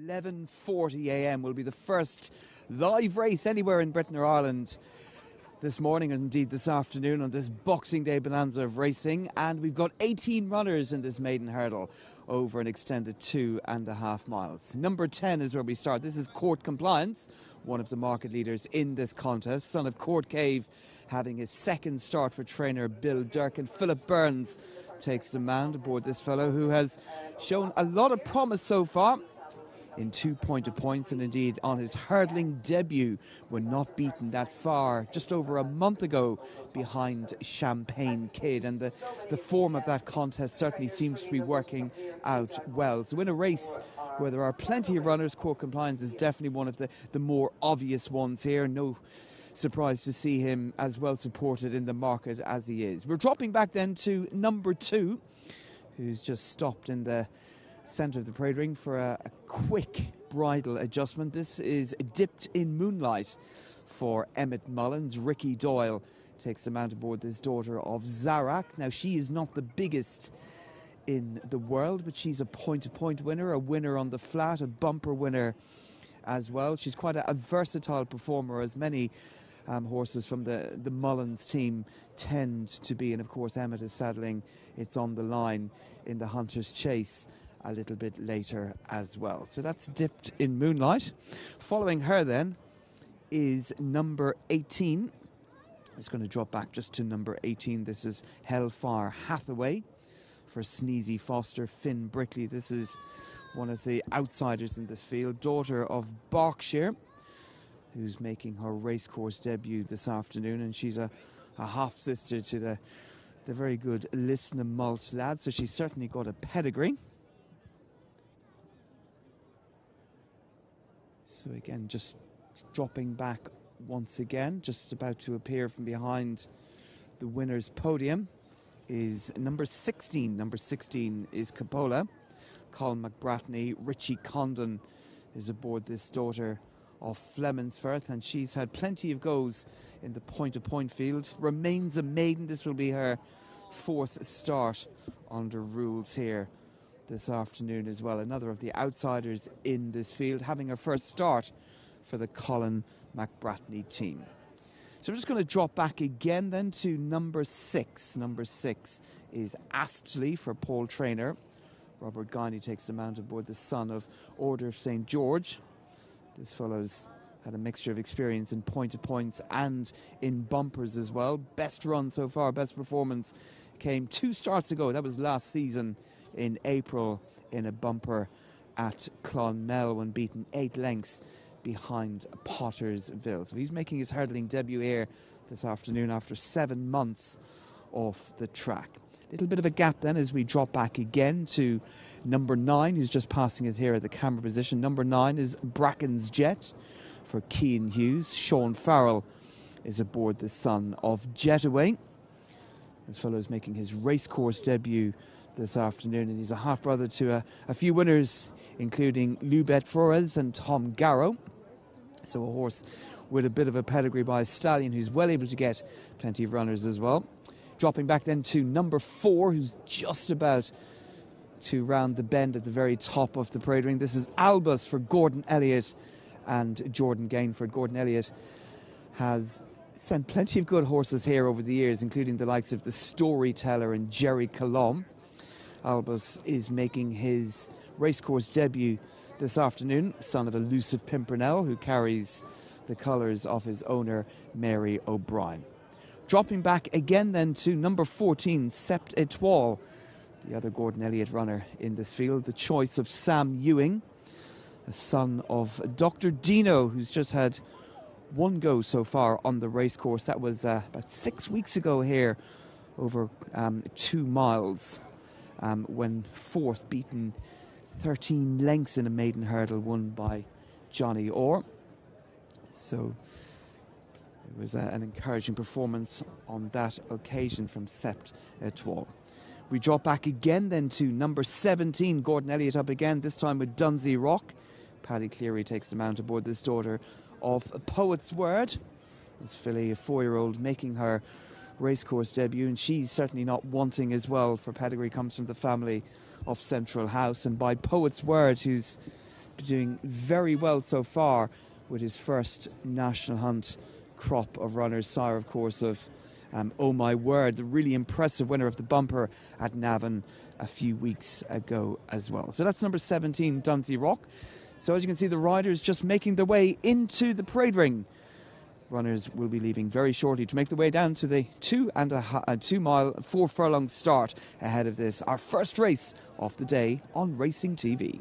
11:40 a.m. will be the first live race anywhere in Britain or Ireland this morning, and indeed this afternoon, on this Boxing Day bonanza of racing. And we've got 18 runners in this maiden hurdle over an extended 2.5 miles. Number 10 is where we start. This is Court Compliance, one of the market leaders in this contest. Son of Court Cave, having his second start for trainer Bill Durkin. Philip Burns takes the mount aboard this fellow, who has shown a lot of promise so far in 2 points, and indeed on his hurdling debut, when not beaten that far just over a month ago behind Champagne Kid. And the form of that contest certainly seems to be working out well. So in a race where there are plenty of runners, Court Compliance is definitely one of the more obvious ones here. No surprise to see him as well supported in the market as he is. We're dropping back then to number 2, who's just stopped in the centre of the parade ring for a quick bridle adjustment. This is Dipped in Moonlight for Emmett Mullins. Ricky Doyle takes the mount aboard this daughter of Zarak. Now, she is not the biggest in the world, but she's a point-to-point winner, a winner on the flat, a bumper winner as well. She's quite a versatile performer, as many horses from the Mullins team tend to be. And of course, Emmett is saddling It's on the Line in the Hunter's Chase a little bit later as well. So that's Dipped in Moonlight. Following her then is number 18. It's going to drop back just to number 18. This is Hellfire Hathaway for Sneezy Foster. Finn Brickley, this is one of the outsiders in this field, daughter of Berkshire, who's making her racecourse debut this afternoon, and she's a half-sister to the very good Listener Malt lad, so she's certainly got a pedigree. So again, just dropping back once again, just about to appear from behind the winner's podium is number 16. Number 16 is Capola. Colin McBratney. Richie Condon is aboard this daughter of Flemensforth, and she's had plenty of goes in the point-to-point field. Remains a maiden. This will be her 4th start under rules here this afternoon as well. Another of the outsiders in this field, having her first start for the Colin McBratney team. So we're just going to drop back again then to number 6. Number 6 is Astley for Paul Traynor. Robert Guiney takes the mount aboard the son of Order of St. George. This fellow's had a mixture of experience in point-to-points and in bumpers as well. Best run so far, best performance came 2 starts ago. That was last season in April in a bumper at Clonmel, when beaten 8 lengths behind Pottersville. So he's making his hurdling debut here this afternoon after 7 months off the track. Little bit of a gap then as we drop back again to number 9, who's just passing it here at the camera position. Number 9 is Bracken's Jet for Keane Hughes. Sean Farrell is aboard the son of Jetaway. This fellow's making his racecourse debut this afternoon, and he's a half-brother to a few winners, including Lubet Flores and Tom Garrow. So a horse with a bit of a pedigree by a stallion who's well able to get plenty of runners as well. Dropping back then to number 4, who's just about to round the bend at the very top of the parade ring. This is Albus for Gordon Elliott and Jordan Gainford. Gordon Elliott has sent plenty of good horses here over the years, including the likes of the Storyteller and Jerry Colomb. Albus is making his racecourse debut this afternoon, son of Elusive Pimpernel, who carries the colours of his owner, Mary O'Brien. Dropping back again then to number 14, Sept Etoile, the other Gordon Elliott runner in this field, the choice of Sam Ewing, a son of Dr. Dino, who's just had 1 go so far on the racecourse. That was about 6 weeks ago here, over 2 miles. When 4th, beaten 13 lengths in a maiden hurdle, won by Johnny Orr. So it was an encouraging performance on that occasion from Sept Etoile. We drop back again then to number 17, Gordon Elliott up again, this time with Dunsey Rock. Paddy Cleary takes the mount aboard this daughter of Poet's Word. This filly, a 4-year-old, making her racecourse debut, and she's certainly not wanting as well, for pedigree comes from the family of Central House, and by Poet's Word, who's been doing very well so far with his first National Hunt crop of runners. Sire, of course, of Oh My Word, the really impressive winner of the bumper at Navan a few weeks ago as well. So that's number 17, Dunsey Rock. So as you can see, the riders just making their way into the parade ring. Runners will be leaving very shortly to make their way down to the 2 mile, 4 furlong start ahead of this, our first race of the day on Racing TV.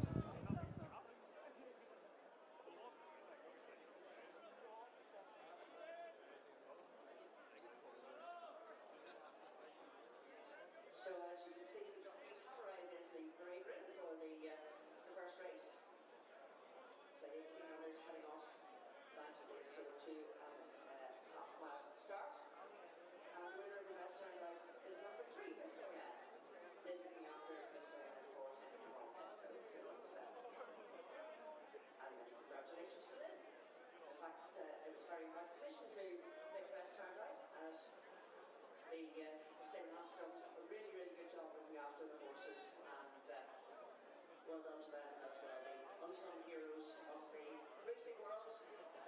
Well done to them as well, the unsung heroes of the racing world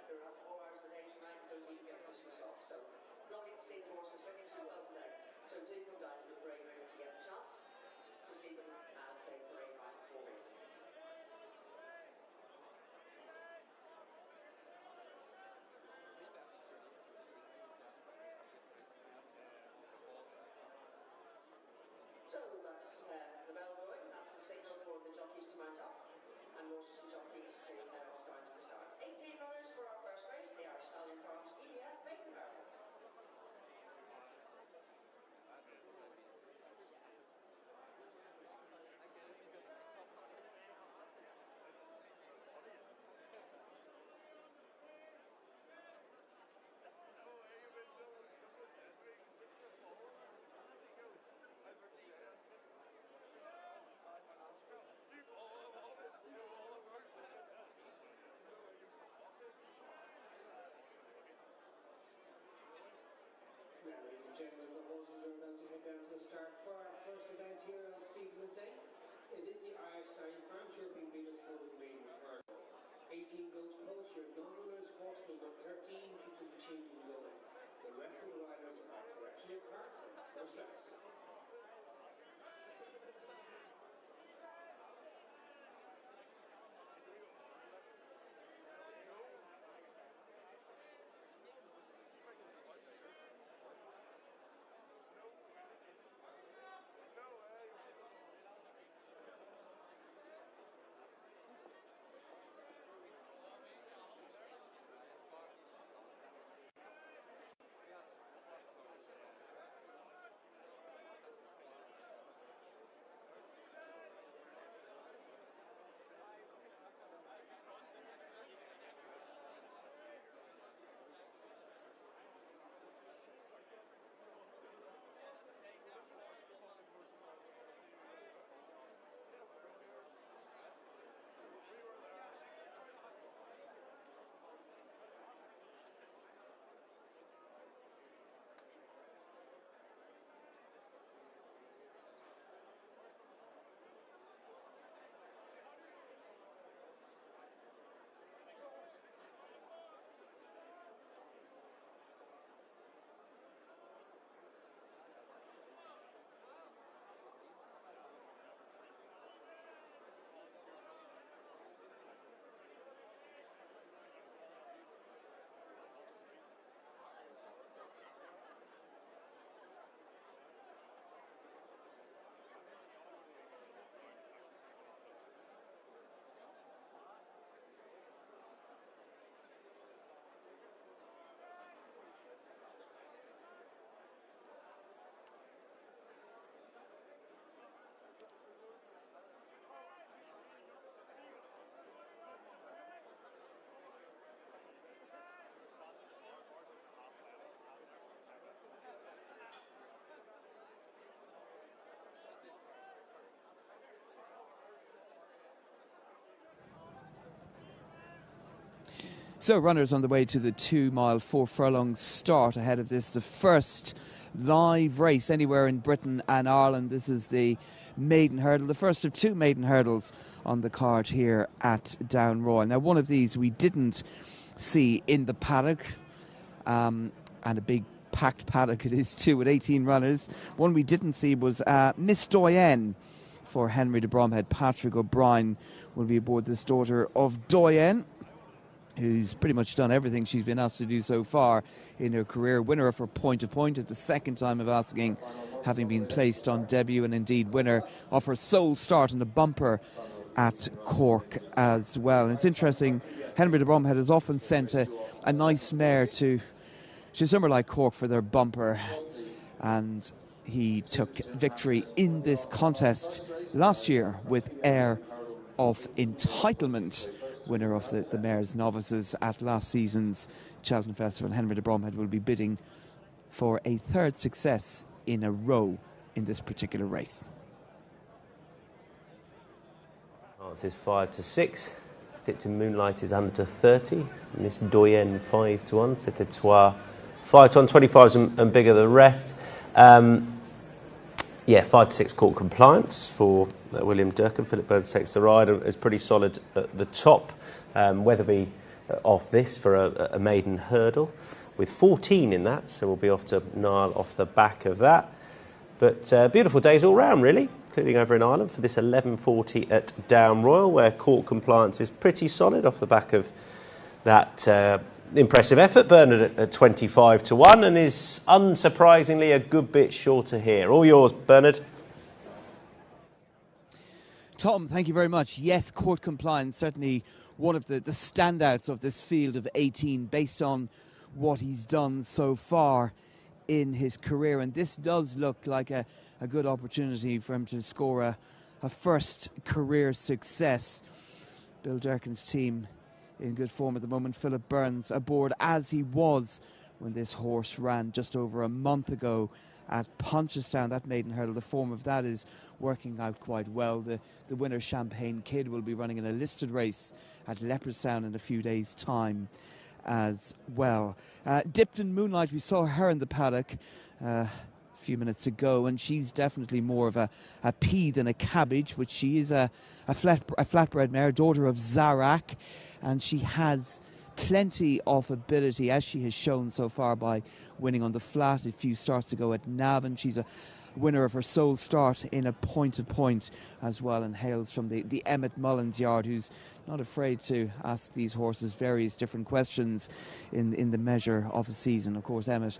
who have 4 hours a day tonight and don't even get Christmas off. So lovely to see the horses looking so well today. So do come down to the parade ring if you get a chance to see them as they parade around before racing. So that's the bell going, that's the signal for the jockeys to mount up and horses and jockeys to head off down to the start. 18 runners for our first race, the Irish Stallion Farms EDF Maiden Barrel. Ladies and gentlemen, the horses are about to head down to the start for our first event here on Stephen's Day. It is the Irish Stallion Farms European Venus Photos Maiden Barrel. 18 goes post, your non-runners, horse number 13 keeps it changing going. The rest of the riders are correctly apart from first class. So runners on the way to the 2 mile, 4 furlong start ahead of this, the first live race anywhere in Britain and Ireland. This is the maiden hurdle, the first of 2 maiden hurdles on the card here at Down Royal. Now, one of these we didn't see in the paddock, and a big packed paddock it is too, with 18 runners. One we didn't see was Miss Doyen for Henry de Bromhead. Patrick O'Brien will be aboard, this daughter of Doyen, who's pretty much done everything she's been asked to do so far in her career. Winner of her point-to-point at the second time of asking, having been placed on debut, and indeed winner of her sole start in the bumper at Cork as well. And it's interesting, Henry de Bromhead has often sent a nice mare to somewhere like Cork for their bumper, and he took victory in this contest last year with Air of Entitlement, winner of the Mares Novices at last season's Cheltenham Festival. Henry de Bromhead will be bidding for a 3rd success in a row in this particular race. Odds is 5-6. Dipped in Moonlight is under 30. Miss Doyen 5-1. C'était Soir 5-1. 25s and bigger than the rest. 5-6 Court Compliance for William Durkin. Philip Burns takes the ride. Is pretty solid at the top. Weatherby off this for a maiden hurdle with 14 in that, so we'll be off to Niall off the back of that. But beautiful days all round, really, including over in Ireland for this 11:40 at Down Royal, where Court Compliance is pretty solid off the back of that impressive effort. Bernard at 25-1, and is unsurprisingly a good bit shorter here. All yours, Bernard. Tom, thank you very much. Yes, Court Compliance, certainly one of the standouts of this field of 18 based on what he's done so far in his career. And this does look like a good opportunity for him to score a first career success. Bill Durkin's team in good form at the moment. Philip Burns aboard as he was when this horse ran just over a month ago at Punchestown, that maiden hurdle. The form of that is working out quite well. The winner, Champagne Kid, will be running in a listed race at Leopardstown in a few days' time as well. Dipped in Moonlight, we saw her in the paddock a few minutes ago, and she's definitely more of a pea than a cabbage, which she is a flatbred mare, daughter of Zarak, and she has plenty of ability, as she has shown so far by winning on the flat a few starts ago at Navan. She's a winner of her sole start in a point-to-point as well, and hails from the Emmett Mullins yard, who's not afraid to ask these horses various different questions in the measure of a season. Of course, Emmett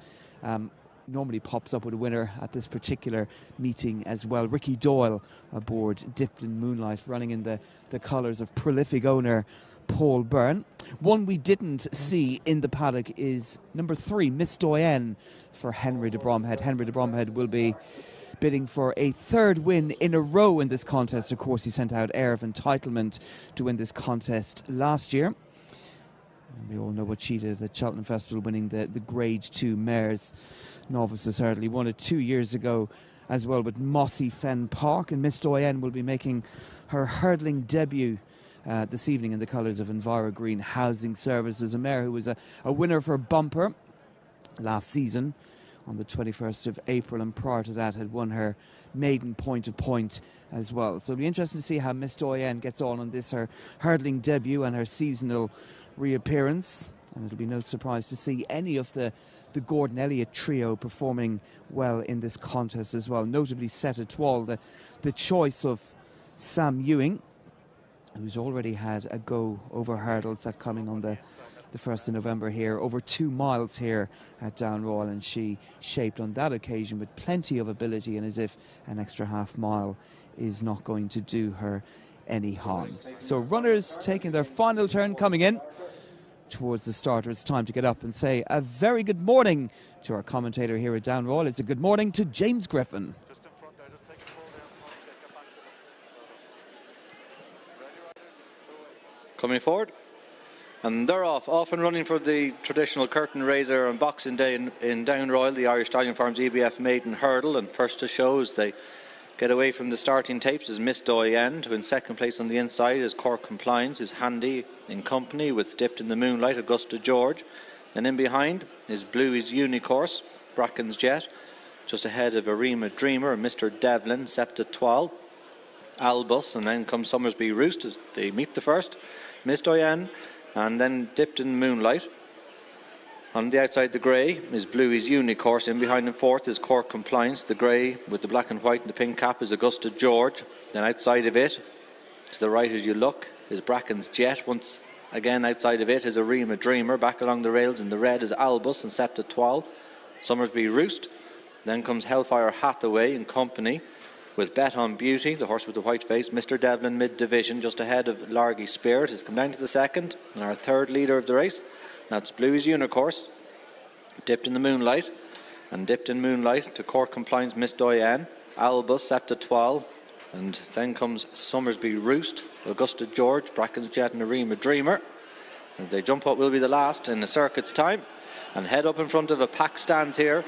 normally pops up with a winner at this particular meeting as well. Ricky Doyle aboard Dipped in Moonlight, running in the colours of prolific owner Paul Byrne. One we didn't see in the paddock is number 3, Miss Doyen for Henry de Bromhead. Henry de Bromhead will be bidding for a 3rd win in a row in this contest. Of course, he sent out Air of Entitlement to win this contest last year. And we all know what she did at the Cheltenham Festival, winning the Grade 2 Mares Novices hurdle. He won it 2 years ago as well with Mossy Fen Park, and Miss Doyen will be making her hurdling debut this evening in the colours of Enviro Green Housing Services, a mare who was a winner of her bumper last season on the 21st of April, and prior to that had won her maiden point-to-point as well. So it'll be interesting to see how Miss Doyen gets on this, her hurdling debut and her seasonal reappearance. And it'll be no surprise to see any of the Gordon Elliott trio performing well in this contest as well, notably Set Etoile, the choice of Sam Ewing, who's already had a go over hurdles, that coming on the 1st of November here, over 2 miles here at Down Royal, and she shaped on that occasion with plenty of ability, and as if an extra half mile is not going to do her any harm. So runners taking their final turn, coming in towards the starter. It's time to get up and say a very good morning to our commentator here at Down Royal. It's a good morning to James Griffin. Coming forward, and they're off and running for the traditional curtain raiser on Boxing Day in Down Royal, the Irish Stallion Farms EBF maiden hurdle. And first to show as they get away from the starting tapes is Miss Doyen, who in second place on the inside is Cork Compliance, is Handy in company with Dipped in the Moonlight, Augusta George. And in behind is Bluey's Unicourse, Bracken's Jet, just ahead of Arima Dreamer and Mr. Devlin, Septa Twal, Albus, and then comes Summersby Roost as they meet the first, Miss Diane, and then Dipped in Moonlight. On the outside, the grey is Bluey's Unicorse. In behind and fourth is Cork Compliance. The grey with the black and white and the pink cap is Augusta George. Then outside of it, to the right as you look, is Bracken's Jet. Once again outside of it is Arima Dreamer. Back along the rails in the red is Albus and Septa Twal. Summersby Roost. Then comes Hellfire Hathaway in company with Bet on Beauty, the horse with the white face. Mr. Devlin mid-division, just ahead of Largy Spirit. It's come down to the second, and our third leader of the race. That's Bluey's Unicorse, Dipped in the Moonlight, and Dipped in Moonlight to Cork Compliance Miss Diane, Albus, Septa Twal, and then comes Summersby Roost, Augusta George, Bracken's Jet and Arima Dreamer. As they jump up will be the last in the circuit's time, and head up in front of a pack stands here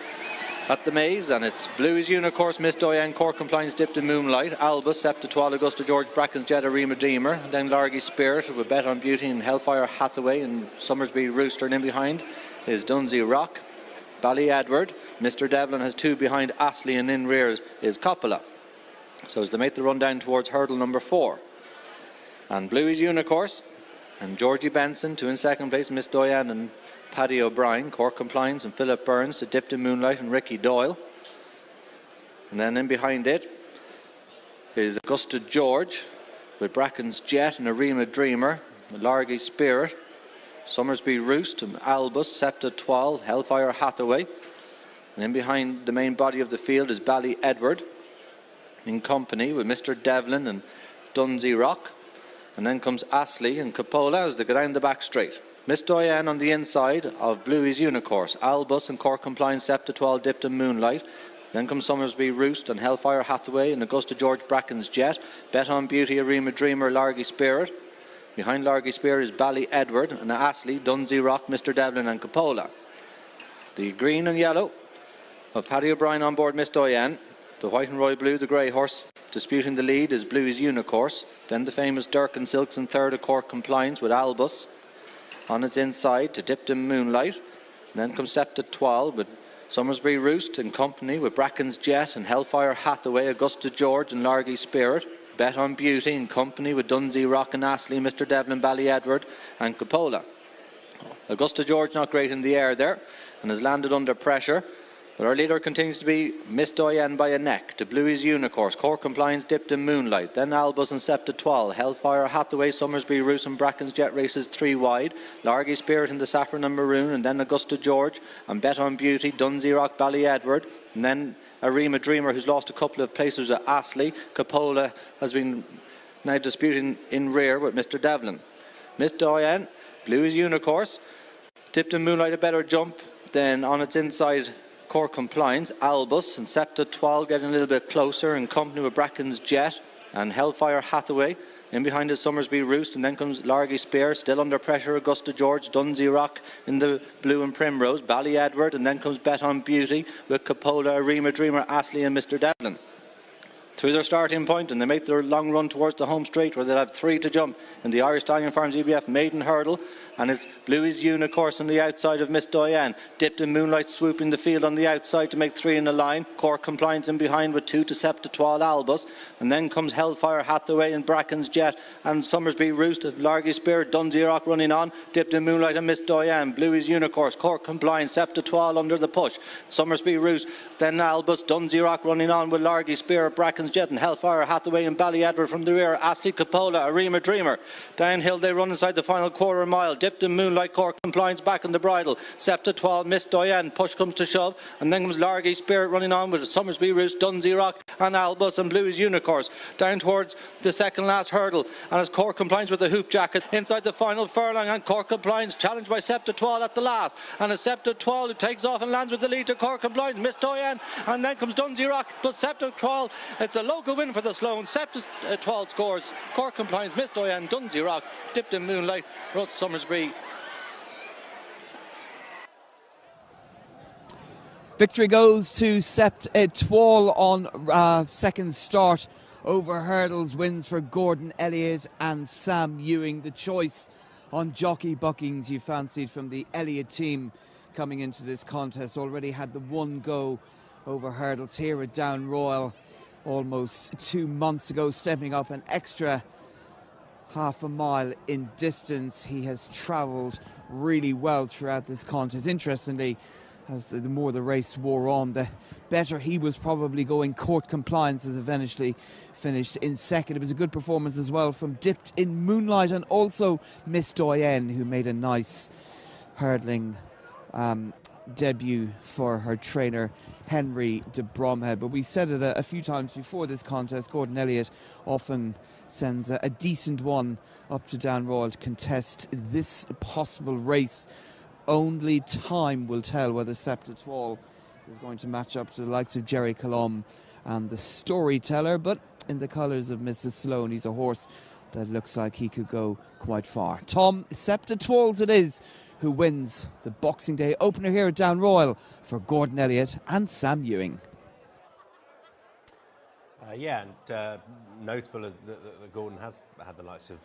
at the maze, and it's Bluey's Unicorse, Miss Diane, Cork Compliance, Dipped in Moonlight, Albus, Septa Twal, Augusta George, Bracken's Jet, Arima Dreamer, then Largy Spirit with Bet on Beauty and Hellfire Hathaway and Summersby Rooster, and in behind is Dunsey Rock, Bally Edward. Mr. Devlin has two behind Astley, and in rear is Coppola. So as they make the run down towards hurdle number 4, and Bluey's Unicorse and Georgie Benson, two in second place, Miss Diane and Paddy O'Brien, Cork Compliance and Philip Burns to Dipped in Moonlight and Ricky Doyle. And then in behind it is Augusta George with Bracken's Jet and Arima Dreamer, Largy Spirit, Summersby Roost and Albus, Septa Twal, Hellfire Hathaway. And in behind the main body of the field is Bally Edward in company with Mr. Devlin and Dunsey Rock. And then comes Astley and Coppola as they go down the back straight. Miss Diane on the inside of Bluey's Unicorse, Albus and Cork Compliance, Septa Twal, Dipped in Moonlight. Then comes Summersby Roost and Hellfire Hathaway and Augusta George, Bracken's Jet, Bet on Beauty, Arima Dreamer, Largy Spirit. Behind Largy Spirit is Bally Edward and Astley, Dunsey Rock, Mr. Devlin and Coppola. The green and yellow of Paddy O'Brien on board Miss Diane. The white and royal blue, the grey horse, disputing the lead is Bluey's Unicorse. Then the famous Durkin Silks in third of Cork Compliance with Albus on its inside to Dipped in Moonlight. And then comes Septa Twal with Summersby Roost in company with Bracken's Jet and Hellfire Hathaway, Augusta George and Largy Spirit. Bet on Beauty in company with Dunsey Rock and Astley, Mr. Devlin, Bally Edward and Coppola. Augusta George not great in the air there and has landed under pressure. But our leader continues to be Miss Diane by a neck to Bluey's Unicorse, Cork Compliance, Dipped in Moonlight, then Albus and Septa Twal, Hellfire Hathaway, Summersby Roost and Bracken's Jet races 3 wide, Largy Spirit in the saffron and maroon, and then Augusta George and Bet on Beauty, Dunsey Rock, Bally Edward, and then Arima Dreamer, who's lost a couple of places at Astley. Coppola has been now disputing in rear with Mr. Devlin. Miss Diane, Bluey's Unicorse, Dipped in Moonlight a better jump, then on its inside Cork Compliance, Albus and Septa Twal getting a little bit closer in company with Bracken's Jet and Hellfire Hathaway. In behind is Summersby Roost, and then comes Largy Spear, still under pressure, Augusta George, Dunsey Rock in the blue and primrose, Bally Edward, and then comes Bet on Beauty with Coppola, Arima Dreamer, Astley and Mr. Devlin. Through their starting point, and they make their long run towards the home straight where they'll have 3 to jump in the Irish Stallion Farms EBF maiden hurdle, and it's Bluey's Unicorse on the outside of Miss Diane, Dipped in Moonlight swooping the field on the outside to make 3 in a line, Cork Compliance in behind with 2 to Septa Twal Albus, and then comes Hellfire Hathaway and Bracken's Jet and Summersby Roost and Largy Spirit, Dunsey Rock running on, Dipped in Moonlight and Miss Diane, Bluey's Unicorse, Cork Compliance, Septa Twal under the push, Summersby Roost, then Albus, Dunsey Rock running on with Largy Spirit, Bracken's Jet and Hellfire Hathaway and Bally Edward from the rear, Astley, Coppola, Arima Dreamer. Downhill they run inside the final quarter mile, Dipped in Moonlight, Cork Compliance back in the bridle, Septa Twal, Miss Diane, push comes to shove, and then comes Largy Spirit running on with Summersby Roost, Dunsey Rock and Albus and Bluey's Unicorse down towards the second last hurdle, and as Cork Compliance with the hoop jacket inside the final furlong, and Cork Compliance challenged by Septa Twal at the last, and a Septa Twal who takes off and lands with the lead to Cork Compliance, Miss Diane, and then comes Dunsey Rock, but Septa Twal, it's a local win for the Sloan. Septa Twal scores, Cork Compliance, Miss Diane, Dunsey Rock, Dipped in Moonlight, Ruth Summersby. Victory goes to Septa Twal on second start over hurdles. Wins for Gordon Elliott and Sam Ewing. The choice on jockey bookings you fancied from the Elliott team coming into this contest already had the one go over hurdles here at Down Royal almost 2 months ago, stepping up an extra half a mile in distance. He has travelled really well throughout this contest. Interestingly, as the more the race wore on, the better he was probably going. Court Compliance has eventually finished in second. It was a good performance as well from Dipped in Moonlight, and also Miss Doyenne, who made a nice hurdling debut for her trainer Henry de Bromhead. But we said it a few times before this contest, Gordon Elliott often sends a decent one up to Down Royal to contest this possible race. Only time will tell whether Septa Twal is going to match up to the likes of Jerry Colum and the Storyteller, but in the colours of Mrs. Sloan, he's a horse that looks like he could go quite far. Tom, Septa Twals it is who wins the Boxing Day opener here at Down Royal for Gordon Elliott and Sam Ewing. Notable that Gordon has had the likes of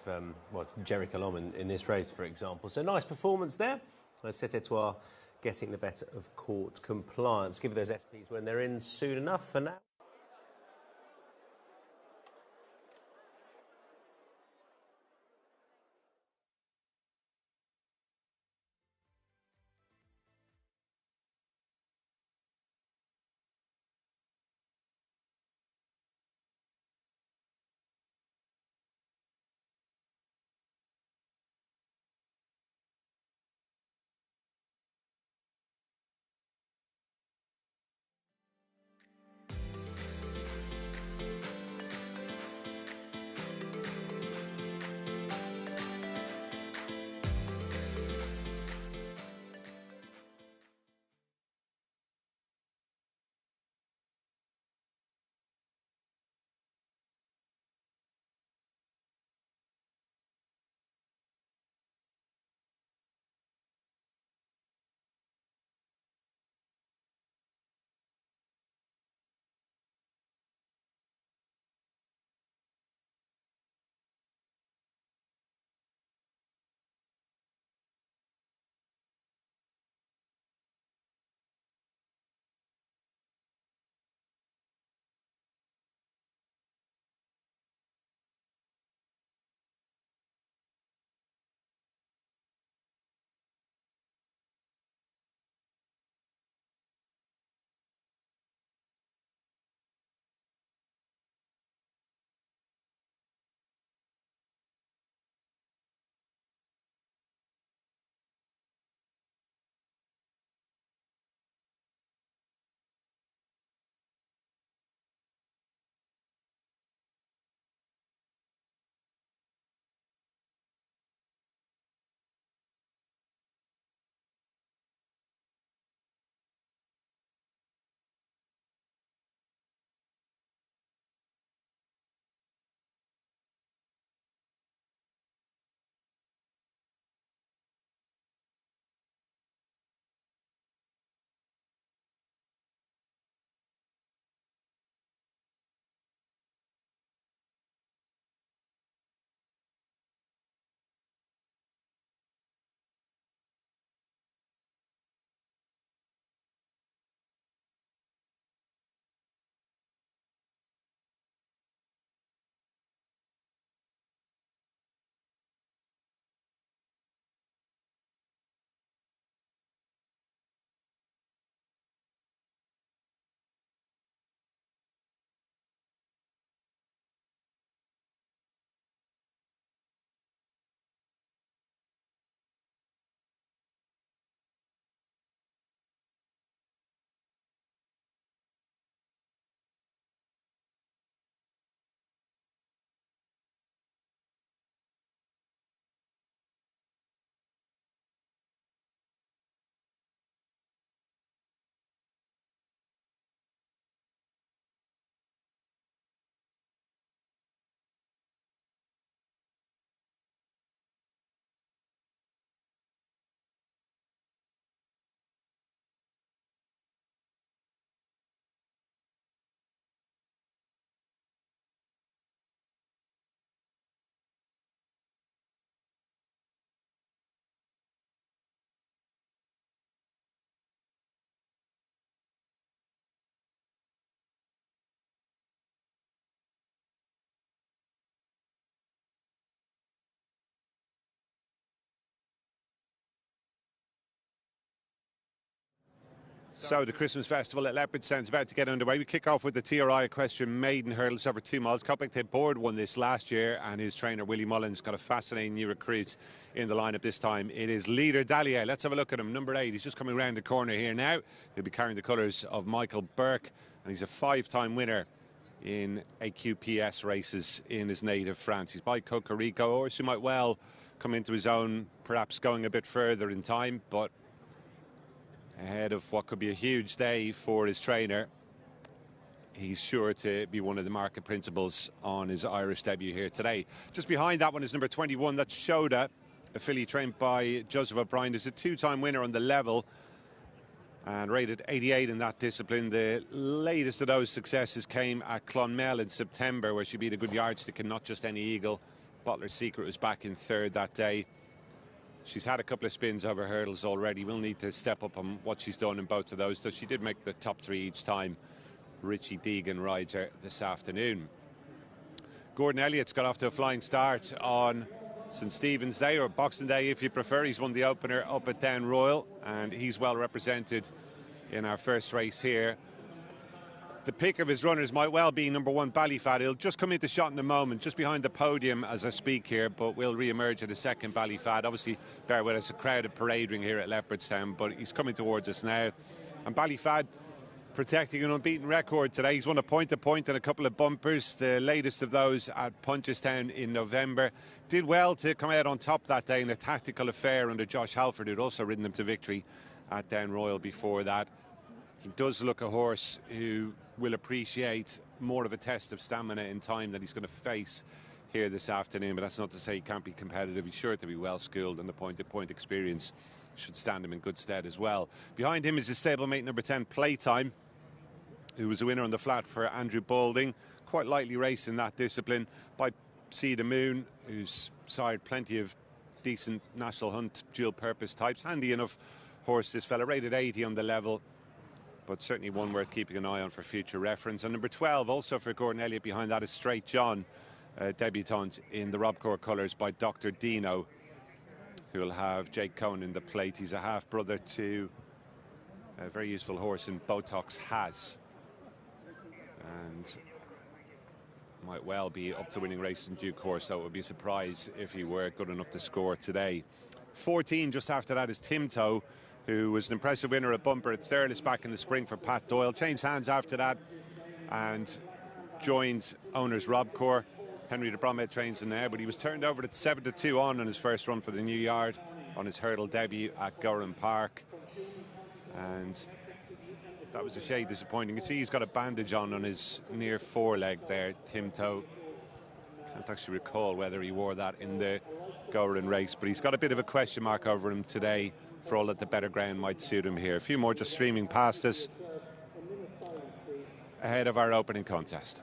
Jerry Colum in this race, for example. So nice performance there. C'était Toi getting the better of Court Compliance. Give those SPs when they're in soon enough for now. So the Christmas festival at Leopardstown is about to get underway. We kick off with the TRI equestrian maiden hurdles over 2 miles. Coppic Board won this last year, and his trainer Willie Mullins got a fascinating new recruit in the lineup this time. It is Leader Dalier. Let's have a look at him. Number 8. He's just coming around the corner here now. He'll be carrying the colours of Michael Burke, and he's a 5-time winner in AQPS races in his native France. He's by Cocorico, a horse who might well come into his own, perhaps going a bit further in time, but ahead of what could be a huge day for his trainer, he's sure to be one of the market principals on his Irish debut here today. Just behind that one is number 21, that's Shoda, a filly trained by Joseph O'Brien. He's a 2-time winner on the level and rated 88 in that discipline. The latest of those successes came at Clonmel in September, where she beat a good yardstick and not just any eagle. Butler's Secret was back in third that day. She's had a couple of spins over hurdles already. We'll need to step up on what she's done in both of those, though she did make the top 3 each time. Richie Deegan rides her this afternoon. Gordon Elliott's got off to a flying start on St Stephen's Day, or Boxing Day if you prefer. He's won the opener up at Down Royal, and he's well represented in our first race here. The pick of his runners might well be number 1 Ballyfat. He'll just come into shot in a moment, just behind the podium as I speak here, but will re-emerge at a second Ballyfat. Obviously, bear with us, a crowded parade ring here at Leopardstown, but he's coming towards us now. And Ballyfat protecting an unbeaten record today. He's won a point-to-point and a couple of bumpers, the latest of those at Punchestown in November. Did well to come out on top that day in a tactical affair under Josh Halford, who'd also ridden them to victory at Down Royal before that. He does look a horse who will appreciate more of a test of stamina in time that he's going to face here this afternoon, but that's not to say he can't be competitive. He's sure to be well schooled, and the point-to-point experience should stand him in good stead as well. Behind him is his stablemate number 10 Playtime, who was a winner on the flat for Andrew Balding, quite lightly raced in that discipline by See the Moon, who's sired plenty of decent national hunt dual purpose types. Handy enough horse, this fella, rated 80 on the level, but certainly one worth keeping an eye on for future reference. And number 12, also for Gordon Elliott, behind that is Straight John, debutant in the Robcour colours by Dr. Dino, who will have Jake Cohen in the plate. He's a half-brother to a very useful horse in Botox Has, and might well be up to winning race in due course, so it would be a surprise if he were good enough to score today. 14 just after that is Timto, who was an impressive winner at Bumper at Thurles back in the spring for Pat Doyle. Changed hands after that and joined owners Robcour. Henry de Bromhead trains in there, but he was turned over to 7-2 on his first run for the new yard on his hurdle debut at Gowran Park. And that was a shade disappointing. You see he's got a bandage on his near foreleg there, Timto. Can't actually recall whether he wore that in the Gowran race, but he's got a bit of a question mark over him today, for all that the better ground might suit him here. A few more just streaming past us ahead of our opening contest.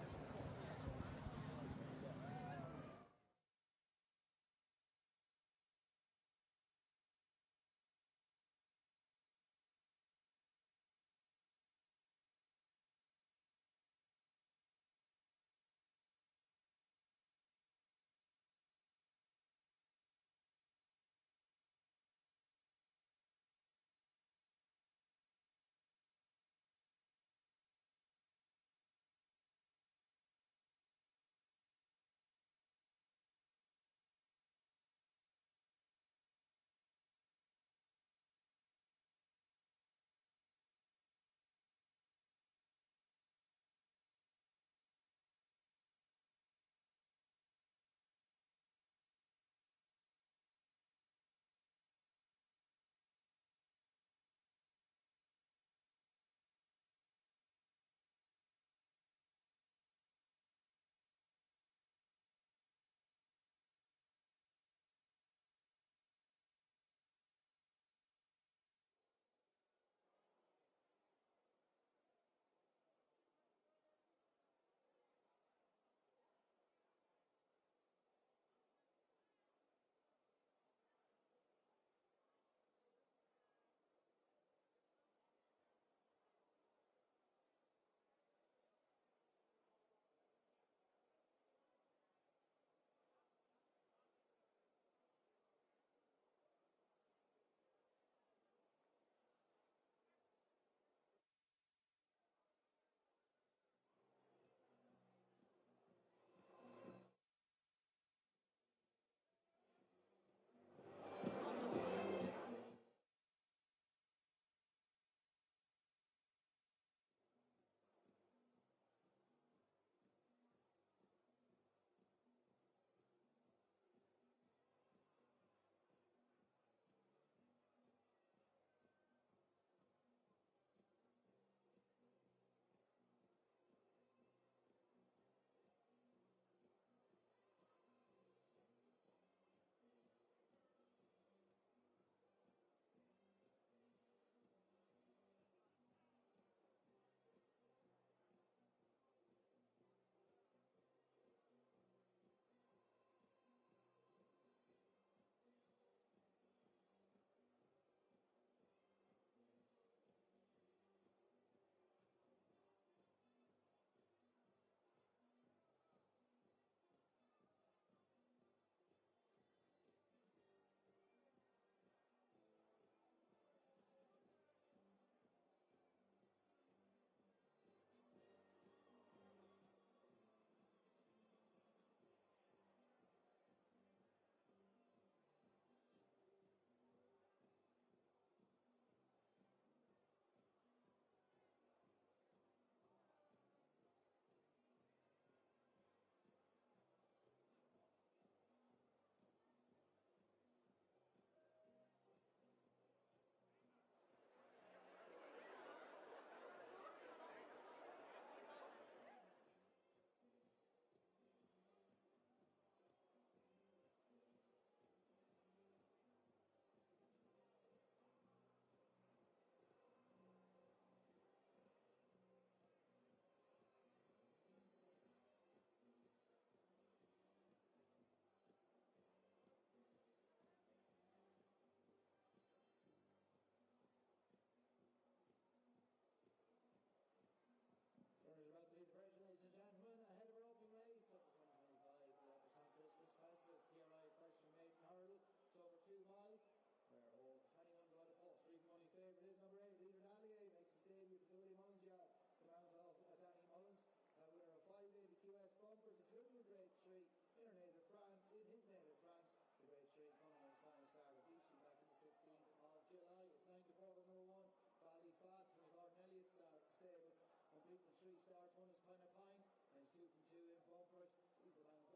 in his native France. The great streak coming on his final start at Vichy back on the 16th of July. It's 94 to number 1. Ballyfat from the Gordon Elliott stable. Completing 3 starts, 1 is Pine a Pint, and he's 2 from 2 in bumpers. He's the mount of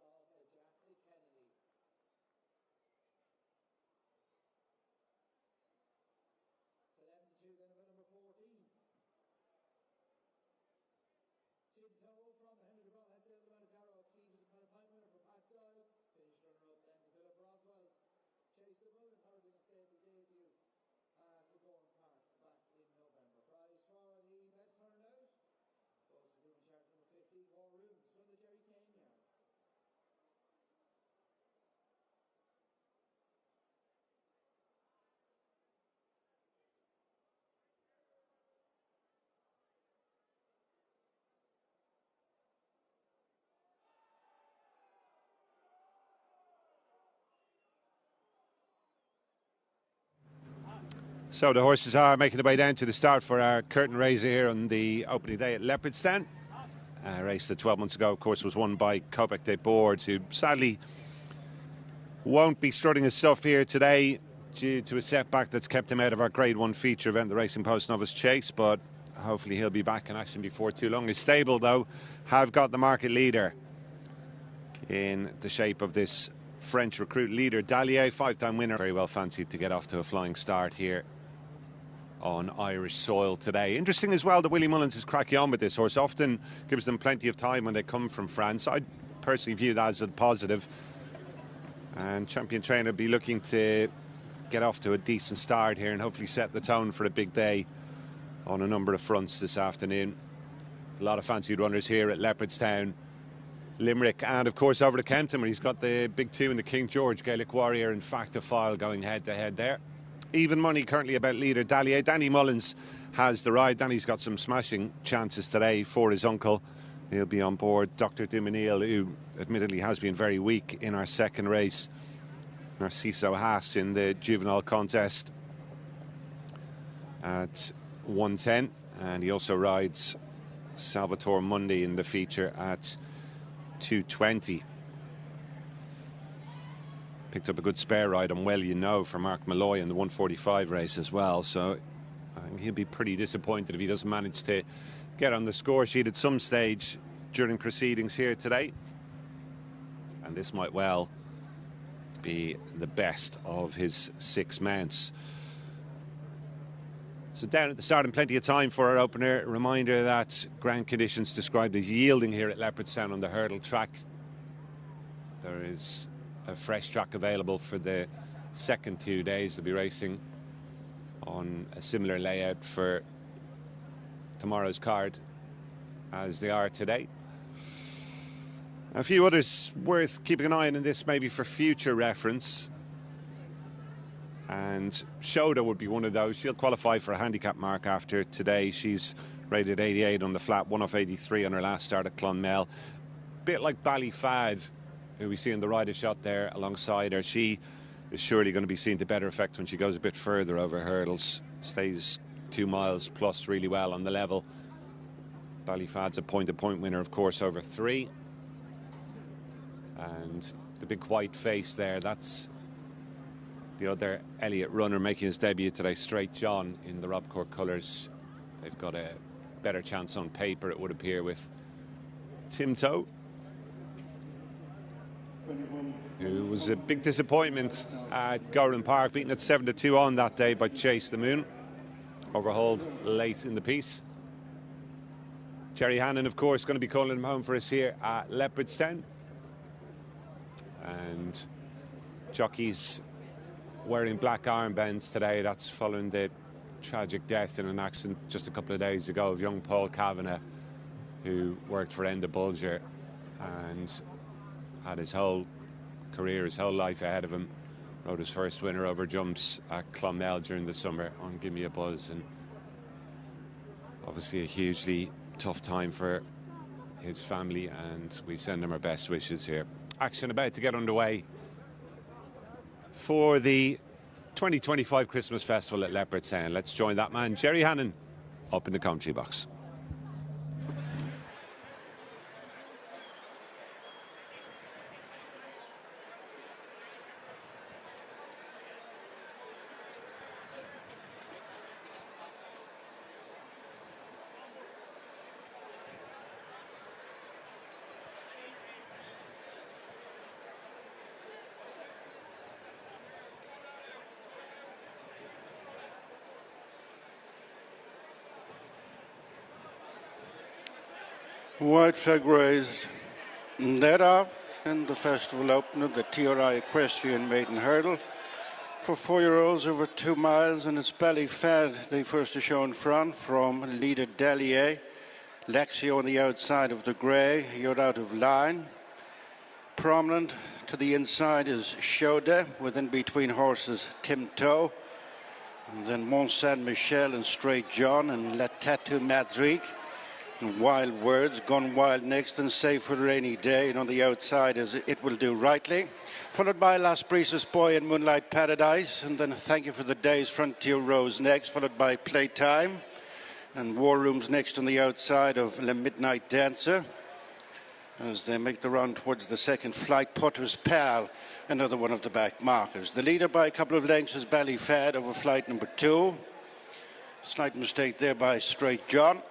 Jack Kennedy. It's 11 to 2 then about number 14. Tinto from Henry de Brom has sailed the Manataro. Keeves is a Pine a Pint winner for Pat Doyle. Finished runner-up then to Philip Rothwell's Chase the Moon and hurdling a stable debut at the Gorn Park back in November. Prize for the best turnout goes to Room Charge number 15, War Room, son of Jerry Kane yard. So the horses are making their way down to the start for our curtain raiser here on the opening day at Leopardstown. A race that 12 months ago, of course, was won by Quebec des Boards, who sadly won't be strutting his stuff here today due to a setback that's kept him out of our Grade 1 feature event, the Racing Post Novice Chase, but hopefully he'll be back in action before too long. His stable, though, have got the market leader in the shape of this French recruit leader, Dallier, 5-time winner. Very well fancied to get off to a flying start here on Irish soil today. Interesting as well that Willie Mullins is cracking on with this horse. Often gives them plenty of time when they come from France. I personally view that as a positive. And champion trainer will be looking to get off to a decent start here and hopefully set the tone for a big day on a number of fronts this afternoon. A lot of fancied runners here at Leopardstown, Limerick, and of course over to Kenton, where he's got the big 2 in the King George, Gaelic Warrior and Factor File going head to head there. Even money currently about leader Dallier. Danny Mullins has the ride. Danny's got some smashing chances today for his uncle. He'll be on board. Dr. Duminil, who admittedly has been very weak in our second race. Narciso Haas in the juvenile contest at 110. And he also rides Salvatore Mundi in the feature at 220. Picked up a good spare ride on Well You Know for Mark Malloy in the 145 race as well, so I think he'll be pretty disappointed if he doesn't manage to get on the score sheet at some stage during proceedings here today. And this might well be the best of his 6 mounts. So down at the start and plenty of time for our opener. Reminder that ground conditions described as yielding here at Leopardstown on the hurdle track. There is a fresh track available for the second 2 days. They'll be racing on a similar layout for tomorrow's card as they are today. A few others worth keeping an eye on in this, maybe for future reference. And Shoda would be one of those. She'll qualify for a handicap mark after today. She's rated 88 on the flat, 1 off 83 on her last start at Clonmel. Bit like Ballyfad, who we see in the rider shot there alongside her. She is surely going to be seen to better effect when she goes a bit further over hurdles. Stays 2 miles plus really well on the level. Ballyfad's a point-to-point winner, of course, over 3. And the big white face there, that's the other Elliott runner making his debut today, Straight John, in the Robcourt colours. They've got a better chance on paper, it would appear, with Tinto, who was a big disappointment at Gowran Park, beaten at 7 to 2 on that day by Chase the Moon, overhauled late in the piece. Jerry Hannon, of course, going to be calling him home for us here at Leopardstown. And jockeys wearing black armbands today. That's following the tragic death in an accident just a couple of days ago of young Paul Kavanagh, who worked for Enda Bulger and had his whole career, his whole life ahead of him. Rode his first winner over jumps at Clonmel during the summer on Give Me a Buzz, and obviously a hugely tough time for his family, and we send him our best wishes here. Action about to get underway for the 2025 Christmas Festival at Leopardstown. Let's join that man, Jerry Hannon, up in the commentary box. White flag raised. Led off in the festival opener, the TRI Equestrian Maiden Hurdle. For 4-year-olds over 2 miles, and it's belly fed. They first to show in front from leader Delier. Lexio on the outside of the grey. You're out of line. Prominent to the inside is Shoda, with in between horses Timto. And then Mont Saint Michel and Straight John and La Tattoo Madrigue. And Wild Words, Gone Wild next, and Save for a Rainy Day. And on the outside is It Will Do Rightly. Followed by Las Brisas Boy and Moonlight Paradise. And then Thank You for the Days, Frontier Rose next. Followed by Playtime. And War Rooms next on the outside of Le Midnight Dancer. As they make the run towards the second flight, Potter's Pal, another one of the back markers. The leader by a couple of lengths is Belly Fad over flight number 2. Slight mistake there by Straight John.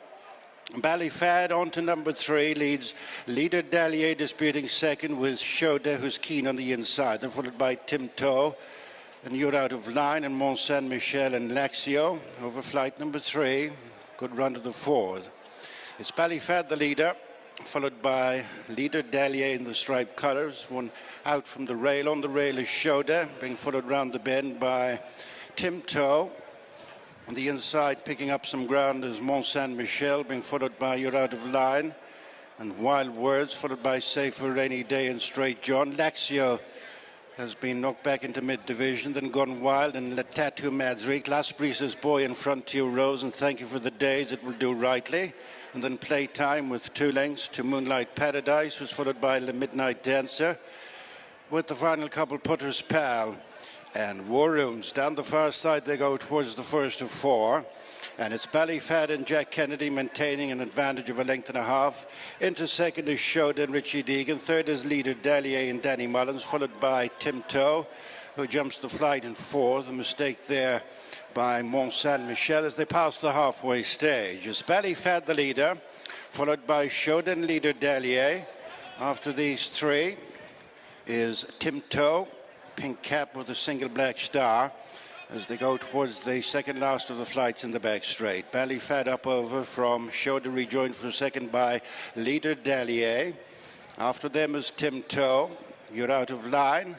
Belly Fad on to number 3, leads leader Dalier disputing second with Shoda, who's keen on the inside. Then followed by Timto, and You're Out of Line, and Mont Saint Michel and Lexio over flight number 3. Good run to the 4th. It's Belly Fad the leader, followed by leader Dalier in the striped colours. One out from the rail. On the rail is Shoda, being followed round the bend by Timto. On the inside, picking up some ground, is Mont Saint Michel, being followed by You're Out of Line. And Wild Words, followed by Save for a Rainy Day and Straight John. Lexio has been knocked back into mid-division, then Gone Wild and La Tattoo Madrigue. Las Brisas Boy and Frontier Rose, and Thank You for the Days, It Will Do Rightly. And then Playtime with 2 lengths to Moonlight Paradise, who's followed by The Midnight Dancer. With the final couple, Potter's Pal and War Rooms. Down the far side they go towards the first of 4. And it's Belly Fad and Jack Kennedy maintaining an advantage of a length and a half. Into second is Shoda and Richie Deegan. Third is leader Dalier and Danny Mullins, followed by Timto, who jumps the flight in 4th. A mistake there by Mont Saint Michel as they pass the halfway stage. It's Belly Fad the leader, followed by Shoda and leader Dalier. After these 3 is Timto, pink cap with a single black star, as they go towards the second last of the flights in the back straight. Belly Fad up over from Shoda, rejoined for second by leader Dalier. After them is Timto. You're Out of Line.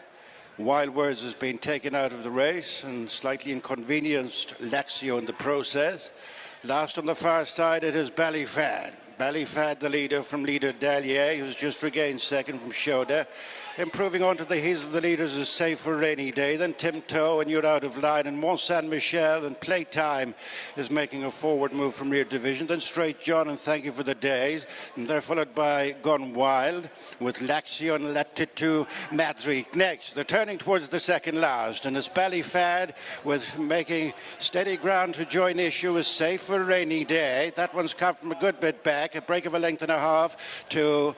Wild Words has been taken out of the race and slightly inconvenienced Lexio in the process. Last on the far side, it is Belly Fad. Belly Fad, the leader, from leader Dalier, who's just regained second from Shoda. Improving onto the heels of the leaders is Save for a Rainy Day. Then Timto and You're Out of Line, and Mont Saint Michel and Playtime is making a forward move from rear division. Then Straight John and Thank You for the Days. And they're followed by Gone Wild with Lexio and La Tattoo Madrigue next. They're turning towards the second last, and it's Belly Fad with making steady ground to join issue is Save for a Rainy Day. That one's come from a good bit back, a break of a length and a half to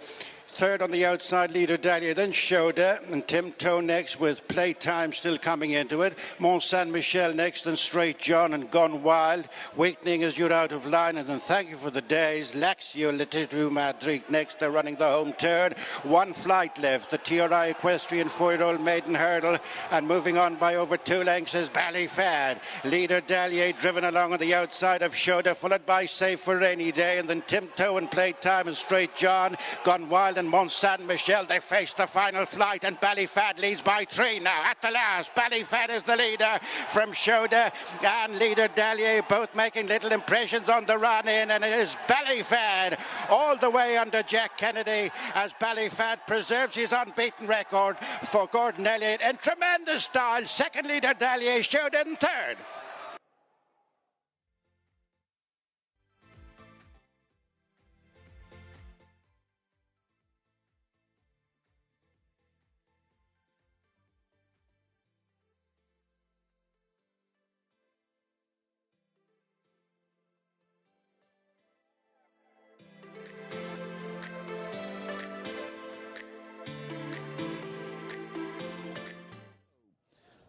third on the outside, leader Dahlia, then Shoda, and Timto next with Playtime still coming into it. Mont Saint Michel next, and Straight John and Gone Wild. Weakening as You're Out of Line, and then Thank You for the Days. Lexio, Le Tattoo Madrigue next. They're running the home turn. 1 flight left. The TRI Equestrian 4-year-old maiden hurdle, and moving on by over 2 lengths is Belly Fad. Leader Dahlia driven along on the outside of Shoda, followed by Save for Rainy Day, and then Timto and Playtime and Straight John, Gone Wild and Mont Saint Michel. They face the final flight, and Belly Fad leads by 3 now. At the last, Belly Fad is the leader from Shoda and leader Dahlia, both making little impressions on the run in, and it is Belly Fad all the way under Jack Kennedy as Belly Fad preserves his unbeaten record for Gordon Elliott in tremendous style. Second leader Dahlia, Shoda in third.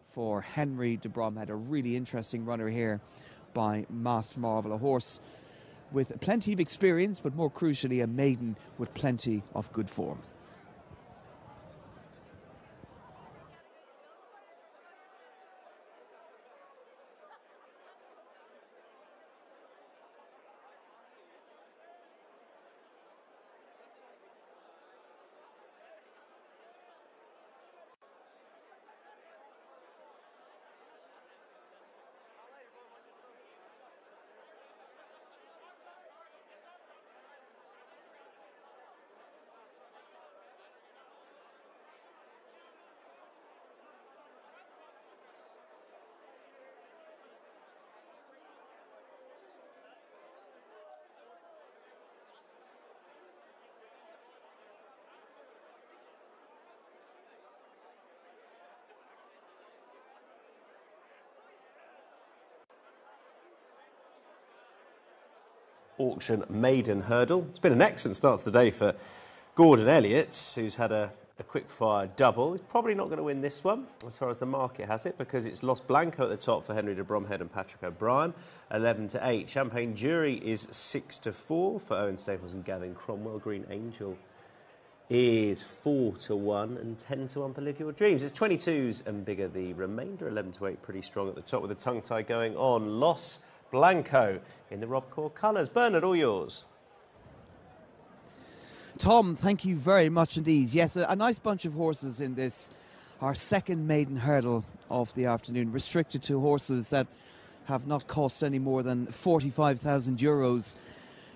For Henry de Brom, had a really interesting runner here by Master Marvel, a horse with plenty of experience, but more crucially a maiden with plenty of good form. Auction Maiden Hurdle. It's been an excellent start to the day for Gordon Elliott, who's had a quick fire double. He's probably not going to win this one as far as the market has it, because it's Los Blanco at the top for Henry de Bromhead and Patrick O'Brien, 11-8. Champagne Jury is 6-4 for Owen Staples and Gavin Cromwell. Green Angel is 4-1 and 10-1 for Live Your Dreams. It's 22s and bigger the remainder, 11-8, pretty strong at the top with the tongue tie going on. Los Blanco in the Rob Core colours. Bernard, all yours. Tom, thank you very much indeed. Yes, a nice bunch of horses in this, our second maiden hurdle of the afternoon, restricted to horses that have not cost any more than 45,000 euros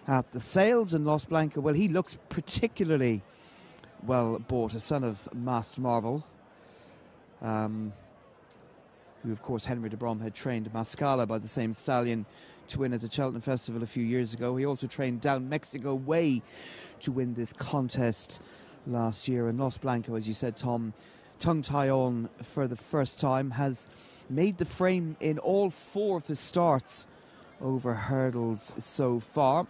at the sales. And Los Blanco, well, he looks particularly well bought, a son of Masked Marvel, who of course Henry de Brom had trained Mascala by the same stallion to win at the Cheltenham Festival a few years ago. He also trained Down Mexico Way to win this contest last year. And Los Blanco, as you said, Tom, tongue tie on for the first time, has made the frame in all 4 of his starts over hurdles so far.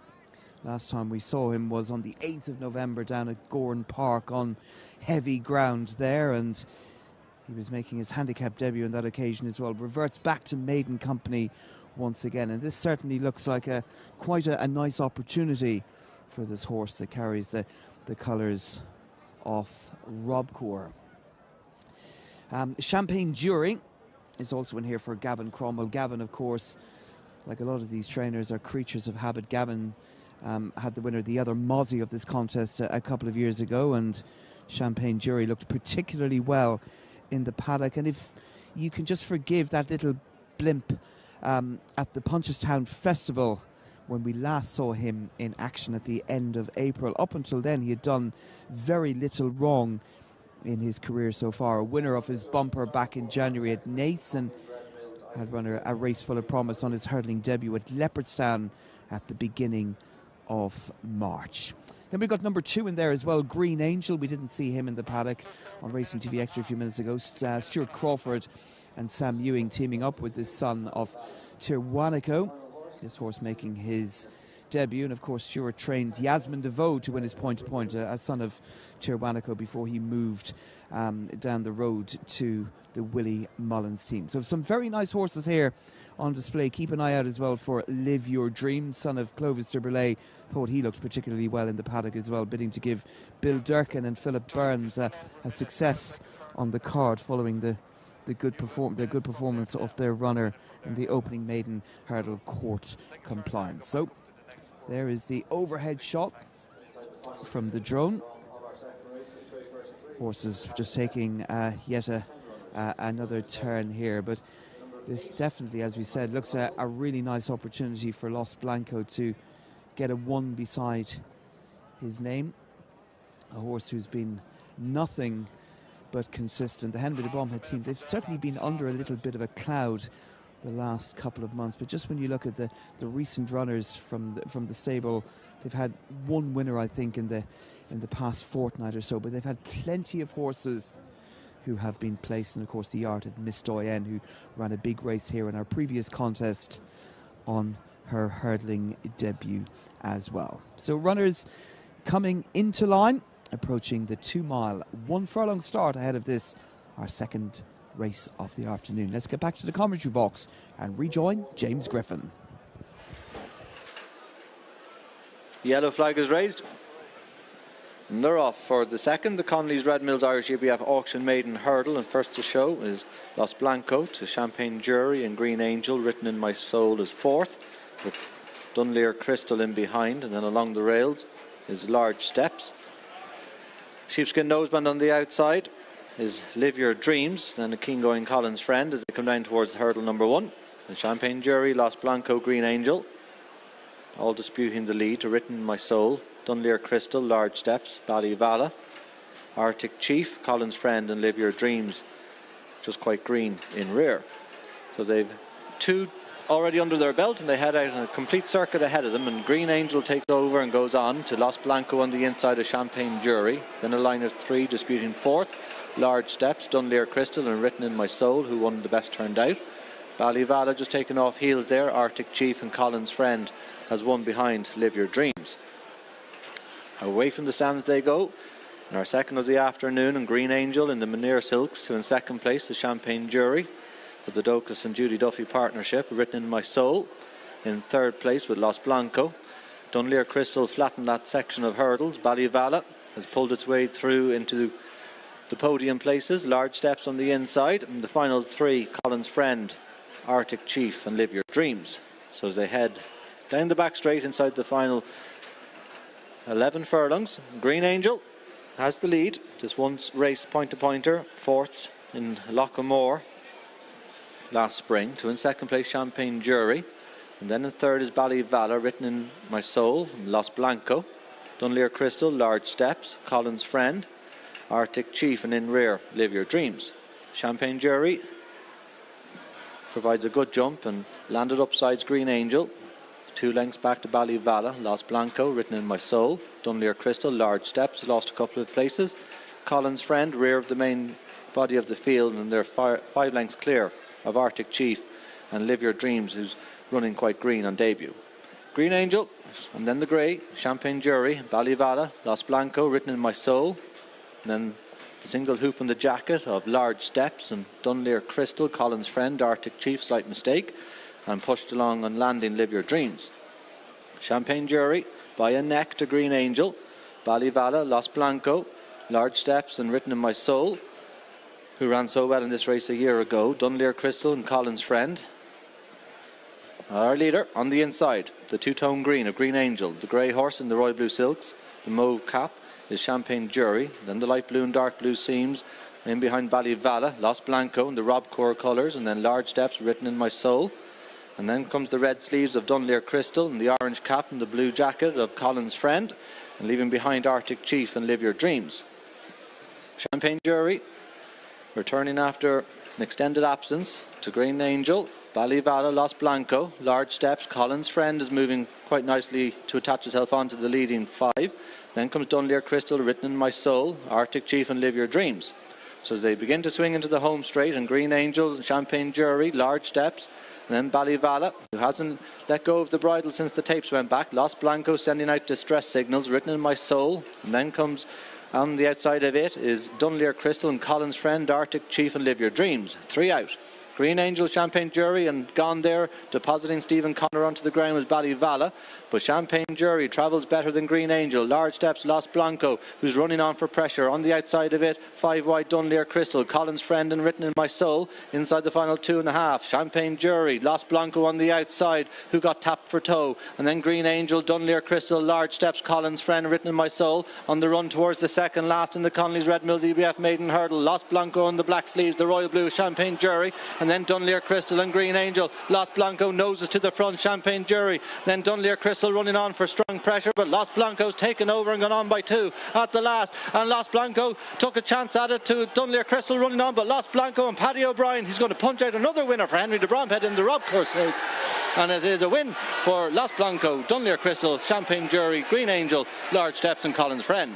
Last time we saw him was on the 8th of November down at Gorn Park on heavy ground there, and he was making his handicap debut on that occasion as well. Reverts back to maiden company once again, and this certainly looks like quite a nice opportunity for this horse that carries the colours of Robcore. Champagne Jury is also in here for Gavin Cromwell. Gavin, of course, like a lot of these trainers, are creatures of habit. Gavin had the winner, the other Mozzie of this contest, a couple of years ago, and Champagne Jury looked particularly well in the paddock. And if you can just forgive that little blimp at the Punchestown Festival when we last saw him in action at the end of April. Up until then, he had done very little wrong in his career so far. A winner of his bumper back in January at Naas, and had run a race full of promise on his hurdling debut at Leopardstown at the beginning of March. Then we've got number 2 in there as well, Green Angel. We didn't see him in the paddock on Racing TV Extra a few minutes ago. Stuart Crawford and Sam Ewing teaming up with the son of Tirwanico. This horse making his debut, and of course Stuart trained Yasmin DeVoe to win his point-to-point, a son of Tirwanico, before he moved down the road to the Willie Mullins team. So some very nice horses here on display. Keep an eye out as well for Live Your Dream, son of Clovis de Burleigh. Thought he looked particularly well in the paddock as well, bidding to give Bill Durkin and Philip Burns a success on the card following the good performance of their runner in the opening maiden hurdle court compliance. So there is the overhead shot from the drone. Horses just taking yet another turn here, but this definitely, as we said, looks a really nice opportunity for Los Blanco to get a 1 beside his name. A horse who's been nothing but consistent. The Henry de Bromhead team, they've certainly been under a little bit of a cloud the last couple of months, but just when you look at the recent runners from the stable, they've had 1 winner, I think, in the past fortnight or so, but they've had plenty of horses who have been placed, and of course the Art at Miss Doyen, who ran a big race here in our previous contest on her hurdling debut as well. So runners coming into line, approaching the 2 mile, 1 furlong start ahead of this, our second race of the afternoon. Let's get back to the commentary box and rejoin James Griffin. Yellow flag is raised. And they're off for the second. The Connolly's Red Mills Irish UBF Auction Maiden Hurdle. And first to show is Los Blanco to Champagne Jury, and Green Angel, Written in My Soul, is 4th, with Dunleer Crystal in behind. And then along the rails is Large Steps. Sheepskin Noseband on the outside is Live Your Dreams, then a keen going Collins Friend as they come down towards hurdle number 1. And Champagne Jury, Los Blanco, Green Angel, all disputing the lead to Written in My Soul, Dunleer Crystal, Large Steps, Ballyvala, Arctic Chief, Collins Friend, and Live Your Dreams just quite green in rear. So they've 2 already under their belt, and they head out in a complete circuit ahead of them, and Green Angel takes over and goes on to Los Blanco on the inside of Champagne Jury. Then a line of 3 disputing 4th, Large Steps, Dunleer Crystal, and Written in My Soul, who won the best turned out. Ballyvala just taken off heels there. Arctic Chief and Collins Friend has one behind Live Your Dreams. Away from the stands they go. In our second of the afternoon, and Green Angel in the Maneer Silks to in second place the Champagne Jury for the Douglas and Judy Duffy partnership, Written in My Soul. In third place with Los Blanco. Dunleer Crystal flattened that section of hurdles. Ballyvala has pulled its way through into the podium places. Large Steps on the inside. And the final three, Collins Friend, Arctic Chief and Live Your Dreams. So as they head down the back straight inside the final 11 furlongs, Green Angel has the lead. This once race point-to-pointer, fourth in Lockhamore last spring. To in second place Champagne Jury. And then in third is Ballyvala, Written in My Soul, Los Blanco. Dunleer Crystal, Large Steps, Collins Friend, Arctic Chief, and in rear, Live Your Dreams. Champagne Jury provides a good jump and landed upsides Green Angel. 2 lengths back to Ballyvala. Los Blanco, Written in My Soul. Dunleer Crystal, Large Steps, lost a couple of places. Collins Friend, rear of the main body of the field, and they're 5 lengths clear of Arctic Chief and Live Your Dreams, who's running quite green on debut. Green Angel, and then the grey, Champagne Jury, Ballyvala, Los Blanco, Written in My Soul. And then the single hoop on the jacket of Large Steps and Dunleer Crystal, Collins Friend, Arctic Chief, slight mistake, and pushed along on landing Live Your Dreams. Champagne Jury by a neck to Green Angel, Ballyvala, Los Blanco, Large Steps and Written in My Soul, who ran so well in this race a year ago. Dunleer Crystal and Collins Friend. Our leader on the inside, the two-tone green of Green Angel, the grey horse in the royal blue silks, the mauve cap is Champagne Jury, then the light blue and dark blue seams, in behind Ballyvala, Los Blanco in the Rob Core colours, and then Large Steps, Written in My Soul. And then comes the red sleeves of Dunleer Crystal and the orange cap and the blue jacket of Collins Friend, and leaving behind Arctic Chief and Live Your Dreams. Champagne Jury returning after an extended absence to Green Angel, Ballyvala, Los Blanco, Large Steps, Collins Friend is moving quite nicely to attach himself onto the leading 5. Then comes Dunleer Crystal, Written in My Soul, Arctic Chief and Live Your Dreams. So as they begin to swing into the home straight, and Green Angel, Champagne Jury, Large Steps, and then Ballyvala, who hasn't let go of the bridle since the tapes went back. Los Blanco sending out distress signals, Written in My Soul. And then comes on the outside of it is Dunleer Crystal and Collins Friend, Arctic Chief and Live Your Dreams. 3 out. Green Angel, Champagne Jury, and gone there, depositing Stephen Connor onto the ground was Ballyvala. But Champagne Jury travels better than Green Angel. Large Steps, Los Blanco, who's running on for pressure. On the outside of it, 5 wide, Dunleer Crystal, Collins Friend and Written in My Soul. Inside the final 2.5, Champagne Jury, Los Blanco on the outside, who got tapped for toe. And then Green Angel, Dunleer Crystal, Large Steps, Collins Friend, Written in My Soul. On the run towards the second last in the Connolly's Red Mills EBF Maiden Hurdle. Los Blanco on the black sleeves, the royal blue, Champagne Jury. And then Dunleer Crystal and Green Angel. Los Blanco noses to the front, Champagne Jury. Then Dunleer Crystal running on for strong pressure, but Los Blanco's taken over and gone on by 2 at the last. And Los Blanco took a chance at it to Dunleer Crystal running on, but Los Blanco and Paddy O'Brien, he's going to punch out another winner for Henry de Bromhead in the Rob Course Stakes. And it is a win for Los Blanco, Dunleer Crystal, Champagne Jury, Green Angel, Large Steps and Collins Friend.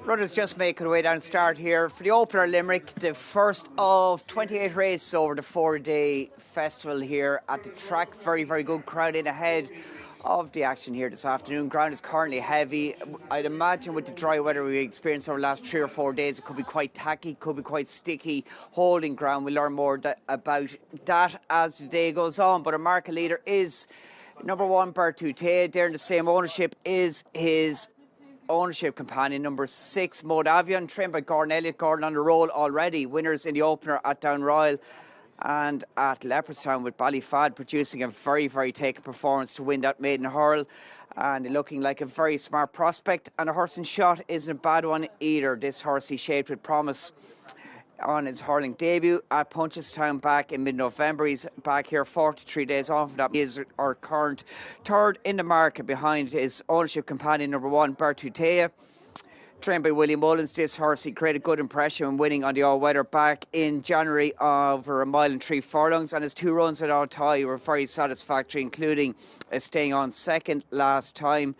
Runners just making their way down start here for the opener Limerick, the first of 28 races over the 4-day festival here at the track. Very, very good crowd in ahead of the action here this afternoon. Ground is currently heavy. I'd imagine with the dry weather we experienced over the last 3 or 4 days, it could be quite tacky, could be quite sticky holding ground. We'll learn more about that as the day goes on. But our market leader is number 1, Bertute. They're in the same ownership is his ownership companion, number 6, Modavion, trained by Gordon Elliott. Gordon on the roll already. Winners in the opener at Down Royal and at Leopardstown, with Ballyfad producing a very, very taken performance to win that maiden hurl, and looking like a very smart prospect. And a horse in shot isn't a bad one either. This horse he shaped with promise on his hurling debut at Punchestown back in mid-November. He's back here 43 days off. That is our current third in the market behind his ownership companion, number 1, Bertutea. Trained by Willie Mullins, this horse, he created a good impression when winning on the all-weather back in January over 1 mile and 3 furlongs, and his 2 runs at Altai were very satisfactory, including staying on second last time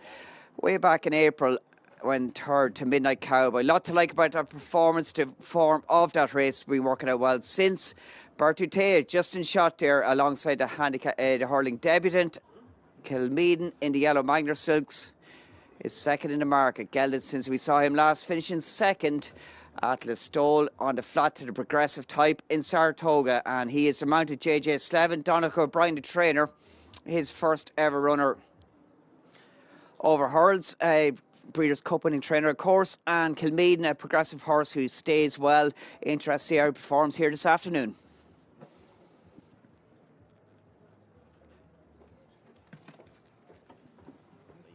way back in April when third to Midnight Cowboy. A lot to like about that performance. The form of that race has been working out well since. Bertutea just in shot there alongside the hurling debutant Kilmeaden in the yellow Magner Silks is second in the market. Gelded since we saw him last, finishing second at Listowel on the flat to the progressive type in Saratoga, and he is the mounted JJ Slevin. Donnacha O'Brien, the trainer, his first ever runner over hurls. Breeders' Cup winning trainer, of course, and Kilmeaden, a progressive horse who stays well. Interested to see how he performs here this afternoon. You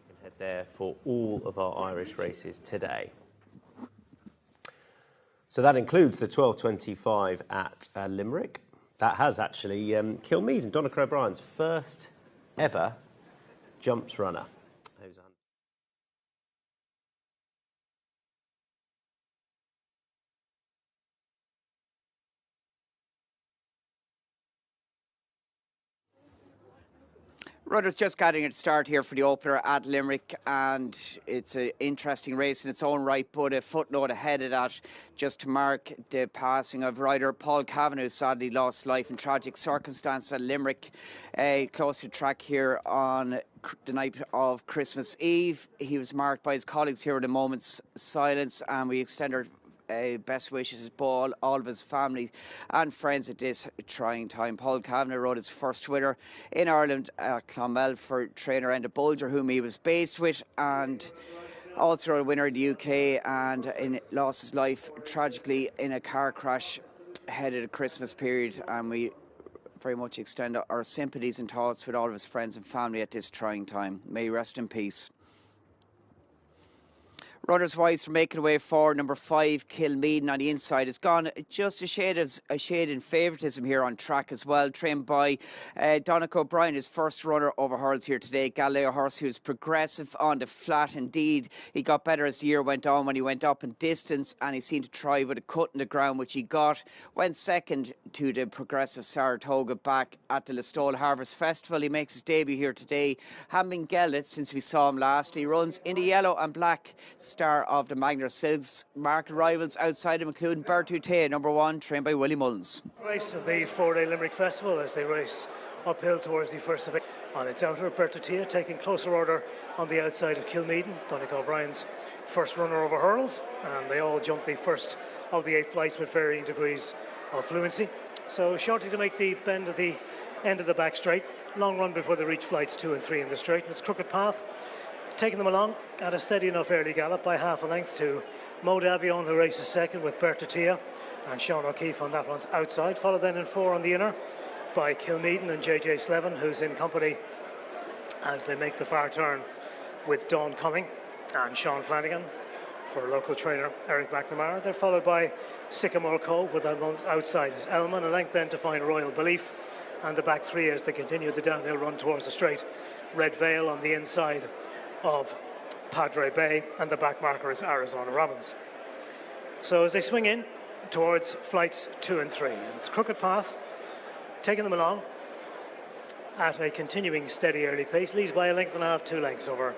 can head there for all of our Irish races today. So that includes the 12:25 at Limerick. That has actually Kilmeaden, Donnacha O'Brien's first ever jumps runner. Rudders just getting it start here for the opener at Limerick, and it's an interesting race in its own right, but a footnote ahead of that just to mark the passing of rider Paul Kavanagh, who sadly lost life in tragic circumstance at Limerick, close to track here on the night of Christmas Eve. He was marked by his colleagues here in a moment's silence, and we extend our best wishes to Paul, all of his family and friends at this trying time. Paul Kavanagh rode his first winner in Ireland at Clonmel for trainer Enda Bulger, whom he was based with, and also a winner in the UK, and lost his life tragically in a car crash ahead of the Christmas period. And we very much extend our sympathies and thoughts with all of his friends and family at this trying time. May he rest in peace. Runners wise for making away for number 5, Kilmeaden on the inside. Has gone just a shade in favouritism here on track as well. Trained by Donnacha O'Brien, his first runner over hurls here today. Galileo horse who's progressive on the flat indeed. He got better as the year went on when he went up in distance, and he seemed to try with a cut in the ground, which he got. Went second to the progressive Saratoga back at the Listowel Harvest Festival. He makes his debut here today. Hasn't been gelded since we saw him last. He runs in the yellow and black star of the Magner Silks. Market rivals outside him including Bertutea, number 1, trained by Willie Mullins. Race of the 4-day Limerick Festival as they race uphill towards the first of it. On its outer, Bertutea taking closer order on the outside of Kilmeaden, Donnacha O'Brien's first runner over hurls, and they all jumped the first of the 8 flights with varying degrees of fluency. So shortly to make the bend of the end of the back straight. Long run before they reach flights 2 and 3 in the straight. And it's crooked path, taking them along at a steady enough early gallop by half a length to Modavion, who races second with Bertutea, and Sean O'Keefe on that one's outside. Followed then in 4 on the inner by Kilmeaden and JJ Slevin, who's in company as they make the far turn with Dawn Cumming and Sean Flanagan for local trainer Eric McNamara. They're followed by Sycamore Cove with on outside is Elman, a length then to find Royal Belief, and the back 3 as they continue the downhill run towards the straight. Red Veil on the inside of Padre Bay, and the back marker is Arizona Robbins. So as they swing in towards flights 2 and 3, and it's crooked path, taking them along at a continuing steady early pace, leads by a length and a half, 2 lengths over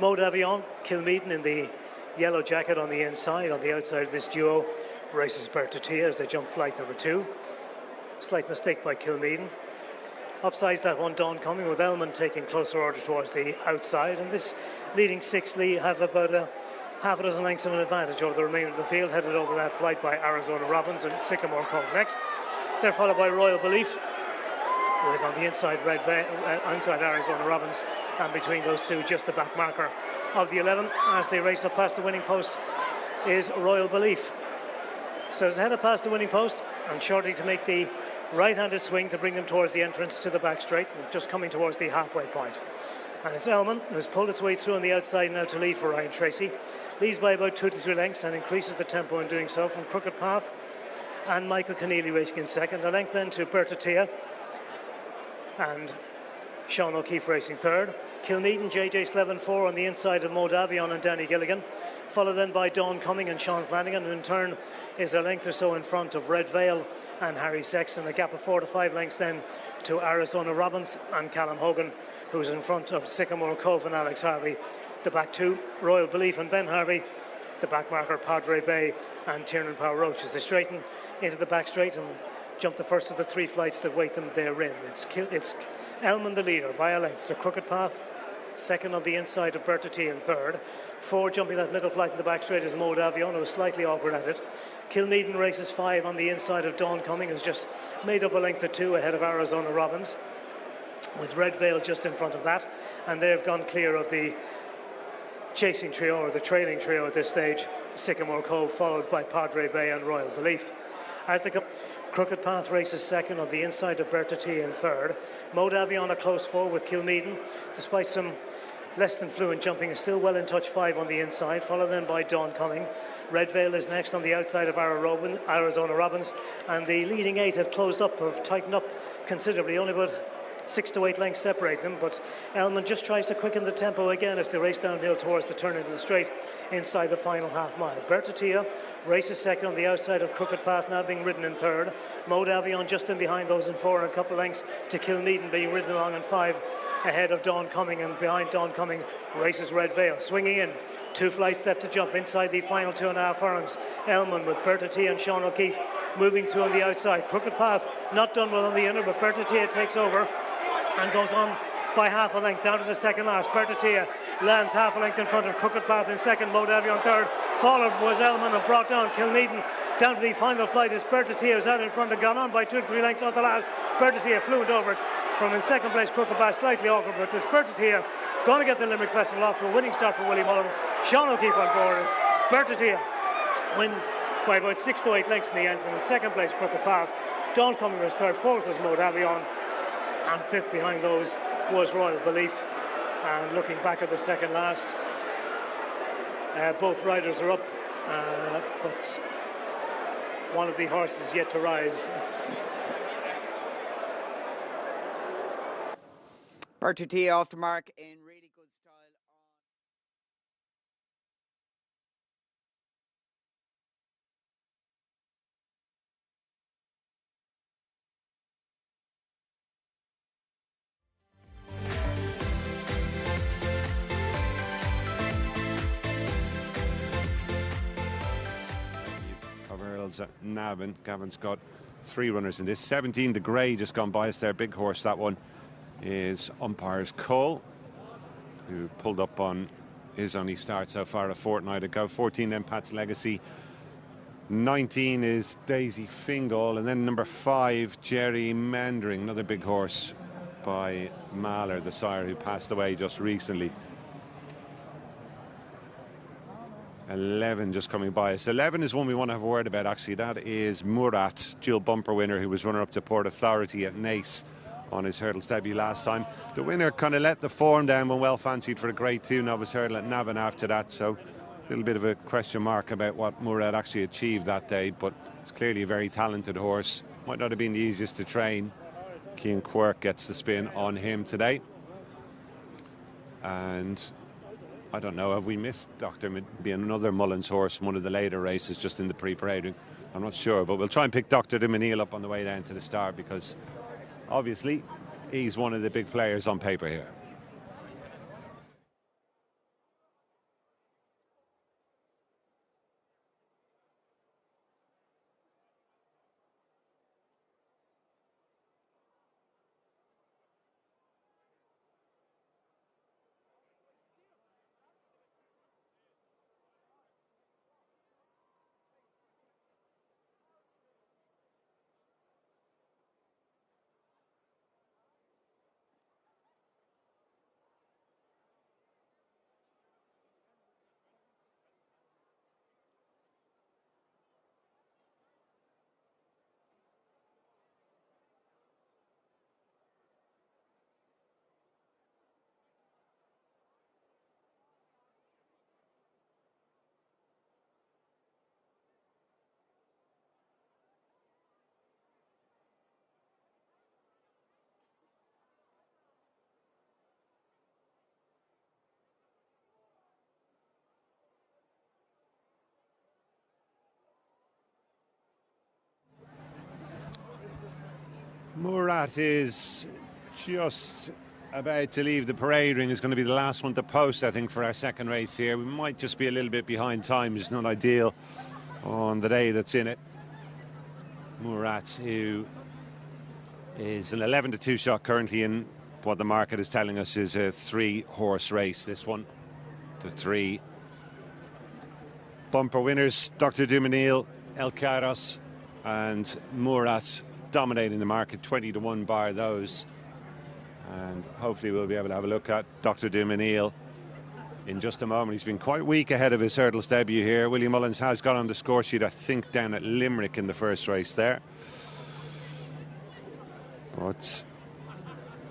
Mo Davion, Kilmeaden in the yellow jacket on the inside. On the outside of this duo races Bertutia as they jump flight number 2. Slight mistake by Kilmeaden. Upsides that one, Dawn Coming, with Elman taking closer order towards the outside. And this leading 6 have about half a dozen lengths of an advantage over the remainder of the field, headed over that flight by Arizona Robbins and Sycamore Cove next. They're followed by Royal Belief, with on the inside inside Arizona Robbins, and between those two just the back marker of the 11 as they race up past the winning post is Royal Belief. So as headed past the winning post and shortly to make the right-handed swing to bring them towards the entrance to the back straight, and just coming towards the halfway point. And it's Elman who's pulled its way through on the outside now to lead for Ryan Tracy. Leads by about 2 to 3 lengths and increases the tempo in doing so from Crooked Path and Michael Keneally racing in second. A length then to Bertutia and Sean O'Keefe racing third. Kilmeaden, JJ Slevin 4 on the inside of Mo Davion and Danny Gilligan. Followed then by Dawn Cumming and Sean Flanagan, who in turn is a length or so in front of Red Vale and Harry Sexton. A gap of 4 to 5 lengths then to Arizona Robbins and Callum Hogan, who's in front of Sycamore Cove and Alex Harvey. The back 2, Royal Belief and Ben Harvey. The back marker, Padre Bay and Tiernan Power Roach, as they straighten into the back straight and jump the first of the 3 flights that wait them therein. It's Elman the leader by a length to Crooked Path. Second on the inside of Bertutia and third. 4 jumping that middle flight in the back straight is Mo Davion, who's slightly awkward at it. Kilmeaden races 5 on the inside of Dawn Cumming, who's just made up a length or 2 ahead of Arizona Robbins, with Red Vale just in front of that. And they've gone clear of the chasing trio, or the trailing trio at this stage. Sycamore Cove followed by Padre Bay and Royal Belief. As they come, Crooked Path races second on the inside of Bertutia in third. Mo Davion a close 4 with Kilmeaden, despite some less than fluent jumping, is still well in touch 5 on the inside, followed then by Dawn Cumming. Red Vale is next on the outside of Arizona Robbins, and the leading 8 have closed up, have tightened up considerably, only about 6 to 8 lengths separate them, but Elman just tries to quicken the tempo again as they race downhill towards the turn into the straight inside the final half mile. Bertutia races second on the outside of Crooked Path, now being ridden in third. Mo Davion just in behind those in 4 and a couple of lengths to Kilmeaden, being ridden along in 5 ahead of Dawn Cumming, and behind Dawn Cumming races Red Vale. Swinging in, 2 flights left to jump inside the final 2.5 furlongs. Elman with Bertutia and Sean O'Keefe moving through on the outside. Crooked Path not done well on the inner, but Bertutia takes over and goes on by half a length down to the second last. Bertutia lands half a length in front of Crooked Path in second, Mo Davion third. Followed was Elman and brought down Kilmeaden. Down to the final flight is Bertutia, who's out in front and gone on by 2 to 3 lengths off the last. Bertutia fluent over it from in second place. Crooked Path slightly awkward, but it's Bertutia going to get the Limerick Festival off to a winning start for Willie Mullins. Sean O'Keefe on board as Bertutia wins by about 6 to 8 lengths in the end. From in second place, Crooked Path. Dawn Cumming was third, 4th was Mo Davion, and 5th behind those was Royal Belief. And looking back at the second last, both riders are up, but one of the horses is yet to rise. Bertutia off the mark in really good style. Earls at Navan. Gavin's got 3 runners in this. 17, the Grey, just gone by us there. Big horse, that one is umpires Cole, who pulled up on his only start so far a fortnight ago. 14 then Pat's Legacy. 19 is Daisy Fingal, and then number 5 Jerry Mandering, another big horse by Mahler, the sire who passed away just recently. 11 just coming by us. 11 is one we want to have a word about, actually. That is Murat, dual bumper winner, who was runner up to Port Authority at Naas on his hurdles debut last time. The winner kind of let the form down when well fancied for a Grade 2 novice hurdle at Navan after that, so a little bit of a question mark about what Murat actually achieved that day, but it's clearly a very talented horse. Might not have been the easiest to train. Cian Quirk gets the spin on him today. And I don't know, have we missed Dr. being another Mullins horse, one of the later races just in the pre-parading? I'm not sure, but we'll try and pick Dr. de Menil up on the way down to the start, because obviously he's one of the big players on paper here. Murat is just about to leave the parade ring. Is going to be the last one to post, I think, for our second race here. We might just be a little bit behind time. It's not ideal on the day that's in it. Murat, who is an 11-2 shot currently in what the market is telling us is a 3-horse race. This one, the 3 bumper winners, Dr. Dumenil, El Kairos and Murat dominating the market, 20-1 bar those. And hopefully we'll be able to have a look at Dr. Dumenil in just a moment. He's been quite weak ahead of his hurdles debut here. Willie Mullins has got on the score sheet, I think, down at Limerick in the first race there. But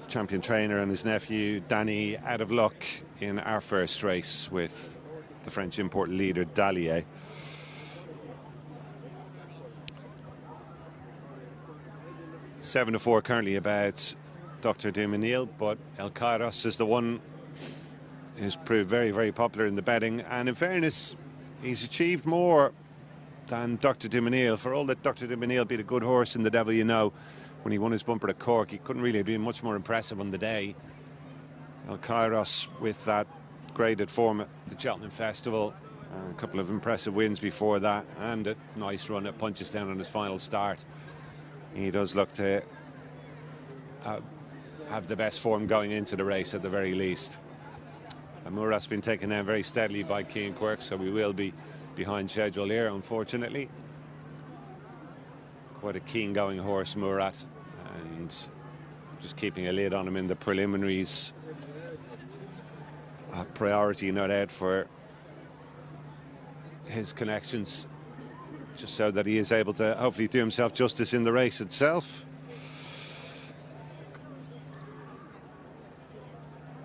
champion trainer and his nephew Danny out of luck in our first race with the French import leader Dallier. Seven to 4 currently about Dr. Dumenil, but El Kairos is the one who's proved very, very popular in the betting. And in fairness, he's achieved more than Dr. Dumenil. For all that Dr. Dumenil beat a good horse in the Devil You Know, when he won his bumper at Cork, he couldn't really be much more impressive on the day. El Kairos with that graded form at the Cheltenham Festival, a couple of impressive wins before that, and a nice run at Punchestown on his final start. He does look to have the best form going into the race at the very least. And Murat's been taken down very steadily by Cian Quirk, so we will be behind schedule here, unfortunately. Quite a keen going horse, Murat, and just keeping a lid on him in the preliminaries. A priority, no doubt, for his connections, just so that he is able to hopefully do himself justice in the race itself.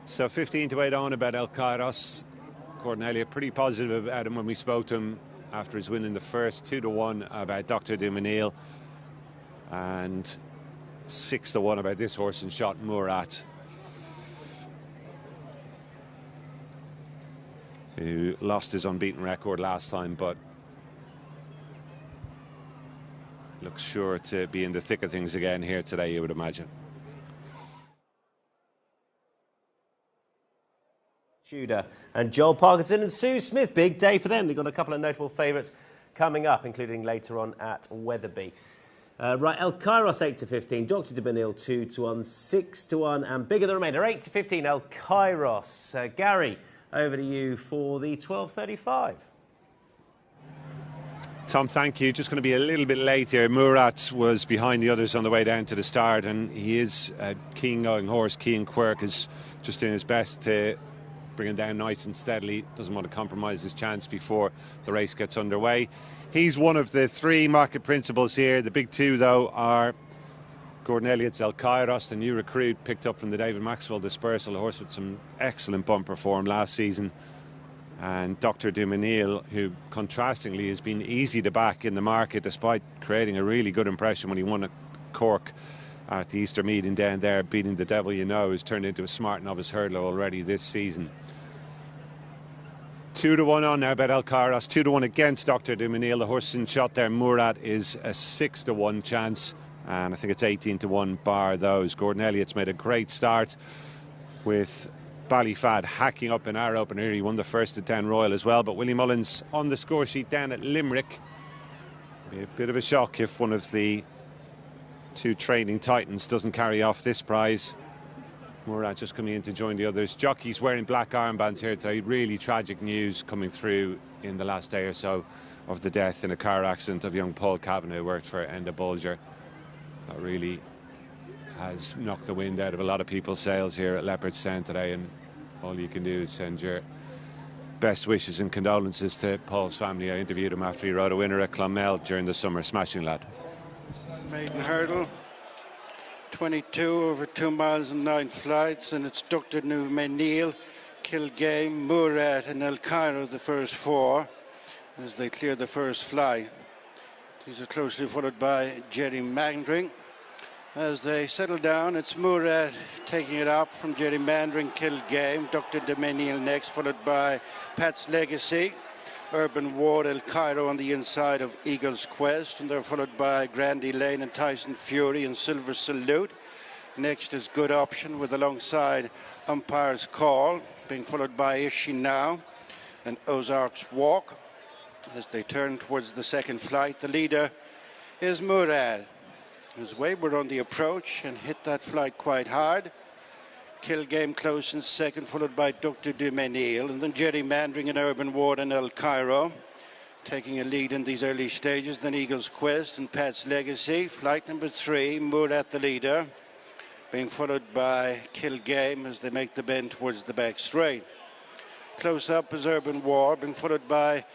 So 15-8 on about El Kairos. Gordon Elliott pretty positive about him when we spoke to him after his win in the first. 2-1 about Dr. Dumenil, and 6-1 about this horse and shot Murat, who lost his unbeaten record last time, but looks sure to be in the thick of things again here today, you would imagine. Tudor and Joel Parkinson and Sue Smith. Big day for them. They've got a couple of notable favourites coming up, including later on at Wetherby. Right, El Kairos 8-15, Dr. Dumenil 2-1, 6-1, and bigger the remainder 8-15. El Kairos. Gary, over to you for the 12:35. Tom, thank you. Just going to be a little bit late here. Murat was behind the others on the way down to the start, and he is a keen going horse. Cian Quirk is just doing his best to bring him down nice and steadily. Doesn't want to compromise his chance before the race gets underway. He's one of the 3 market principals here. The big 2, though, are Gordon Elliott's El Kairos, the new recruit picked up from the David Maxwell Dispersal, a horse with some excellent bumper form last season, and Dr. Dumenil, who contrastingly has been easy to back in the market despite creating a really good impression when he won at Cork at the Easter meeting down there, beating the Devil You Know, who's turned into a smart novice hurdler already this season. 2-1 on now about El Kairos, 2-1 against Dr. Dumenil. The horse in shot there, Murat, is a 6-1 chance, and I think it's 18-1 bar those. Gordon Elliott's made a great start with Ballyfad hacking up in our opener. He won the first at Down Royal as well, but Willie Mullins on the score sheet down at Limerick. Be a bit of a shock if one of the 2 training titans doesn't carry off this prize. Murat just coming in to join the others. Jockeys wearing black armbands here today. Really tragic news coming through in the last day or so of the death in a car accident of young Paul Kavanagh, who worked for Enda Bulger. That really has knocked the wind out of a lot of people's sails here at Leopardstown today, and all you can do is send your best wishes and condolences to Paul's family. I interviewed him after he rode a winner at Clonmel during the summer. Smashing lad. Maiden hurdle, 22 over 2 miles and 9 flights, and it's Dr. Dumenil, Kilgame, Murat and El Kairos, the first 4, as they clear the first fly. These are closely followed by Jerry Mandring. As they settle down, it's Murat taking it up from Gerrymandering, Kilgame, Dr. Dumenil next, followed by Pat's Legacy. Urban Ward, El Cairo on the inside of Eagle's Quest, and they're followed by Grandy Lane and Tyson Fury and Silver Salute. Next is Good Option with alongside Umpire's Call, being followed by Is She Now and Ozark's Walk. As they turn towards the second flight, the leader is Murad. His wayward on the approach and hit that flight quite hard. Kill Game close in second, followed by Dr. Dumenil, and then Gerrymandering and Urban Ward and El Cairo, taking a lead in these early stages. Then Eagle's Quest and Pat's Legacy. Flight number 3, Murad the leader, being followed by Kill Game as they make the bend towards the back straight. Close up is Urban War, being followed by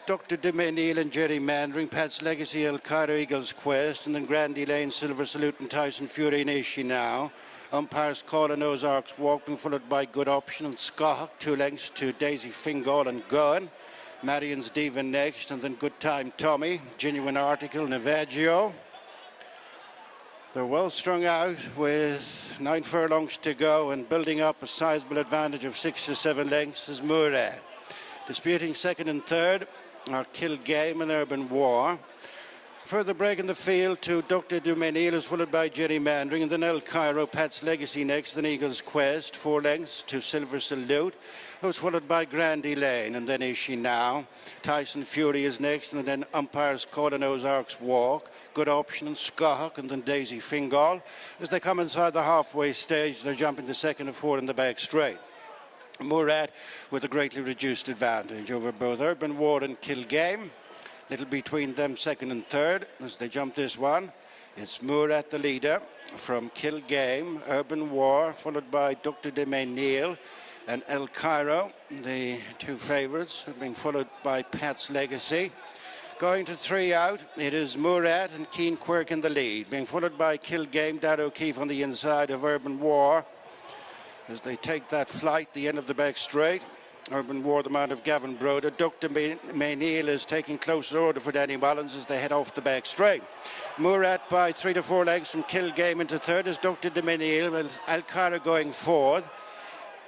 Dr. Dumenil and Gerrymandering, Pat's Legacy, El Cairo, Eagle's Quest, and then Grandy Lane, Silver Salute and Tyson Fury and Is She Now. Umpire's Call and Ozark's Walk, being followed by Good Option and Scott, 2 lengths to Daisy Fingal and Gun. Marion's Diva next, and then Good Time Tommy, Genuine Article, Navaggio. They're well strung out with 9 furlongs to go and building up a sizable advantage of 6 to 7 lengths is Murad. Disputing second and third are Kill Game and Urban War. Further break in the field to Dr. Dumenil is followed by Gerrymandering, and then El Cairo, Pat's Legacy next, then Eagle's Quest, 4 lengths to Silver Salute, who's followed by Grandy Lane, and then Is She Now. Tyson Fury is next, and then Umpire's Call and Ozark's Walk. Good Option and Skahak, and then Daisy Fingal. As they come inside the halfway stage, they're jumping to second and 4 in the back straight. Murad with a greatly reduced advantage over both Urban Ward and Kill Game. Little between them second and third as they jump this one. It's Murad the leader from Kill Game, Urban War, followed by Dr. Dumenil and El Cairo, the 2 favourites, being followed by Pat's Legacy. Going to 3 out, it is Murad and Keen Quirk in the lead, being followed by Kill Game, Dad O'Keefe on the inside of Urban War. As they take that flight, the end of the back straight. Urban War, the man of Gavin Broder. Dr. Dumenil is taking closer order for Danny Mullins as they head off the back straight. Murad by 3 to 4 lengths from Kill Game into third is Dr. Dumenil, with El Cairo going forward.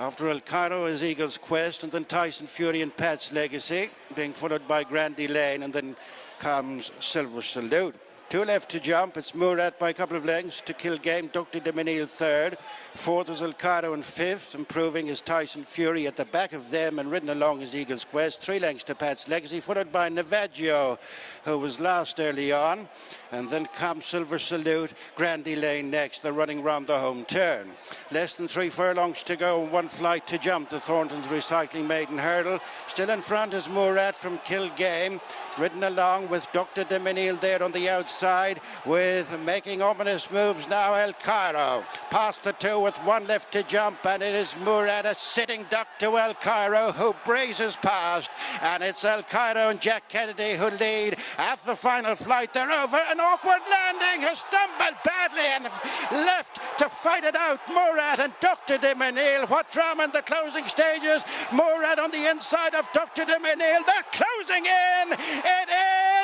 After El Cairo is Eagle's Quest, and then Tyson Fury and Pat's Legacy, being followed by Grandy Lane, and then comes Silver Salute. 2 left to jump. It's Murad by a couple of lengths to Kill Game. Dr. Dumenil third. Fourth is El Cairo and fifth. Improving is Tyson Fury at the back of them, and ridden along is Eagle's Quest. 3 lengths to Pat's Legacy, followed by Navaggio, who was last early on. And then comes Silver Salute, Grandy Lane next. They're running round the home turn. Less than 3 furlongs to go and 1 flight to jump. The Thornton's Recycling Maiden Hurdle. Still in front is Murad from Kill Game, ridden along with Dr. Dumenil there on the outside, with making ominous moves now El Cairo. Past the 2 with 1 left to jump, and it is Murad, a sitting duck to El Cairo, who braces past. And it's El Cairo and Jack Kennedy who lead at the final flight. They're over. An awkward landing, has stumbled badly and left to fight it out. Murad and Dr. Dumenil. What drama in the closing stages. Murad on the inside of Dr. Dumenil. They're closing in. It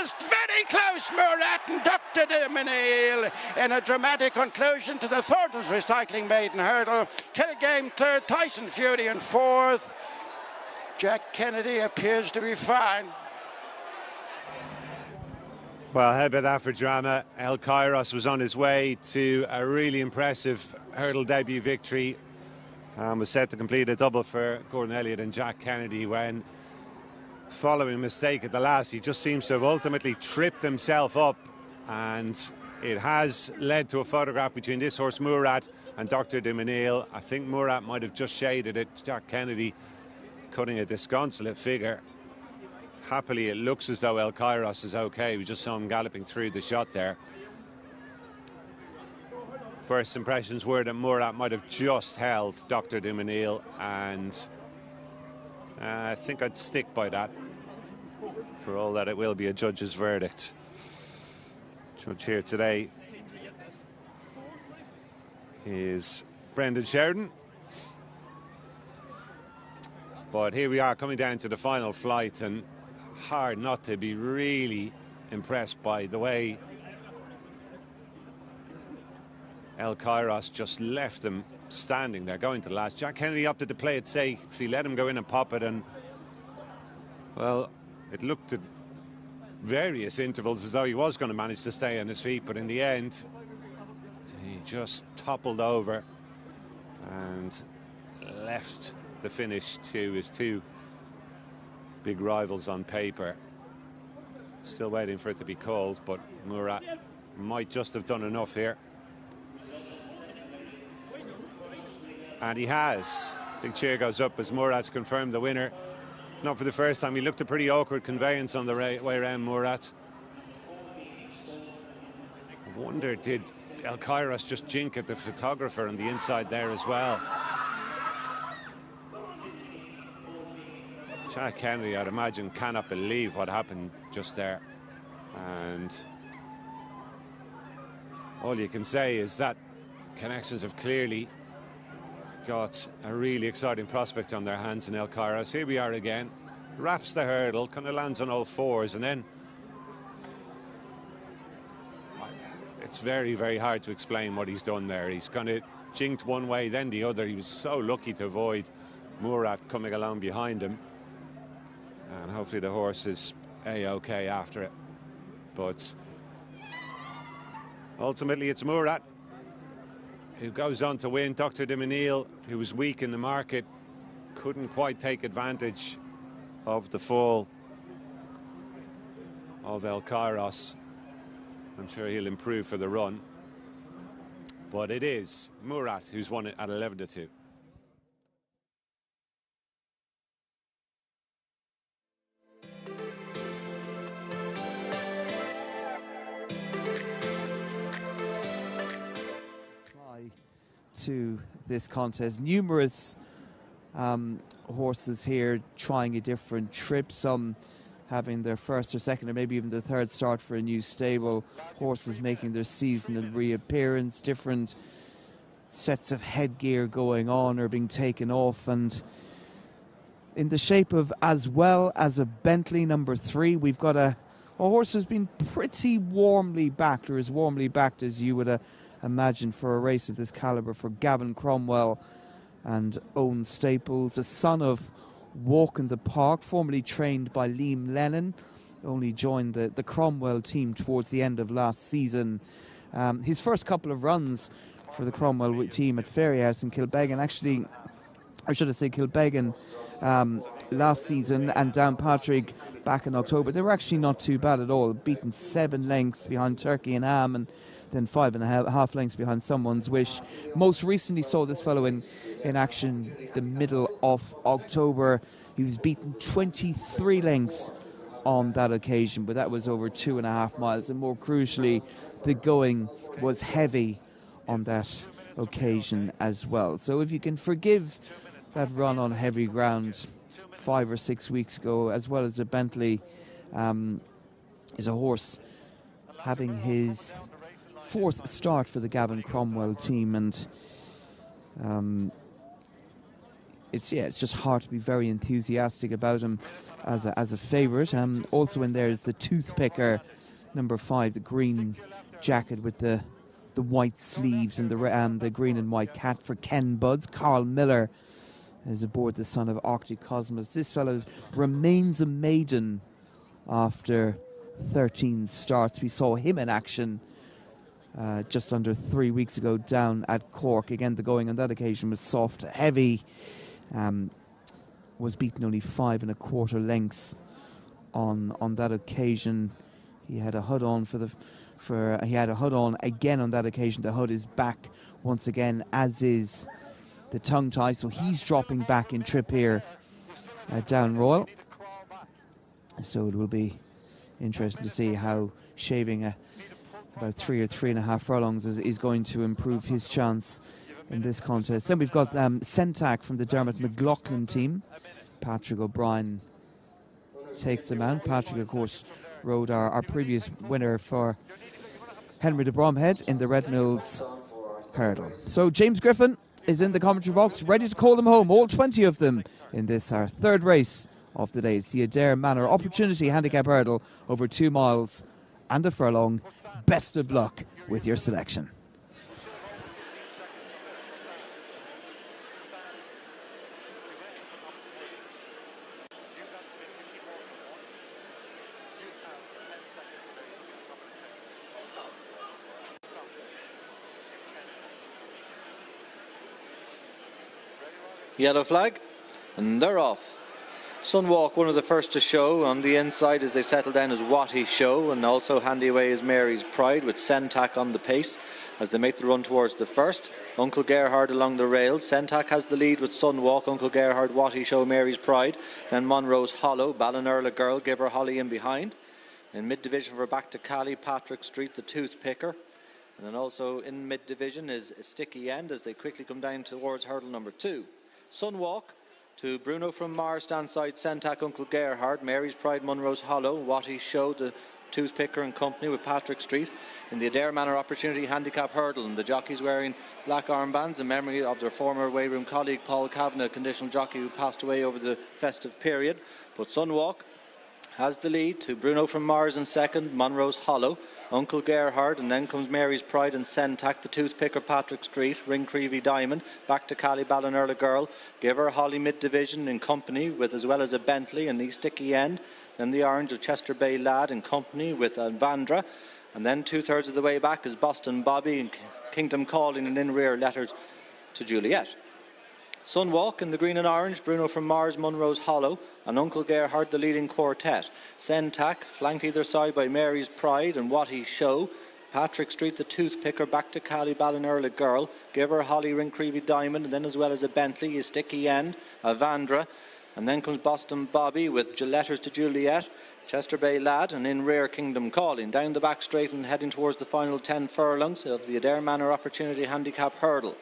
is very close, Murad and Dr. Dumenil, in a dramatic conclusion to the Thornton's Recycling Maiden Hurdle. Kill Game third, Tyson Fury in fourth. Jack Kennedy appears to be fine. Well, how about that for drama? El Kairos was on his way to a really impressive hurdle debut victory and was set to complete a double for Gordon Elliott and Jack Kennedy when, following a mistake at the last, he just seems to have ultimately tripped himself up, and it has led to a photograph between this horse Murad and Dr. Dumenil. I think Murad might have just shaded it. Jack Kennedy cutting a disconsolate figure. Happily, it looks as though El Kairos is okay. We just saw him galloping through the shot there. First impressions were that Murad might have just held Dr. Dumenil, and I think I'd stick by that, for all that it will be a judge's verdict. Judge here today is Brendan Sheridan. But here we are coming down to the final flight, and hard not to be really impressed by the way El Kairos just left them standing there going to the last. Jack Kennedy opted to play it safe. He let him go in and pop it, and well, It looked at various intervals as though he was going to manage to stay on his feet, but in the end he just toppled over and left the finish to his two big rivals on paper. Still waiting for it to be called, but Murat might just have done enough here. And he has. Big cheer goes up as Murat's confirmed the winner. Not for the first time. He looked a pretty awkward conveyance on the way around Murat. I wonder, did El Kairos just jink at the photographer on the inside there as well? Jack Henry, I'd imagine, cannot believe what happened just there. And all you can say is that Connections have clearly got a really exciting prospect on their hands in El Kairos. Here we are again. Wraps the hurdle, kind of lands on all fours, and then it's very, very hard to explain what he's done there. He's kind of jinked one way, then the other. He was so lucky to avoid Murat coming along behind him. And hopefully the horse is A-OK after it. But ultimately it's Murat who goes on to win. Dr. de Menil, who was weak in the market, couldn't quite take advantage of the fall of El Kairos. I'm sure he'll improve for the run. But it is Murat who's won it at 11-2. To this contest, numerous horses here trying a different trip, some having their first or second or maybe even the third start for a new stable, horses making their seasonal reappearance, different sets of headgear going on or being taken off. And in the shape of As Well As a Bentley number 3, we've got a horse who's been pretty warmly backed, or as warmly backed as you would imagine for a race of this caliber, for Gavin Cromwell and Owen Staples, a son of Walk in the Park, formerly trained by Liam Lennon, only joined the Cromwell team towards the end of last season. His first couple of runs for the Cromwell team at Fairyhouse in Kilbeggan, actually, or should I say Kilbeggan, last season, and Downpatrick back in October, they were actually not too bad at all, beaten 7 lengths behind Turkey and Ham, and then 5.5 lengths behind Someone's Wish. Most recently saw this fellow in action the middle of October. He was beaten 23 lengths on that occasion, but that was over 2.5 miles, and more crucially, the going was heavy on that occasion as well. So if you can forgive that run on heavy ground 5 or 6 weeks ago, As Well As a Bentley is a horse having his 4th start for the Gavin Cromwell team, and it's just hard to be very enthusiastic about him as a favourite. Also in there is the Toothpicker number 5, the green jacket with the white sleeves and the green and white cat for Ken Buds. Carl Miller is aboard, the son of Arctic Cosmos. This fellow remains a maiden after 13 starts. We saw him in action just under 3 weeks ago down at Cork. Again, the going on that occasion was soft, heavy. Was beaten only 5.25 lengths on that occasion. He had a hood on he had a hood on again on that occasion. The hood is back once again, as is the tongue tie, so he's dropping back in trip here at Down Royal. So it will be interesting to see how shaving about 3 or 3.5 furlongs is going to improve his chance in this contest. Then we've got Centac from the Dermot McLaughlin team. Patrick O'Brien takes the mount. Patrick, of course, rode our previous winner for Henry de Bromhead in the Red Mills hurdle. So James Griffin is in the commentary box, ready to call them home, all 20 of them, in this, our 3rd race of the day. It's the Adair Manor Opportunity Handicap Hurdle over 2 miles and a furlong. Best of luck with your selection. Yellow flag, and they're off. Sunwalk, one of the first to show. On the inside as they settle down is What He Show, and also handy away is Mary's Pride with Sentak on the pace as they make the run towards the first. Uncle Gerhard along the rails. Sentak has the lead with Sunwalk, Uncle Gerhard, What He Show, Mary's Pride. Then Monroe's Hollow, Ballinerla Girl, Give Her Holly in behind. In mid-division for Back to Cali, Patrick Street, the Toothpicker. And then also in mid-division is Sticky End as they quickly come down towards hurdle number 2. Sunwalk to Bruno from Mars, stand side Sentak, Uncle Gerhard, Mary's Pride, Monroe's Hollow, What He Showed, the Toothpicker and company with Patrick Street. In the Adair Manor Opportunity Handicap Hurdle, and the jockeys wearing black armbands in memory of their former weighroom colleague Paul Kavanagh, conditional jockey who passed away over the festive period. But Sunwalk has the lead to Bruno from Mars in second, Monroe's Hollow, Uncle Gerhard, and then comes Mary's Pride and Sentak, the Toothpicker, Patrick Street, Ring Creevy Diamond, Back to Cali, Ballinerla Girl, Give Her Holly mid-division in company with as well as a Bentley and the Sticky End, then the orange of Chester Bay Lad in company with Vandra, and then 2/3 of the way back is Boston Bobby and Kingdom Calling, and in rear letters to Juliet. Sunwalk in the green and orange, Bruno from Mars, Monroe's Hollow, and Uncle Gerhard the leading quartet. Sentak flanked either side by Mary's Pride and What He Show. Patrick Street the Toothpicker, Back to Cali, Ballinerla Girl, Give Her Holly, Ring Creevy Diamond, and then as well as a Bentley is Sticky End, a Vandra, and then comes Boston Bobby with letters to Juliet, Chester Bay Lad, and in rear Kingdom Calling. Down the back straight and heading towards the final 10 furlongs of the Adair Manor Opportunity Handicap Hurdle.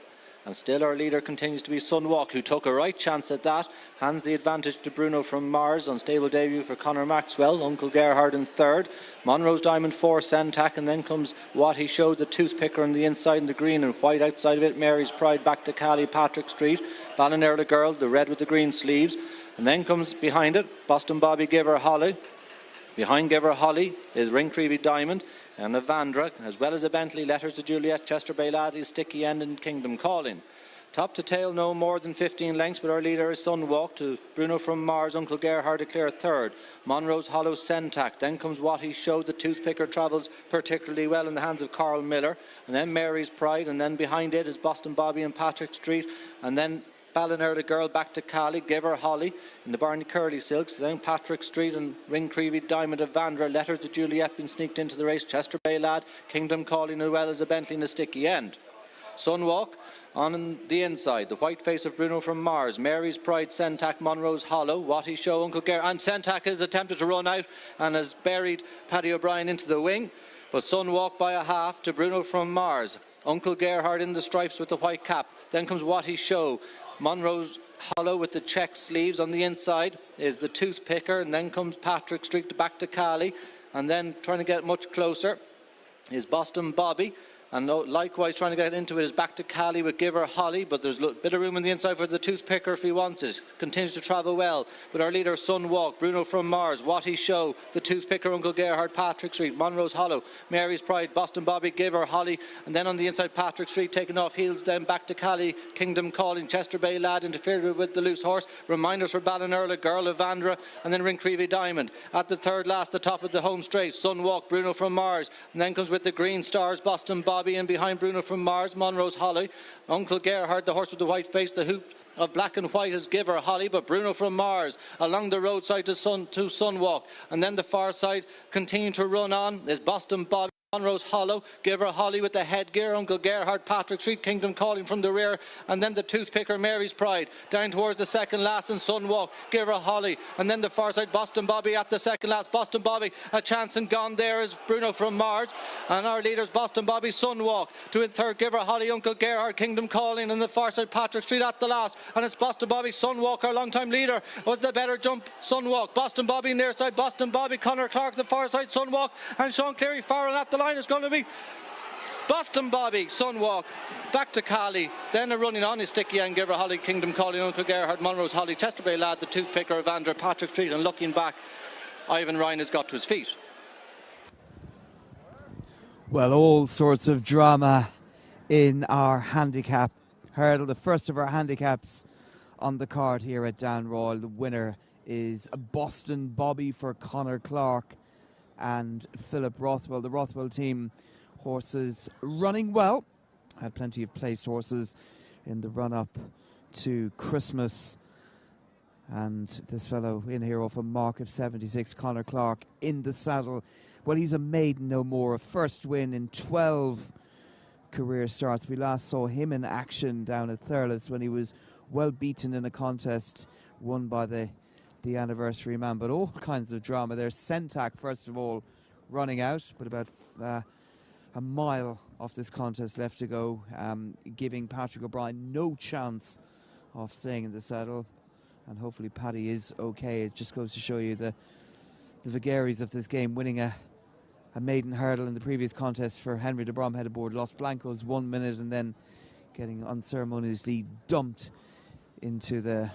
And still our leader continues to be Sunwalk, who took a right chance at that. Hands the advantage to Bruno from Mars on stable debut for Conor Maxwell. Uncle Gerhard in third. Monroe's Diamond 4, Sentak, and then comes What He Showed, the Toothpicker on the inside and the green and white outside of it. Mary's Pride, Back to Cali, Patrick Street. Ballinerla Girl, the red with the green sleeves. And then comes behind it Boston Bobby, Give Her Holly. Behind Give Her Holly is Ring Creevy Diamond and a Vandra, as well as a Bentley, letters to Juliet, Chester Bay Lad, Sticky End and Kingdom Calling. Top to tail, no more than 15 lengths, but our leader is Sunwalk to Bruno from Mars, Uncle Gerhard to clear third. Monroe's Hollow, Sentak. Then comes What He Showed, the Toothpicker travels particularly well in the hands of Carl Miller. And then Mary's Pride, and then behind it is Boston Bobby and Patrick Street. And then Ballinerla Girl, Back to Cali, Give Her Holly in the Barney Curly Silks, then Patrick Street and Ring Creevy Diamond of Vandra, letters to Juliet been sneaked into the race, Chester Bay Lad, Kingdom Calling as well as a Bentley and a Sticky End. Sunwalk on the inside, the white face of Bruno from Mars, Mary's Pride, Sentak, Monroe's Hollow, What He Show, Uncle Gerhard, and Sentak has attempted to run out and has buried Paddy O'Brien into the wing, but Sunwalk by a half to Bruno from Mars. Uncle Gerhard in the stripes with the white cap, then comes What He Show, Monroe's Hollow with the check sleeves on the inside is the Toothpicker, and then comes Patrick Street Back to Cali, and then trying to get much closer is Boston Bobby, and likewise trying to get into it is Back to Cali with Give Her Holly, but there's a bit of room on the inside for the Toothpicker if he wants it. Continues to travel well, but our leader Sunwalk, Bruno from Mars, What He Show, the Toothpicker, Uncle Gerhard, Patrick Street, Monroe's Hollow, Mary's Pride, Boston Bobby, Give Her Holly, and then on the inside Patrick Street taking off heels, then Back to Cali, Kingdom Calling, Chester Bay Lad interfered with the loose horse, Reminders for Ballinerla Girl, Evandra, and then Ring Creevy Diamond. At the third last, the top of the home straight, Sunwalk, Bruno from Mars, and then comes with the green stars, Boston Bobby, and behind Bruno from Mars, Monroe's Holly, Uncle Gerhard, the horse with the white face, the hoop of black and white is Give Her Holly, but Bruno from Mars along the roadside to Sunwalk, and then the far side continuing to run on is Boston Bobby, Monroe's Hollow, Give Her Holly with the headgear, Uncle Gerhard, Patrick Street, Kingdom Calling from the rear, and then the Toothpicker, Mary's Pride, down towards the second last and Sunwalk, Give Her Holly, and then the far side Boston Bobby at the second last. Boston Bobby, a chance and gone there is Bruno from Mars, and our leaders Boston Bobby, Sunwalk, to in third Give Her Holly, Uncle Gerhard, Kingdom Calling, and the far side Patrick Street at the last, and it's Boston Bobby, Sunwalk, our long time leader. Was the better jump, Sunwalk, Boston Bobby near side, Boston Bobby, Conor Clark the far side, Sunwalk, and Sean Cleary Farrell at the line is going to be Boston Bobby, Sunwalk, Back to Cali, then a running on is Sticky and Give Her Holly, Kingdom Calling, Uncle Gerhard, Monroe's Holly, Chester Bay Lad, the Toothpicker, Evander, Patrick Street, and looking back, Ivan Ryan has got to his feet. Well, all sorts of drama in our handicap hurdle, the first of our handicaps on the card here at Down Royal. The winner is Boston Bobby for Conor Clark and Philip Rothwell. The Rothwell team horses running well, had plenty of placed horses in the run-up to Christmas. And this fellow in here off a mark of 76, Conor Clark, in the saddle. Well, he's a maiden no more, a first win in 12 career starts. We last saw him in action down at Thurles when he was well beaten in a contest won by the anniversary man. But all kinds of drama. There's Sentak, first of all, running out, but about a mile off this contest left to go, giving Patrick O'Brien no chance of staying in the saddle. And hopefully Paddy is okay. It just goes to show you the vagaries of this game. Winning a maiden hurdle in the previous contest for Henry de Brom head aboard Los Blancos 1 minute, and then getting unceremoniously dumped into the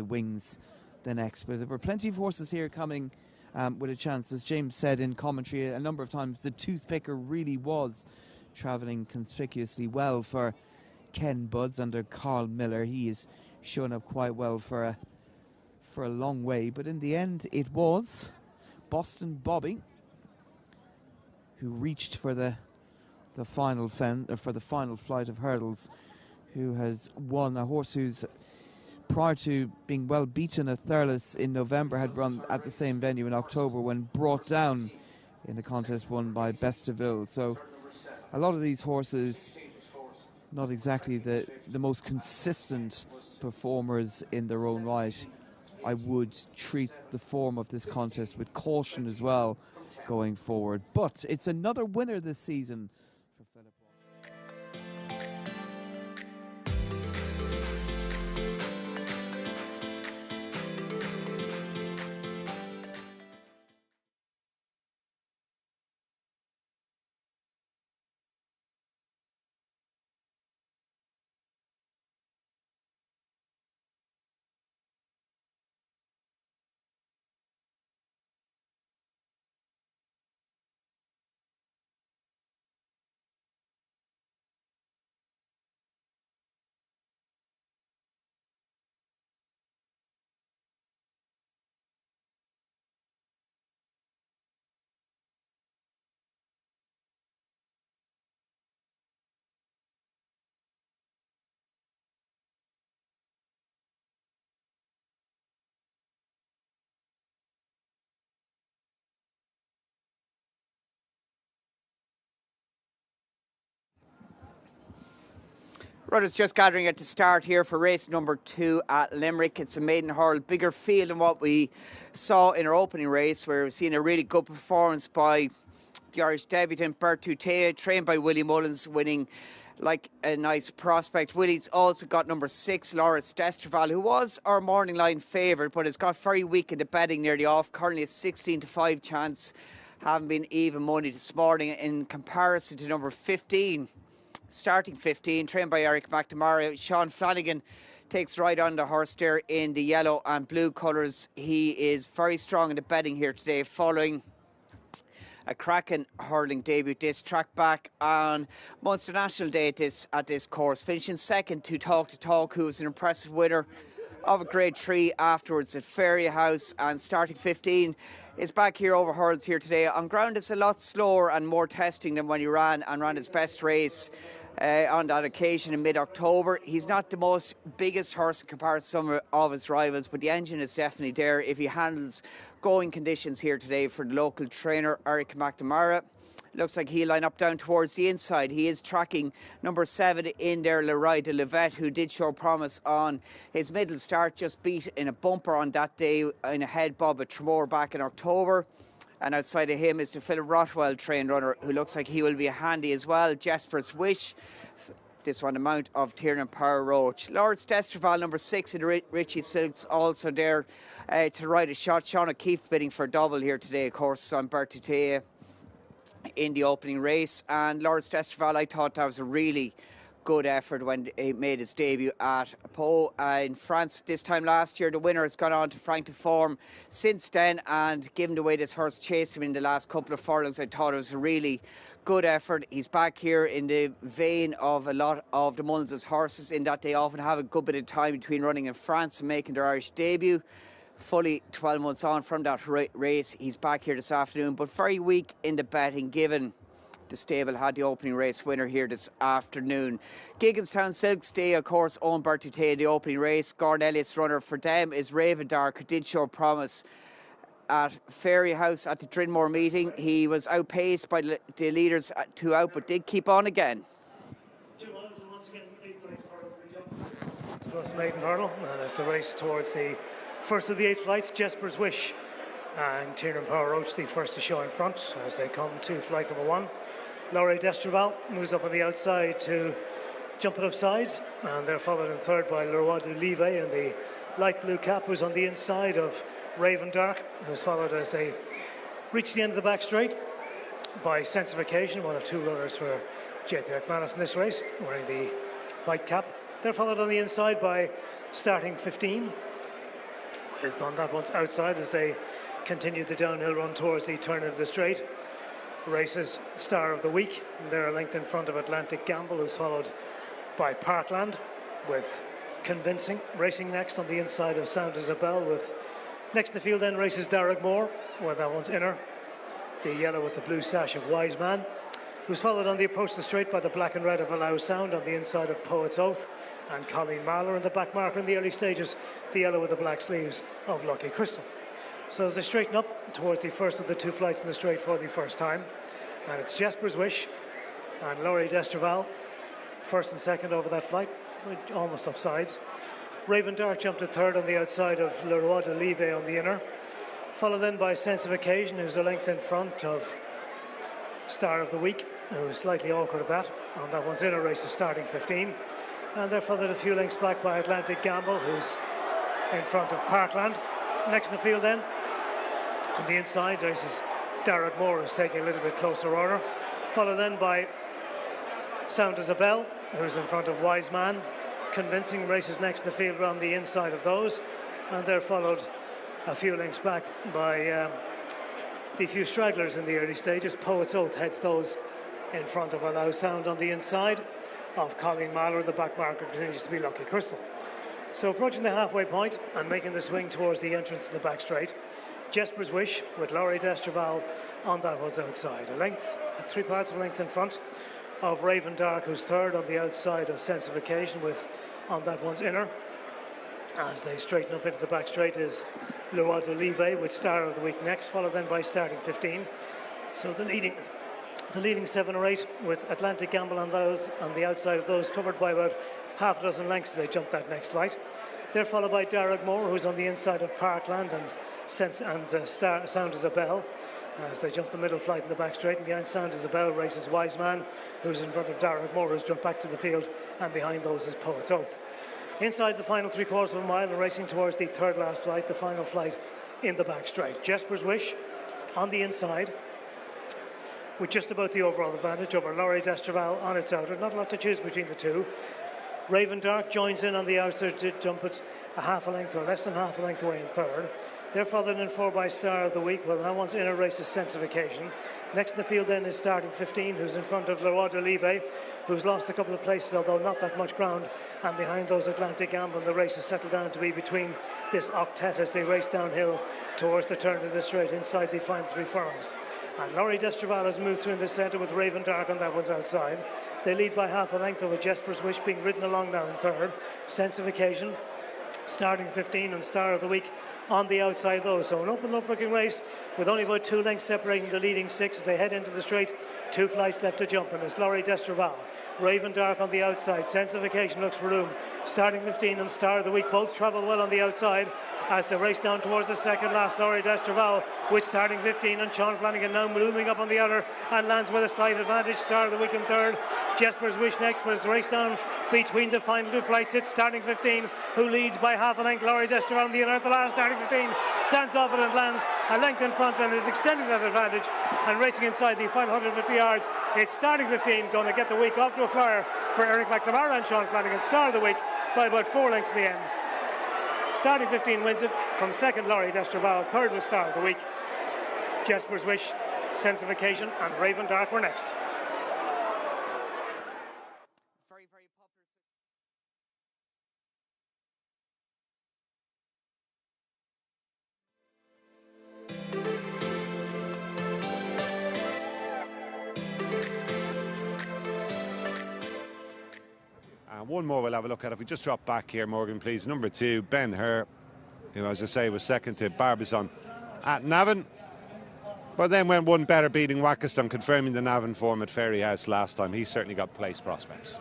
wings the next. But there were plenty of horses here coming with a chance. As James said in commentary a number of times, the toothpicker really was travelling conspicuously well for Ken Budds under Carl Miller. He is showing up quite well for a long way, but in the end it was Boston Bobby who reached for the final flight of hurdles, who has won. A horse who's, prior to being well beaten at Thurles in November, had run at the same venue in October when brought down in the contest won by Besteville. So a lot of these horses, not exactly the most consistent performers in their own right. I would treat the form of this contest with caution as well going forward. But it's another winner this season for Philip. Rudders just gathering at the start here for race number 2 at Limerick. It's a maiden hurl, bigger field than what we saw in our opening race, where we've seen a really good performance by the Irish debutant Bertutea, trained by Willie Mullins, winning like a nice prospect. Willie's also got number 6, Lawrence Destraval, who was our morning line favourite, but has got very weak in the betting nearly off. Currently a 16-5 chance, having been even money this morning in comparison to number 15. Starting 15, trained by Eric McNamara. Sean Flanagan takes right on the horse there in the yellow and blue colours. He is very strong in the betting here today, following a cracking hurling debut this track back on Munster National Day at this course, finishing second to Talk, who was an impressive winner of a grade 3 afterwards at Ferry House, and starting 15 is back here over hurls here today on ground that's a lot slower and more testing than when he ran his best race on that occasion in mid-October. He's not the most biggest horse in comparison to some of his rivals, but the engine is definitely there if he handles going conditions here today for the local trainer Eric McNamara. Looks like he'll line up down towards the inside. He is tracking number 7 in there, Leroy de Levette, who did show promise on his middle start, just beat in a bumper on that day in a head bob at Tremor back in October. And outside of him is the Philip Rothwell trained runner, who looks like he will be handy as well. Jesper's Wish, this one, the mount of Tiernan Power Roach. Lawrence Destraval, number 6 in the Richie Silks, also there to ride a shot. Sean O'Keefe bidding for double here today, of course, on Bertutea in the opening race. And Lawrence Destraval, I thought that was a really good effort when he made his debut at Pau in France this time last year. The winner has gone on to Frank de Forme since then, and given the way this horse chased him in the last couple of furlongs, I thought it was a really good effort. He's back here in the vein of a lot of the Mullins' horses, in that they often have a good bit of time between running in France and making their Irish debut. Fully 12 months on from that race, he's back here this afternoon, but very weak in the betting, given the stable had the opening race winner here this afternoon. Gigginstown Silks Day, of course, owned Bertie Tay in the opening race. Gordon Elliott's runner for them is Raven Dark, who did show promise at Fairy House at the Drinmore meeting. He was outpaced by the leaders 2 out, but did keep on again. Plus maiden hurdle, and as the race towards the first of the 8 flights, Jesper's Wish and Tiernan Power Roach the first to show in front as they come to flight number 1. Laurie Destraval moves up on the outside to jump it up sides, and they're followed in third by Leroy de Live in the light blue cap, who's on the inside of Raven Dark, who's followed as they reach the end of the back straight by Sense of Occasion, one of 2 runners for JP McManus in this race, wearing the white cap. They're followed on the inside by Starting 15, with on that one's outside as they continue the downhill run towards the turn of the straight. Race's Star of the Week, and they're a length in front of Atlantic Gamble, who's followed by Parkland with Convincing. Racing next on the inside of Sound Isabel, with next to the field then races Darragmore, where that one's inner. The yellow with the blue sash of Wise Man, who's followed on the approach to the straight by the black and red of Allow Sound on the inside of Poet's Oath, and Colleen Marler in the back marker in the early stages, the yellow with the black sleeves of Lucky Crystal. So as they straighten up towards the first of the 2 flights in the straight for the first time, and it's Jesper's Wish and Laurie Destraval first and second over that flight, almost up sides. Raven Dark jumped to third on the outside of Leroy de Live on the inner, followed then by Sense of Occasion, who's a length in front of Star of the Week, who was slightly awkward at that. On that one's inner race is Starting 15. And they're followed a few lengths back by Atlantic Gamble, who's in front of Parkland. Next in the field then, on the inside, races Darragmore, who's taking a little bit closer order. Followed then by Sound Isabel, who's in front of Wise Man. Convincing races next in the field around the inside of those. And they're followed a few lengths back by the few stragglers in the early stages. Poet's Oath heads those in front of Allow Sound on the inside of Colleen Mahler. The back marker continues to be Lucky Crystal. So approaching the halfway point and making the swing towards the entrance to the back straight, Jesper's Wish with Laurie Destraval on that one's outside. A length, 3 parts of a length in front of Raven Dark, who's third on the outside of Sense of Occasion, with on that one's inner. As they straighten up into the back straight is Leroy de Live with Star of the Week next, followed then by Starting 15. So the leading 7 or 8 with Atlantic Gamble on those on the outside of those, covered by about half a dozen lengths as they jump that next flight. They're followed by Darragmore, who's on the inside of Parkland, and Sound Isabel as they jump the middle flight in the back straight. And behind Sound Isabel races Wise Man, who's in front of Darragmore, who's jumped back to the field, and behind those is Poet's Oath. Inside the final 3/4 of a mile and racing towards the third last flight, the final flight in the back straight. Jesper's Wish on the inside, with just about the overall advantage over Laurie Destraval on its outer. Not a lot to choose between the two. Raven Dark joins in on the outside to jump it a half a length or less than half a length away in third. They're followed in 4 by Star of the Week. Well, that one's inner race is Sense of Occasion. Next in the field then is Starting 15, who's in front of Leroy de Live, who's lost a couple of places, although not that much ground. And behind those Atlantic Gamble, the race has settled down to be between this octet as they race downhill towards the turn of the straight inside the final 3 furlongs. And Laurie Destraval has moved through in the centre with Raven Dark on that one's outside. They lead by half a length over Jesper's Wish being ridden along now in third. Sense of Occasion, Starting 15 and Star of the Week on the outside though. So an open up looking race with only about 2 lengths separating the leading 6 as they head into the straight. 2 flights left to jump, and it's Laurie Destraval. Raven Dark on the outside. Sense of Occasion looks for room. Starting 15 and Star of the Week both travel well on the outside as they race down towards the second last. Laurie Destraval with Starting 15 and Sean Flanagan now moving up on the outer and lands with a slight advantage. Star of the Week in third. Jesper's Wish next, but it's a race down between the final 2 flights. It's Starting 15 who leads by half a length. Laurie Destraval on the inner at the last. Starting 15 stands off it and lands a length in front and is extending that advantage and racing inside the final 150 yards. It's Starting 15 going to get the week off to a flyer for Eric McNamara and Sean Flanagan. Star of the Week by about 4 lengths in the end. Starting 15 wins it. From second, Laurie Destraval. Third was Star of the Week. Jesper's Wish, Sense of Occasion and Raven Dark were next. Very, very popular. One more we'll have a look at. If we just drop back here, Morgan, please. Number 2, Ben Hur, who, as I say, was second to Barbizon at Navan. But then went one better, beating Wackeston, confirming the Navan form at Ferryhouse last time. He's certainly got place prospects.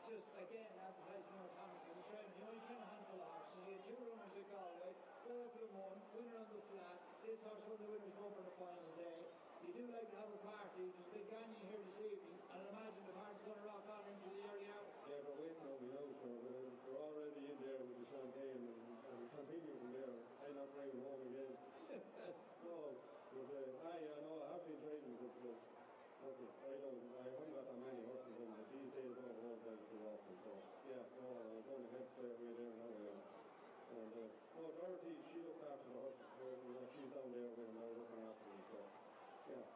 Just again advertising your talents as a trainer. You only train a handful of horses. You had 2 runners at Galway, both of them won, winner on the flat. This horse won the winner's bumper the final day. You do like to have a party. There's a big gang here this evening, and I imagine the party's going to rock on into the early hour. Yeah, we're waiting on the now, so we're already in there with the champagne, and as we continue from there, I'm not driving home again. No, but I have been training because I haven't got that many horses, and these days I don't hold them too often. So yeah, I'm going to head straight away there now. And Dorothy, she looks after the horses. She's down there with them now looking after them. So yeah,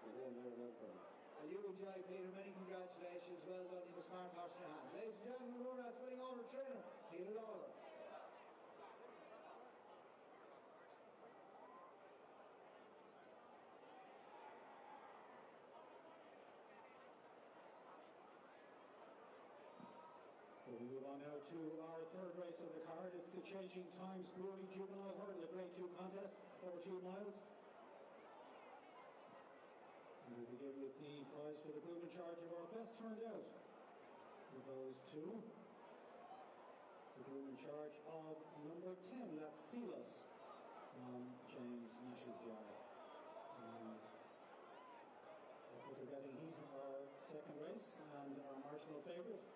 we're going there now. And you enjoy, Peter. Many congratulations. Well done. You've a smart horse in your hands. Ladies and gentlemen, we're now spinning owner trainer Peter Lawler. We move on now to our third race of the card. It's the Changing Times Brewery Juvenile Hurdle, a Grade 2 contest over 2 miles. And we begin with the prize for the Bloom in Charge of our best turned out. It goes to the Bloom in Charge of number 10, that's Thelos, from James Nash's yard. And after getting heat of our second race, and our marginal favourite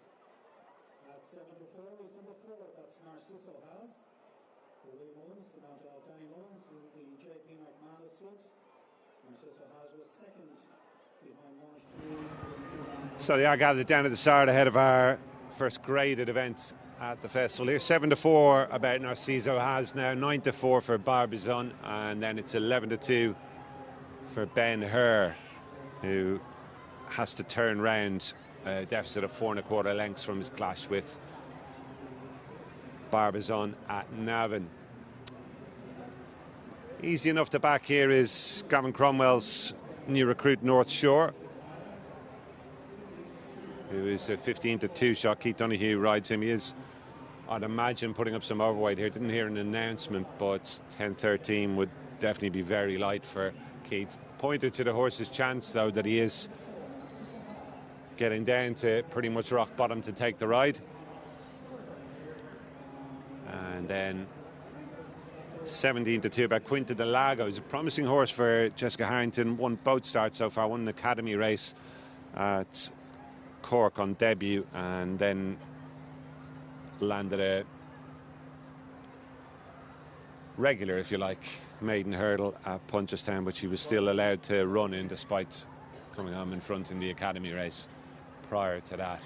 at 7 to 4 is number 4, that's Narciso Has for Willie Mullins, the mount of Danny Mullins in the JP McManus 6. Narciso Has was second behind Monash. So I gathered down at the start ahead of our first graded event at the festival here. 7 to 4 about Narciso Has now, 9 to 4 for Barbizon, and then it's 11 to 2 for Ben Hur, who has to turn round a deficit of 4 1/4 lengths from his clash with Barbizon at Navan. Easy enough to back here is Gavin Cromwell's new recruit North Shore, who is a 15 to 2 shot. Keith Donoghue rides him. He is, I'd imagine, putting up some overweight here. Didn't hear an announcement, but 10-13 would definitely be very light for Keith. Pointed to the horse's chance, though, that he is getting down to pretty much rock bottom to take the ride. And then 17-2 about Quinta del Lago. He's a promising horse for Jessica Harrington. Won both starts so far. Won an academy race at Cork on debut, and then landed a regular, if you like, maiden hurdle at Punchestown, which he was still allowed to run in despite coming home in front in the academy race prior to that.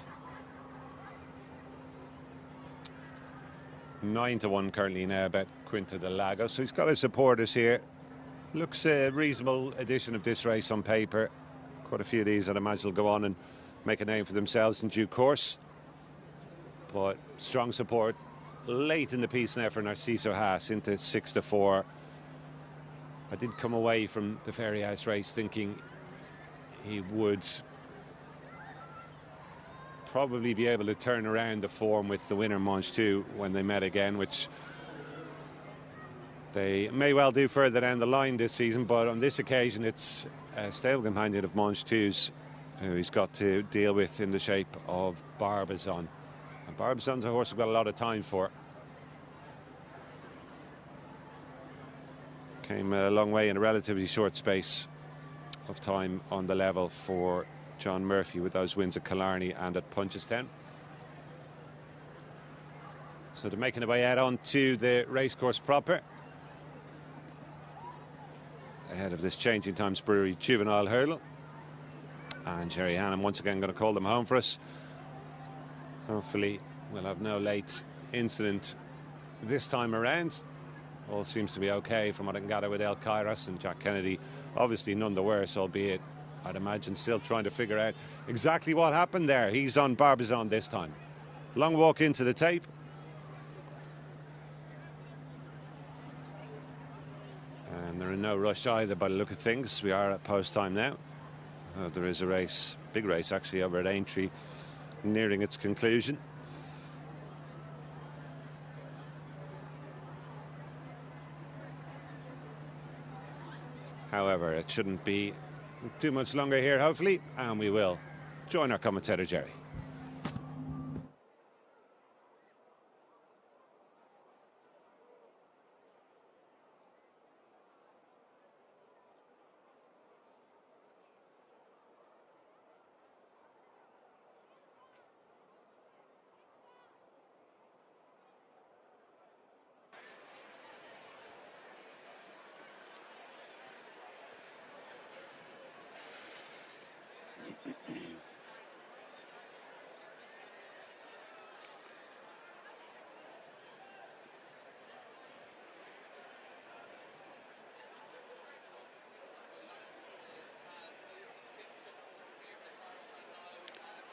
9-1 currently now about Quinta del Lago. So he's got his supporters here. Looks a reasonable edition of this race on paper. Quite a few of these I'd imagine will go on and make a name for themselves in due course. But strong support late in the piece now for Narciso Haas into 6-4. I did come away from the Fairyhouse race thinking he would probably be able to turn around the form with the winner Manche 2 when they met again, which they may well do further down the line this season. But on this occasion it's a stable companion of Manche 2's who he's got to deal with in the shape of Barbizon. And Barbizon's a horse we've got a lot of time for. Came a long way in a relatively short space of time on the level for John Murphy with those wins at Killarney and at Punchestown. So they're making their way out onto the racecourse proper ahead of this Changing Times Brewery juvenile hurdle. And Jerry Hannam once again going to call them home for us. Hopefully we'll have no late incident this time around. All seems to be okay from what I can gather with El Kairos, and Jack Kennedy obviously none the worse, albeit I'd imagine still trying to figure out exactly what happened there. He's on Barbizon this time. Long walk into the tape. And they're in no rush either by the look of things. We are at post time now. There is a race, big race actually, over at Aintree, nearing its conclusion. However, it shouldn't be too much longer here, hopefully, and we will join our commentator, Jerry.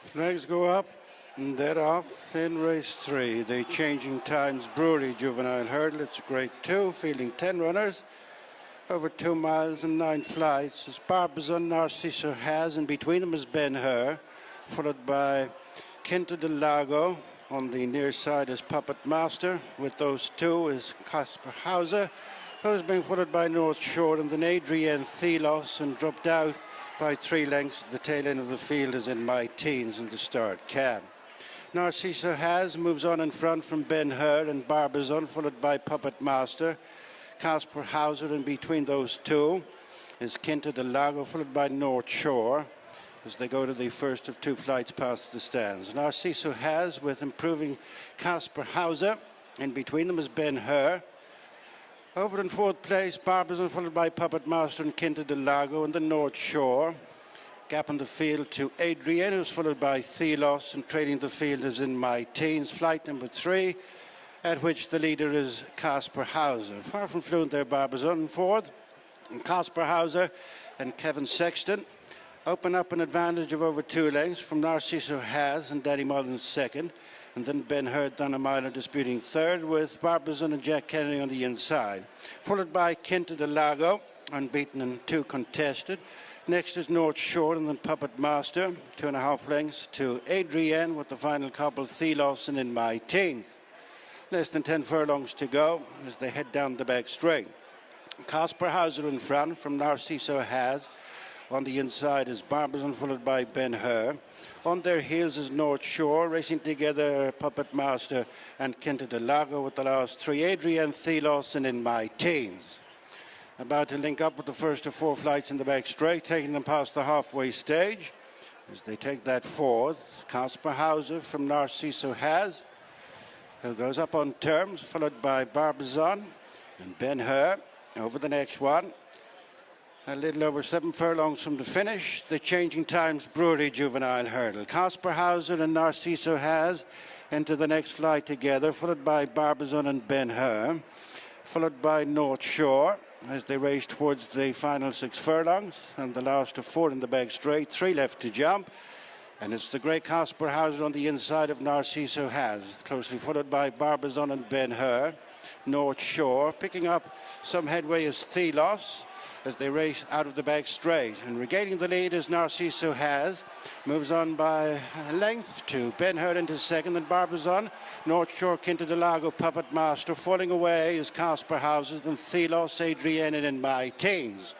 Flags go up and they're off in race 3. The Changing Times Brewery Juvenile Hurdle. It's a grade 2, fielding 10 runners over 2 miles and 9 flights. As Barbizon, Narciso Haas, and between them is Ben Hur, followed by Quinta del Lago. On the near side is Puppet Master. With those two is Casper Hauser, who's being followed by North Shore, and then Adrienne Thelos, and dropped out by 3 lengths. The tail end of the field is in My Teens in the start cab. Narciso Haas moves on in front from Ben Hur and Barbizon, followed by Puppet Master. Casper Hauser, and between those two is Quinta del Lago, followed by North Shore, as they go to the first of 2 flights past the stands. Narciso Haas with improving Casper Hauser, and between them is Ben Hur. Over in 4th place, Barbizon, followed by Puppet Master and Quinta del Lago, and the North Shore. Gap in the field to Adrienne, who's followed by Thelos, and trailing the field is in My Teens, flight number 3, at which the leader is Casper Hauser. Far from fluent there, Barbizon in 4th, and Casper Hauser and Kevin Sexton open up an advantage of over 2 lengths from Narciso Haas and Danny Mullins 2nd. And then Ben Hur, Donna Miner disputing 3rd, with Barbizon and Jack Kennedy on the inside. Followed by Quinta del Lago, unbeaten and 2 contested. Next is North Shore, and then Puppet Master, 2.5 lengths to Adrienne, with the final couple, Thelos and in My Teens. Less than 10 furlongs to go as they head down the back straight. Casper Hauser in front from Narciso Haas, On the inside is Barbizon, followed by Ben Hur. On their heels is North Shore, racing together Puppet Master and Quinta de Lago with the last three, Adrian Thelos and In My Teens. About to link up with the first of four flights in the back straight, taking them past the halfway stage. As they take that fourth, Casper Hauser from Narciso Has, who goes up on terms, followed by Barbizon and Ben Hur over the next one. A little over 7 furlongs from the finish, the Changing Times Brewery Juvenile Hurdle. Casper Hauser and Narciso Has into the next flight together, followed by Barbizon and Ben Hur, followed by North Shore as they race towards the final 6 furlongs, and the last of 4 in the back straight, 3 left to jump. And it's the great Casper Hauser on the inside of Narciso Has, closely followed by Barbizon and Ben Hur. North Shore picking up some headway is Thelos as they race out of the back straight. And regaining the lead is Narciso Has, moves on by a length to Ben Hur into second, and Barbizon, North Shore, Quinta de Lago, Puppet Master. Falling away is Casper Hauser, then Thelos, Adrienne, and In My Teens.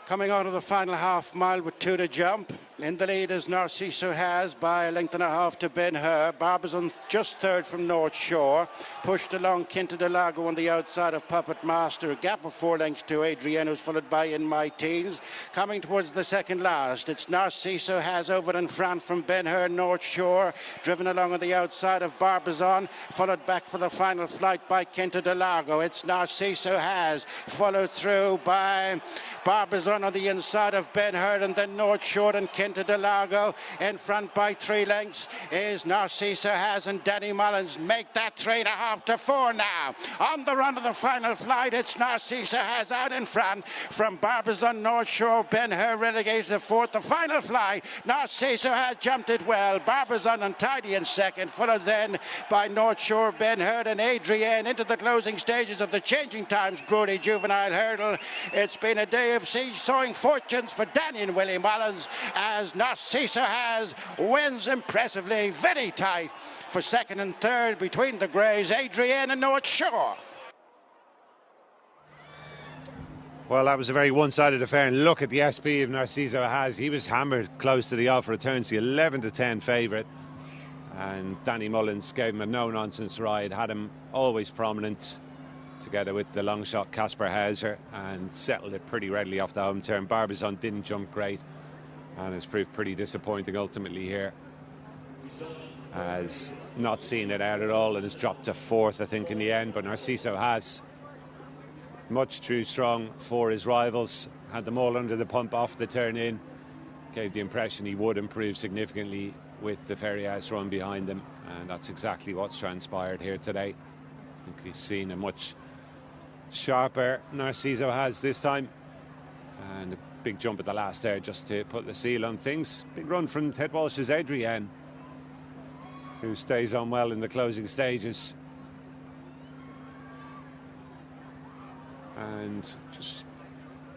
Coming out of the final half mile with 2 to jump. In the lead is Narciso Has by a length and a half to Ben Hur. Barbizon just third from North Shore. Pushed along Quinta de Lago on the outside of Puppet Master. A gap of 4 lengths to Adrienne, who's followed by In My Teens. Coming towards the second last, it's Narciso Has over in front from Ben Hur, North Shore. Driven along on the outside of Barbizon. Followed back for the final flight by Quinta de Lago. It's Narciso Has, followed through by Barbizon on the inside of Ben Hur, and then North Shore and Quinta de Lago. In front by 3 lengths is Narciso Has, and Danny Mullins make that 3.5 to 4 now. On the run of the final flight, it's Narciso Has out in front from Barbizon, North Shore. Ben Hur relegated to 4th. The final flight, Narciso Has jumped it well. Barbizon untidy in second, followed then by North Shore, Ben Hur, and Adrienne into the closing stages of the Changing Times Brewery Juvenile Hurdle. It's been a day of seesawing fortunes for Danny and Willie Mullins as Narciso Has wins impressively, very tight for second and third between the greys, Adrienne and North Shore. Well, that was a very one-sided affair, and look at the SP of Narciso Has. He was hammered close to the offer returns, the 11 to 10 favourite, and Danny Mullins gave him a no-nonsense ride, had him always prominent together with the long shot Casper Hauser, and settled it pretty readily off the home turn. Barbizon didn't jump great and has proved pretty disappointing ultimately here, has not seen it out at all and has dropped to 4th I think in the end. But Narciso Has much too strong for his rivals, had them all under the pump off the turn in, gave the impression he would improve significantly with the Ferry House run behind him, and that's exactly what's transpired here today. I think he's seen a much sharper Narciso Has this time, and a big jump at the last there just to put the seal on things. Big run from Ted Walsh's Adrienne, who stays on well in the closing stages. And just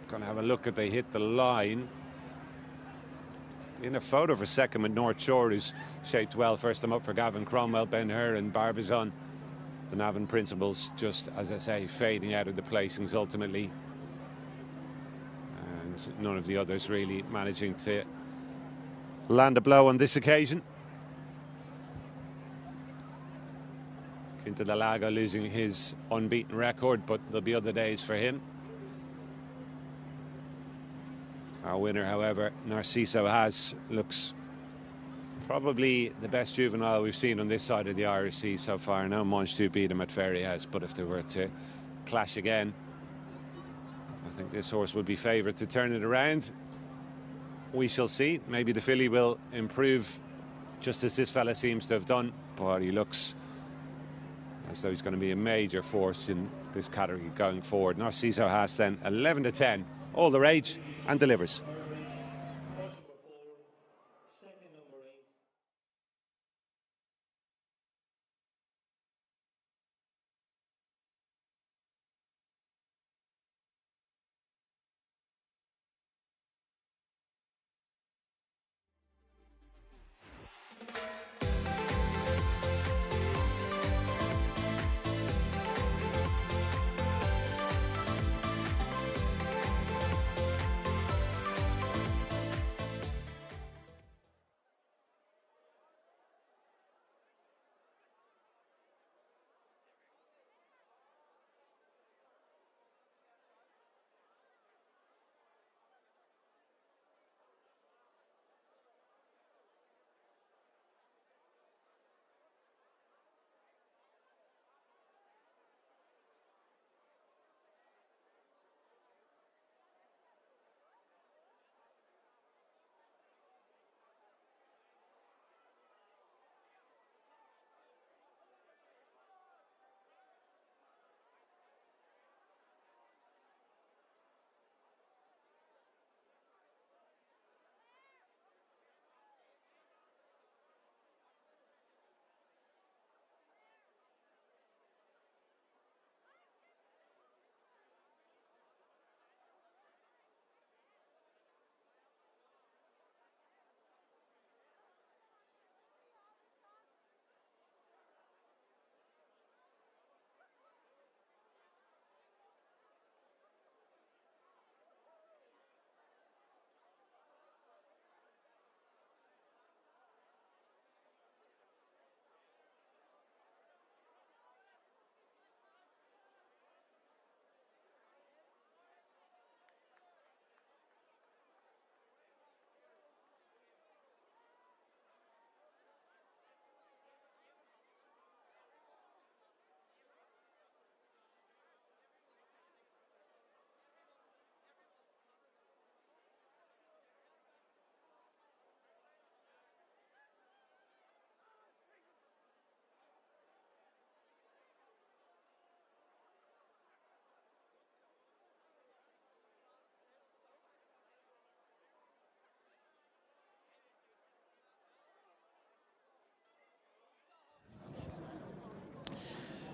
going to have a look at they hit the line. In a photo for second with North Shore, who's shaped well. First time up for Gavin Cromwell, Ben Hur and Barbizon. The Navan principles just, as I say, fading out of the placings ultimately. And none of the others really managing to land a blow on this occasion. Quinta de Lago losing his unbeaten record, but there'll be other days for him. Our winner, however, Narciso Has, looks probably the best juvenile we've seen on this side of the Irish Sea so far. No Manche 2 beat him at Ferry House, but if they were to clash again, I think this horse would be favoured to turn it around. We shall see. Maybe the filly will improve just as this fella seems to have done, but he looks as though he's going to be a major force in this category going forward. Narciso Has then 11 to 10, all the rage, and delivers.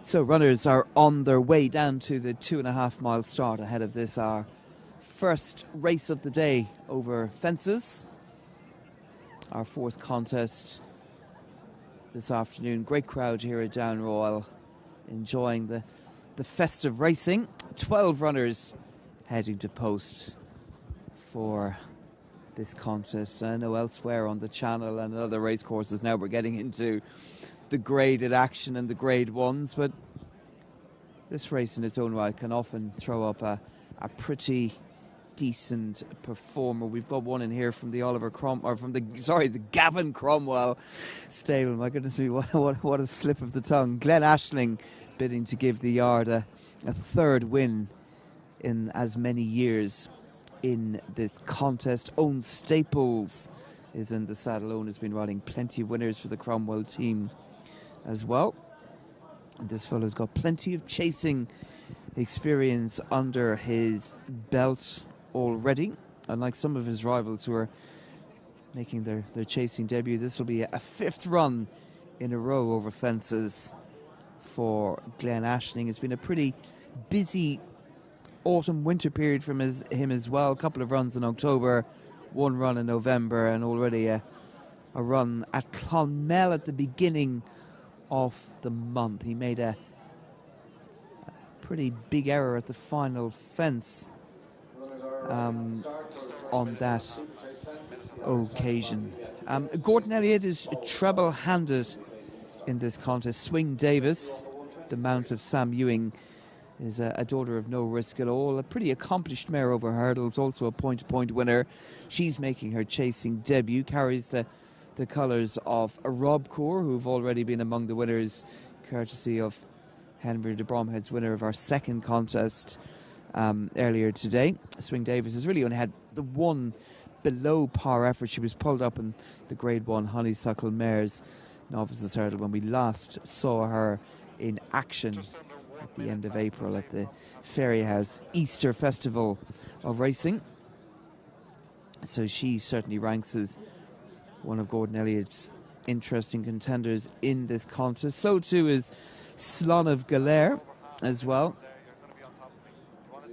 So runners are on their way down to the 2.5 mile start ahead of this, our first race of the day over fences. Our fourth contest this afternoon. Great crowd here at Down Royal, enjoying the festive racing. 12 runners heading to post for this contest. I know elsewhere on the channel and other race courses now we're getting into the graded action and the grade ones, but this race in its own right can often throw up a pretty decent performer. We've got one in here from the the Gavin Cromwell stable. My goodness me, what a slip of the tongue. Glenn Ashling bidding to give the yard a third win in as many years in this contest. Owen Staples is in the saddle. Owen has been riding plenty of winners for the Cromwell team as well. And this fellow's got plenty of chasing experience under his belt already. Unlike some of his rivals who are making their chasing debut, this will be a fifth run in a row over fences for Glenn Ashling. It's been a pretty busy autumn-winter period from him as well. A couple of runs in October, one run in November, and already a run at Clonmel at the beginning of the month. He made a pretty big error at the final fence on that occasion. Gordon Elliott is treble-handed in this contest. Swing Davis, the mount of Sam Ewing, is a daughter of no risk at all. A pretty accomplished mare over hurdles, also a point-to-point winner. She's making her chasing debut, carries the colours of Rob Coore, who've already been among the winners, courtesy of Henry de Bromhead's winner of our second contest earlier today. Swing Davis has really only had the one below par effort. She was pulled up in the Grade 1 Honeysuckle Mares Novices Hurdle when we last saw her in action at the end of April at the Ferryhouse Easter Festival of Racing. So she certainly ranks as one of Gordon Elliott's interesting contenders in this contest. So too is Slán of Galair as well.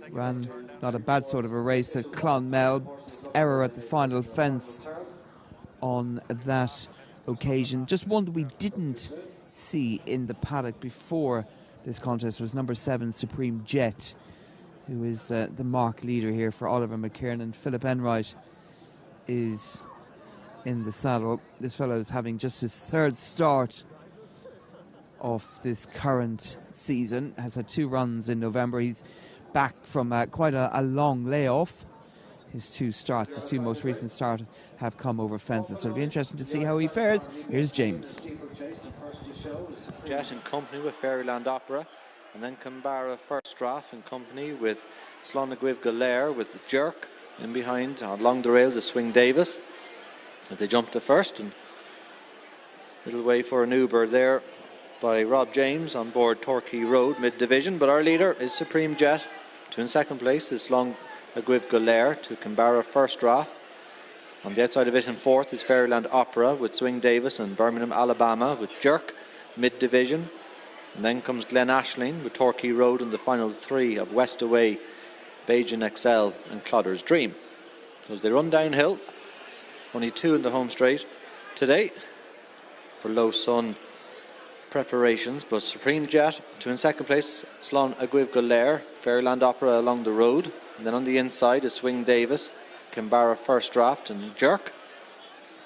Ran not a bad sort of a race at Clonmel. Error at the final fence on that occasion. Just one that we didn't see in the paddock before this contest was number 7 Supreme Jet, who is the mark leader here for Oliver McKiernan. Philip Enright is in the saddle. This fellow is having just his third start of this current season. Has had 2 runs in November. He's back from quite a long layoff. His 2 most recent starts have come over fences, so it'll be interesting to see how he fares. Here's James. Jet in company with Fairyland Opera, and then Canberra First Draft in company with Slán Galair with Jerk in behind. Along the rails is Swing Davis. They jumped to first, and little way for an Uber there by Rob James on board Torquay Road mid-division, but our leader is Supreme Jet. In second place is Slán Galair to Canberra First Draft. On the outside of it in fourth is Fairyland Opera with Swing Davis and Birmingham, Alabama with Jerk mid-division. And then comes Glen Ashling with Torquay Road in the final 3 of West Away, Bajan Excel and Clodder's Dream. So as they run downhill, only 2 in the home straight today for low sun preparations, but Supreme Jet to in second place Slán Galair, Fairyland Opera along the road, and then on the inside is Swing Davis, Canberra First Draft and Jerk.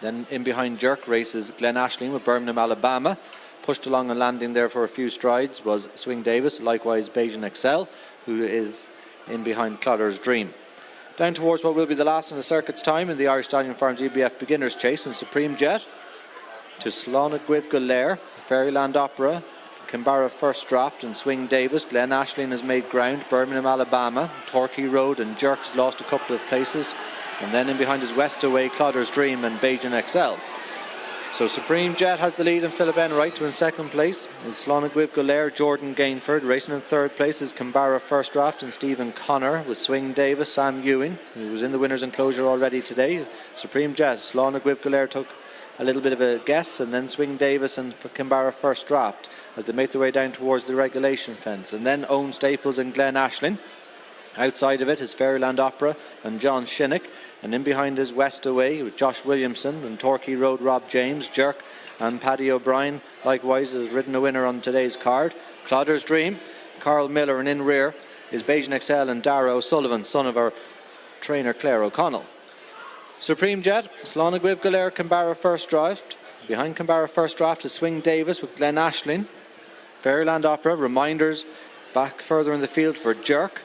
Then in behind Jerk races Glen Ashling with Birmingham, Alabama. Pushed along and landing there for a few strides was Swing Davis, likewise Bajan Excel, who is in behind Clodder's Dream. Down towards what will be the last in the circuit's time in the Irish Stallion Farms EBF Beginners Chase, and Supreme Jet to Slán Galair, Fairyland Opera, Canberra First Draft and Swing Davis. Glen Ashling has made ground. Birmingham, Alabama, Torquay Road and Jerk's lost a couple of places, and then in behind is West Away, Clodder's Dream and Bajan Excel. So Supreme Jet has the lead, and Philip Enright to in second place is Slán Galair, Jordan Gainford. Racing in third place is Canberra First Draft and Stephen Connor with Swing Davis, Sam Ewing, who was in the winner's enclosure already today. Supreme Jet, Slán Galair took a little bit of a guess, and then Swing Davis and Kinbarra First Draft as they make their way down towards the regulation fence. And then Owen Staples and Glen Ashling. Outside of it is Fairyland Opera and John Shinnick, and in behind is West Away with Josh Williamson and Torquay Road Rob James, Jerk and Paddy O'Brien likewise has ridden a winner on today's card. Clodder's Dream, Carl Miller, and in rear is Bajan Excel and Dara O'Sullivan, son of our trainer Claire O'Connell. Supreme Jet, Slonagwiv Galair, Kinbarra First Draft. Behind Kinbarra First Draft is Swing Davis with Glen Ashling. Fairyland Opera, Reminders back further in the field for Jerk.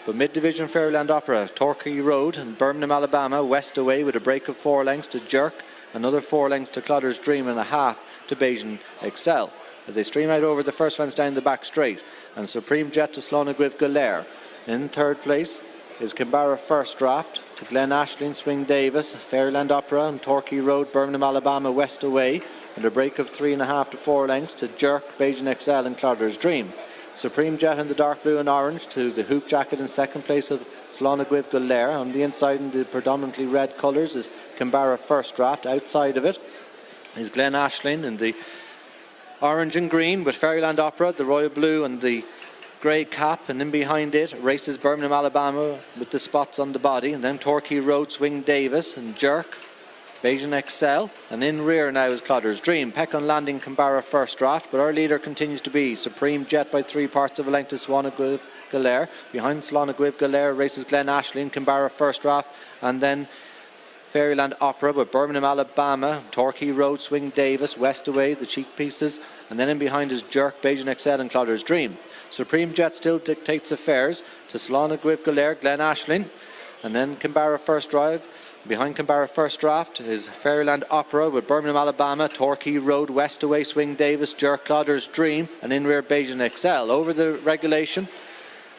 But mid-division Fairyland Opera, Torquay Road and Birmingham, Alabama, West Away with a break of 4 lengths to Jerk, another 4 lengths to Clodder's Dream and a half to Bajan Excel. As they stream out over the first fence down the back straight, and Supreme Jet to Slonagwiv Galair. In third place is Kinbarra First Draft to Glen Ashling, Swing Davis, Fairyland Opera and Torquay Road, Birmingham, Alabama, West Away, and a break of 3.5 to 4 lengths to Jerk, Bajan Excel and Clodder's Dream. Supreme Jet in the dark blue and orange to the Hoop Jacket in second place of Slonagwiv Galair. On the inside in the predominantly red colours is Kinbarra First Draft. Outside of it is Glen Ashling in the orange and green with Fairyland Opera, the royal blue and the grey cap, and in behind it races Birmingham, Alabama with the spots on the body, and then Torquay Road, Swing Davis and Jerk, Bajan Excel, and in rear now is Clodder's Dream. Peck on landing Kinbarra First Draft, but our leader continues to be Supreme Jet by 3 parts of a length to Slonagwiv Galair. Behind Slonagwiv Galair races Glen Ashling, Kinbarra First Draft, and then Fairyland Opera with Birmingham, Alabama, Torquay Road, Swing Davis, West Away, the cheek pieces, and then in behind is Jerk, Bajan Excel and Clodder's Dream. Supreme Jet still dictates affairs to Slonagwiv Galair, Glen Ashling, and then Kinbarra First Drive. Behind Kinbarra First Draft is Fairyland Opera with Birmingham, Alabama, Torquay Road, West Away, Swing Davis, Jerk, Clodder's Dream, and in rear Bajan Excel. Over the regulation,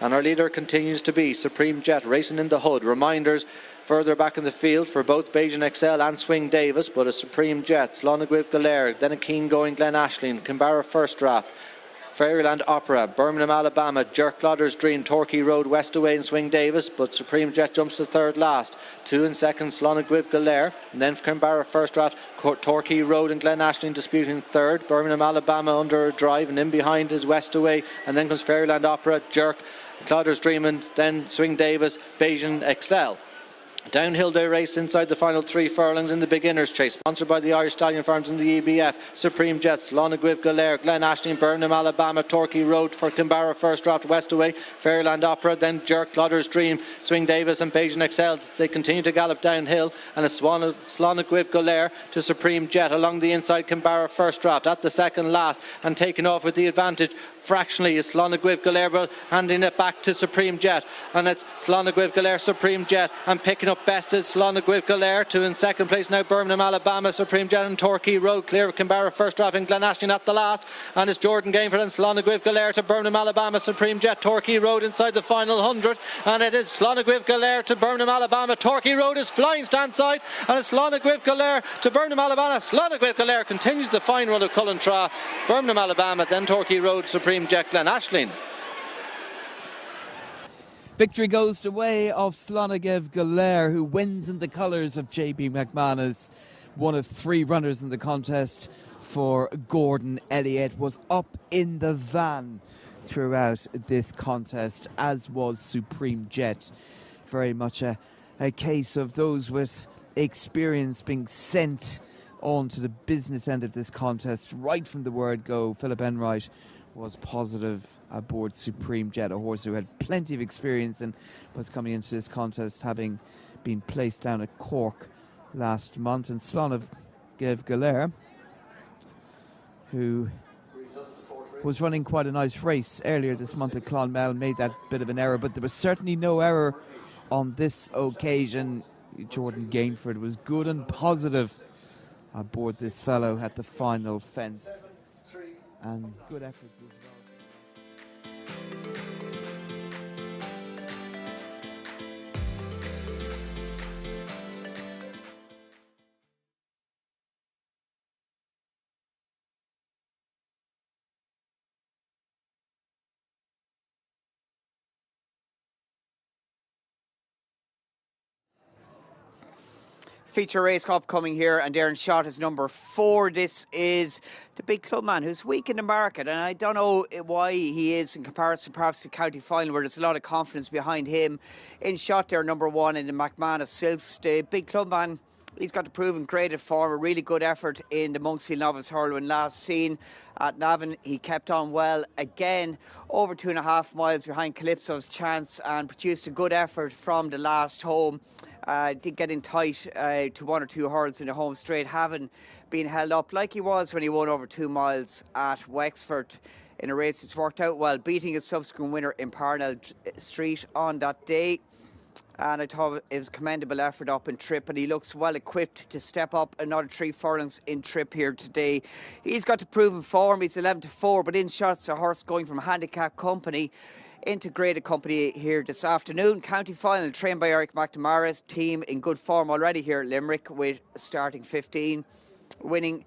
and our leader continues to be Supreme Jet racing in the hood. Reminders further back in the field for both Bajan Excel and Swing Davis, but a Supreme Jet, Slonagwiv Galair, then a keen going Glen Ashling, Kinbarra First Draft, Fairyland Opera, Birmingham, Alabama, Jerk, Clodder's Dream, Torquay Road, West Away and Swing Davis, but Supreme Jet jumps to third last. 2 in second, Slonagwiv Galair, and then Kinbarra First Draft, Torquay Road and Glen Ashling disputing third, Birmingham, Alabama under a drive, and in behind is West Away, and then comes Fairyland Opera, Jerk, Clodder's Dream, and then Swing Davis, Bajan Excel. Downhill day race inside the final 3 furlongs in the beginners chase, sponsored by the Irish Stallion Farms and the EBF. Supreme Jets, Slonagwiv Galair, Glen Ashling, Birmingham, Alabama, Torquay Road for Kinbarra First Draft, West Away, Fairyland Opera, then Jerk, Clodder's Dream, Swing Davis and Bajan Excel. They continue to gallop downhill, and it's Slonagwiv Galair to Supreme Jet along the inside. Kinbarra First Draft at the second last and taking off with the advantage fractionally is Slonagwiv Galair, but handing it back to Supreme Jet, and it's Slonagwiv Galair, Supreme Jet, and picking up best is Slonagwiv Galair. 2 in second place now Birmingham, Alabama, Supreme Jet and Torquay Road clear of Kinbarra First Draft and Glen Ashling at the last, and it's Jordan Gainford and Slonagwiv Galair to Birmingham, Alabama, Supreme Jet, Torquay Road inside the final 100, and it is Slonagwiv Galair to Birmingham, Alabama. Torquay Road is flying stand side, and it's Slonagwiv Galair to Birmingham, Alabama. Slonagwiv Galair continues the fine run of Cullen Tra, Birmingham, Alabama, then Torquay Road, Supreme Jet, Glen Ashling. Victory goes the way of Slonagwiv Galair, who wins in the colours of JB McManus. One of 3 runners in the contest for Gordon Elliott, was up in the van throughout this contest, as was Supreme Jet. Very much a case of those with experience being sent on to the business end of this contest right from the word go. Philip Enright was positive aboard Supreme Jet, a horse who had plenty of experience and was coming into this contest having been placed down at Cork last month. And Slonagwiv Galair, who was running quite a nice race earlier this month at Clonmel, made that bit of an error, but there was certainly no error on this occasion. Jordan Gainford was good and positive aboard this fellow at the final fence, and good efforts as well. Feature race upcoming here, and Darren Shot is number 4. This is the big clubman who's weak in the market, and I don't know why he is in comparison perhaps to County Final, where there's a lot of confidence behind him. In Shot there, number 1 in the McManus Silks. The big clubman, he's got the proven great form, a really good effort in the Monksfield Novice Hurl when last seen at Navan. He kept on well again, over 2.5 miles behind Calypso's Chance, and produced a good effort from the last home. Did get in tight to 1 or 2 hurls in the home straight, having been held up like he was when he won over 2 miles at Wexford in a race that's worked out well, beating his subsequent winner in Parnell Street on that day. And I thought it was a commendable effort up in trip, and he looks well equipped to step up another 3 furlongs in trip here today. He's got the proven form. He's 11-4, but In Shot's a horse going from handicap company into graded company here this afternoon. County Final trained by Eric McNamara's team, in good form already here at Limerick, with starting 15, winning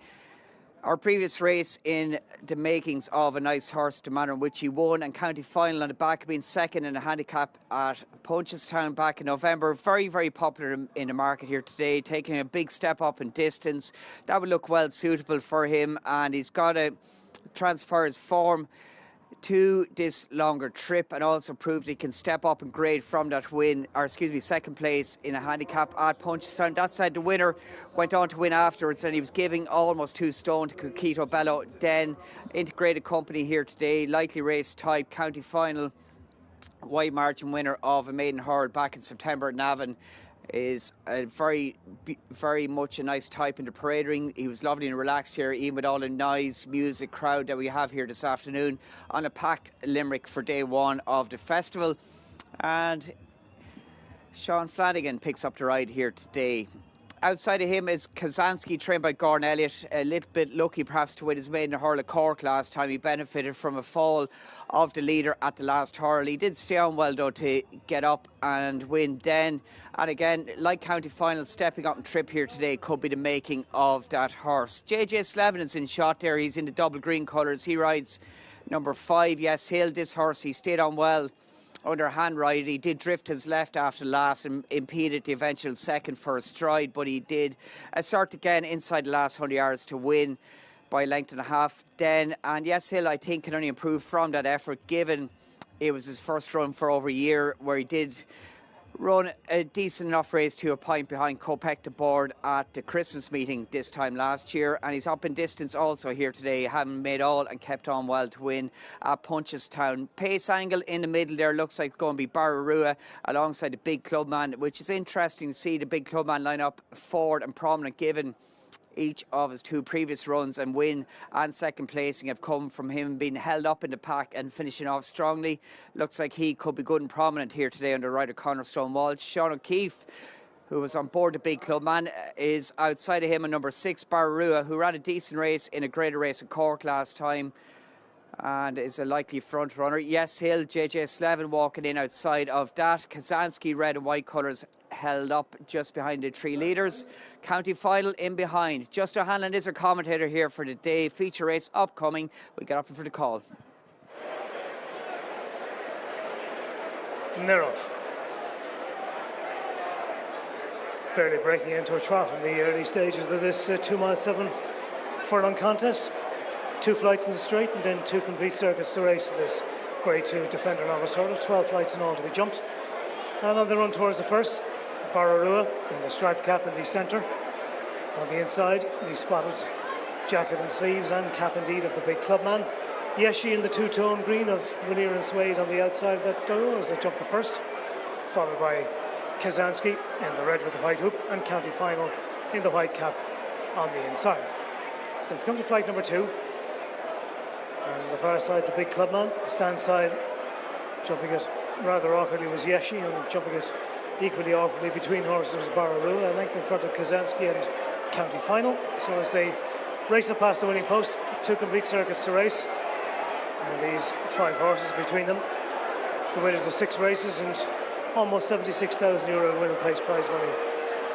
our previous race in the makings of a nice horse, the manner in which he won, and County Final on the back of being second in a handicap at Punchestown back in November. Very, very popular in the market here today, taking a big step up in distance. That would look well suitable for him, and he's got to transfer his form to this longer trip, and also proved he can step up and grade from that win, or excuse me, second place in a handicap at Punchestown. That side, the winner went on to win afterwards, and he was giving almost 2 stone to Coquito Bello. Then integrated company here today, lightly race type, County Final wide margin winner of a maiden hurl back in September at Navan. Is a very much a nice type in the parade ring. He was lovely and relaxed here, even with all the noise, music, crowd that we have here this afternoon on a packed Limerick for day 1 of the festival. And Sean Flanagan picks up the ride here today. Outside of him is Kazansky, trained by Gordon Elliott. A little bit lucky perhaps to win his maiden hurl at Cork last time. He benefited from a fall of the leader at the last hurl. He did stay on well though to get up and win then. And again, like County Final, stepping up and trip here today could be the making of that horse. JJ Slevin is in Shot there. He's in the double green colours. He rides number 5, Yes Hill. This horse, he stayed on well under hand ride. He did drift his left after last and impeded the eventual second for a stride, but he did assert again inside the last 100 yards to win by a length and a half then. And Yes Hill, I think, can only improve from that effort, given it was his first run for over a year, where he did run a decent enough race to a point behind Kopek de Board at the Christmas meeting this time last year, and he's up in distance also here today, having made all and kept on well to win at Punchestown. Pace angle in the middle there looks like it's going to be Bararua alongside the big clubman, which is interesting to see the big clubman line up forward and prominent, given each of his 2 previous runs and win and second placing have come from him being held up in the pack and finishing off strongly. Looks like he could be good and prominent here today under rider Conor Stonewall. Sean O'Keefe, who was on board the big clubman, is outside of him on number 6, Bararua, who ran a decent race in a greater race at Cork last time and is a likely front runner. Yes Hill, JJ Slevin walking in outside of that. Kazansky, red and white colours, held up just behind the 3 leaders. County Final in behind. Justin Hanlon is our commentator here for the day. Feature race upcoming. We'll get up for the call. And they're off. Barely breaking into a trot in the early stages of this 2 mile 7 furlong contest. 2 flights in the straight and then 2 complete circuits to race in this grade 2 defender novice hurdle. 12 flights in all to be jumped. And on the run towards the first, Bararua in the striped cap in the centre. On the inside, the spotted jacket and sleeves and cap indeed of the big clubman. Yeshi in the 2-tone green of Veneer and Suede on the outside of that doe as they jump the first, followed by Kazansky in the red with the white hoop, and County Final in the white cap on the inside. So it's come to flight number 2. And the far side, the big clubman. The stand side, jumping it rather awkwardly was Yeshi, and jumping it equally awkwardly between horses was Bararua, a length in front of Kazansky and County Final. So as they race up past the winning post, 2 complete circuits to race, and these 5 horses between them, the winners of 6 races and almost €76,000 winner place prize money.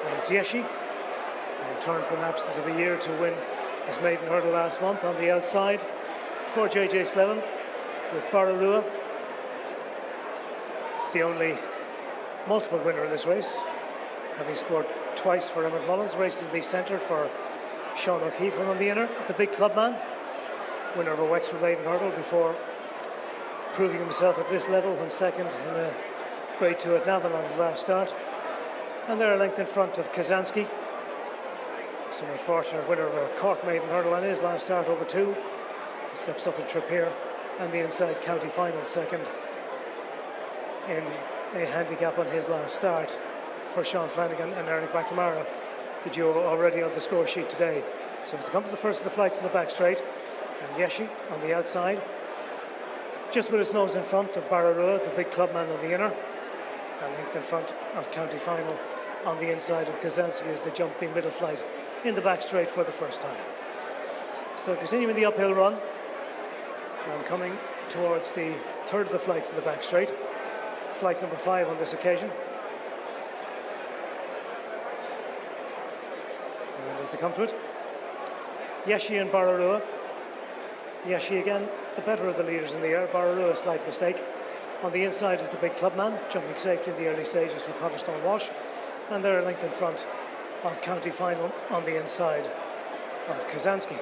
And it's Yeshi, who returned from an absence of a year to win his maiden hurdle last month. On the outside for JJ Slevin with Bararua, the only multiple winner in this race, having scored twice for Emmett Mullins, races in the centre for Sean O'Keefe, and on the inner, the big clubman, winner of a Wexford maiden hurdle before proving himself at this level when second in the Grade 2 at Navan on his last start. And they're a length in front of Kazansky, some unfortunate winner of a Cork maiden hurdle on his last start over 2. He steps up in trip here, and the inside county final second in a handicap on his last start for Sean Flanagan and Eric McNamara, the duo already on the score sheet today. So as they come to the first of the flights in the back straight, and Yeshi on the outside, just with his nose in front of Bararua, the big clubman on the inner, and length in front of county final on the inside of Kazansky as they jump the middle flight in the back straight for the first time. So continuing the uphill run, and coming towards the third of the flights in the back straight, flight number 5 on this occasion. And as they come to it, Yeshi and Bararua. Yeshi again, the better of the leaders in the air. Bararua, a slight mistake. On the inside is the big clubman, jumping safely in the early stages for Cotterstone Walsh. And they're a length in front of county final on the inside of Kazansky.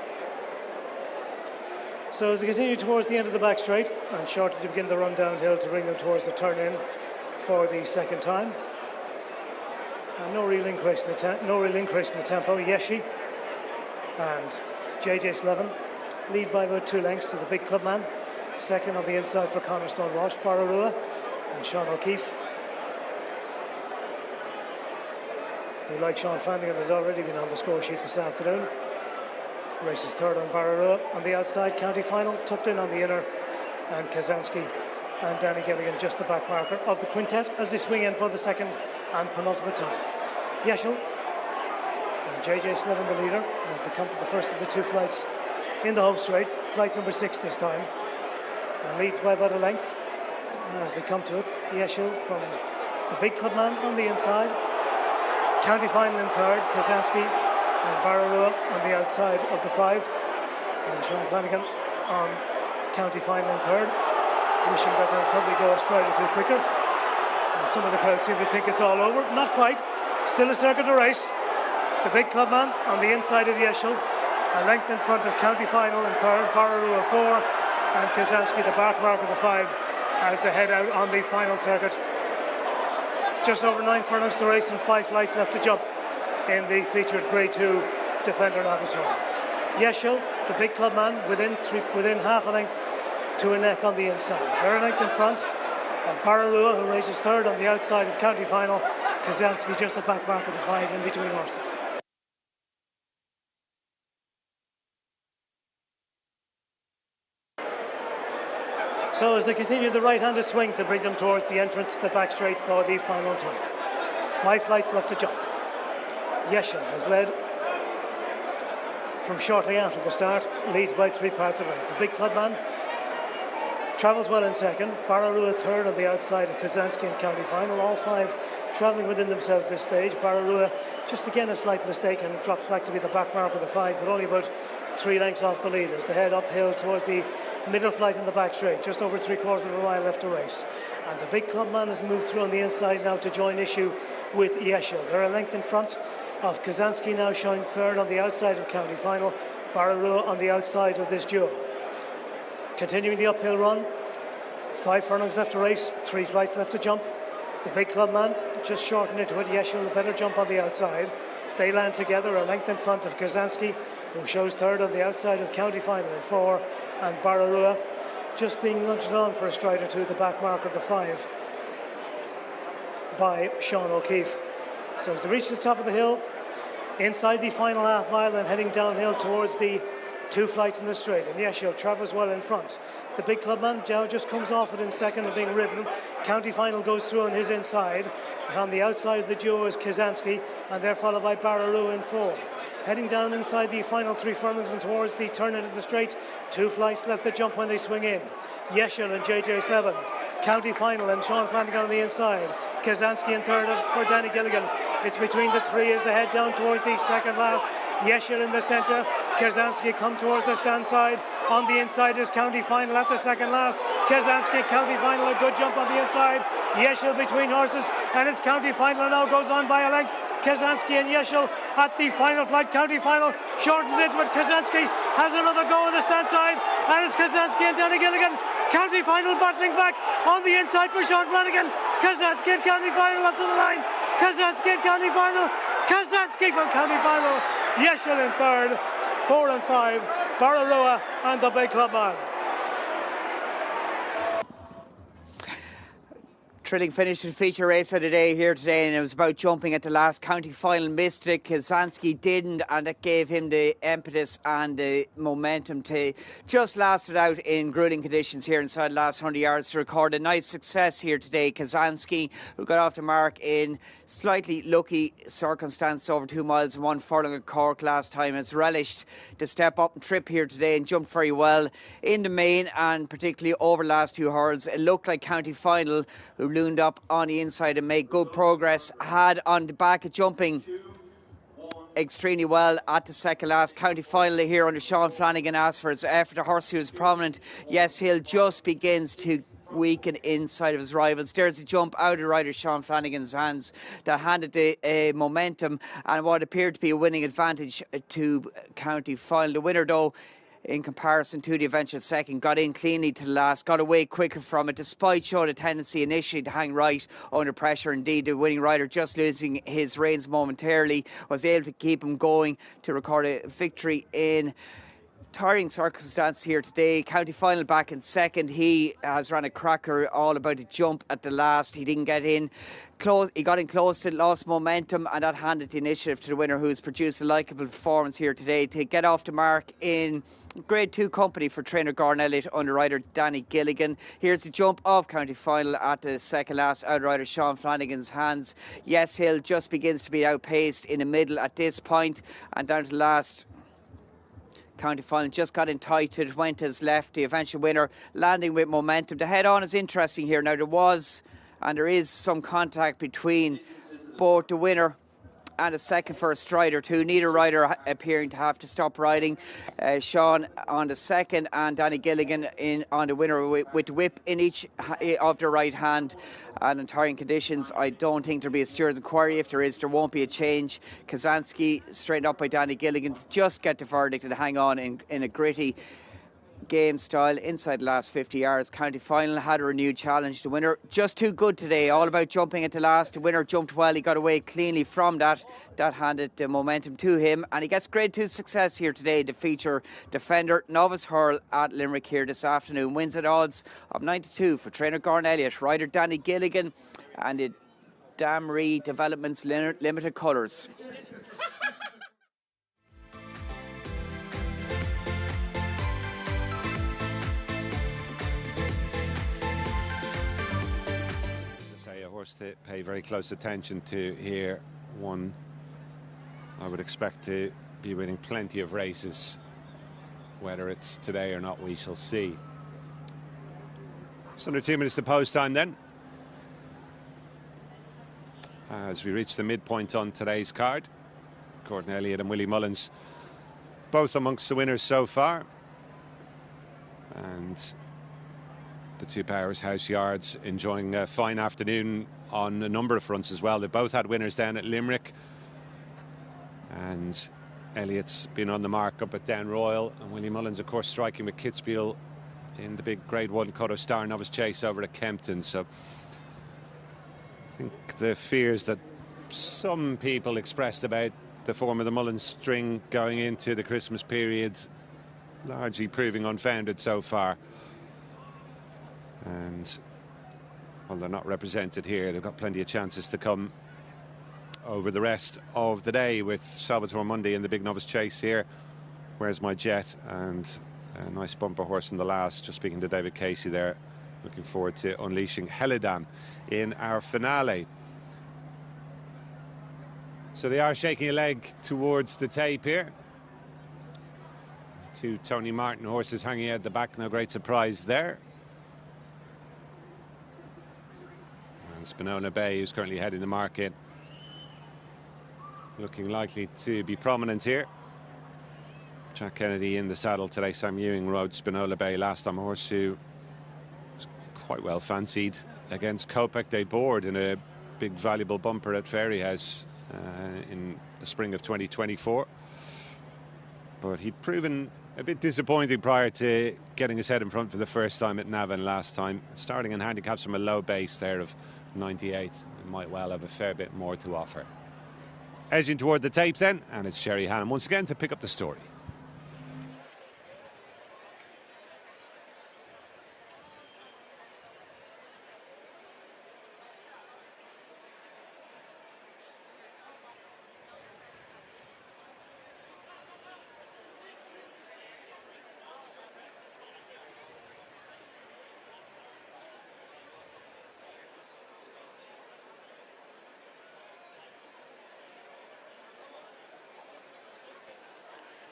So as they continue towards the end of the back straight, and shortly to begin the run downhill to bring them towards the turn in for the second time. And no real increase in the tempo. Yeshi and JJ Slevin lead by about 2 lengths to the big clubman. Second on the inside for Cornerstone Walsh, Bararua and Sean O'Keefe, who, like Sean Flanagan, has already been on the score sheet this afternoon. Races third on Bararua. On the outside, county final, tucked in on the inner, and Kazansky and Danny Gilligan just the back marker of the quintet as they swing in for the second and penultimate time. Yeschel and JJ Slevin the leader as they come to the first of the 2 flights in the home straight, flight number 6 this time, and leads by about a length as they come to it. Yeschel from the big clubman on the inside, county final in third, Kazansky and Bararua on the outside of the 5, and Sean Flanagan on county final in third, wishing that they'll probably go a stride or 2 quicker. And some of the crowd seem to think it's all over. Not quite. Still a circuit to race. The big clubman on the inside of Yeschel, a length in front of county final in third, Bararua 4, and Kazansky the back mark of the 5 as they head out on the final circuit. Just over 9 furlongs to race and 5 flights left to jump in the featured Grade 2 Defender Novice Hurdle. Yeschel, the big clubman, within half a length to a neck on the inside. They're a length in front of Bararua, who races third on the outside of county final. Kazansky just the back mark of the 5 in between horses. So as they continue the right-handed swing to bring them towards the entrance to the back straight for the final time. 5 flights left to jump. Yeschel has led from shortly after the start, leads by 3 parts of length. The big clubman travels well in second, Bararua third on the outside of Kazansky in county final. All 5 travelling within themselves this stage. Bararua just again a slight mistake and drops back to be the back mark of the 5, but only about 3 lengths off the lead as they head uphill towards the middle flight in the back straight. Just over 3/4 of a mile left to race, and the big clubman has moved through on the inside now to join issue with Yeschel. They're a length in front of Kazansky, now showing third on the outside of county final. Bararua on the outside of this duo. Continuing the uphill run, 5 furlongs left to race, 3 flights left to jump. The big clubman just shortened into it. Yeschel a better jump on the outside. They land together a length in front of Kazansky, who shows third on the outside of county final in 4, and Bararua just being nudged on for a stride or 2, the back mark of the 5 by Sean O'Keefe. So as they reach the top of the hill, inside the final half mile and heading downhill towards the 2 flights in the straight, and Yeschel travels well in front. The big clubman now just comes off it in second and being ridden. County final goes through on his inside. On the outside of the duo is Kazansky, and they're followed by Bararua in 4. Heading down inside the final 3 furlongs and towards the turn into the straight. 2 flights left to jump when they swing in. Yeschel and JJ Slevin. County final and Sean Flanagan on the inside. Kazansky in third for Danny Gilligan. It's between the 3 as they head down towards the second last. Yeschel in the centre. Kazansky come towards the stand side. On the inside is county final at the second last. Kazansky, county final, a good jump on the inside. Yeschel between horses, and it's county final now, goes on by a length Kazansky and Yeschel at the final flight, county final. Shortens into it. Kazansky has another go on the stand side, and it's Kazansky and Danny Gilligan. County final battling back on the inside for Sean Flanagan. Kazansky in county final up to the line. Kazansky in county final. Kazansky from county final. Yeschel in third. 4 and 5. Barraroa and the big clubman. Thrilling finish and feature race of the day here today, and it was about jumping at the last county final. Missed it. Kazansky didn't, and it gave him the impetus and the momentum to just last it out in grueling conditions here inside the last 100 yards to record a nice success here today. Kazansky, who got off the mark in slightly lucky circumstance over 2 miles and 1 furlong at Cork last time, has relished the step up and trip here today and jumped very well in the main, and particularly over the last 2 hurdles. It looked like county final, who loomed up on the inside and made good progress, had on the back of jumping extremely well at the second last county final here under Sean Flanagan. Asked for his effort. A horse who was prominent, Yes Hill, just begins to weaken inside of his rivals. There's a jump out of rider Sean Flanagan's hands that handed the momentum and what appeared to be a winning advantage to county final. The winner, though, in comparison to the eventual second, got in cleanly to the last, got away quicker from it, despite showing a tendency initially to hang right under pressure. Indeed, the winning rider, just losing his reins momentarily, was able to keep him going to record a victory in tiring circumstances here today. County final back in second. He has run a cracker, all about the jump at the last. He didn't get in close. He got in close to it, lost momentum, and that handed the initiative to the winner, who's produced a likeable performance here today to get off the mark in Grade 2 company for trainer Gordon Elliott under rider Danny Gilligan. Here's the jump of county final at the second last out rider Sean Flanagan's hands. Yes Hill just begins to be outpaced in the middle at this point, and down to the last county final, just got in tight to it, went to his left. The eventual winner landing with momentum. The head on is interesting here. Now, there was and there is some contact between both the winner and a second for a stride or two. Neither rider appearing to have to stop riding. Sean on the second and Danny Gilligan in on the winner with the whip in each of the right hand. And in tiring conditions, I don't think there'll be a stewards inquiry. If there is, there won't be a change. Kazansky straightened up by Danny Gilligan to just get the verdict and hang on in a gritty game style inside the last 50 yards. County final had a renewed challenge. The winner just too good today, all about jumping at the last. The winner jumped well, he got away cleanly from that handed the momentum to him, and he gets grade 2 success here today. The feature defender novice hurl at Limerick here this afternoon, wins at odds of 9-2 for trainer Gordon Elliott, rider Danny Gilligan and the Damree Developments Limited colours. To pay very close attention to here. One I would expect to be winning plenty of races. Whether it's today or not, we shall see. It's under 2 minutes to post time then, as we reach the midpoint on today's card. Gordon Elliott and Willie Mullins both amongst the winners so far, and the two Powerhouse Yards enjoying a fine afternoon on a number of fronts as well. They both had winners down at Limerick, and Elliott's been on the mark up at Down Royal, and Willie Mullins, of course, striking with Kitzbühel in the big Grade 1 Cutto Star Novice Chase over at Kempton. So I think the fears that some people expressed about the form of the Mullins string going into the Christmas period largely proving unfounded so far. And well, they're not represented here. They've got plenty of chances to come over the rest of the day, with Salvatore Mundi in the big novice chase here. Where's My Jet, and a nice bumper horse in the last. Just speaking to David Casey there, looking forward to unleashing Helidam in our finale. So they are shaking a leg towards the tape here. Two Tony Martin horses hanging out the back, no great surprise there. And Spinola Bay, who's currently heading the market, looking likely to be prominent here. Jack Kennedy in the saddle today. Sam Ewing rode Spinola Bay last time, a horse who was quite well fancied against Kopek. They bored in a big valuable bumper at Fairyhouse in the spring of 2024. But he'd proven a bit disappointing prior to getting his head in front for the first time at Navan last time. Starting in handicaps from a low base there of 98, he might well have a fair bit more to offer. Edging toward the tape then, and it's Sherry Hannon once again to pick up the story.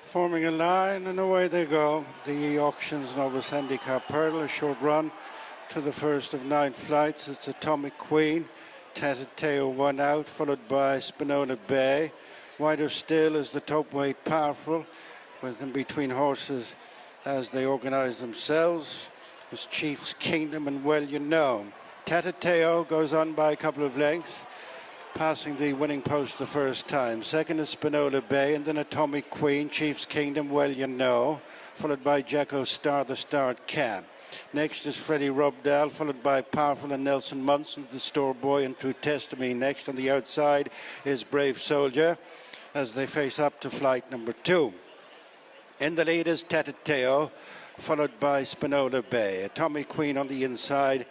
Forming a line, and away they go. The Auctions Novice Handicap Hurdle, a short run to the first of 9 flights. It's Atomic Queen, Tatateo 1 out, followed by Spinola Bay. Wider still is the top weight Powerful, with in between horses as they organise themselves. It's Chief's Kingdom and Well You Know. Tatateo goes on by a couple of lengths, passing the winning post the first time. Second is Spinola Bay, and then Atomic Queen, Chief's Kingdom, Well You Know, followed by Jacko Star, the start cab. Next is Freddie Robdell, followed by Powerful and Nelson Munson, the store boy, and True Testimony. Next on the outside is Brave Soldier as they face up to flight number 2. In the lead is Tatateo, followed by Spinola Bay. Atomic Queen on the inside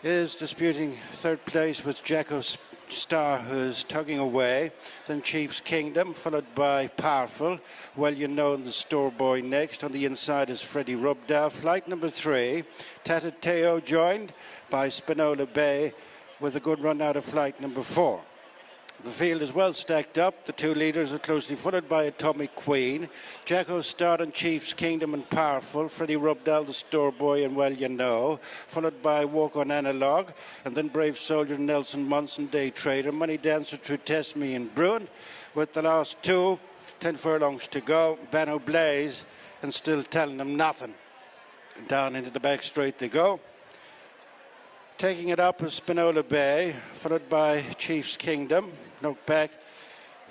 is disputing third place with Jacko Star, who's tugging away. Then Chief's Kingdom, followed by Powerful. Well You Know, and the store boy next. On the inside is Freddie Rubdell. Flight number 3, Tatateo, joined by Spinola Bay with a good run out of flight number 4. The field is well stacked up. The 2 leaders are closely followed by Atomic Queen, Jacko Star and Chief's Kingdom and Powerful, Freddie Rubdell, the store boy, and Well You Know, followed by Walk on Analog, and then Brave Soldier, Nelson Munson, Day Trader, Money Dancer, True Testimony, and Bruin, with the last 2, 10 furlongs to go. Bano Blaze, and still telling them nothing. Down into the back straight they go. Taking it up is Spinola Bay, followed by Chief's Kingdom. Knocked back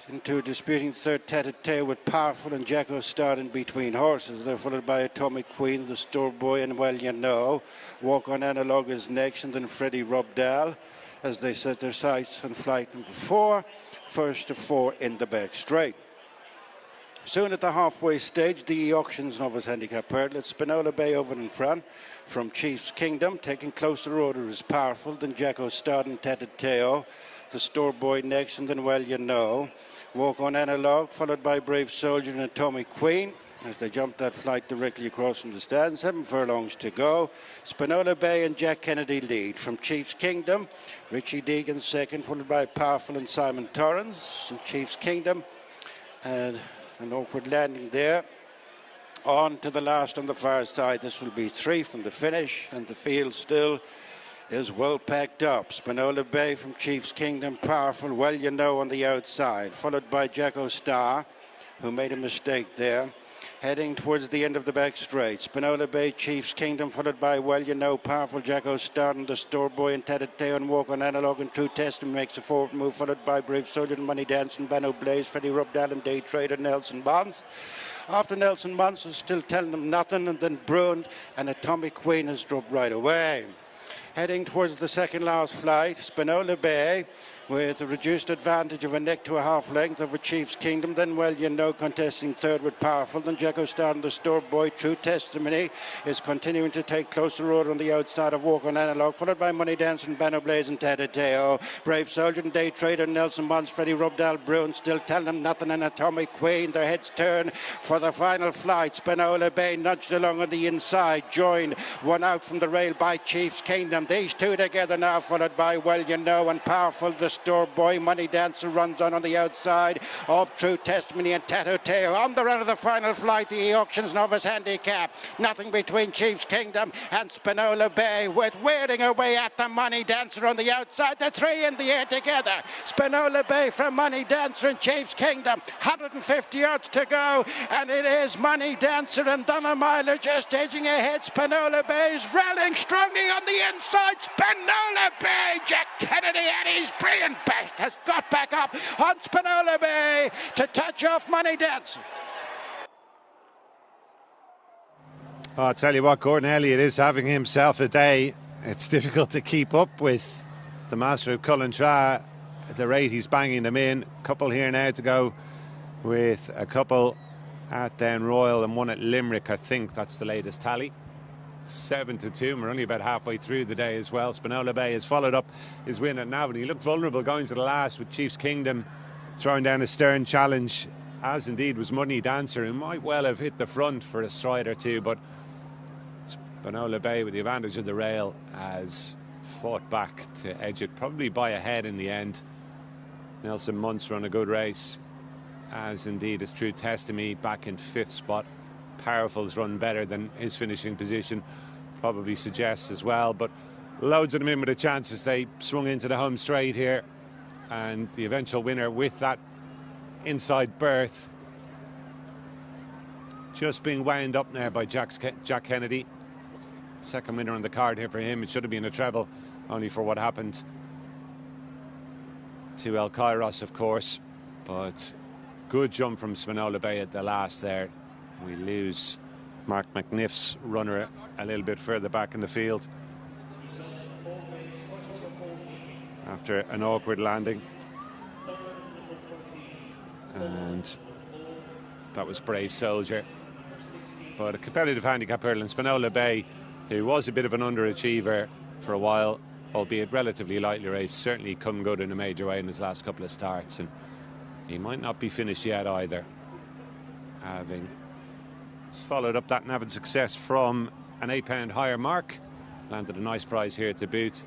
into disputing third, Tatateo with Powerful and Jacko Star in between horses. They're followed by Atomic Queen, the store boy, and Well You Know. Walk on Analog is next, and then Freddie Robdell as they set their sights on flight number 4. First of 4 in the back straight. Soon at the halfway stage, the Auctions Novice Handicap Hurdle. It's Spinola Bay over in front from Chief's Kingdom. Taking closer order is Powerful, then Jacko Star and Tatateo. The store boy next, and then Well You Know. Walk on Analog, followed by Brave Soldier and Atomic Queen as they jump that flight directly across from the stand. 7 furlongs to go. Spinola Bay and Jack Kennedy lead. From Chief's Kingdom, Richie Deegan second, followed by Powerful and Simon Torrance. From Chief's Kingdom, and an awkward landing there. On to the last on the far side. This will be 3 from the finish, and the field still is well packed up. Spinola Bay from Chief's Kingdom, Powerful, Well You Know on the outside, followed by Jacko Star, who made a mistake there. Heading towards the end of the back straight. Spinola Bay, Chief's Kingdom, followed by Well You Know, Powerful, Jacko Star, and the store boy, and Tatateo, and Walk on Analog, and True Testimony makes a forward move, followed by Brave Soldier, and Money Dance, and Bano Blaze, Freddie Rubdell, and Day Trader, Nelson Bonds. After Nelson Bonds is still telling them nothing, and then Bruin and Atomic Queen has dropped right away. Heading towards the second last flight, Spinola Bay with a reduced advantage of a neck to a half length over Chief's Kingdom. Then Well You Know contesting third with Powerful. Then Jacko Star and the store boy, True Testimony, is continuing to take closer order on the outside of Walk on Analog, followed by Money Dance and Bano Blaze and Tatateo. Brave Soldier and Day Trader, Nelson Bonds, Freddie Rubdell, Bruin still telling them nothing, and Atomic Queen. Their heads turn for the final flight. Spinola Bay nudged along on the inside, joined 1 out from the rail by Chief's Kingdom. These 2 together now, followed by Well You Know and Powerful, the store boy. Money Dancer runs on the outside of True Testimony and Tatateo. On the run of the final flight, the Auctions Novice Handicap. Nothing between Chief's Kingdom and Spinola Bay, with wearing away at the Money Dancer on the outside. The 3 in the air together. Spinola Bay from Money Dancer and Chief's Kingdom. 150 yards to go, and it is Money Dancer and Dunamiler just edging ahead. Spinola Bay is rallying strongly on the inside. inside Spinola Bay. Jack Kennedy at his brilliant best has got back up on Spinola Bay to touch off Money Dancing. I'll tell you what, Gordon Elliott is having himself a day. It's difficult to keep up with the master of Cullentra at the rate he's banging them in. Couple here now to go, with a couple at Down Royal and one at Limerick. I think that's the latest tally. 7-2. We're only about halfway through the day as well. Spinola Bay has followed up his win at Navan. He looked vulnerable going to the last, with Chiefs Kingdom throwing down a stern challenge, as indeed was Money Dancer, who might well have hit the front for a stride or two, but Spinola Bay, with the advantage of the rail, has fought back to edge it, probably by a head in the end. Nelson Muntz run a good race, as indeed is True Testimony back in 5th spot. Powerful's run better than his finishing position probably suggests as well, but loads of them in with a chance as they swung into the home straight here, and the eventual winner with that inside berth just being wound up now by Jack Kennedy. Second winner on the card here for him. It should have been a treble, only for what happened to El Kairos, of course, but good jump from Spinola Bay at the last there. We lose Mark McNiff's runner a little bit further back in the field after an awkward landing, and that was Brave Soldier. But a competitive handicap hurdle in Spinola Bay, who was a bit of an underachiever for a while, albeit relatively lightly raced, certainly come good in a major way in his last couple of starts, and he might not be finished yet either, having followed up that Navan success from an £8 higher mark. Landed a nice prize here to boot,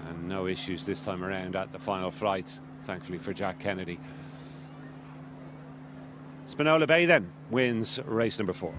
and no issues this time around at the final flight, thankfully for Jack Kennedy. Spinola Bay then wins race number 4.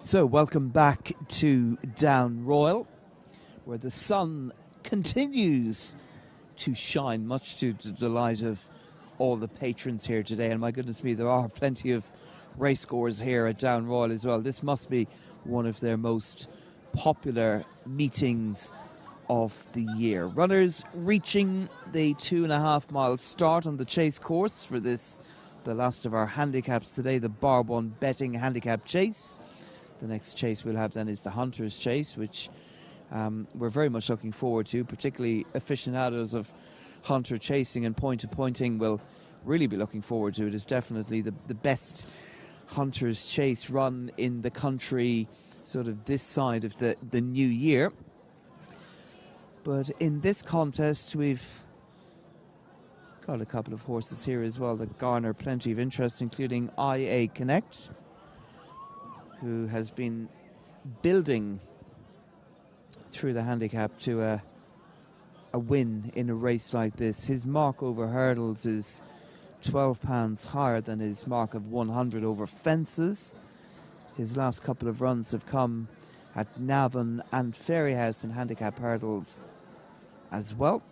So, welcome back to Down Royal, where the sun continues to shine, much to the delight of all the patrons here today. And my goodness me, there are plenty of racegoers here at Down Royal as well. This must be one of their most popular meetings of the year. Runners reaching the 2.5 mile start on the chase course for this, the last of our handicaps today, the Bar 1 betting handicap chase. The next chase we'll have then is the Hunter's Chase, which we're very much looking forward to. Particularly aficionados of hunter chasing and point-to-pointing will really be looking forward to it. It's definitely the best Hunter's Chase run in the country, sort of this side of the new year. But in this contest, we've got a couple of horses here as well that garner plenty of interest, including IA Connect, who has been building through the handicap to a win in a race like this. His mark over hurdles is 12 pounds higher than his mark of 100 over fences. His last couple of runs have come at Navan and Fairyhouse in handicap hurdles as well.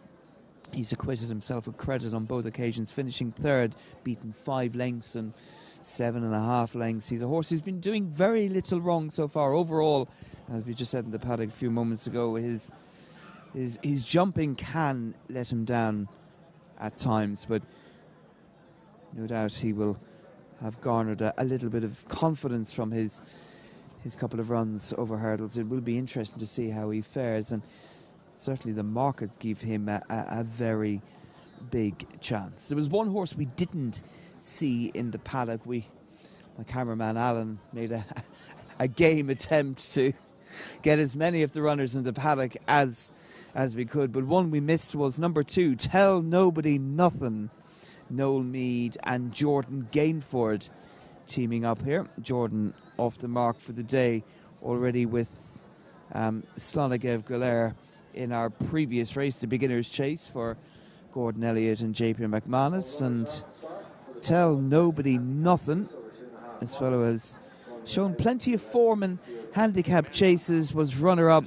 He's acquitted himself with credit on both occasions, finishing third, beaten 5 lengths and 7.5 lengths. He's a horse who's been doing very little wrong so far. Overall, as we just said in the paddock a few moments ago, his jumping can let him down at times, but no doubt he will have garnered a little bit of confidence from his couple of runs over hurdles. It will be interesting to see how he fares, and certainly the markets give him a very big chance. There was one horse we didn't see in the paddock. My cameraman Alan made a game attempt to get as many of the runners in the paddock as we could, but one we missed was number 2, Tell Nobody Nothing. Noel Meade and Jordan Gainford teaming up here. Jordan off the mark for the day already with Slonigev Golair in our previous race, the beginner's chase for Gordon Elliott and JP McManus. And Tell Nobody Nothing, this fellow has shown plenty of form in handicap chases, was runner-up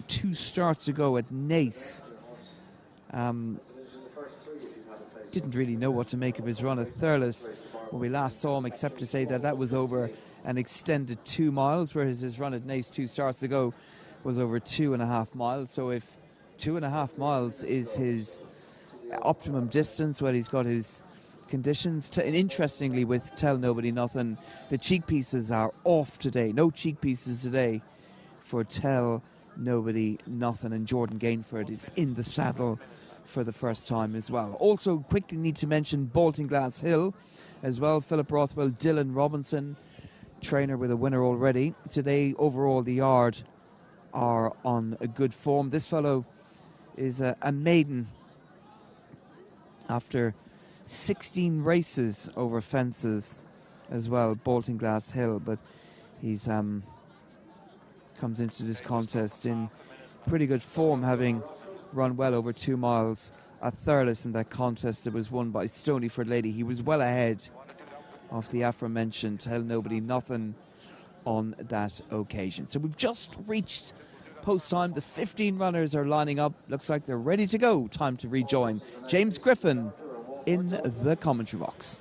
2 starts ago at Nace. Didn't really know what to make of his run at Thurles when we last saw him, except to say that was over an extended 2 miles, whereas his run at Nace 2 starts ago was over 2.5 miles. So if 2.5 miles is his optimum distance, well, he's got his conditions. And interestingly, with Tell Nobody Nothing, the cheek pieces are off today. No cheek pieces today for Tell Nobody Nothing, and Jordan Gainford is in the saddle for the first time as well. Also, quickly need to mention Baltinglass Hill as well. Philip Rothwell, Dylan Robinson, trainer with a winner already. Today, overall, the yard are on a good form. This fellow is a maiden after 16 races over fences as well, Baltinglass Hill, but he's comes into this contest in pretty good form, having run well over 2 miles at Thurles in that contest that was won by Stonyford Lady. He was well ahead of the aforementioned Tell Nobody Nothing on that occasion. So we've just reached post time. The 15 runners are lining up. Looks like they're ready to go. Time to rejoin James Griffin in the commentary box.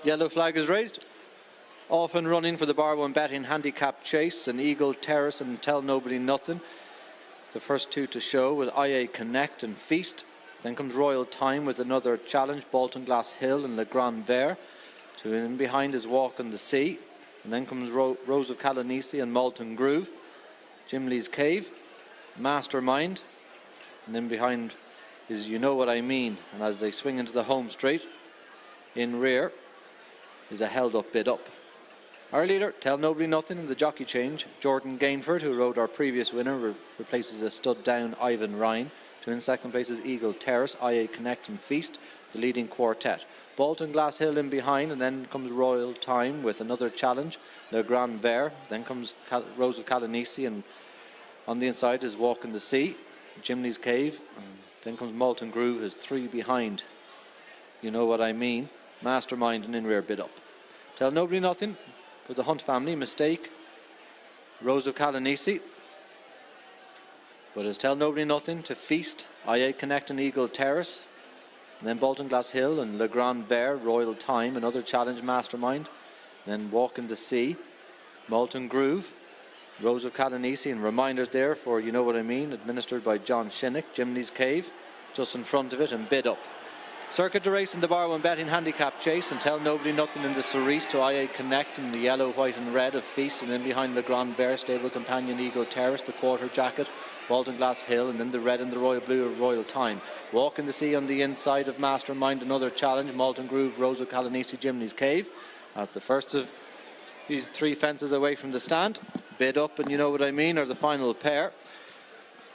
Yellow flag is raised. Off and running for the Bar 1 betting handicap chase, and Eagle Terrace and Tell Nobody Nothing. The first 2 to show with IA Connect and Feast. Then comes Royal Time with another challenge, Baltinglass Hill and Le Grand Vert. 2 in behind is Walk on the Sea. And then comes Rose of Calanisi and Malton Groove. Gimley's Cave, Mastermind. And then behind is You Know What I Mean. And as they swing into the home straight, in rear is a held up bid up. Our leader, Tell Nobody Nothing, in the jockey change. Jordan Gainford, who rode our previous winner, replaces a stud down Ivan Ryan. 2 in second place is Eagle Terrace, IA Connect and Feast, the leading quartet. Baltinglass Hill in behind, and then comes Royal Time with another challenge, Le Grand Vert. Then comes Rose of Calanisi, and on the inside is Walk in the Sea, Gimley's Cave. Then comes Malton Groove, is 3 behind. You Know What I Mean, Mastermind, and in rear bid up. Tell Nobody Nothing for the Hunt family, Mistake, Rose of Calanisi. But it's Tell Nobody Nothing to Feast, IA Connect and Eagle Terrace. And then Baltinglass Hill and Le Grand Vert, Royal Time, another challenge, Mastermind. Then Walk in the Sea, Malton Groove, Rose of Calanisi, and reminders there for You Know What I Mean, administered by John Shinnick. Gimley's Cave just in front of it, and bid up. Circuit to race in the bar 1 betting handicap chase, and Tell Nobody Nothing in the Cerise to IA Connect in the yellow, white and red of Feast, and then behind Le Grand Bear, stable companion Eagle Terrace, the quarter jacket, Bolton Glass Hill, and then the red and the royal blue of Royal Time. Walk in the Sea on the inside of Mastermind, another challenge, Malton Groove, Rosa Calanisi, Jimny's Cave. At the first of these 3 fences away from the stand, Bid Up and You Know What I Mean are the final pair.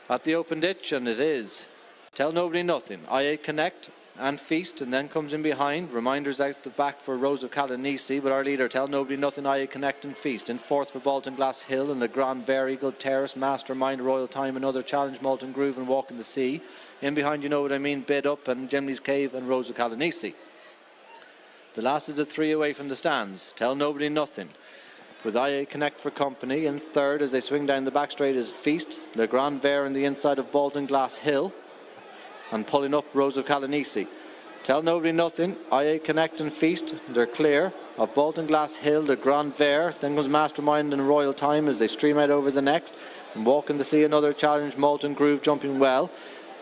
At the open ditch, and it is Tell Nobody Nothing, IA Connect and Feast, and then comes in behind. Reminders out the back for Rose of Calanisi, but our leader Tell Nobody Nothing, IA Connect and Feast. In fourth for Bolton Glass Hill and the Grand Bear, Eagle Terrace, Mastermind, Royal Time, another challenge, Malton Groove and Walk in the Sea. In behind, You Know What I Mean, Bid Up and Jimny's Cave and Rose of Calanisi. The last is the 3 away from the stands, Tell Nobody Nothing, with IA Connect for company. In third, as they swing down the back straight, is Feast, Le Grand Bear in the inside of Bolton Glass Hill, and pulling up Rose of Calanisi. Tell Nobody Nothing, IA Connect and Feast, they're clear of Bolton Glass Hill, the Grand Bear. Then comes Mastermind and Royal Time as they stream out over the next. And Walk in the Sea, another challenge, Malton Groove jumping well,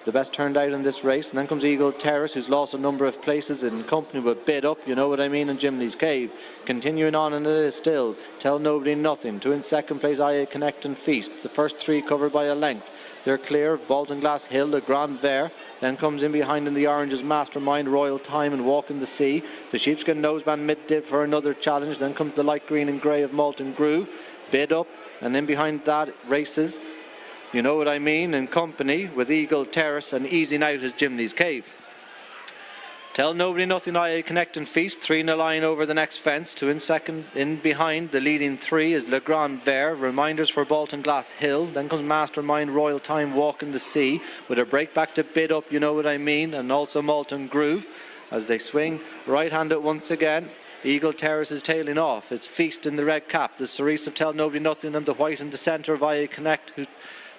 the best turned out in this race. And then comes Eagle Terrace, who's lost a number of places in company with Bid Up, You Know What I Mean, and Jimny's Cave. Continuing on, and it is still Tell Nobody Nothing. To in second place, IA Connect and Feast. The first 3 covered by a length. They're clear of Bolton Glass Hill, the Grand Bear. Then comes in behind in the oranges, Mastermind, Royal Time and Walk in the Sea. The Sheepskin Noseband mid-dip for another challenge. Then comes the light green and grey of Malton Groove, Bid Up, and then behind that races You Know What I Mean in company with Eagle Terrace, and easing out is Jimny's Cave. Tell Nobody Nothing, IA Connect and Feast, 3 in a line over the next fence. To in second, in behind, the leading 3 is Le Grand Bear. Reminders for Bolton Glass Hill. Then comes Mastermind, Royal Time, Walk in the Sea, with a break back to Bid Up, You Know What I Mean, and also Malton Groove. As they swing right-handed once again, Eagle Terrace is tailing off. It's Feast in the red cap, the Cerise of Tell Nobody Nothing, and the white in the centre of IA Connect, who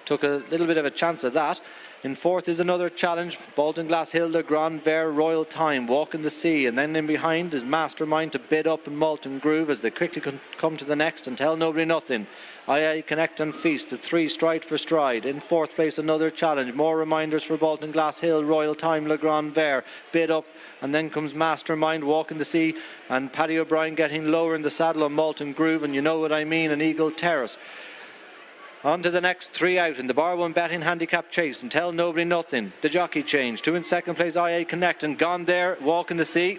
took a little bit of a chance at that. In fourth is another challenge, Bolton Glass Hill, the Grand Bear, Royal Time, Walk in the Sea, and then in behind is Mastermind to Bid Up and Malton Groove as they quickly come to the next, and Tell Nobody Nothing, IA Connect and Feast, the 3 stride for stride. In fourth place another challenge, more reminders for Bolton Glass Hill, Royal Time, Le Grand Bear, Bid Up, and then comes Mastermind, Walk in the Sea, and Paddy O'Brien getting lower in the saddle on Malton Groove, and You Know What I Mean, and Eagle Terrace. On to the next 3 out in the bar 1 betting handicap chase, and Tell Nobody Nothing. The jockey change. 2 in second place, IA Connect, and Gone There, Walk in the Sea.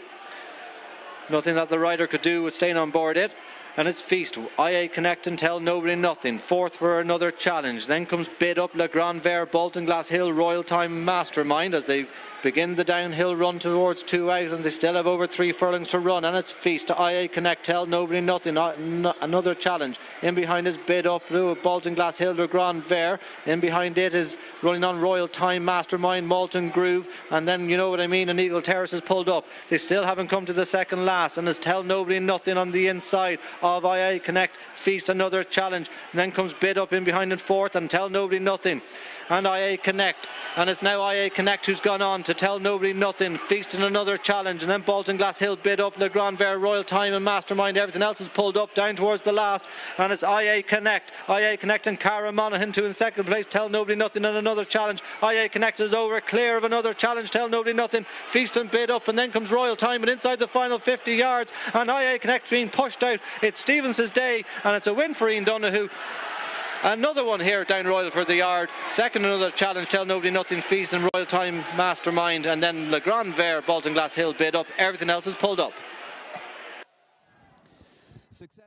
Nothing that the rider could do with staying on board it. And it's Feast, IA Connect and Tell Nobody Nothing. Fourth for another challenge. Then comes Bid Up, Le Grand Bear, Bolton Glass Hill, Royal Time, Mastermind as they begin the downhill run towards 2 out, and they still have over 3 furlongs to run. And it's Feast, IA Connect, Tell Nobody Nothing. Another challenge. In behind is Bid Up, Bolton Glass Hill, Le Grand Bear. In behind it is running on Royal Time, Mastermind, Malton Groove, and then You Know What I Mean, and Eagle Terrace is pulled up. They still haven't come to the second last, and it's Tell Nobody Nothing on the inside of IA Connect. Feast, another challenge. And then comes Bid Up in behind in fourth, and Tell Nobody Nothing and IA Connect, and it's now IA Connect who's gone on to Tell Nobody Nothing. Feast in another challenge, and then Bolton Glass Hill, Bid Up, Le Grand Bear, Royal Time and Mastermind. Everything else is pulled up down towards the last, and it's IA Connect and Cara Monaghan 2 in second place. Tell Nobody Nothing and another challenge. IA Connect is over, clear of another challenge. Tell Nobody Nothing, Feast and Bid Up, and then comes Royal Time, and inside the final 50 yards, and IA Connect being pushed out. It's Stevens' day, and it's a win for Ian Donoghue. Another one here down Royal for the yard. Second, another challenge, Tell Nobody Nothing, Feast and Royal Time, Mastermind, and then Le Grand Bear, Bolton Glass Hill, Bid Up. Everything else is pulled up. Success.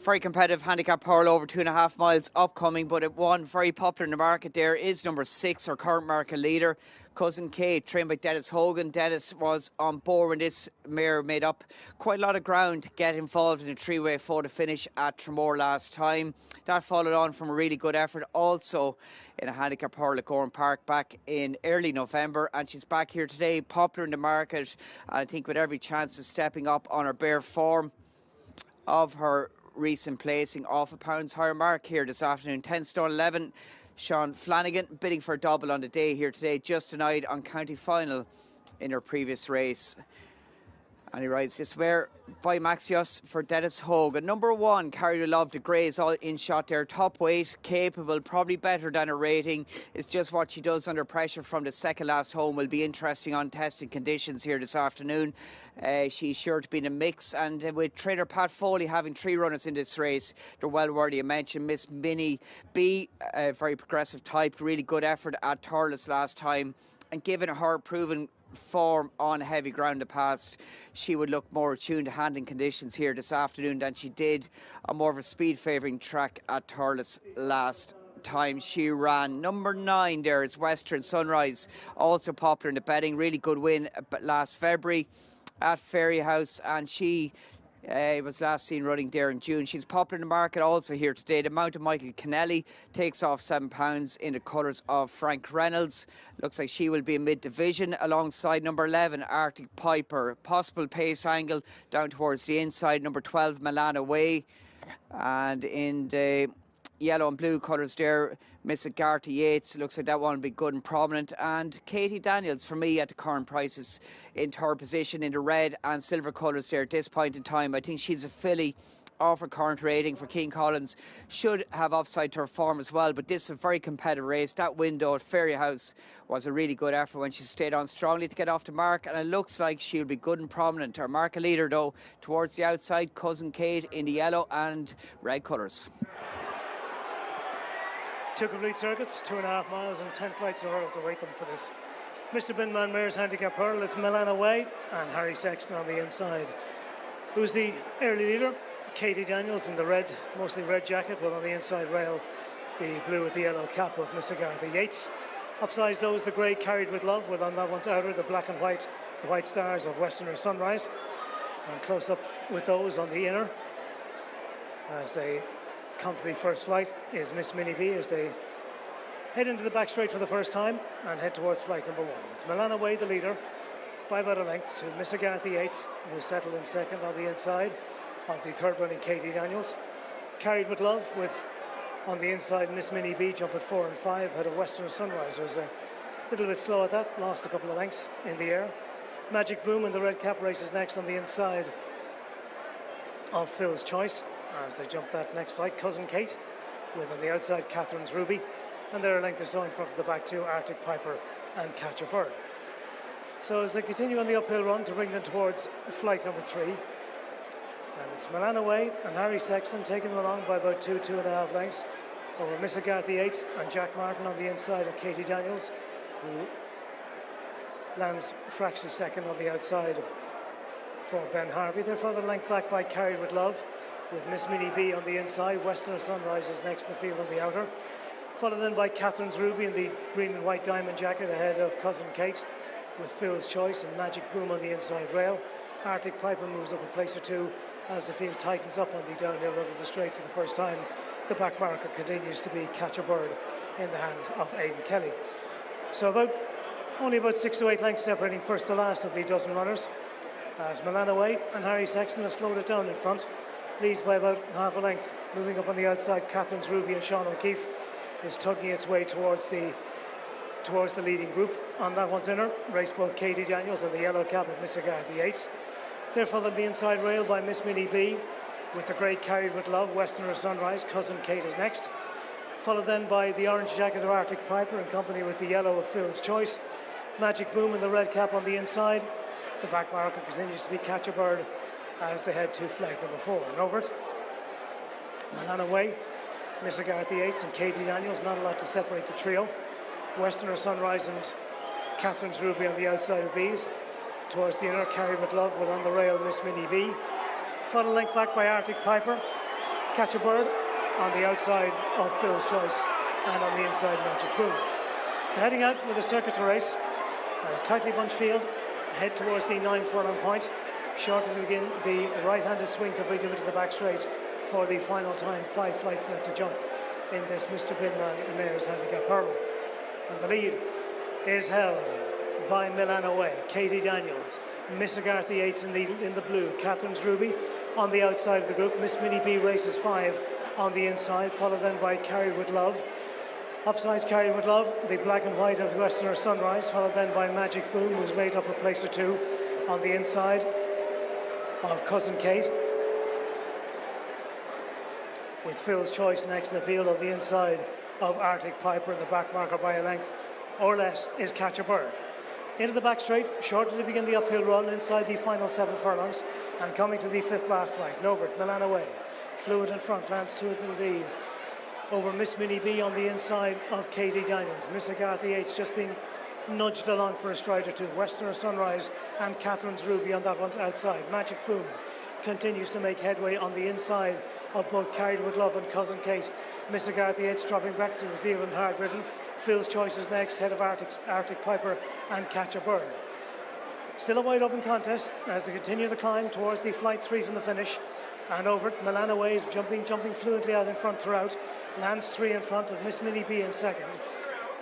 Very competitive handicap Pearl over 2.5 miles upcoming, but it won. Very popular in the market there is number 6, our current market leader, Cousin Kate, trained by Dennis Hogan. Dennis was on board when this mare made up quite a lot of ground to get involved in a three-way photo finish at Tremor last time. That followed on from a really good effort also in a handicap Pearl at Gorham Park back in early November, and she's back here today, popular in the market, and I think with every chance of stepping up on her bare form of her recent placing, off a pound's higher mark here this afternoon. 10 stone 11. Sean Flanagan bidding for a double on the day here today, just denied on county final in her previous race. And he rides this mare by Maxios for Dennis Hogan. Number 1, Carry the Love, de Grey is all in shot there. Top weight, capable, probably better than her rating. It's just what she does under pressure from the second last home will be interesting on testing conditions here this afternoon. She's sure to be in a mix, and with trainer Pat Foley having 3 runners in this race, they're well worthy of mention. Miss Minnie B, a very progressive type, really good effort at Thurles last time, and given her proven form on heavy ground in the past, she would look more attuned to handling conditions here this afternoon than she did on more of a speed favouring track at Thurles last time she ran. Number 9 there is Western Sunrise, also popular in the betting, really good win last February at Ferryhouse, and she was last seen running there in June. She's popular in the market also here today. The Mount of Michael Kennelly takes off £7 in the colours of Frank Reynolds. Looks like she will be in mid-division alongside number 11, Arctic Piper. Possible pace angle down towards the inside, number 12, Milana Way. And in the yellow and blue colours there, Miss Agartha Yates, looks like that one will be good and prominent. And Katie Daniels for me at the current prices in third position in the red and silver colours there at this point in time. I think she's a filly off her current rating for King Collins, should have upside to her form as well, but this is a very competitive race. That window at Ferryhouse was a really good effort when she stayed on strongly to get off the mark, and it looks like she'll be good and prominent. Her market leader though towards the outside, Cousin Kate in the yellow and red colours. 2 complete circuits, 2.5 miles and 10 flights of hurdles await them for this Mr. Binman Mare's handicap hurdle. It's Milana Way and Harry Sexton on the inside. Who's the early leader? Katie Daniels in the red, mostly red jacket, but on the inside rail, the blue with the yellow cap of Miss Agartha Yates. Upsides those, the grey Carried with Love, with on that one's outer, the black and white, the white stars of Westerner Sunrise. And close up with those on the inner, as they come to the first flight, is Miss Minnie B as they head into the back straight for the first time and head towards flight number 1. It's Milana Way, the leader, by about a length to Miss Agartha Yates, who settled in second on the inside of the third running Katie Daniels. Carried with Love with on the inside Miss Minnie B, jump at 4 and 5, head of Western Sunrise, who's a little bit slow at that, lost a couple of lengths in the air. Magic Boom in the red cap races next on the inside of Phil's Choice as they jump that next flight. Cousin Kate with on the outside Catherine's Ruby, and they're a length or so in front of the back two, Arctic Piper and Catch a Bird. So as they continue on the uphill run to bring them towards flight number 3, and it's Milana Way and Harry Sexton taking them along by about 2.5 lengths over Miss Agartha Yates and Jack Martin on the inside of Katie Daniels, who lands fractionally second on the outside for Ben Harvey. They're further length back by Carried with Love, with Miss Minnie B on the inside. Western Sunrise is next in the field on the outer, followed then by Catherine's Ruby in the green and white diamond jacket ahead of Cousin Kate, with Phil's Choice and Magic Boom on the inside rail. Arctic Piper moves up a place or 2 as the field tightens up on the downhill run of the straight for the first time. The back marker continues to be Catch a Bird in the hands of Aidan Kelly. So only about 6 to 8 lengths separating first to last of the dozen runners, as Milana Way and Harry Sexton have slowed it down in front, leads by about half a length. Moving up on the outside, Catherine's Ruby and Sean O'Keefe is tugging its way towards the leading group. On that one's inner, race both Katie Daniels and the yellow cap of Miss Agartha Yates. They're followed the inside rail by Miss Minnie B, with the grey Carried with Love, Westerner Sunrise. Cousin Kate is next, followed then by the orange jacket of Arctic Piper in company with the yellow of Phil's Choice. Magic Boom and the red cap on the inside. The back marker continues to be Catch a Bird as they head to flight number 4. And over it, Milana Way, Miss Agartha Yates and Katie Daniels. Not a lot to separate the trio. Westerner Sunrise and Catherine's Ruby on the outside of these. Towards the inner, Carried with Love, with on the rail Miss Minnie B. Followed length back by Arctic Piper Catch a Bird on the outside of Phil's Choice, and on the inside Magic Boom. So heading out with a circuit to race, a tightly bunched field, head towards the 9 furlong point, shortly to begin the right-handed swing to bring them into the back straight for the final time. 5 flights left to jump in this Mr. Binman Mares Handicap Hurdle. And the lead is held by Milano Way, Katie Daniels, Miss Agartha Yates in the blue, Catherine's Ruby on the outside of the group. Miss Minnie B races 5 on the inside, followed then by Carried With Love. Upsides Carried With Love, the black and white of Westerner Sunrise, followed then by Magic Boom, who's made up a place or 2 on the inside of Cousin Kate, with Phil's Choice next in the field on the inside of Arctic Piper, and the back marker by a length or less is Catch a Bird. Into the back straight, shortly to begin the uphill run inside the final 7 furlongs, and coming to the 5th last flight, Novert, Milano Way, fluid in front, lands 2 into the lead over Miss Minnie B on the inside of Katie Daniels. Miss Agartha Yates just being nudged along for a stride or 2. Westerner Sunrise and Catherine's Ruby on that one's outside. Magic Boom continues to make headway on the inside of both Carried With Love and Cousin Kate. Miss Agartha Yates dropping back to the field and hard ridden. Phil's Choice is next, head of Arctic Piper and Catch a Bird. Still a wide open contest as they continue the climb towards the flight 3 from the finish. And over it, Milano Way is jumping fluently out in front throughout. Lands 3 in front of Miss Minnie B in second.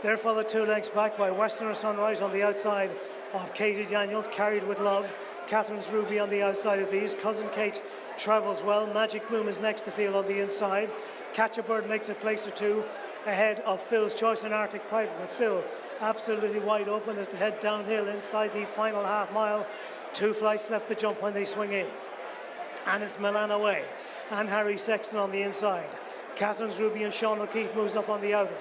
They're followed 2 lengths back by Westerner Sunrise on the outside of Katie Daniels, Carried With Love. Catherine's Ruby on the outside of these. Cousin Kate travels well. Magic Boom is next to field on the inside. Catch a Bird makes a place or 2 ahead of Phil's Choice and Arctic Piper, but still absolutely wide open as they head downhill inside the final half mile. 2 flights left to jump when they swing in. And it's Milano Way and Harry Sexton on the inside. Catherine's Ruby and Sean O'Keefe moves up on the outer.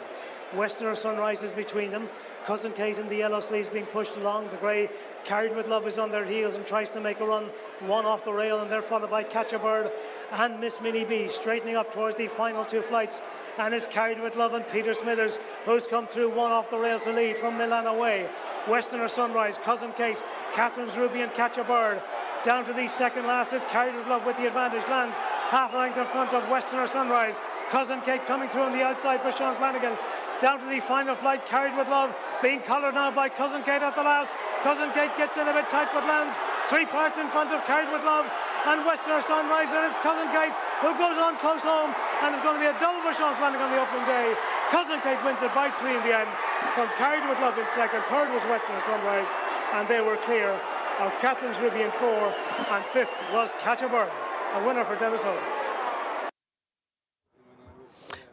Westerner Sunrise is between them. Cousin Kate in the yellow sleeves being pushed along. The grey Carried With Love is on their heels and tries to make a run, 1 off the rail, and they're followed by Catch a Bird and Miss Minnie B, straightening up towards the final 2 flights, and it's Carried With Love and Peter Smithers, who's come through 1 off the rail to lead from Milano Way. Westerner Sunrise, Cousin Kate, Catherine's Ruby and Catch a Bird. Down to the second last is Carried With Love with the advantage, lands half a length in front of Westerner Sunrise. Cousin Kate coming through on the outside for Sean Flanagan. Down to the final flight, Carried With Love, being collared now by Cousin Kate at the last. Cousin Kate gets in a bit tight but lands 3 parts in front of Carried With Love and Westerner Sunrise, and it's Cousin Kate who goes on close home, and it's going to be a double for Sean Flanagan on the opening day. Cousin Kate wins it by 3 in the end, from Carried With Love in second, third was Westerner Sunrise, and they were clear of Catherine's Ruby in 4, and 5th was Catch a Bird, a winner for Dennis Hogan.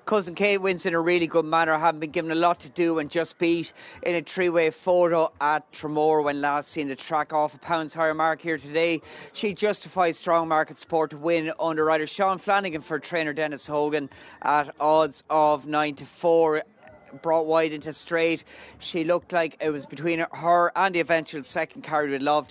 Cousin Kate wins in a really good manner, having been given a lot to do and just beat in a 3-way photo at Tramore when last seen the track off a pound's higher mark here today. She justifies strong market support to win under rider Sean Flanagan for trainer Dennis Hogan at odds of 9-4. Brought wide into straight. She looked like it was between her and the eventual second Carried With Love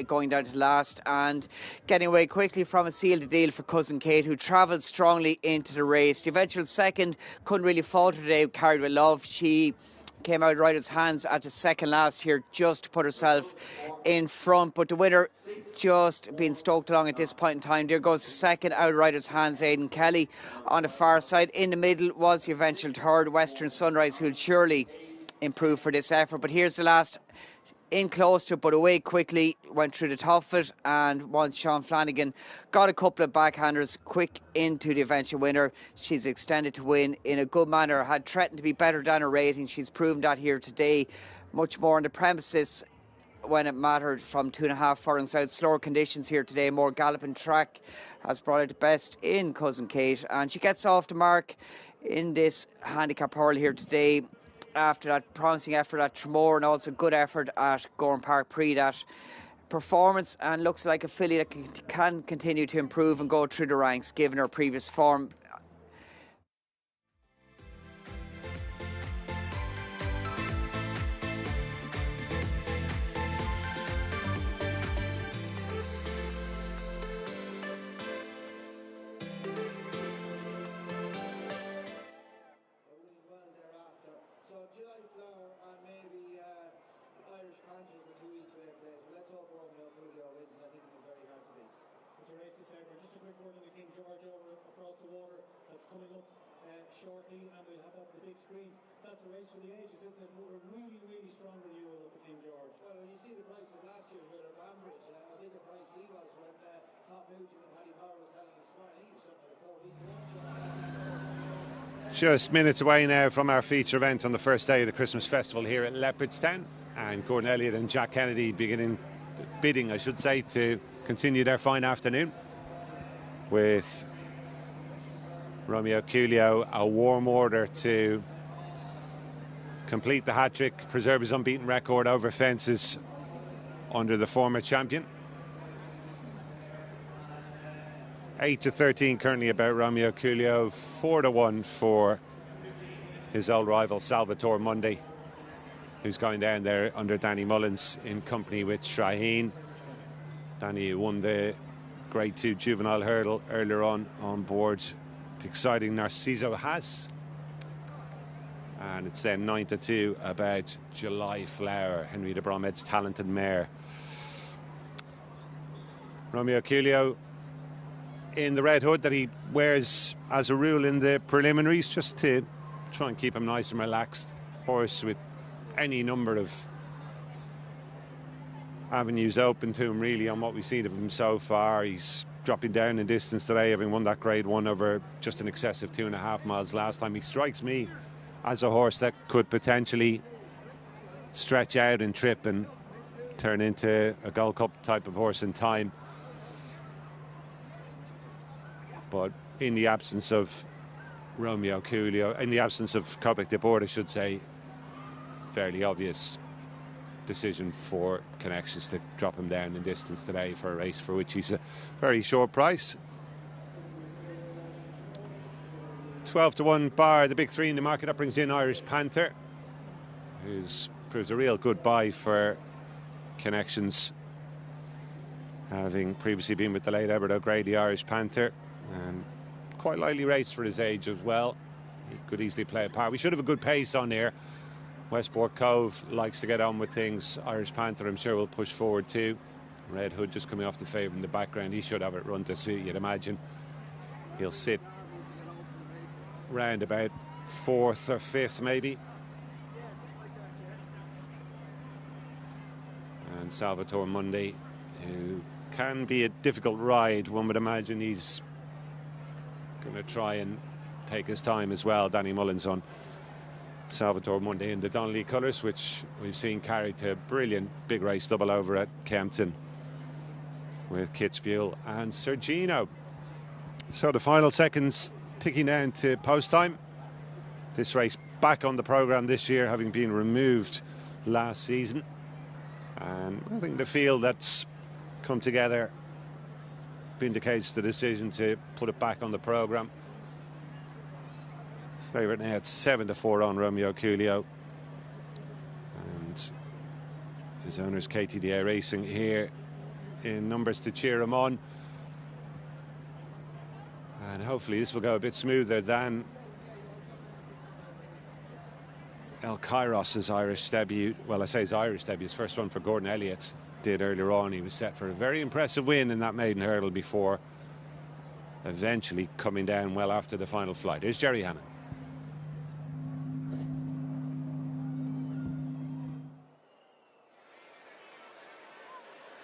going down to last, and getting away quickly from it sealed the deal for Cousin Kate, who travelled strongly into the race. The eventual second couldn't really falter today, Carried With Love. She came out rider's hands at the second last here just to put herself in front, but the winner just being stoked along at this point in time. There goes the second out rider's hands, Aidan Kelly on the far side. In the middle was the eventual third, Western Sunrise, who'll surely improve for this effort, but here's the last in close to it, but away quickly, went through the top of it, and once Sean Flanagan got a couple of backhanders quick into the eventual winner, she's extended to win in a good manner. Had threatened to be better down her rating, she's proven that here today, much more on the premises when it mattered from 2.5 furlongs out. Slower conditions here today, more galloping track has brought out the best in Cousin Kate, and she gets off the mark in this handicap hurl here today after that promising effort at Tramore and also good effort at Gorham Park Prix. That performance, and looks like a filly that can continue to improve and go through the ranks given her previous form. Irish Panthers the 2 weeks away place. But let's hope Romeo Coolio wins, and I think it'll be very hard to beat. That's a race decider. Just a quick word on the King George over across the water that's coming up shortly, and we'll have that on the big screens. That's a race for the ages, isn't it? A really, really strong renewal of the King George. Well, when you see the price of last year's winner, Bambridge, how big a price he was when Tom Nugent and Paddy Power was telling us this morning. He was something like a 14 Just minutes away now from our feature event on the first day of the Christmas festival here at Leopardstown, and Gordon Elliott and Jack Kennedy bidding, I should say, to continue their fine afternoon with Romeo Coolio a warm order to complete the hat-trick, preserve his unbeaten record over fences under the former champion. 8-13 currently about Romeo Coolio, 4-1 for his old rival Salvatore Monday, who's going down there under Danny Mullins in company with Shaheen. Danny won the Grade 2 juvenile hurdle earlier on board the exciting Narciso Haas. And it's then 9-2 about July Flower, Henry de Bromhead's talented mare. Romeo Coolio in the red hood that he wears as a rule in the preliminaries, just to try and keep him nice and relaxed. Horse with any number of avenues open to him really on what we've seen of him so far. He's dropping down in distance today, having won that Grade 1 over just in excess of 2.5 miles last time. He strikes me as a horse that could potentially stretch out and trip and turn into a Gold Cup type of horse in time. But in the absence of Romeo Coolio, in the absence of Copic de Board, I should say, fairly obvious decision for Connections to drop him down in distance today for a race for which he's a very short price. 12-1 bar the big three in the market. That brings in Irish Panther, who's proved a real good buy for Connections, having previously been with the late Edward O'Grady. Irish Panther, and quite lightly raced for his age as well. He could easily play a part. We should have a good pace on here. Westport Cove likes to get on with things. Irish Panther, I'm sure, will push forward too. Red Hood just coming off the favour in the background. He should have it run to suit, you'd imagine. He'll sit round about 4th or 5th maybe. And Salvatore Monday, who can be a difficult ride, one would imagine. He's going to try and take his time as well. Danny Mullins on Salvatore Monday in the Donnelly colours, which we've seen carried to a brilliant big race double over at Kempton with Kitzbühel and Sergino. So the final seconds ticking down to post time. This race back on the programme this year, having been removed last season. And I think the field that's come together vindicates the decision to put it back on the programme. Favourite now at 7-4 on Romeo Coolio, and his owners KTDA Racing here in numbers to cheer him on, and hopefully this will go a bit smoother than El Kairos' Irish debut. Well, I say his Irish debut, his first run for Gordon Elliott did earlier on. He was set for a very impressive win in that maiden hurdle before eventually coming down well after the final flight. Here's Jerry Hannon.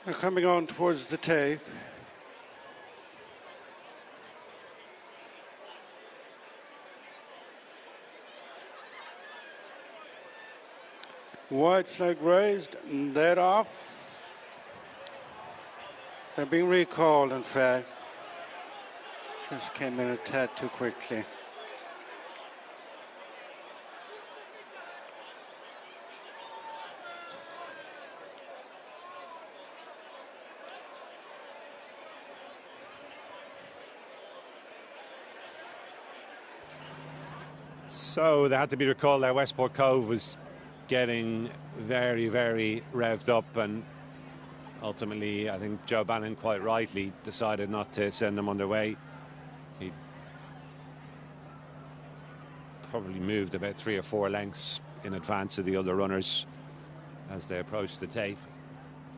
They're coming on towards the tape. White flag raised, and that off. They're being recalled, in fact. Just came in a tad too quickly. So they had to be recalled there. Westport Cove was getting very, very revved up, and ultimately I think Joe Bannon quite rightly decided not to send them underway. He probably moved about 3 or 4 lengths in advance of the other runners as they approached the tape.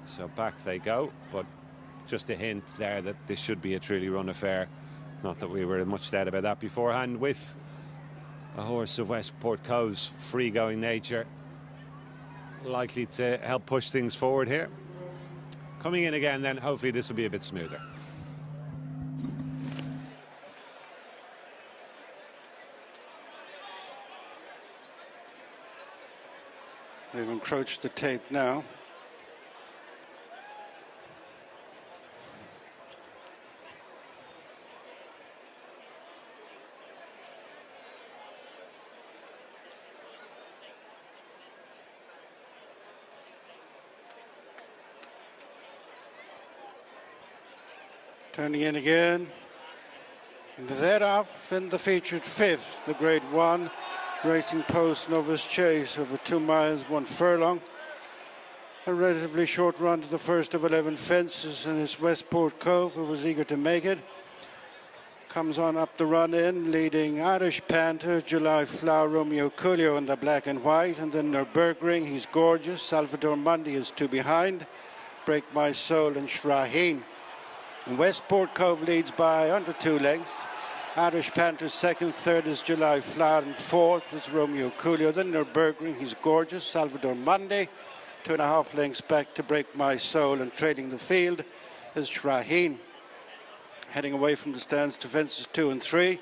So back they go, but just a hint there that this should be a truly run affair. Not that we were in much doubt about that beforehand, with a horse of Westport Cove's free-going nature likely to help push things forward here. Coming in again then, hopefully this will be a bit smoother. They've encroached the tape now. Turning in again. They're off in the featured fifth, the Grade 1 Racing Post Novice Chase over 2 miles, 1 furlong. A relatively short run to the first of 11 fences, and it's Westport Cove who was eager to make it. Comes on up the run in, leading Irish Panther, July Flower, Romeo Coolio in the black and white, and then Nürburgring, he's gorgeous. Salvador Mundi is 2 behind. Break My Soul and Shraheen. And Westport Cove leads by under 2 lengths. Irish Panther second, third is July Flower, and fourth is Romeo Coolio. Then Nürburgring, he's gorgeous. Salvador Mundi, 2.5 lengths back to Break My Soul, and trailing the field is Shraheen. Heading away from the stands to fences 2 and 3.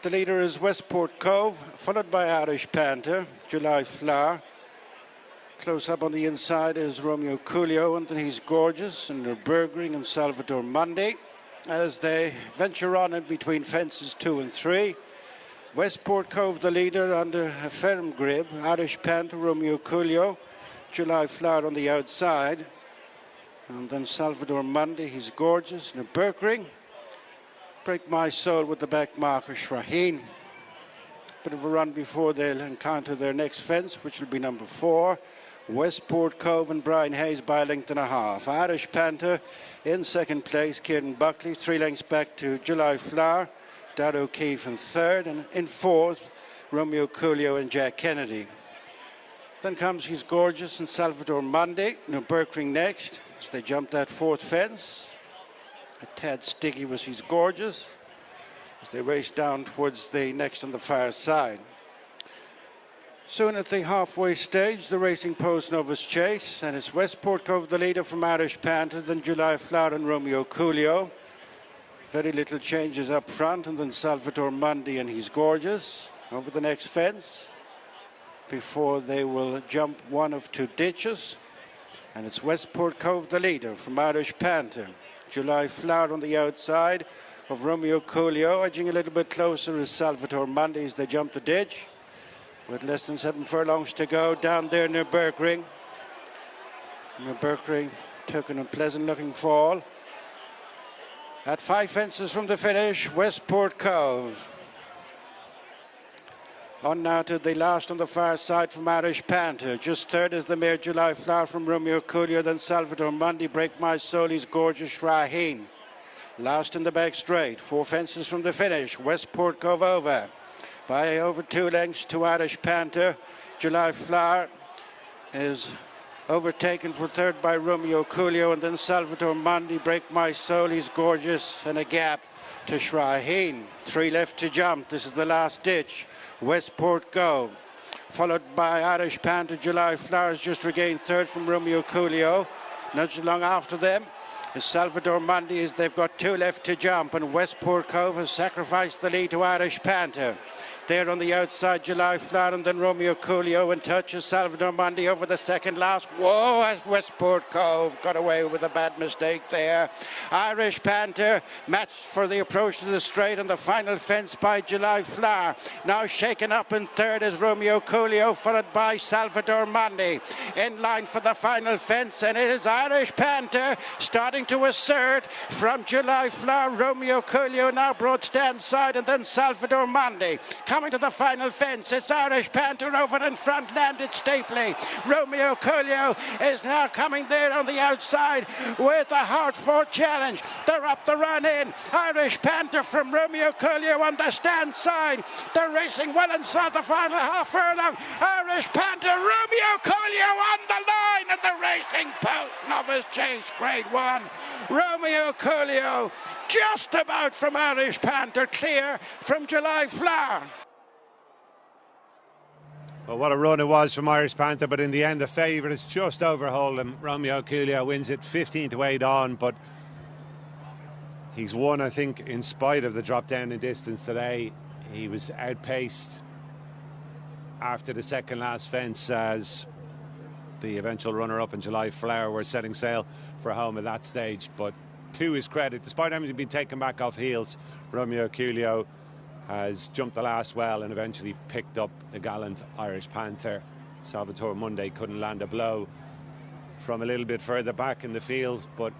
The leader is Westport Cove, followed by Irish Panther, July Flower. Close up on the inside is Romeo Coolio, and then he's gorgeous, and Nürburgring and Salvador Mundi as they venture on in between fences 2 and 3. Westport Cove, the leader, under a firm grip. Irish Panther, Romeo Coolio, July Flower on the outside, and then Salvador Mundi, he's gorgeous. Nürburgring, Break My Soul with the back marker, Shraheen. Bit of a run before they'll encounter their next fence, which will be number 4. Westport Cove and Brian Hayes by a length and a half. Irish Panther in second place, Kieran Buckley 3 lengths back to July Flower, Dad O'Keefe in third, and in fourth Romeo Coolio and Jack Kennedy. Then comes He's Gorgeous and Salvador Mundi. Nürburgring next as they jump that fourth fence. A tad sticky was He's Gorgeous as they race down towards the next on the far side. Soon at the halfway stage, the Racing Post Novice Chase, and it's Westport Cove, the leader, from Irish Panther, then July Flower and Romeo Coolio. Very little changes up front, and then Salvador Mundi and He's Gorgeous over the next fence before they will jump one of 2 ditches. And it's Westport Cove, the leader, from Irish Panther. July Flower on the outside of Romeo Coolio. Edging a little bit closer is Salvador Mundi as they jump the ditch. With less than 7 furlongs to go, down there Nürburgring. Nürburgring took an unpleasant looking fall. At 5 fences from the finish, Westport Cove. On now to the last on the far side from Irish Panther. Just third is the mare July Flower from Romeo Coolio, then Salvador Mundi, Break My Soul, He's Gorgeous, Shraheen. Last in the back straight, 4 fences from the finish, Westport Cove over. By over 2 lengths to Irish Panther. July Flower is overtaken for third by Romeo Coolio, and then Salvador Mundi, Break My Soul, He's Gorgeous, and a gap to Shraheen. 3 left to jump. This is the last ditch. Westport Cove, followed by Irish Panther. July Flowers just regained third from Romeo Coolio. Not long after them is Salvador Mundi as they've got 2 left to jump, and Westport Cove has sacrificed the lead to Irish Panther. There on the outside, July Flower, and then Romeo Coolio in touch as Salvador Mundi over the second last. Whoa, Westport Cove got away with a bad mistake there. Irish Panther matched for the approach to the straight on the final fence by July Flower. Now shaken up in third is Romeo Coolio, followed by Salvador Mundi. In line for the final fence, and it is Irish Panther starting to assert from July Flower. Romeo Coolio now brought stand side, and then Salvador Mundi. Coming to the final fence, it's Irish Panther over in front, landed steeply. Romeo Coolio is now coming there on the outside with a hard-fought challenge. They're up the run in. Irish Panther from Romeo Coolio on the stand side. They're racing well inside the final half furlong. Irish Panther, Romeo Coolio on the line, and the Racing Post Novice Chase Grade 1. Romeo Coolio just about from Irish Panther, clear from July Flower. Well, what a run it was from Irish Panther, but in the end the favourites just overhauled him. Romeo Coolio wins it 15-8 on, but he's won, I think, in spite of the drop down in distance today. He was outpaced after the second last fence as the eventual runner-up in July Flower were setting sail for home at that stage. But to his credit, despite having been taken back off heels, Romeo Coolio has jumped the last well and eventually picked up the gallant Irish Panther. Salvatore Monday couldn't land a blow from a little bit further back in the field, but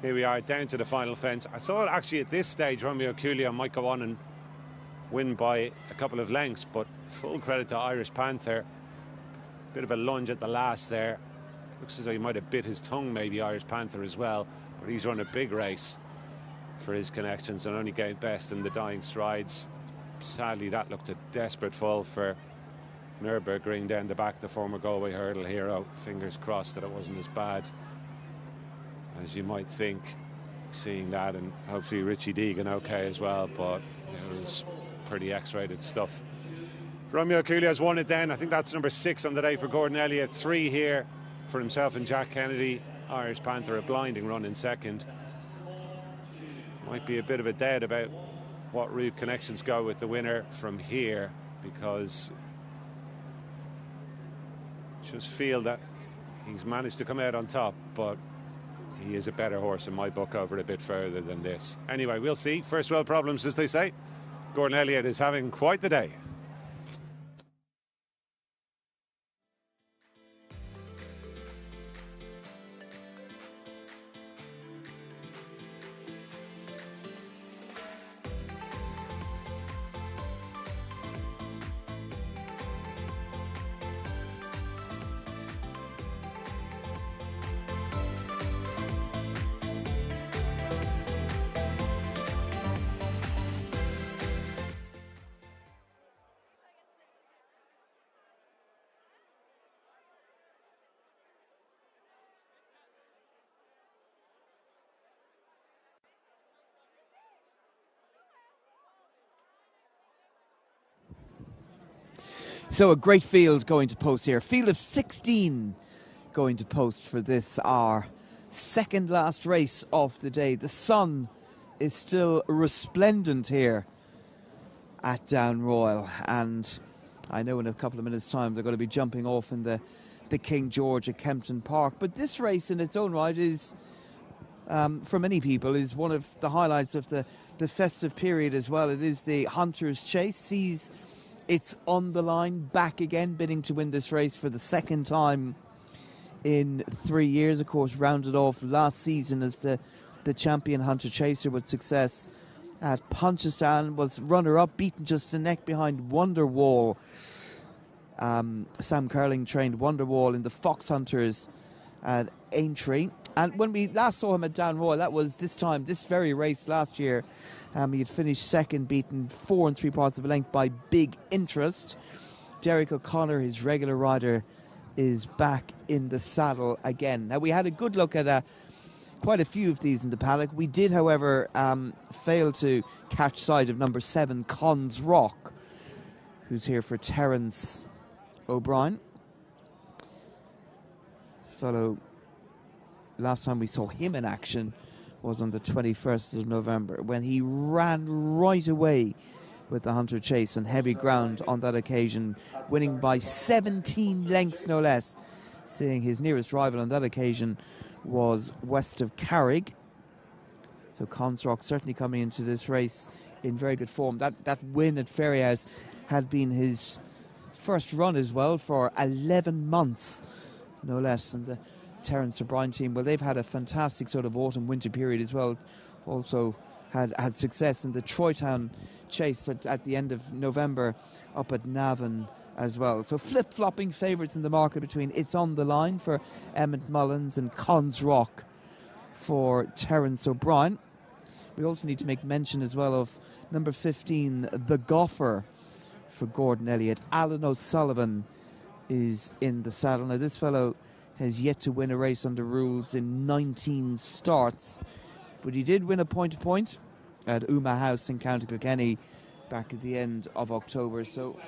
here we are down to the final fence. I thought actually at this stage Romeo Coolio might go on and win by a couple of lengths, but full credit to Irish Panther. Bit of a lunge at the last there. Looks as though he might have bit his tongue, maybe, Irish Panther as well, but he's run a big race for his connections and only gained best in the dying strides. Sadly, that looked a desperate fall for Nürburgring down the back, the former Galway hurdle hero. Fingers crossed that it wasn't as bad as you might think, seeing that, and hopefully Richie Deegan okay as well, but it was pretty X-rated stuff. Romeo Coolio's won it then. I think that's number 6 on the day for Gordon Elliott. 3 here for himself and Jack Kennedy. Irish Panther a blinding run in second. Might be a bit of a doubt about what route connections go with the winner from here, because just feel that he's managed to come out on top, but he is a better horse in my book over a bit further than this. Anyway, we'll see. First world problems, as they say. Gordon Elliott is having quite the day. So a great field going to post here. Field of 16 going to post for this, our second last race of the day. The sun is still resplendent here at Down Royal, and I know in a couple of minutes' time they're going to be jumping off in the King George at Kempton Park. But this race in its own right is, for many people, is one of the highlights of the festive period as well. It is the Hunter's Chase. Sees it's on the line, back again, bidding to win this race for the second time in 3 years. Of course, rounded off last season as the champion Hunter Chaser with success at Punchestown. Was runner-up, beaten just a neck behind Wonderwall. Sam Carling trained Wonderwall in the Fox Hunters at Aintree. And when we last saw him at Down Royal, that was this very race last year. He had finished second, beaten 4 3/4 of a length by Big Interest. Derek O'Connor, his regular rider, is back in the saddle again. Now, we had a good look at quite a few of these in the paddock. We did, however, fail to catch sight of number 7, Cons Rock, who's here for Terence O'Brien. Fellow, last time we saw him in action was on the 21st of November, when he ran right away with the Hunter Chase on heavy ground on that occasion, winning by 17 lengths no less, seeing his nearest rival on that occasion was west of Carrick. So Consrock certainly coming into this race in very good form. That win at Ferryhouse had been his first run as well for 11 months no less. And the Terence O'Brien team, well, they've had a fantastic sort of autumn-winter period as well. Also had success in the Troytown Chase at the end of November up at Navan as well. So flip-flopping favourites in the market between It's on the Line for Emmett Mullins and Cons Rock for Terence O'Brien. We also need to make mention as well of number 15, The Goffer for Gordon Elliott. Alan O'Sullivan is in the saddle. Now, this fellow has yet to win a race under rules in 19 starts. But he did win a point-to-point at Uma House in County Kilkenny back at the end of October. So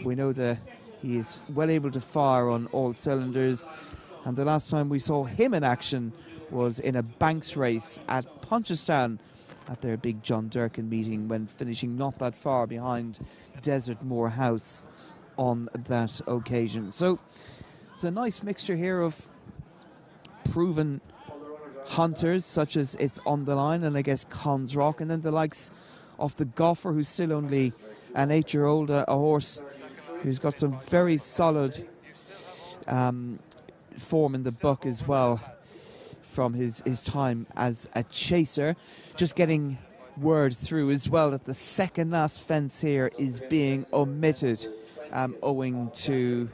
we know that he is well able to fire on all cylinders. And the last time we saw him in action was in a Banks race at Punchestown at their big John Durkin meeting, when finishing not that far behind Desert Moor House on that occasion. So it's a nice mixture here of proven hunters, such as It's on the Line and I guess Cons Rock, and then the likes of the Goffer, who's still only an 8-year-old, a horse who's got some very solid form in the buck as well from his time as a chaser. Just getting word through as well that the second last fence here is being omitted owing to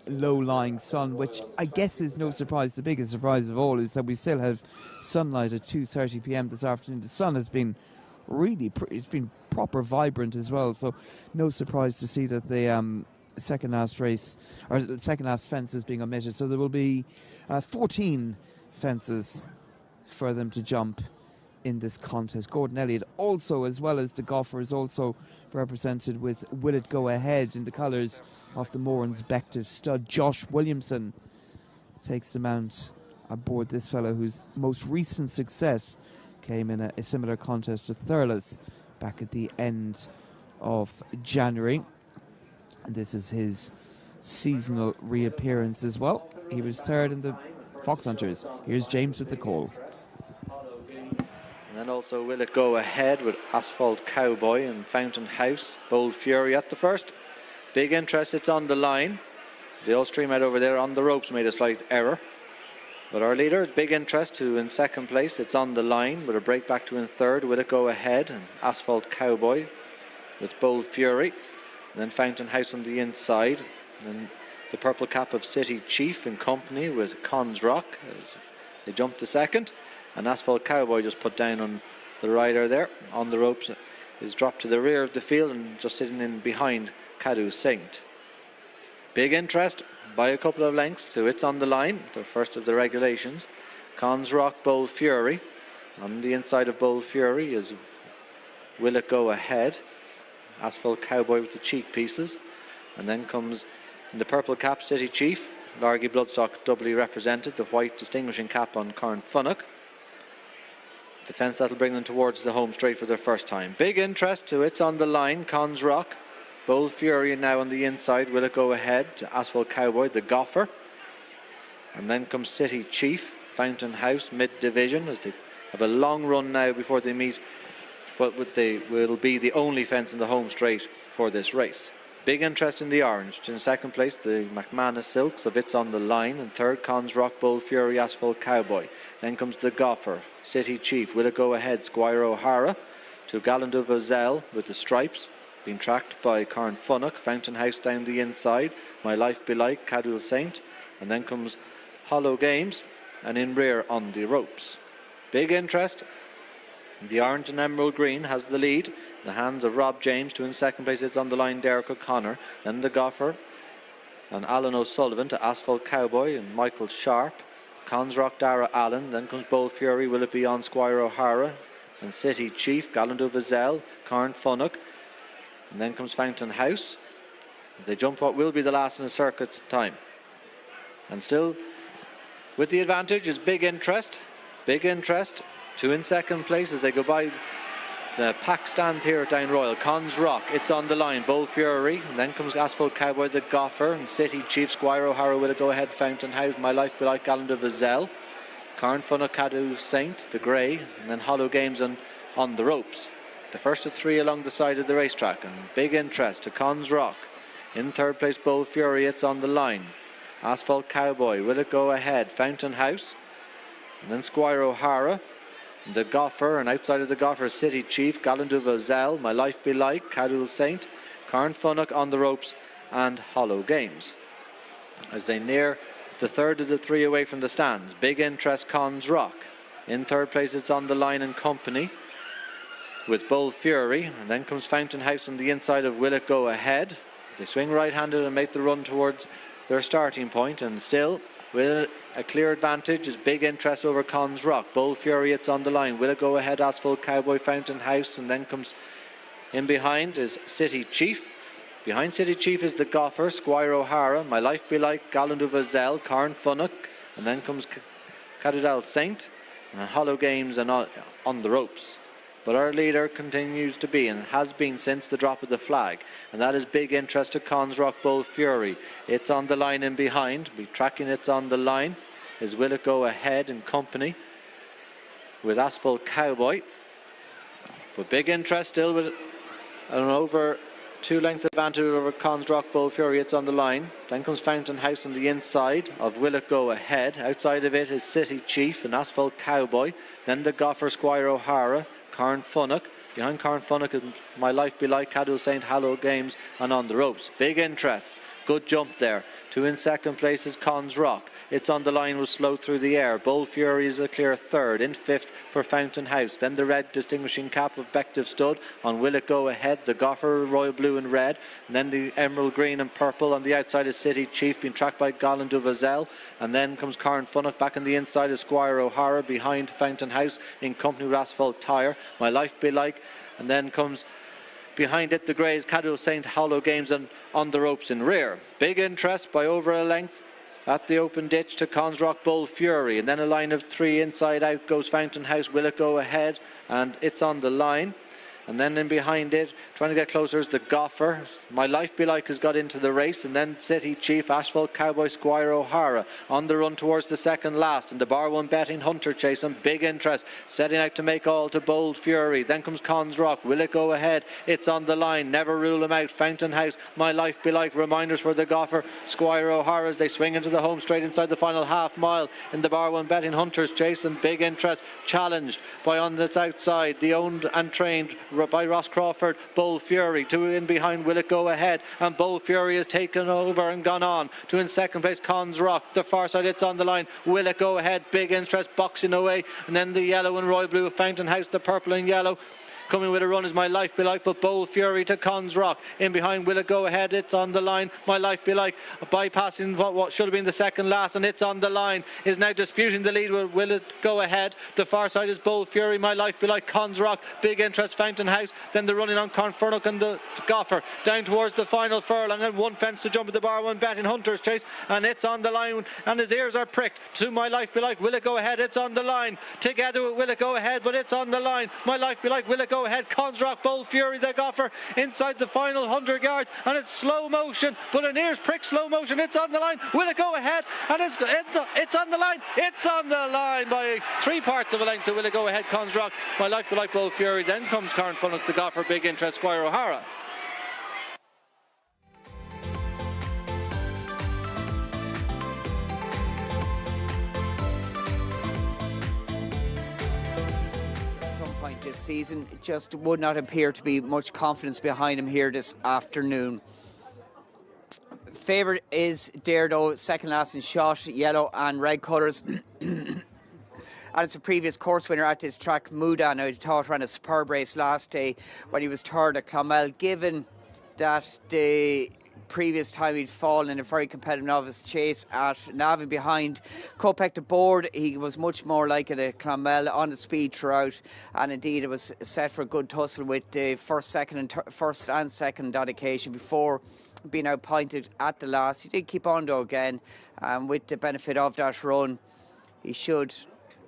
low-lying sun, which I guess is no surprise. The biggest surprise of all is that we still have sunlight at 2:30 p.m. this afternoon. The sun has been really it's been proper vibrant as well, so no surprise to see that the second last race, or the second last fence, is being omitted. So there will be 14 fences for them to jump in this contest. Gordon Elliott also, as well as the Goffer, is also represented with Will It Go Ahead in the colours of the Moran's Bective stud. Josh Williamson takes the mount aboard this fellow, whose most recent success came in a similar contest to Thurles back at the end of January. And this is his seasonal reappearance as well. He was third in the Fox Hunters. Here's James with the call. And then also Will It Go Ahead with Asphalt Cowboy and Fountain House. Bold Fury at the first. Big interest, It's on the Line. The old stream out over there on the ropes made a slight error. But our leader is Big Interest, who in second place. It's on the Line with a break back to in third. Will It Go Ahead and Asphalt Cowboy with Bold Fury. And then Fountain House on the inside. And the purple cap of City Chief in company with Cons Rock as they jump to second. And Asphalt Cowboy just put down on the rider there on the ropes, is dropped to the rear of the field and just sitting in behind Cadou Saint. Big Interest by a couple of lengths to It's on the Line, the first of the regulations. Cons Rock, Bold Fury. On the inside of Bold Fury is Will It Go Ahead. Asphalt Cowboy with the cheek pieces. And then comes in the purple cap City Chief. Largy Bloodstock doubly represented, the white distinguishing cap on Corn Funnock. The fence that'll bring them towards the home straight for their first time. Big Interest to It's on the Line, Cons Rock. Bold Fury now on the inside. Will It Go Ahead to Asphalt Cowboy, the Goffer. And then comes City Chief, Fountain House, mid-division, as they have a long run now before they meet what will be the only fence in the home straight for this race. Big Interest in the orange. In second place, the McManus Silks of It's on the Line. And third, Cons Rock, Bold Fury, Asphalt Cowboy. Then comes the Goffer, City Chief, Will It Go Ahead, Squire O'Hara. To Galandu Vazel with the stripes, being tracked by Corn Funnock. Fountain House down the inside. My Life Be Like, Cadou Saint. And then comes Hollow Games, and in rear on the ropes. Big Interest. The orange and emerald green has the lead. The hands of Rob James. To in second place, It's on the Line, Derek O'Connor. Then the Goffer and Alan O'Sullivan to Asphalt Cowboy and Michael Sharp. Cons Rock, Dara Allen. Then comes Bold Fury, Will It Be On, Squire O'Hara. And City Chief, Galandu Vazel, Corn Funnock. And then comes Fountain House. They jump what will be the last in the circuit's time. And still with the advantage is Big Interest. Big Interest. Two in second place as they go by the pack stands here at Down Royal. Cons Rock, It's on the Line, Bold Fury. And then comes Asphalt Cowboy, the Goffer. And City Chief, Squire O'Hara, Will It Go Ahead, Fountain House, My Life Be Like, Galandu Vazel. Corn Funnock, Cadou Saint, the Grey. And then Hollow Games on the ropes. The first of three along the side of the racetrack. And Big Interest to Cons Rock. In third place, Bold Fury, It's on the Line. Asphalt Cowboy, Will It Go Ahead, Fountain House. And then Squire O'Hara, the Goffer, and outside of the Goffer, City Chief, Galandu Vazel, My Life Be Like, Cadou Saint, Corn Funnock on the ropes, and Hollow Games. As they near the third of the three away from the stands, Big Interest, Cons Rock. In third place, It's on the Line and company with Bold Fury. And then comes Fountain House on the inside of Will It Go Ahead. They swing right-handed and make the run towards their starting point, and still with a clear advantage is Big Interest over Cons Rock. Bold Fury, it's on the line. Will it go ahead? Asphalt Cowboy, Fountain House, and then comes in behind is City Chief. Behind City Chief is the Goffer, Squire O'Hara, My Life Be Like, Gallant du Vazel, Carn Funnock, and then comes Cadidal Saint, and Hollow Games and on the ropes. But our leader continues to be, and has been since the drop of the flag, and that is Big Interest to Cons Rock Bold Fury. It's on the line in behind. We're tracking it's on the line. Is Will It Go Ahead in company with Asphalt Cowboy. But Big Interest still with an over 2-length advantage over Cons Rock Bold Fury. It's on the line. Then comes Fountain House on the inside of Will It Go Ahead. Outside of it is City Chief and Asphalt Cowboy. Then the Goffer, Squire O'Hara, Carn Funnock. Behind Carn Funnock is My Life Be Like, Caddo St. Hallow Games, and on the ropes. Big Interest. Good jump there. 2 in second place is Cons Rock. It's on the line, was slow through the air. Bold Fury is a clear third. In fifth for Fountain House. Then the red distinguishing cap of Bective Stud on Will It Go Ahead. The Goffer, Royal Blue and Red. And then the Emerald Green and Purple. On the outside is City Chief, being tracked by Gallant du Vazel. And then comes Carn Funnock. Back on the inside is Squire O'Hara. Behind Fountain House in company with Asphalt Tire. My Life Be Like. And then comes behind it the Greys, Caddo St. Hollow Games, and on the ropes in rear. Big Interest by over a length at the open ditch to Cons Rock Bold Fury. And then a line of 3 inside out goes Fountain House. Will It Go Ahead? And it's on the line. And then in behind it, trying to get closer, is the Goffer. My Life Be Like has got into the race. And then City Chief, Asphalt Cowboy, Squire O'Hara on the run towards the second last. And the Bar 1 betting Hunter Chase and Big Interest setting out to make all to Bold Fury. Then comes Cons Rock. Will It Go Ahead? It's on the line. Never rule them out. Fountain House, My Life Be Like. Reminders for the Goffer, Squire O'Hara as they swing into the home straight inside the final half mile. In the Bar 1 betting Hunters Chase and Big Interest challenged by on the outside, the owned and trained by Ross Crawford, Bold Fury. 2 in behind, Will It Go Ahead? And Bold Fury has taken over and gone on. 2 in second place, Cons Rock. The far side, it's on the line. Will It Go Ahead? Big Interest boxing away. And then the yellow and royal blue, Fountain House, the purple and yellow. Coming with a run is My Life Be Like, but Bold Fury to Cons Rock. In behind, Will It Go Ahead? It's on the line. My Life Be Like, bypassing what should have been the second last, and it's on the line. Is now disputing the lead with Will It Go Ahead. The far side is Bold Fury, My Life Be Like, Cons Rock, Big Interest, Fountain House. Then the running on Confernock and the Goffer down towards the final furlong, and 1 fence to jump at the Bar 1 betting Hunters Chase, and it's on the line, and his ears are pricked to My Life Be Like. Will It Go Ahead? It's on the line. Together with Will It Go Ahead, but it's on the line. My Life Be Like, Will It Go Ahead? Cons Rock, Bold Fury, the Goffer inside the final 100 yards, and it's slow motion, but an ears prick slow motion. It's on the line. Will It Go Ahead? And it's on the line. It's on the line by 3 parts of a length to Will It Go Ahead, Cons Rock, My Life Be Like, Bold Fury. Then comes Carn Funnock, the Goffer, Big Interest, Squire O'Hara. This season, just would not appear to be much confidence behind him here this afternoon. Favourite is Daredevil, second last in shot, yellow and red colours. And it's a previous course winner at this track, Muda. Now, he thought ran a superb race last day when he was third at Clonmel. Given that the previous time he'd fallen in a very competitive novice chase at Navan behind Kopek the board, he was much more like it at Clonmel on the speed throughout, and indeed it was set for a good tussle with the first and second on occasion before being outpointed at the last. He did keep on though again, with the benefit of that run. He should,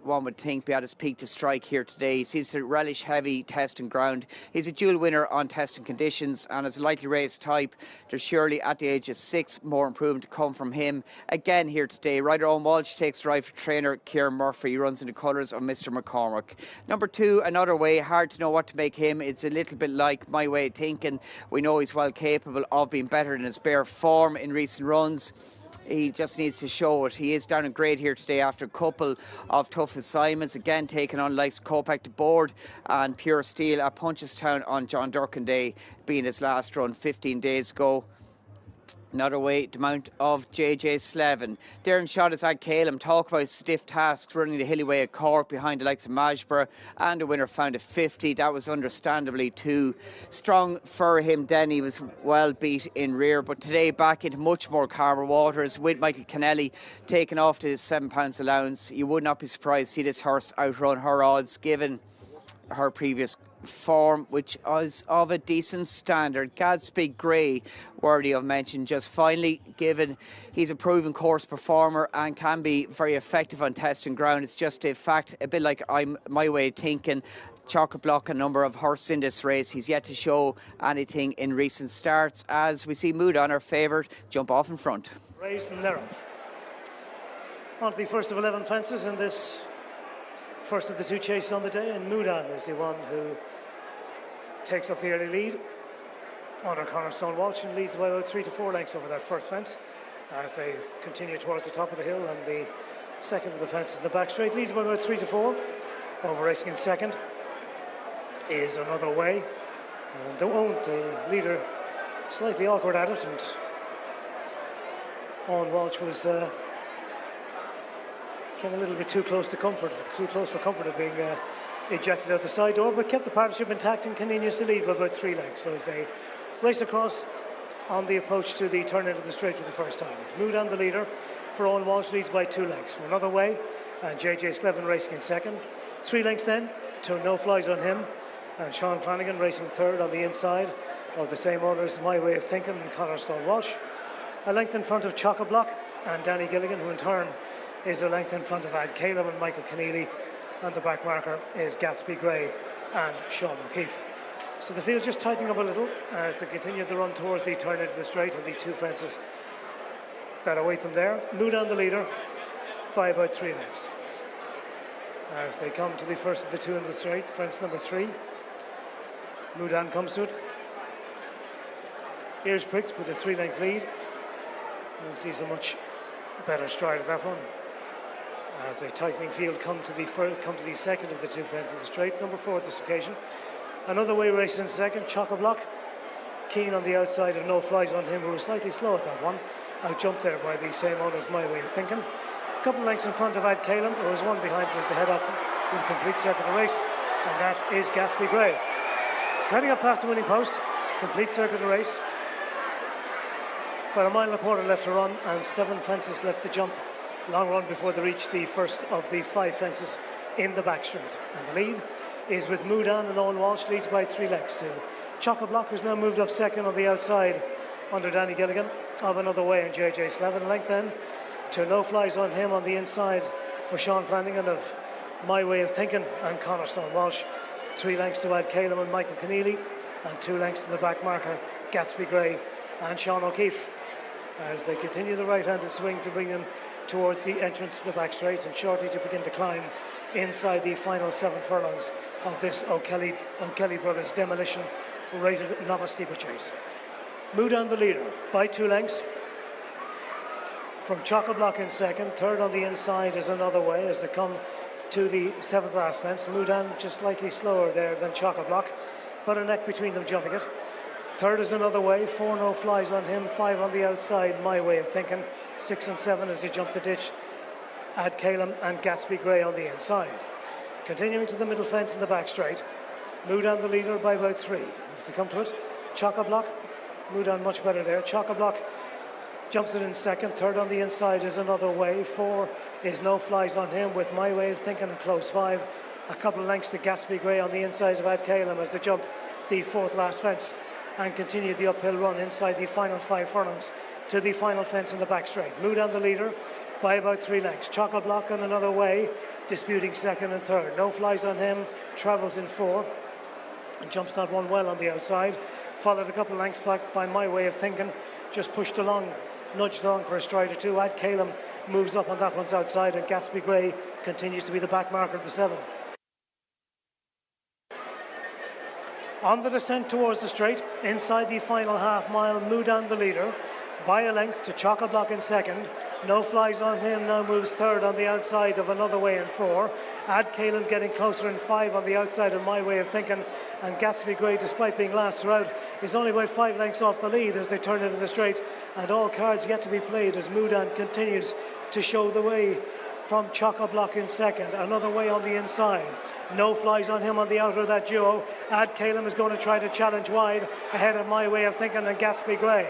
one would think, be at his peak to strike here today. He seems to relish heavy testing ground. He's a dual winner on testing conditions, and as a likely race type, there's surely at the age of 6 more improvement to come from him. Again here today, rider Owen Walsh takes the ride for trainer Kieran Murphy. He runs in the colours of Mr. McCormack. Number 2, Another Way. Hard to know what to make him. It's a little bit like My Way of Thinking. We know he's well capable of being better than his bare form in recent runs. He just needs to show it. He is down in grade here today after a couple of tough assignments. Again, taking on likes Kopek to board and Pure Steel at Punchestown on John Durkin Day, being his last run 15 days ago. Another way, the mount of JJ Slevin. Darren shot his Ad Calum. Talk about stiff tasks running the hilly way at Cork behind the likes of Majborough, and the winner found a 50. That was understandably too strong for him. Denny was well beat in rear, but today back into much more calmer waters with Michael Kennelly taking off to his £7 allowance. You would not be surprised to see this horse outrun her odds given her previous form, which is of a decent standard. Gadsby Gray, worthy of mention. Just finally, given he's a proven course performer and can be very effective on testing ground, it's just a fact, a bit like my way of thinking. Chocolate block a number of horses in this race. He's yet to show anything in recent starts, as we see Moodon, our favourite, jump off in front. Race and they're off. On to the first of 11 fences in this first of the two chases on the day, and Moodon is the one who takes up the early lead under Cornerstone Walsh and leads by about 3 to 4 lengths over that first fence as they continue towards the top of the hill, and the second of the fences in the back straight leads by about 3 to 4 over Racing in second is Another Way, and the leader slightly awkward at it, and Owen Walsh was came a little bit too close for comfort of being ejected out the side door, but kept the partnership intact and continues to lead by about 3 lengths. So as they race across on the approach to the turn into the straight for the first time, it's Moodon the leader. For Owen Walsh leads by 2 lengths. Another Way and JJ Slevin racing in second. 3 lengths then to No Flies on Him and Sean Flanagan racing third on the inside of the same owners, My Way of Thinking and Cornerstone Walsh. A length in front of Chock-a-Block and Danny Gilligan, who in turn is a length in front of Ad Calum and Michael Keneally, and the back marker is Gatsby Gray and Sean O'Keefe. So the field just tightening up a little as they continue the run towards the turn into the straight and the 2 fences that await them there. Moodon the leader by about 3 lengths. As they come to the first of the 2 in the straight, fence number 3. Moodon comes to it. Ears pricked with a 3-length lead and sees a much better stride of that one. As a tightening field come to the second of the 2 fences straight, number 4 at this occasion. Another Way racing second, Chock-a-Block. Keen on the outside of No Flies on Him, who was slightly slow at that one. Out jumped there by the same owners, My Way of Thinking. A couple of lengths in front of Ad Calum, who was 1 behind as they head up with a complete circuit of the race, and that is Gatsby Gray. So heading up past the winning post, complete circuit of the race. About 1.25 miles left to run and 7 fences left to jump. Long run before they reach the first of the 5 fences in the back straight. And the lead is with Moodon, and Owen Walsh leads by 3 lengths to Chock-a-Block, who's now moved up second on the outside under Danny Gilligan of Another Way and JJ Slevin. Length then to No Flies on Him on the inside for Sean Flanagan of My Way of Thinking and Cornerstone Walsh. 3 lengths to Ad Calum and Michael Keneally, and 2 lengths to the back marker Gatsby Gray and Sean O'Keefe as they continue the right-handed swing to bring them towards the entrance to the back straight, and shortly to begin to climb inside the final 7 furlongs of this O'Kelly Brothers Demolition rated novice steeplechase. Moodon the leader by 2 lengths from Chock-a-Block in second. Third on the inside is Another Way as they come to the 7th last fence. Moodon just slightly slower there than Chock-a-Block, but a neck between them jumping it. Third is Another Way, 4 No Flies on Him, 5 on the outside, My Way of Thinking, 6 and 7 as they jump the ditch, Ad Calum and Gatsby Gray on the inside. Continuing to the middle fence in the back straight, Moodon the leader by about 3 as they come to it. Chock-a-Block, Moodon much better there. Chock-a-Block jumps it in second. Third on the inside is Another Way. 4 is No Flies on Him with My Way of Thinking a close 5. A couple of lengths to Gatsby Gray on the inside of Ad Calum as they jump the 4th last fence and continue the uphill run inside the final 5 furlongs to the final fence in the back straight. Moodon the leader by about 3 lengths. Chock-a-Block and Another Way disputing second and third. No Flies on Him travels in 4 and jumps that one well on the outside. Followed a couple of lengths back by My Way of Thinking, just pushed along, nudged along for a stride or 2. Ad Calum moves up on that one's outside, and Gatsby Gray continues to be the back marker of the 7. On the descent towards the straight, inside the final half mile, Moodon the leader by a length to Chock-a-Block in second. No Flies on Him now moves third on the outside of Another Way in 4. Ad Caleb getting closer in 5 on the outside of My Way of Thinking. And Gatsby Gray, despite being last throughout, is only by 5 lengths off the lead as they turn into the straight. And all cards yet to be played as Mudan continues to show the way from Chock-a-Block in second. Another Way on the inside. No Flies on Him on the outer of that duo. Ad Caleb is going to try to challenge wide ahead of My Way of Thinking and Gatsby Gray.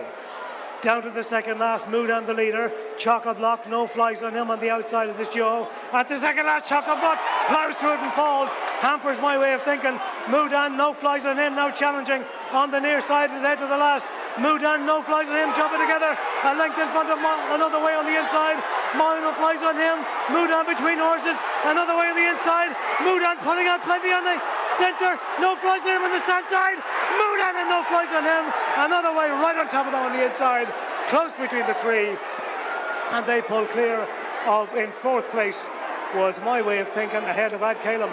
Down to the second last, Mudan the leader. Chock-a-Block, No Flies on Him on the outside of this duo. At the second last, Chock-a-Block plows through it and falls. Hampers My Way of Thinking. Mudan, No Flies on Him now challenging on the near side of the edge of the last. Mudan, No Flies on Him jumping together. A length in front of Another Way on the inside. No Flies on Him. Mudan between horses. Another Way on the inside. Mudan pulling out plenty on the centre. No Flies on Him on the stand side. Mudan and No Flies on Him. Another Way right on top of them on the inside. Close between the three. And they pull clear of, in fourth place was My Way of Thinking ahead of Ad Caleb.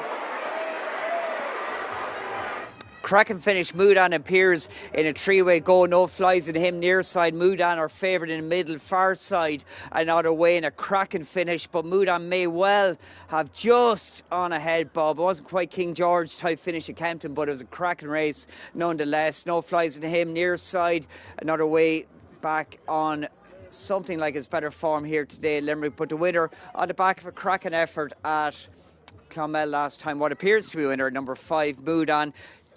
Cracking finish. Mudan appears in a three-way go. No Flies in Him near side. Mudan are favoured in the middle. Far side Another Way in a cracking finish. But Mudan may well have just on ahead, Bob. It wasn't quite King George type finish at Kempton, but it was a cracking race nonetheless. No Flies in Him near side. Another Way back on something like his better form here today at Limerick. But the winner on the back of a cracking effort at Clonmel last time. What appears to be winner, number 5, Mudan.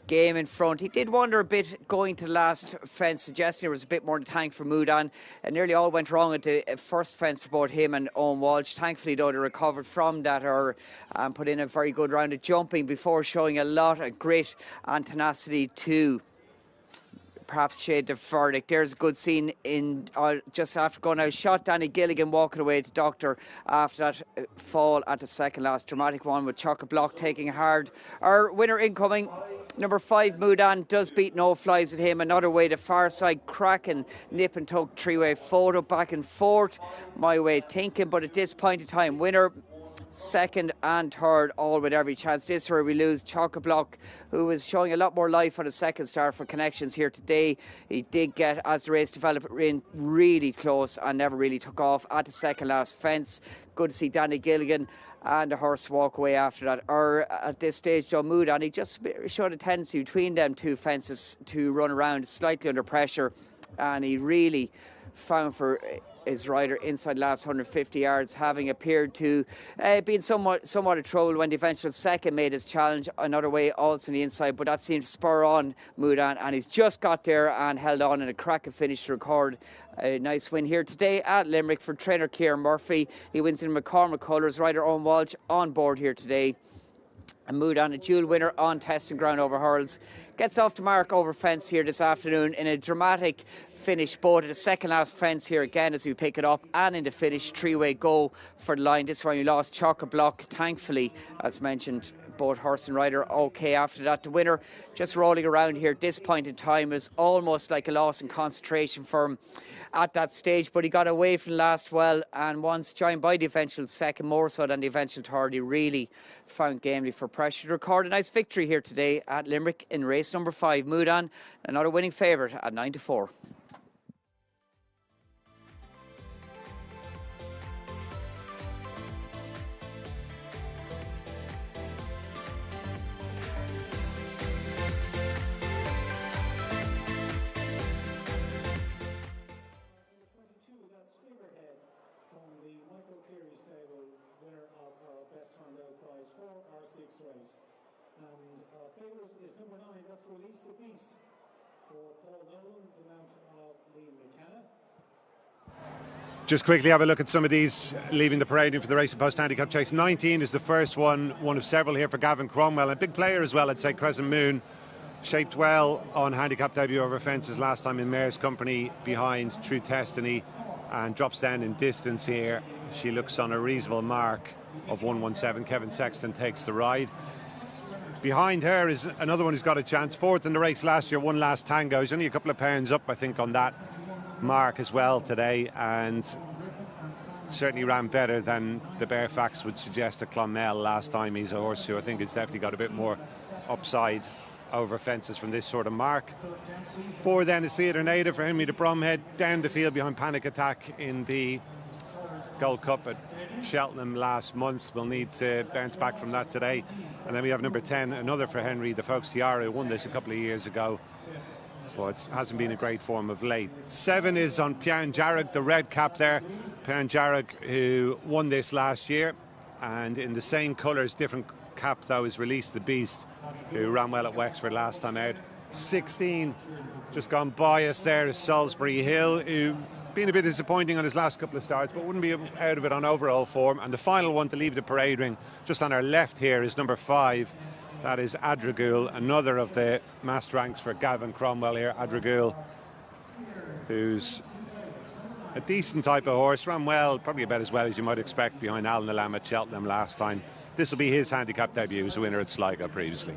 Game in front. He did wonder a bit going to last fence, suggesting there was a bit more to thank for Mudan. And nearly all went wrong at the first fence for both him and Owen Walsh. Thankfully, though, they recovered from that and put in a very good round of jumping before showing a lot of grit and tenacity to perhaps shade the verdict. There's a good scene in just after going out. Shot Danny Gilligan walking away to doctor after that fall at the second last. Dramatic one with Chock-a-Block taking hard. Our winner incoming, number 5, Mudan, does beat No Flies at Him. Another Way to far side, cracking nip and tuck three-way photo back and forth. My Way thinking, but at this point in time, winner, second and third, all with every chance. This is where we lose Chock-a-Block, who was showing a lot more life on his second start for Connections here today. He did get, as the race developed, in really close and never really took off at the second last fence. Good to see Danny Gilligan and the horse walk away after that. Or at this stage, John Mudan, he just showed a tendency between them two fences to run around slightly under pressure, and he really found for his rider inside last 150 yards, having appeared to be in somewhat of trouble when the eventual second made his challenge. Another Way also on the inside, but that seemed to spur on Mudan, and he's just got there and held on in a cracking finish to record a nice win here today at Limerick for trainer Ciaran Murphy. He wins in McCormick colours. Rider Owen Walsh on board here today. And Mudan, a dual winner on testing ground over hurls, gets off the mark over fence here this afternoon in a dramatic finish, both at the second last fence here again as we pick it up, and in the finish three-way go for the line. This one we lost Chock-a-Block, thankfully, as mentioned, both horse and rider okay after that. The winner just rolling around here at this point in time is almost like a loss in concentration for him at that stage, but he got away from last well, and once joined by the eventual second, more so than the eventual third, he really found gamely for pressure to record a nice victory here today at Limerick in race number 5. Mudan, another winning favourite at 9-4. Race. And our favourite is number 9, that's Release the Beast for Paul Nolan, the mount of Liam McKenna. Just quickly have a look at some of these leaving the parade for the Racing Post Handicap Chase. 19 is the first one of several here for Gavin Cromwell, a big player as well, I'd say. Crescent Moon shaped well on handicap debut over fences last time in Mare's company behind True Destiny, and drops down in distance here. She looks on a reasonable mark of 1:17. Kevin Sexton takes the ride. Behind her is another one who's got a chance. Fourth in the race last year, One Last Tango. He's only a couple of pounds up, I think, on that mark as well today, and certainly ran better than the bare facts would suggest at Clonmel last time. He's a horse who I think has definitely got a bit more upside over fences from this sort of mark. 4 then is Theatre Native for Henry de Bromhead, down the field behind Panic Attack in the Gold Cup at Cheltenham last month. We'll need to bounce back from that today. And then we have number 10, another for Henry, the Folks Tiara, who won this a couple of years ago, but hasn't been a great form of late. 7 is on Pian Jarrag, the red cap there. Pian Jarrag, who won this last year, and in the same colours, different cap though, is Release the Beast, who ran well at Wexford last time out. 16, just gone by us there, is Salisbury Hill, who been a bit disappointing on his last couple of starts, but wouldn't be out of it on overall form. And the final one to leave the parade ring, just on our left here, is number 5. That is Adragul, another of the master ranks for Gavin Cromwell here. Adragul, who's a decent type of horse, ran well, probably about as well as you might expect behind Alan Lamb at Cheltenham last time. This will be his handicap debut. He was a winner at Sligo previously.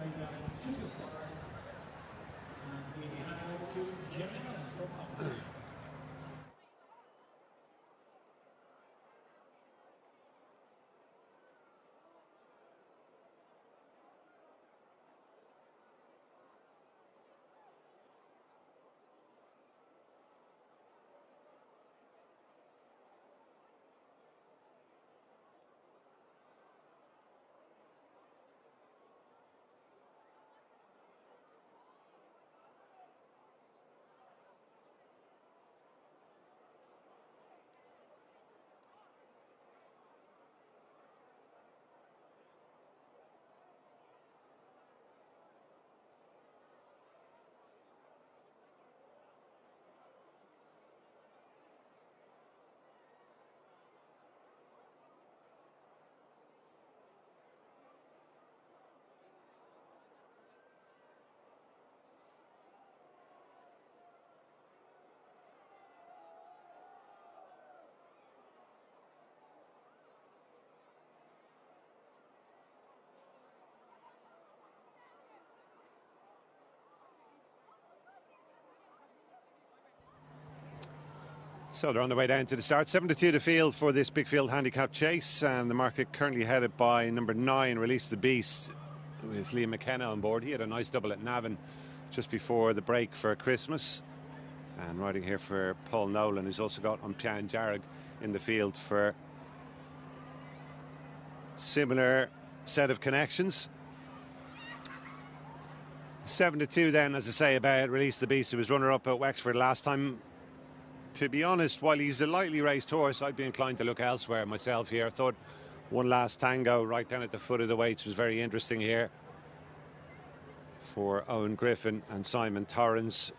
So they're on the way down to the start. 7-2 to field for this big field handicap chase, and the market currently headed by number 9, Release the Beast, with Liam McKenna on board. He had a nice double at Navan just before the break for Christmas. And riding here for Paul Nolan, who's also got on Pian Jarrag in the field for similar set of connections. 7-2 then, as I say, about Release the Beast, who was runner-up at Wexford last time. To be honest, while he's a lightly raced horse, I'd be inclined to look elsewhere myself here. I thought One Last Tango right down at the foot of the weights was very interesting here for Owen Griffin and Simon Torrance.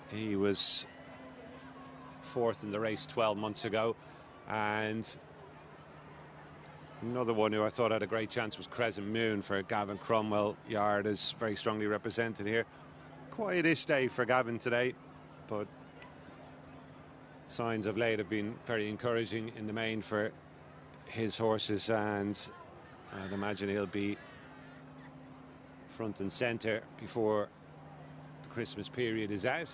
He was 4th in the race 12 months ago. And another one who I thought had a great chance was Crescent Moon for Gavin Cromwell. Yard is very strongly represented here. Quietish day for Gavin today, but signs of late have been very encouraging in the main for his horses, and I'd imagine he'll be front and centre before the Christmas period is out.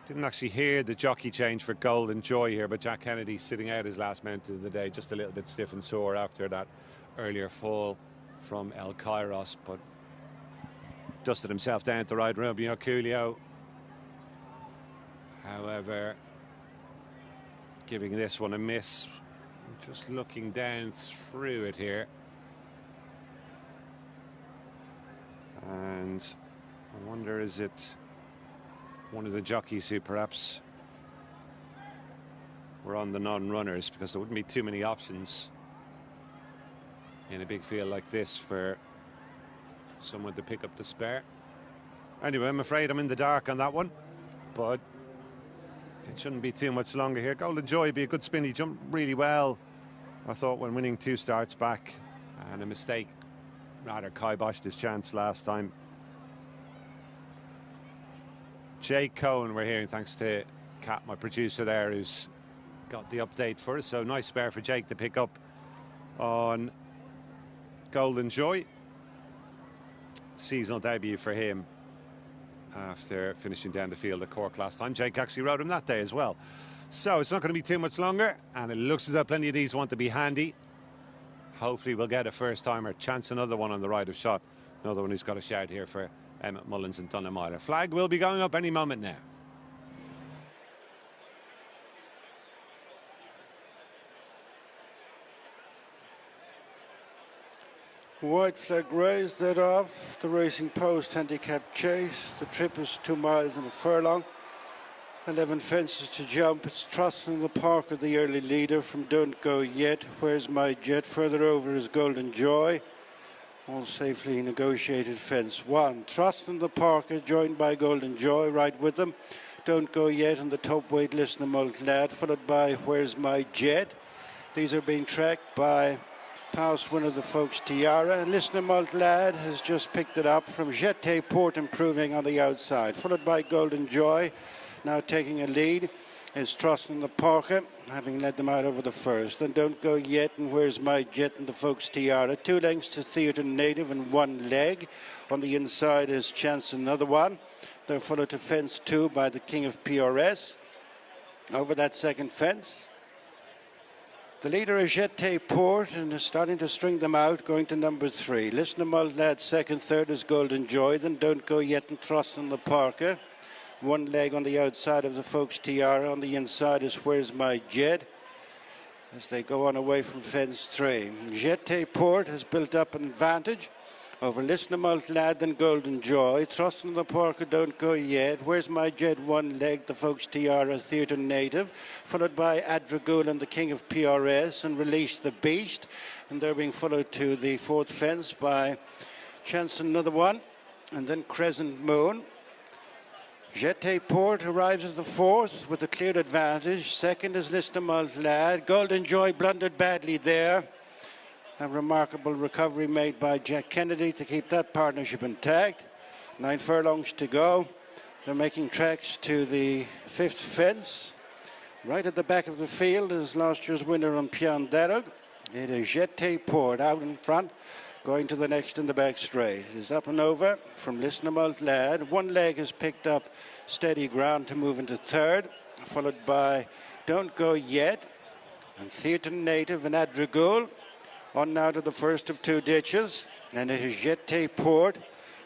Didn't actually hear the jockey change for Golden Joy here, but Jack Kennedy sitting out his last mount of the day, just a little bit stiff and sore after that earlier fall from El Kairos, but dusted himself down to ride Romeo Coolio. However, giving this one a miss. Just looking down through it here, and I wonder, is it one of the jockeys who perhaps were on the non-runners, because there wouldn't be too many options in a big field like this for someone to pick up the spare. Anyway, I'm afraid I'm in the dark on that one, but it shouldn't be too much longer here. Golden Joy would be a good spin. He jumped really well, I thought, when winning 2 starts back, and a mistake rather kiboshed his chance last time. Jake Cohen we're hearing, thanks to Kat, my producer there, who's got the update for us. So nice spare for Jake to pick up on Golden Joy. Seasonal debut for him after finishing down the field at Cork last time. Jake actually rode him that day as well. So it's not going to be too much longer, and it looks as though plenty of these want to be handy. Hopefully we'll get a first timer. Chance another one on the right of shot. Another one who's got a shout here for Emmett Mullins and Dunamila. Flag will be going up any moment now. White flag raised, that off the Racing Post handicap chase. The trip is 2 miles and a furlong. 11 fences to jump. It's Trust in the Park of the early leader from Don't Go Yet. Where's My Jet? Further over is Golden Joy. All safely negotiated fence 1. Trust in the Park is joined by Golden Joy right with them. Don't Go Yet on the top weight list, Mult Lad, followed by Where's My Jet. These are being tracked by past winner the Folks Tiara. And Listener Mult Lad has just picked it up from Jeté Port, improving on the outside, followed by Golden Joy. Now taking a lead is Trust in the Parker, having led them out over the first. And Don't Go Yet and Where's My Jet and the Folks Tiara. 2 lengths to Theatre Native and 1 leg. On the inside is Chance Another One. They're followed to fence 2 by the King of PRS. Over that second fence, the leader is Jeté Port and is starting to string them out, going to number 3. Listener Mult Lad second, third is Golden Joy. Then Don't Go Yet and Trust in the Parker. 1 leg on the outside of the Folks Tiara. On the inside is Where's My Jet, as they go on away from fence 3. Jeté Port has built up an advantage over Listener Mult Lad and Golden Joy. Trust in the Parker, Don't Go Yet. Where's My Jet? 1 leg, the Folks Tiara, Theatre Native, followed by Adragul and the King of PRS and Release the Beast. And they're being followed to the 4th fence by Chance Another One and then Crescent Moon. Jeté Port arrives at the 4th with a clear advantage. Second is Listener Mult Lad. Golden Joy blundered badly there. A remarkable recovery made by Jack Kennedy to keep that partnership intact. 9 furlongs to go. They're making tracks to the 5th fence. Right at the back of the field is last year's winner on Pian Darug. It is Jeté Port out in front, going to the next in the back straight. Is up and over from Listener Mult Lad. 1 leg has picked up steady ground to move into 3rd, followed by Don't Go Yet and Theatre Native and Adragul. On now to the first of 2 ditches, and it is Jeté Port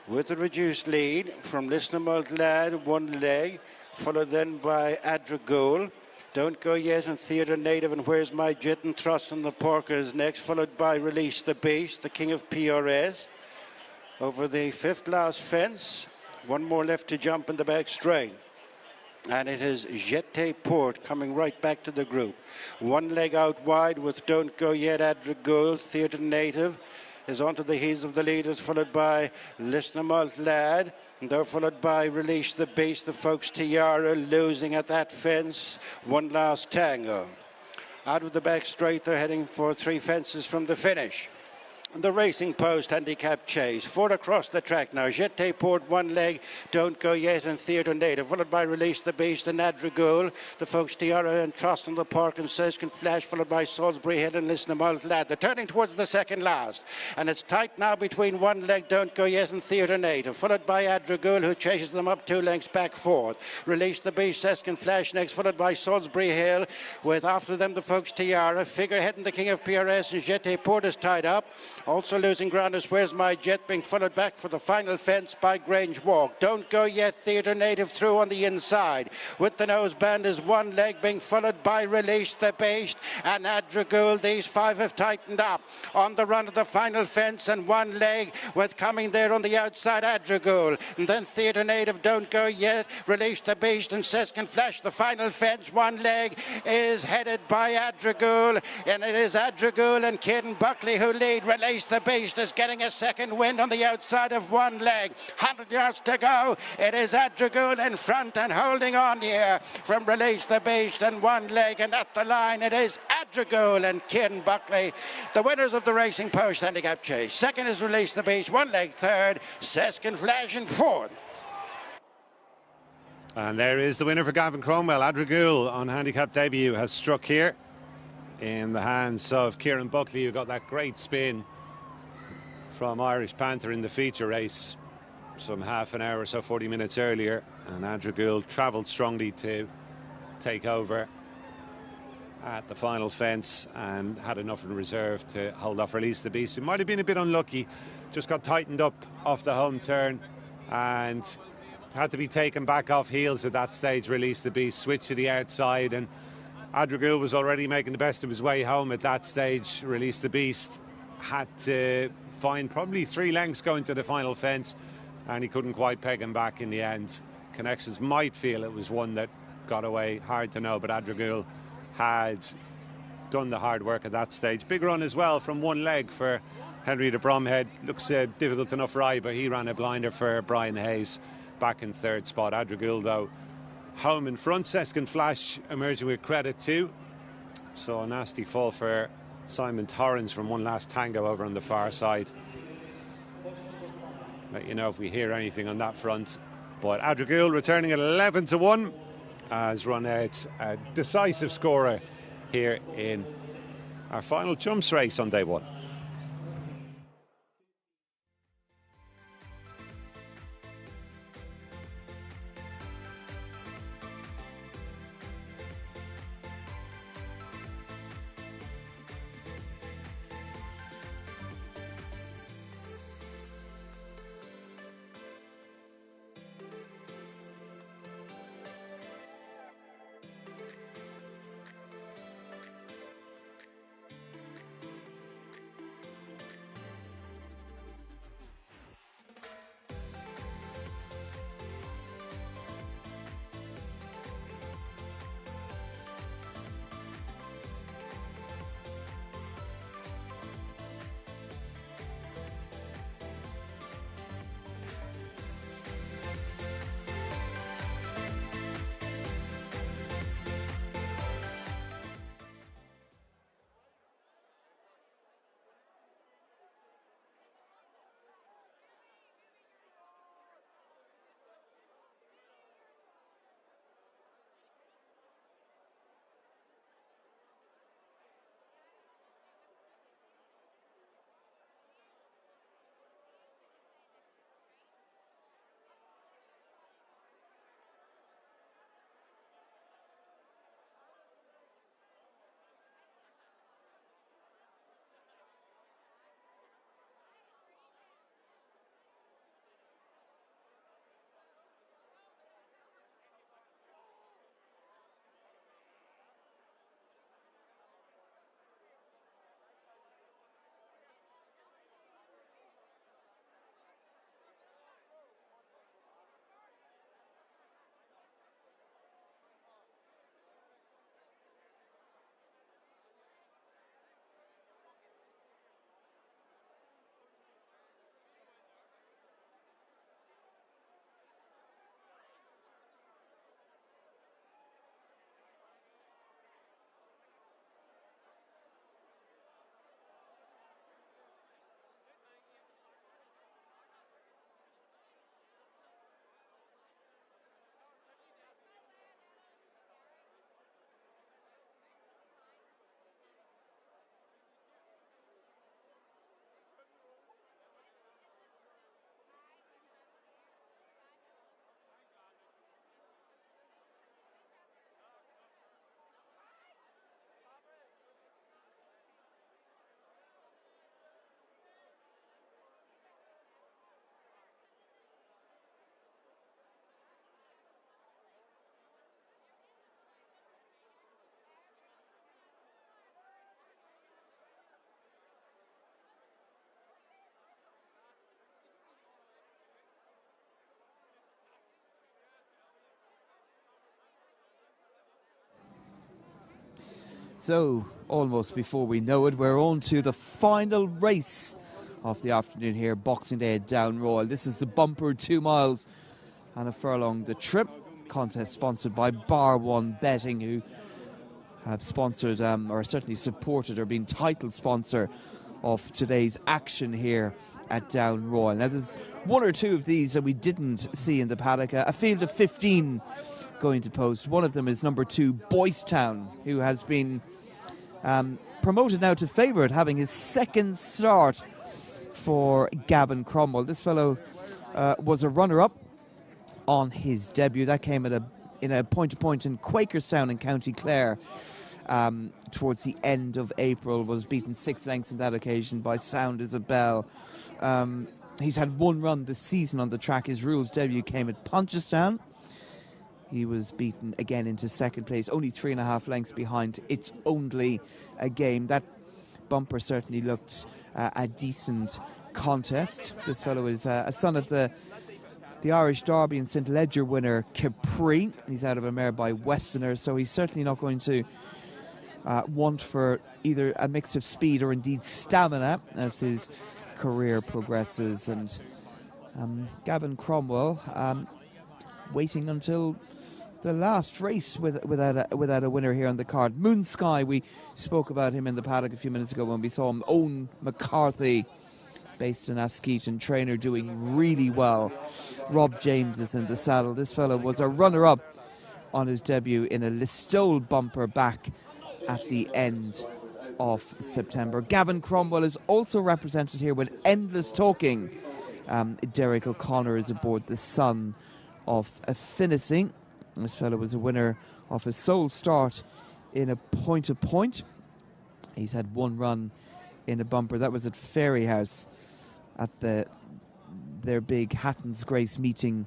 with a reduced lead from Listener Mult Lad, 1 leg, followed then by Adragul. Don't Go Yet and Theatre Native and Where's My Jet and Trust in the Parker is next, followed by Release the Beast, the King of PRS. Over the 5th last fence, 1 more left to jump in the back straight. And it is Jeté Port coming right back to the group. 1 leg out wide with Don't Go Yet, Adragul. Theatre Native is onto the heels of the leaders, followed by Listener Mult Lad. And they're followed by Release the Beast, the Folks Tiara, losing at that fence. 1 last tango. Out of the back straight, they're heading for 3 fences from the finish. The Racing Post handicap chase. 4 across the track now. Jeté Port, 1 leg. Don't Go Yet and Theatre Native, followed by Release the Beast and Adragul. The Folks Tiara and Trust in the Park and Seskin Flash, followed by Salisbury Hill and Listener Mult Lad. They're turning towards the second last. And it's tight now between 1 leg, Don't Go Yet and Theatre Native, followed by Adragul, who chases them up 2 lengths back 4th. Release the Beast, Seskin Flash next, followed by Salisbury Hill, with after them the Folks Tiara. Figurehead and the King of PRS and Jeté Port is tied up. Also losing ground is Where's My Jet, being followed back for the final fence by Grange Walk. Don't Go Yet, Theatre Native through on the inside. With the noseband is 1 leg, being followed by Release the Beast and Adragul. These 5 have tightened up on the run of the final fence, and 1 leg with coming there on the outside Adragul. And then Theatre Native, Don't Go Yet, Release the Beast and Seskin Flash. The final fence, 1 leg is headed by Adragul, and it is Adragul and Kieran Buckley who lead. Release the Beast is getting a second wind on the outside of 1 leg. 100 yards to go. It is Adragul in front and holding on here from Release the Beast and 1 leg. And at the line it is Adragul and Kieran Buckley, the winners of the Racing Post handicap chase. Second is Release the Beast, 1 leg. Third, Seskin Flash in 4th. And there is the winner for Gavin Cromwell. Adragul on handicap debut has struck here in the hands of Kieran Buckley, who got that great spin from Irish Panther in the feature race some half an hour or so, 40 minutes earlier. And Adragul travelled strongly to take over at the final fence and had enough in reserve to hold off Release the Beast. It might have been a bit unlucky, just got tightened up off the home turn and had to be taken back off heels at that stage. Release the Beast, switched to the outside, and Adragul was already making the best of his way home at that stage. Release the Beast had to find probably 3 lengths going to the final fence, and he couldn't quite peg him back in the end. Connections might feel it was one that got away, hard to know, but Adragul had done the hard work at that stage. Big run as well from one leg for Henry de Bromhead. Looks a difficult enough ride, but he ran a blinder for Brian Hayes back in 3rd spot. Adragul, though, home in front. Seskin Flash emerging with credit too. So a nasty fall for Simon Torrens from One Last Tango over on the far side. Let you know if we hear anything on that front. But Adragul returning at 11-1 has run out a decisive scorer here in our final jumps race on day 1. So, almost before we know it, we're on to the final race of the afternoon here, Boxing Day at Down Royal. This is the bumper 2 miles and a furlong the trip. Contest sponsored by Bar One Betting, who have sponsored, or certainly supported, or been title sponsor of today's action here at Down Royal. Now, there's 1 or 2 of these that we didn't see in the paddock. A field of 15 going to post. One of them is number 2, Boystown, who has been promoted now to favourite, having his 2nd start for Gavin Cromwell. This fellow was a runner-up on his debut. That came at in a point-to-point in Quakerstown in County Clare. towards the end of April, was beaten 6 lengths on that occasion by Sound Isabel. He's had one run this season on the track. His rules debut came at Punchestown. He was beaten again into second place, only 3.5 lengths behind. It's only a game. That bumper certainly looked a decent contest. This fellow is a son of the Irish Derby and St Ledger winner Capri. He's out of a mare by Westerner, so he's certainly not going to want for either a mix of speed or indeed stamina as his career progresses. And Gavin Cromwell waiting until the last race without a winner here on the card. Moon Sky, we spoke about him in the paddock a few minutes ago when we saw him. Owen McCarthy, based in Askeaton, trainer, doing really well. Rob James is in the saddle. This fellow was a runner-up on his debut in a Listowel bumper back at the end of September. Gavin Cromwell is also represented here with Endless Talking. Derek O'Connor is aboard, the son of Affinity. This fellow was a winner of his sole start in a point-to-point. He's had one run in a bumper. That was at Fairyhouse at their big Hatton's Grace meeting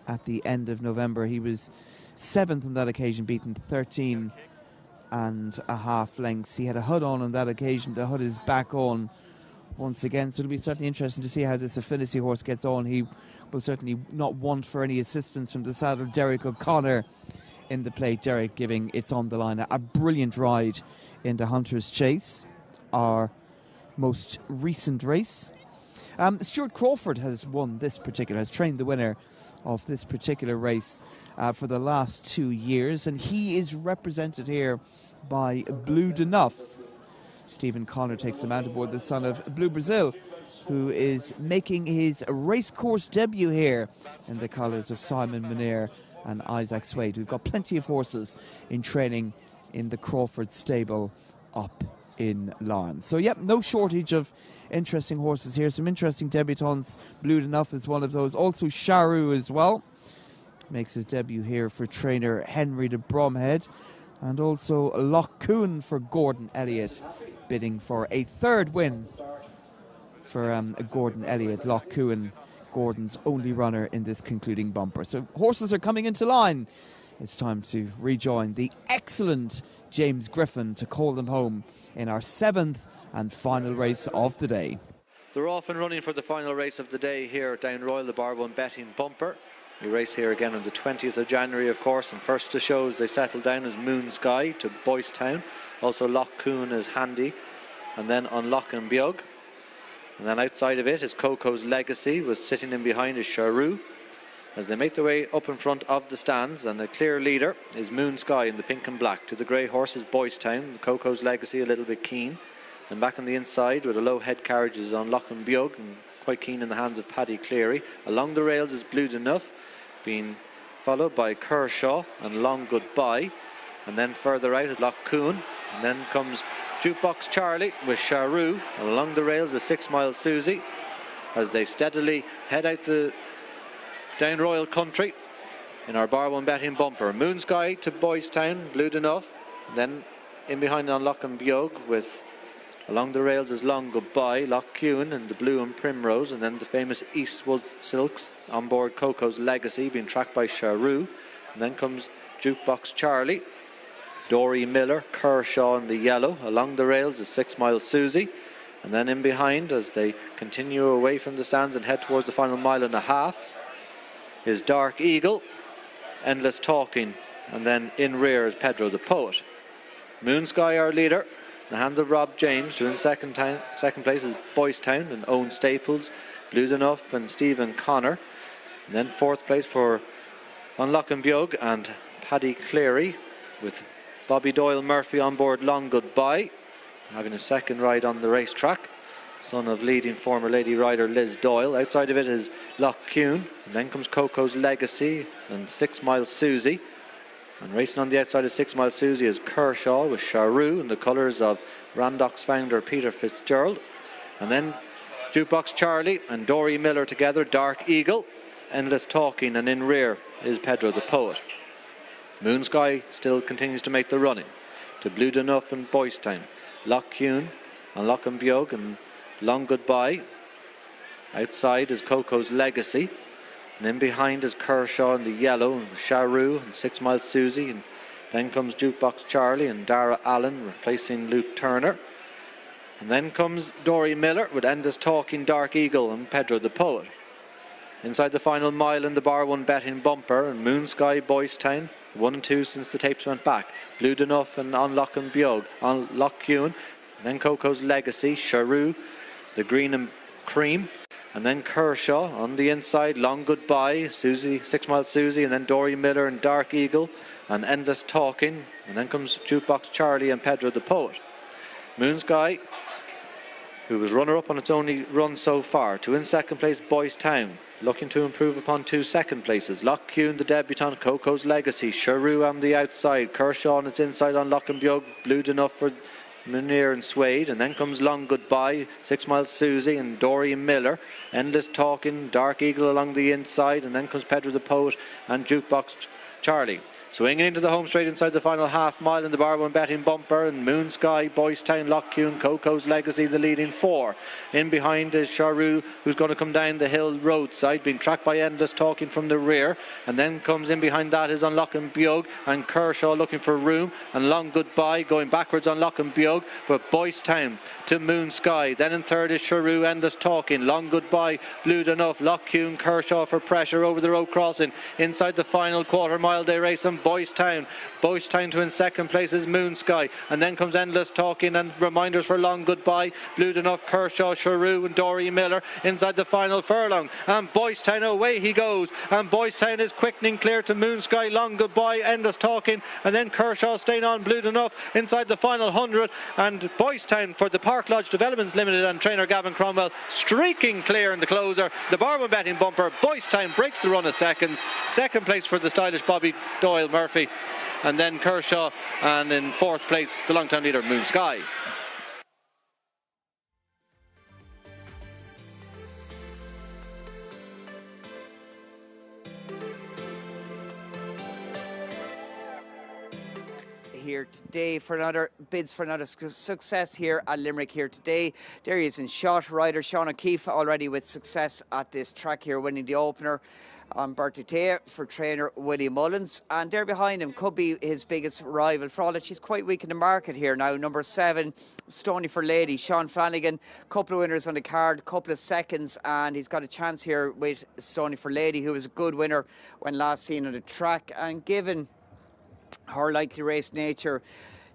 at the end of November. He was 7th on that occasion, beaten 13.5 lengths. He had a hood on that occasion. The hood is back on once again, so it'll be certainly interesting to see how this Affinity horse gets on. He will certainly not want for any assistance from the saddle. Derek O'Connor in the plate. Derek giving It's on the Line a brilliant ride into Hunter's Chase, our most recent race. Stuart Crawford has trained the winner of this particular race for the last 2 years, and he is represented here by Blue Denuff. Stephen Connor takes him out aboard, the son of Blue Brazil, who is making his racecourse debut here in the colours of Simon Munir and Isaac Swade. We've got plenty of horses in training in the Crawford stable up in Larne. So, yep, no shortage of interesting horses here. Some interesting debutants. Blue Denuff is one of those. Also Sharu as well. Makes his debut here for trainer Henry de Bromhead. And also Loch Coon for Gordon Elliott, bidding for a third win for Gordon Elliott. Loch Coon, Gordon's only runner in this concluding bumper. So horses are coming into line. It's time to rejoin the excellent James Griffin to call them home in our 7th and final race of the day. They're off and running for the final race of the day here at Down Royal, the Bar 1 betting bumper. We race here again on the 20th of January, of course, and first to shows they settle down as Moon Sky to Boystown. Also Loch Coon is Handy, and then on Loch and Biog. And then outside of it is Coco's Legacy, with sitting in behind is Sharu, as they make their way up in front of the stands, and the clear leader is Moon Sky in the pink and black. To the grey horse is Boystown, Coco's Legacy a little bit keen. And back on the inside with a low head carriage is on Loch and Biog, and quite keen in the hands of Paddy Cleary. Along the rails is Blue Denuff, being followed by Kershaw and Long Goodbye. And then further out is Loch Coon, and then comes Jukebox Charlie with Sharu. And along the rails is 6 Mile Susie, as they steadily head out the Down Royal country in our Bar 1 betting bumper. Moon Sky to Boystown, Blue Denuff. Then in behind on Loch and Biog with along the rails is Long Goodbye, Loch Coon and the Blue and Primrose, and then the famous Eastwood Silks on board Coco's Legacy, being tracked by Sharu. And then comes Jukebox Charlie, Dory Miller, Kershaw in the yellow. Along the rails is 6 Mile Susie. And then in behind, as they continue away from the stands and head towards the final mile and a half, is Dark Eagle, Endless Talking, and then in rear is Pedro the Poet. Moon Sky, our leader, in the hands of Rob James. To in second place is Boystown and Owen Staples, Blue Denuff and Stephen Connor. And then fourth place for Loch and Biog and Paddy Cleary, with Bobby Doyle Murphy on board Long Goodbye, having a second ride on the racetrack, son of leading former lady rider Liz Doyle. Outside of it is Loch Coon, and then comes Coco's Legacy and 6 Mile Susie. And racing on the outside of 6 Mile Susie is Kershaw with Sharu in the colours of Randox founder Peter Fitzgerald. And then Jukebox Charlie and Dory Miller together, Dark Eagle, Endless Talking, and in rear is Pedro the Poet. Moon Sky still continues to make the running. to Blue Dunuff and Boystown. Lochcune and Lockenbiog and Long Goodbye. Outside is Coco's Legacy. And then behind is Kershaw in the yellow, and Charoo and 6 Mile Susie. And then comes Jukebox Charlie and Dara Allen replacing Luke Turner. And then comes Dory Miller with Endless Talking, Dark Eagle and Pedro the Poet. Inside the final mile in the bar 1 betting bumper, and Moon Sky, Boystown, 1 and 2 since the tapes went back. Blue Dunuff and On Lochcune, then Coco's Legacy, Charoo, the Green and Cream, and then Kershaw on the inside, Long Goodbye, Susie, 6 Mile Susie, and then Dory Miller and Dark Eagle, and Endless Talking, and then comes Jukebox Charlie and Pedro the Poet. Moon Sky, who was runner-up on its only run so far, to in second place Boystown, looking to improve upon 2 second places. Lochcune, the debutant, Coco's Legacy, Charoo on the outside, Kershaw on its inside on Lockenbiog, Blue Dunuff for Munir and Suede, and then comes Long Goodbye, 6 Mile Susie and Dory Miller, Endless Talking, Dark Eagle along the inside, and then comes Pedro the Poet and Jukebox Charlie. Swinging into the home straight inside the final half mile in the bar 1 betting bumper, and Moon Sky, Boystown, Lochcune, Coco's Legacy the leading 4. In behind is Charoo, who's going to come down the hill roadside, being tracked by Endless Talking from the rear, and then comes in behind that is on Lockenbiog and Kershaw looking for room, and Long Goodbye going backwards on Lockenbiog, but Boystown to Moon Sky. Then in third is Charoo, Endless Talking, Long Goodbye, Blue Dunuff, Lochcune, Kershaw for pressure over the road crossing. Inside the final quarter mile they race on Boystown to in second place is Moon Sky, and then comes Endless Talking and reminders for Long Goodbye, Blue Dunuff, Kershaw, Charoo and Dory Miller inside the final furlong, and Boystown away he goes, and Boystown is quickening clear to Moon Sky, Long Goodbye, Endless Talking, and then Kershaw staying on Blue Dunuff inside the final 100, and Boystown for the Park Lodge Developments Limited and trainer Gavin Cromwell streaking clear in the closer. The bar 1 betting bumper, Boystown breaks the run of seconds, second place for the stylish Bobby Doyle Murphy, and then Kershaw, and in fourth place the long-time leader Moon Sky. Here today for another bids for another success here at Limerick here today. There he is in shot, rider Sean O'Keefe already with success at this track here, winning the opener on Bertie for trainer Willie Mullins, and there behind him could be his biggest rival, for all that she's quite weak in the market here now. Number 7, Stony for Lady, Sean Flanagan, couple of winners on the card, couple of seconds, and he's got a chance here with Stony for Lady, who was a good winner when last seen on the track, and given her likely race nature,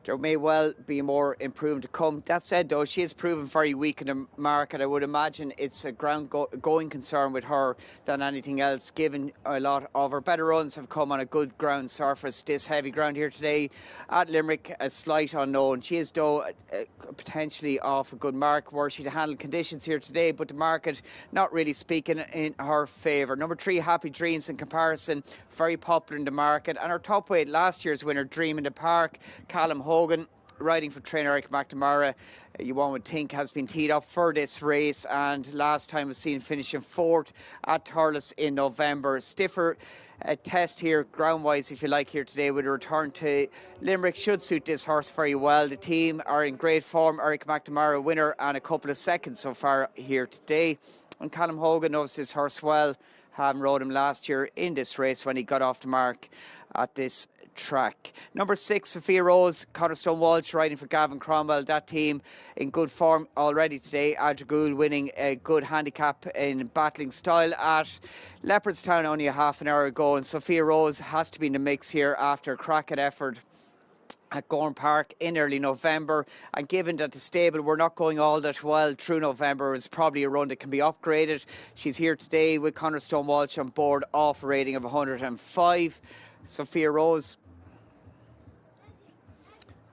there may well be more improvement to come. That said, though, she is proven very weak in the market. I would imagine it's a going concern with her than anything else, given a lot of her better runs have come on a good ground surface. This heavy ground here today at Limerick, a slight unknown. She is, though, potentially off a good mark were she to handle conditions here today, but the market not really speaking in her favour. Number 3, Happy Dreams, in comparison, very popular in the market, and her top weight, last year's winner, Dream in the Park, Callum Hogan, riding for trainer Eric McNamara, you one would think has been teed up for this race, and last time was seen finishing 4th at Thurles in November. Stiffer test here, ground-wise, if you like, here today with a return to Limerick should suit this horse very well. The team are in great form. Eric McNamara, winner, and a couple of seconds so far here today. And Callum Hogan knows this horse well, having rode him last year in this race when he got off the mark at this track. Number 6, Sophia Rose, Connor Walsh riding for Gavin Cromwell. That team in good form already today. Adrigoul winning a good handicap in battling style at Leopardstown only a half an hour ago, and Sophia Rose has to be in the mix here after a cracking effort at Gorn Park in early November, and given that the stable were not going all that well through November, is probably a run that can be upgraded. She's here today with Connor Walsh on board, off a rating of 105. Sophia Rose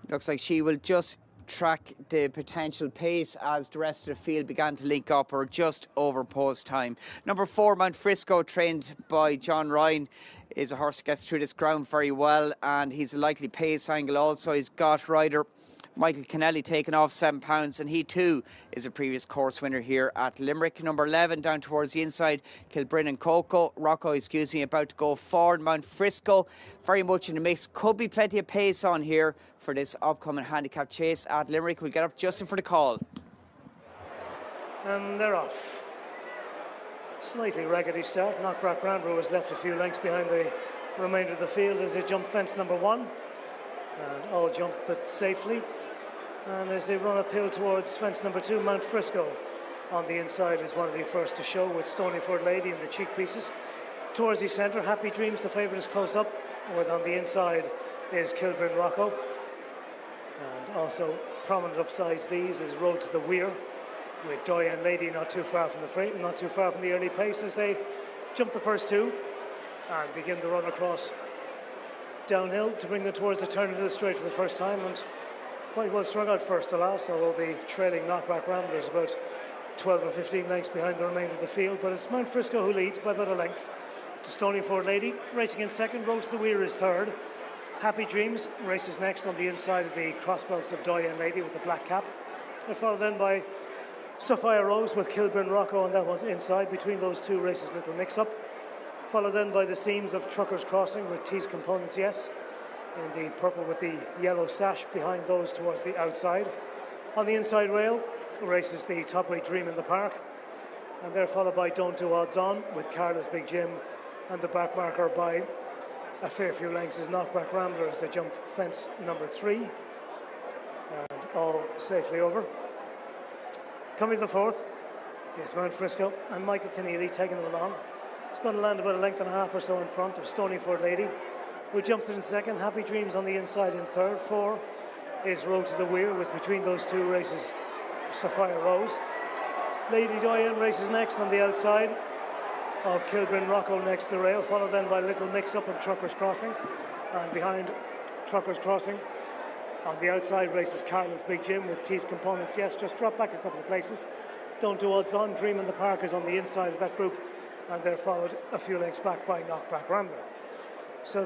looks like she will just track the potential pace as the rest of the field began to link up, or just over post time. Number 4, Mount Frisco, trained by John Ryan, is a horse that gets through this ground very well, and he's a likely pace angle also. He's got rider Michael Kennelly taking off £7, and he too is a previous course winner here at Limerick. Number 11 down towards the inside, Kilbrin and Rocco, about to go forward. Mount Frisco very much in the mix. Could be plenty of pace on here for this upcoming handicap chase at Limerick. We'll get up Justin for the call. And they're off. Slightly raggedy start. Knockback Rambler was left a few lengths behind the remainder of the field as they jump fence number 1. And all jump but safely. And as they run uphill towards fence number 2, Mount Frisco on the inside is one of the first to show, with Stonyford Lady in the cheek pieces. Towards the centre, Happy Dreams, the favourite, is close up, with on the inside is Kilburn Rocco. And also prominent upsides these is Road to the Weir, with Doyen Lady not too far from the early pace as they jump the first 2 and begin the run across downhill to bring them towards the turn into the straight for the first time, and quite well strung out first to last, although the trailing Knockback Rambler is about 12 or 15 lengths behind the remainder of the field. But it's Mount Frisco who leads by about a length to Stonyford Lady. Racing in second, Road to the Weir is third. Happy Dreams races next on the inside of the crossbelts of Doyen Lady with the black cap. They're followed then by Sophia Rose with Kilburn Rocco, and that one's inside. Between those two races, little mix-up. Followed then by the seams of Truckers Crossing with T's Components Yes, in the purple with the yellow sash behind those towards the outside. On the inside rail races the top weight Dream in the Park, and they're followed by Don't Do Odds On with Carla's Big Jim, and the back marker by a fair few lengths is Knockback Rambler as they jump fence number 3, and all safely over. Coming to the fourth is Mount Frisco and Michael Keneally taking them along. It's going to land about a length and a half or so in front of Stonyford Lady, who jumps it in second. Happy Dreams on the inside in third. 4 is Road to the Weir, with between those two races Sophia Rose. Lady Doyen races next on the outside of Kilburn Rocco next to the rail, followed then by a little mix-up in Truckers Crossing, and behind Truckers Crossing on the outside races Carla's Big Jim with T's Components Yes, just drop back a couple of places. Don't Do Odds On, Dream in the Park is on the inside of that group, and they're followed a few lengths back by Knockback Rambler. So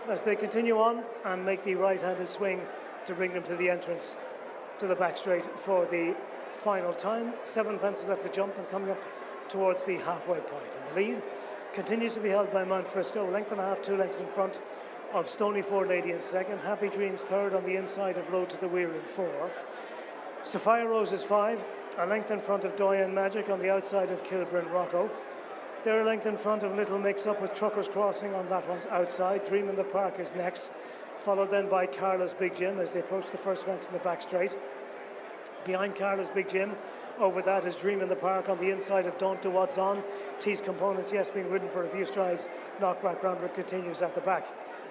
as they continue on and make the right-handed swing to bring them to the entrance to the back straight for the final time. 7 fences left to jump and coming up towards the halfway point. And the lead continues to be held by Mount Frisco, a length and a half, 2 lengths in front of Stonyford Lady in second. Happy Dreams third on the inside of Road to the Weir in 4. Sophia Rose is 5, a length in front of Doyen Magic on the outside of Kilburn Rocco. They're a length in front of Little Mix-Up with Truckers Crossing on that one's outside. Dream in the Park is next, followed then by Carla's Big Jim as they approach the first fence in the back straight. Behind Carla's Big Jim, over that is Dream in the Park on the inside of Don't Do Odds On. T's Components Yes being ridden for a few strides. Knockback Rambler continues at the back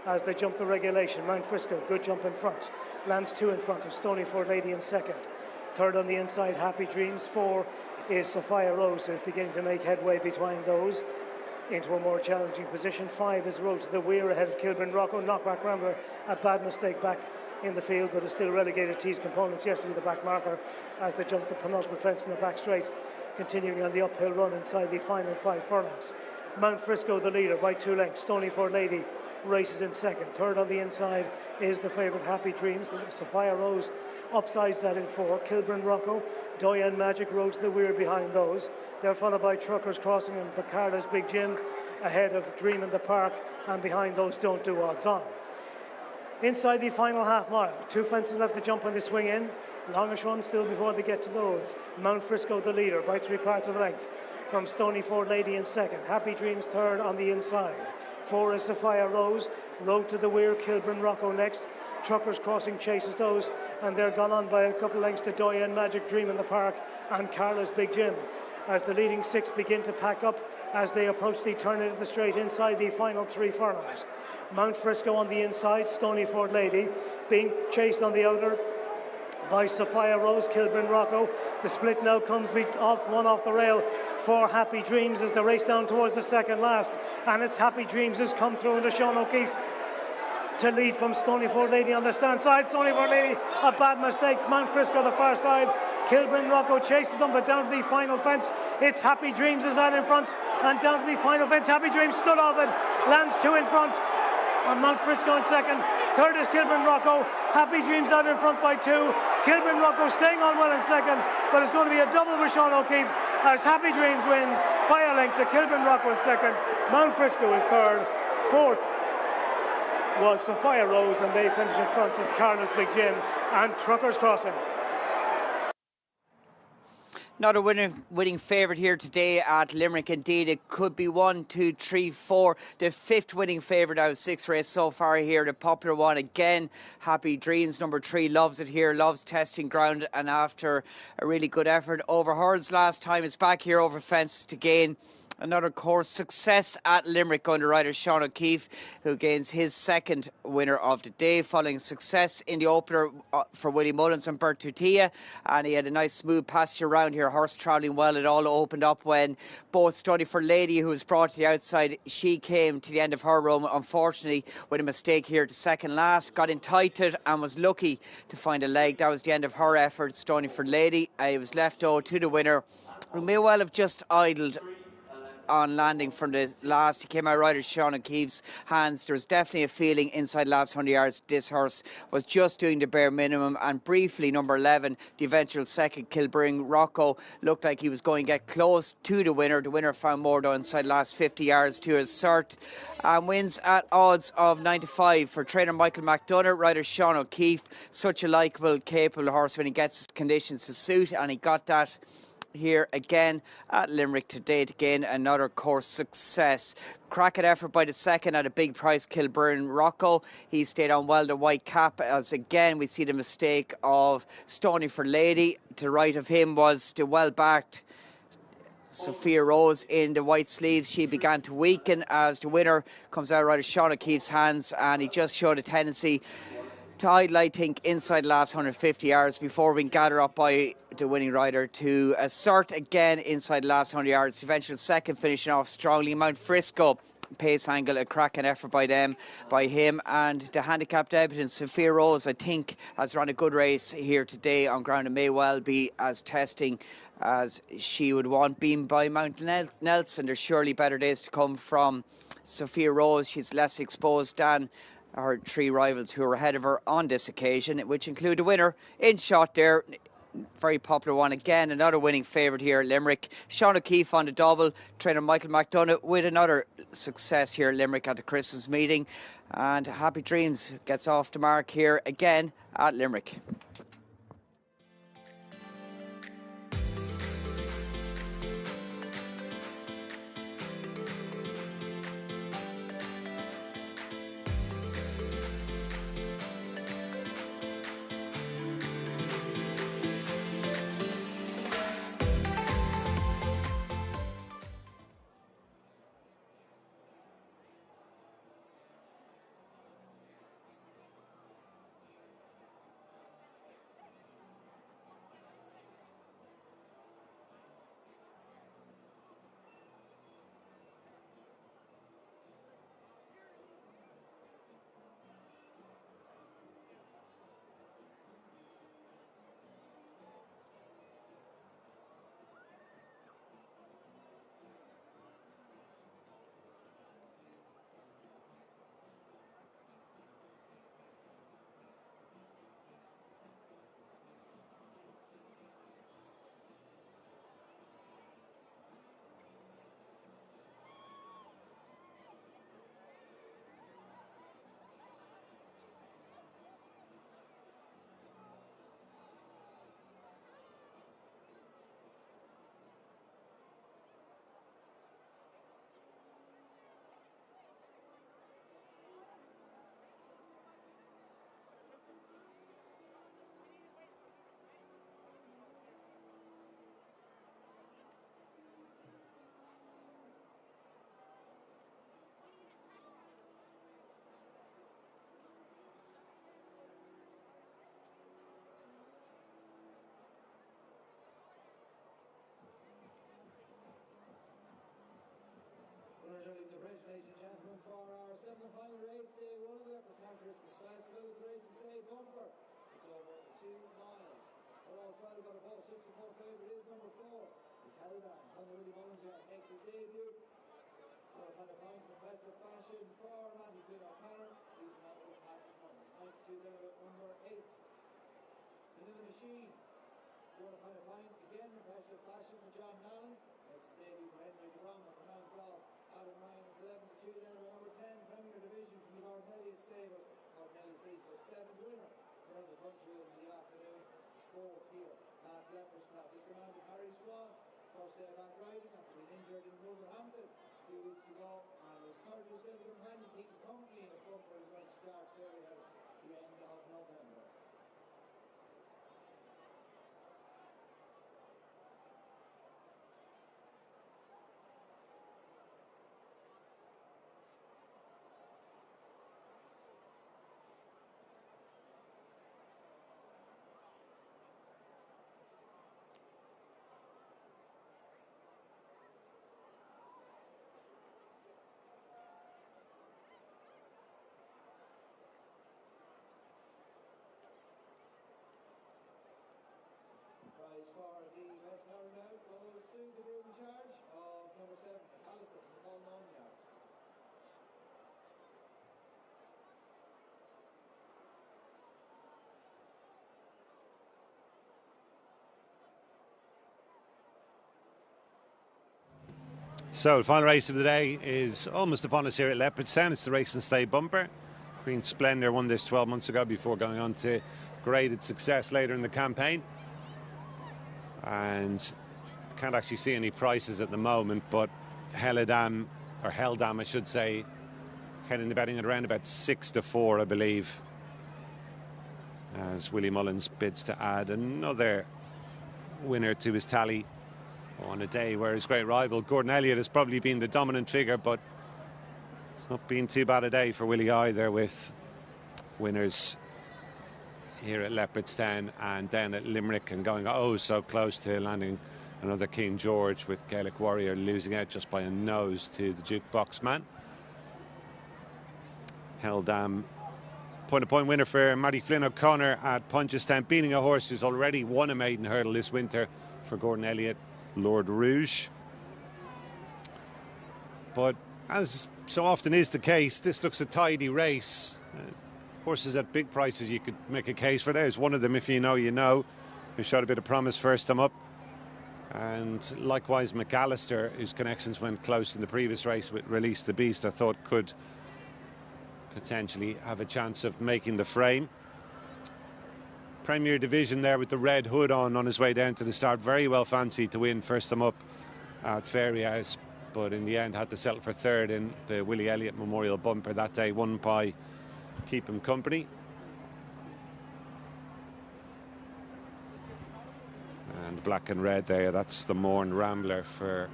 as they jump the regulation. Mount Frisco, good jump in front. Lands 2 in front of Stonyford Lady in second. Third on the inside, Happy Dreams. 4 is Sophia Rose, who's beginning to make headway between those into a more challenging position. 5 is Road to the Weir ahead of Kilburn Rocco. Knockback Rambler, a bad mistake back in the field, but is still relegated. T's Components Yes to be the back marker as they jump the penultimate fence in the back straight, continuing on the uphill run inside the final 5 furlongs. Mount Frisco the leader by 2 lengths. Stonyford Lady races in second. Third on the inside is the favourite Happy Dreams. Sophia Rose upsides that in 4. Kilburn Rocco, Doyen Magic, Road to the Weir behind those. They're followed by Truckers Crossing and Bacarda's Big Jim ahead of Dream in the Park, and behind those Don't Do Odds On. Inside the final half mile, 2 fences left to jump when they swing in. Longish run still before they get to those. Mount Frisco the leader by 3 parts of the length from Stonyford Lady in second. Happy Dreams third on the inside. 4 is Sophia Rose. Road to the Weir, Kilburn Rocco next. Truckers Crossing chases those, and they're gone on by a couple lengths to Doyen Magic, Dream in the Park, and Carla's Big Jim as the leading 6 begin to pack up as they approach the turn into the straight inside the final 3 furlongs. Mount Frisco on the inside, Stonyford Lady being chased on the outer by Sophia Rose, Kilburn Rocco. The split now comes off the rail for Happy Dreams as they race down towards the second last, and it's Happy Dreams who's come through into Sean O'Keefe to lead from Stonyford Lady on the stand side. Stonyford Lady, a bad mistake. Mount Frisco the far side. Kilburn Rocco chases them, but down to the final fence, it's Happy Dreams is out in front, and down to the final fence, Happy Dreams stood off it, lands 2 in front, and Mount Frisco in second. Third is Kilburn Rocco, Happy Dreams out in front by 2. Kilburn Rocco staying on well in second, but it's going to be a double with Sean O'Keefe as Happy Dreams wins by a length to Kilburn Rocco in second. Mount Frisco is third. Fourth was Sophia Rose, and they finished in front of Carlos Big Jim and Truckers Crossing. Not a winning favourite here today at Limerick. Indeed, it could be 1, 2, 3, 4. The fifth winning favourite out of 6 races so far here. The popular one again, Happy Dreams, number 3, loves it here, loves testing ground, and after a really good effort over hurdles last time, it's back here over fences to gain another course success at Limerick under rider Sean O'Keefe, who gains his second winner of the day following success in the opener for Willie Mullins and Bert Tutia, and he had a nice smooth passage around here, horse travelling well. It all opened up when both Study for Lady, who was brought to the outside, she came to the end of her run, unfortunately with a mistake here to second last, got entitled and was lucky to find a leg. That was the end of her effort. Study for Lady, it was left to the winner, who may well have just idled on landing from the last. He came out rider Sean O'Keefe's hands. There was definitely a feeling inside the last 100 yards this horse was just doing the bare minimum, and briefly number 11, the eventual second, Kilburn Rocco, looked like he was going to get close to the winner. The winner found more though inside the last 50 yards to assert, and wins at odds of 9-5 for trainer Michael McDonough, rider Sean O'Keefe. Such a likeable, capable horse when he gets his conditions to suit, and he got that here again at Limerick today to gain another course success. Cracking effort by the second at a big price, Kilburn Rocco. He stayed on well the white cap, as again we see the mistake of Stony for Lady. To the right of him was the well backed Sophia Rose in the white sleeves. She began to weaken as the winner comes out rider Sean O'Keefe's hands, and he just showed a tendency to idle, I think, inside the last 150 yards before being gathered up by the winning rider to assert again inside the last 100 yards. Eventual second finishing off strongly. Mount Frisco, pace angle, a cracking effort by him, and the handicapped debutant Sophia Rose, I think, has run a good race here today on ground and may well be as testing as she would want, being by Mount Nelson. There's surely better days to come from Sophia Rose. She's less exposed than her 3 rivals who are ahead of her on this occasion, which include the winner in shot there. Very popular one again, another winning favourite here at Limerick. Sean O'Keefe on the double, trainer Michael McDonough with another success here at Limerick at the Christmas meeting, and Happy Dreams gets off the mark here again at Limerick. Ladies and gentlemen, for our 7th and final race, day 1 of the Leopardstown Christmas Festival is the Racing State Bumper. It's over 2 miles. Well, all 12 got a ball, 6 and 4 favourite is number 4. Is Hellman. Conor Willie Mullins makes his debut. Well, had a point in impressive fashion for Matty Flynn O'Connor. He's the mountain passion comes. 92 then about number 8. Machine. Won a pint, again impressive fashion for John Allen. Makes his debut for Henry DeGrom at the Mount Gall. Adam Ryan is 11-2 then about number 10, Premier Division from the Gordon Elliott stable. Gordon Elliott's beat for 7th winner around the country in the afternoon. It's 4th here at Leopardstown. This command of Harry Swan. First day back riding after being injured in Wolverhampton a few weeks ago, and was third to his stable companion, keeping company in a bumper is on start Fairy House the end of November. Prize for the best hour now goes to the group in charge of number 7, McAllister from the Ballynone yard. So the final race of the day is almost upon us here at Leopardstown. It's the Race and Stay bumper. Queen Splendor won this 12 months ago before going on to graded success later in the campaign. And can't actually see any prices at the moment, but Heldam, I should say, heading the betting at around about 6-4, I believe, as Willie Mullins bids to add another winner to his tally on a day where his great rival Gordon Elliott has probably been the dominant figure, but it's not been too bad a day for Willie either, with winners here at Leopardstown and then at Limerick, and going so close to landing another King George, with Gaelic Warrior losing out just by a nose to the jukebox man. Heldam, point-to-point winner for Matty Flynn O'Connor at Punchestown, beating a horse who's already won a maiden hurdle this winter for Gordon Elliott, Lord Rouge. But as so often is the case, this looks a tidy race. Horses at big prices you could make a case for. There's one of them, if you know, who showed a bit of promise first time up. And likewise McAllister, whose connections went close in the previous race with Release the Beast, I thought could potentially have a chance of making the frame. Premier Division there with the red hood on his way down to the start. Very well fancied to win first time up at Fairy House, but in the end had to settle for third in the Willie Elliott Memorial bumper that day, won by Keep Him Company. And the black and red there, that's the Morn Rambler for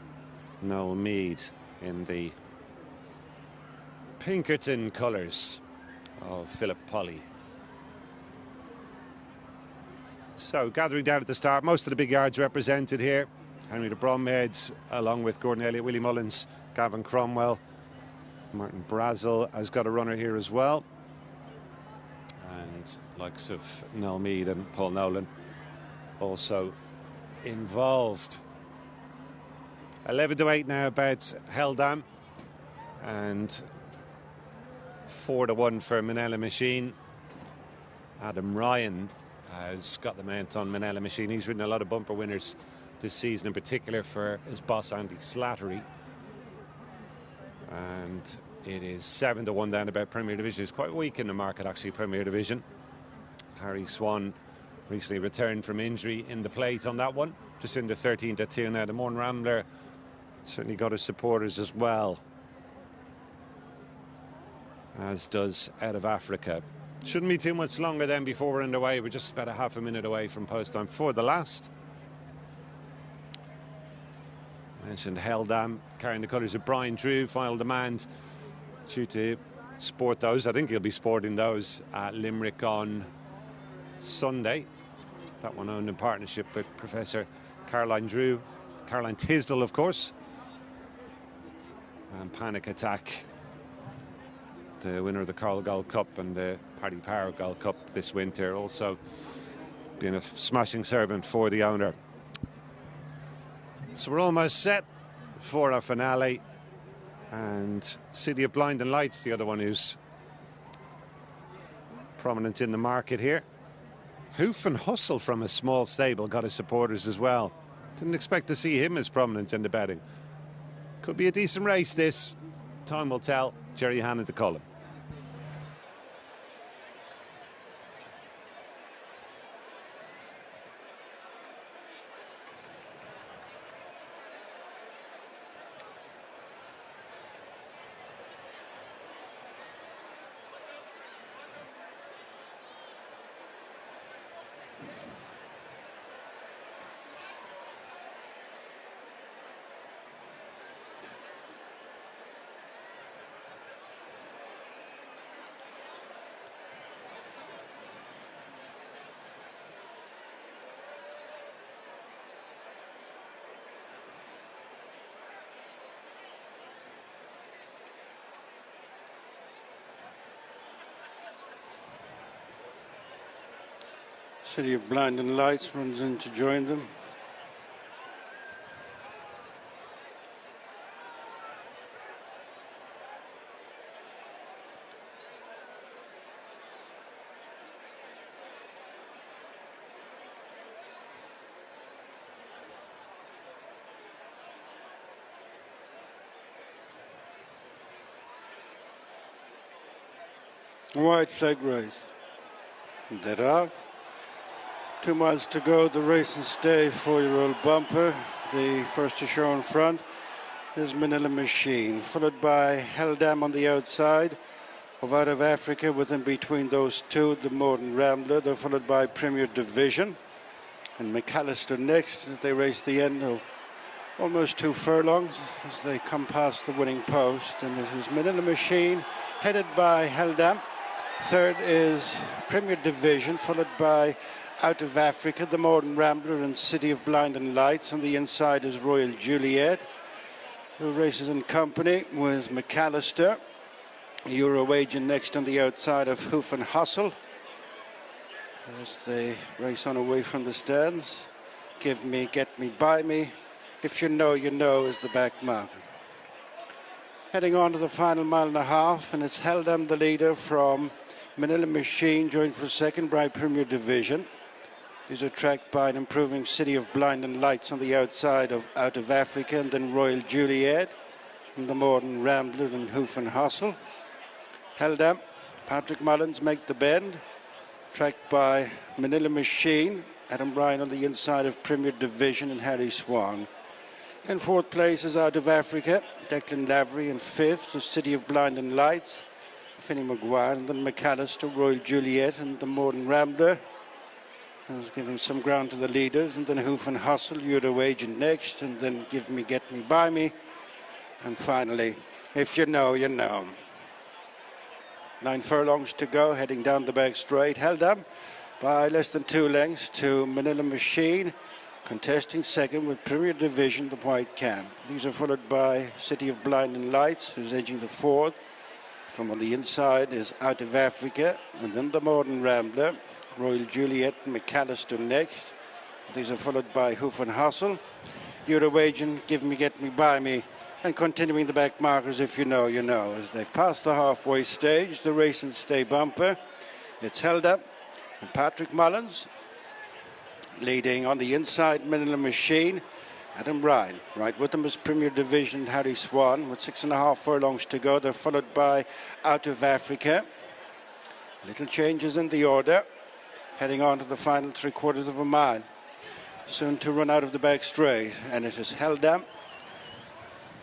Noel Meade in the Pinkerton colours of Philip Polly. So gathering down at the start, most of the big yards represented here. Henry de Bromheads along with Gordon Elliott, Willie Mullins, Gavin Cromwell. Martin Brazel has got a runner here as well. And likes of Noel Meade and Paul Nolan also involved. 11-8 now about Heldam, and 4-1 for Manila Machine. Adam Ryan has got the mount on Manila Machine. He's ridden a lot of bumper winners this season, in particular for his boss Andy Slattery. And it is 7-1 down about Premier Division. It's quite weak in the market, actually, Premier Division. Harry Swan recently returned from injury in the plate on that one. Just into 13-2 now. The Morn Rambler certainly got his supporters as well, as does Out of Africa. Shouldn't be too much longer then before we're underway. We're just about a half a minute away from post time for the last. Mentioned Heldam carrying the colours of Brian Drew. Final demand due to sport those. I think he'll be sporting those at Limerick on Sunday. That one owned in partnership with Professor Caroline Drew. Caroline Tisdall, of course. And Panic Attack, the winner of the Carl Gold Cup and the Paddy Power Gold Cup this winter, also being a smashing servant for the owner. So we're almost set for our finale, and City of Blind and Lights, the other one who's prominent in the market here. Hoof and Hustle from a small stable got his supporters as well. Didn't expect to see him as prominent in the betting. Could be a decent race, this. Time will tell. Jerry Hannon to call him. City of Blinding Lights runs in to join them. White flag race. They're off. 2 miles to go, the Racing Stay 4-year-old bumper. The first to show in front is Manila Machine, followed by Heldam on the outside of Out of Africa. Within between those two, the Modern Rambler. They're followed by Premier Division and McAllister next as they race the end of almost 2 furlongs as they come past the winning post. And this is Manila Machine headed by Heldam. Third is Premier Division, followed by Out of Africa, the Modern Rambler and City of Blinding Lights. On the inside is Royal Juliet, who races in company with McAllister. Euro Agent next on the outside of Hoof and Hustle as they race on away from the stands. Give me, get me, buy me. If you know, you know is the back marker. Heading on to the final mile and a half, and it's Heldam the leader from Manila Machine, joined for second by Premier Division. These are tracked by an improving City of Blinding Lights on the outside of Out of Africa, and then Royal Juliet and the Modern Rambler and Hoof and Hustle. Heldam, Patrick Mullins make the bend, tracked by Manila Machine, Adam Bryan on the inside of Premier Division and Harry Swan. In fourth place is Out of Africa, Declan Lavery, and fifth the City of Blinding Lights, Finney Maguire, and then McAllister, Royal Juliet and the Modern Rambler. Has given some ground to the leaders, and then Hoof and Hustle, Euro Agent next, and then Give Me, Get Me, Buy Me, and finally, If You Know, You Know. 9 furlongs to go, heading down the back straight. Heldam by less than 2 lengths to Manila Machine, contesting second with Premier Division, the white camp. These are followed by City of Blinding Lights, who's edging the fourth. From on the inside is Out of Africa, and then the Modern Rambler, Royal Juliet and McAllister next. These are followed by Hoof and Hustle, Euro Agent, Give Me, Get Me, Buy Me, and continuing the back markers, If You Know, You Know. As they've passed the halfway stage, the Racing Stay bumper, it's Heldam and Patrick Mullins leading on the inside. Manila Machine, Adam Bryan. Right with them is Premier Division, Harry Swan, with 6.5 furlongs to go. They're followed by Out of Africa. Little changes in the order. Heading on to the final 3/4 of a mile. Soon to run out of the back straight. And it is Heldam,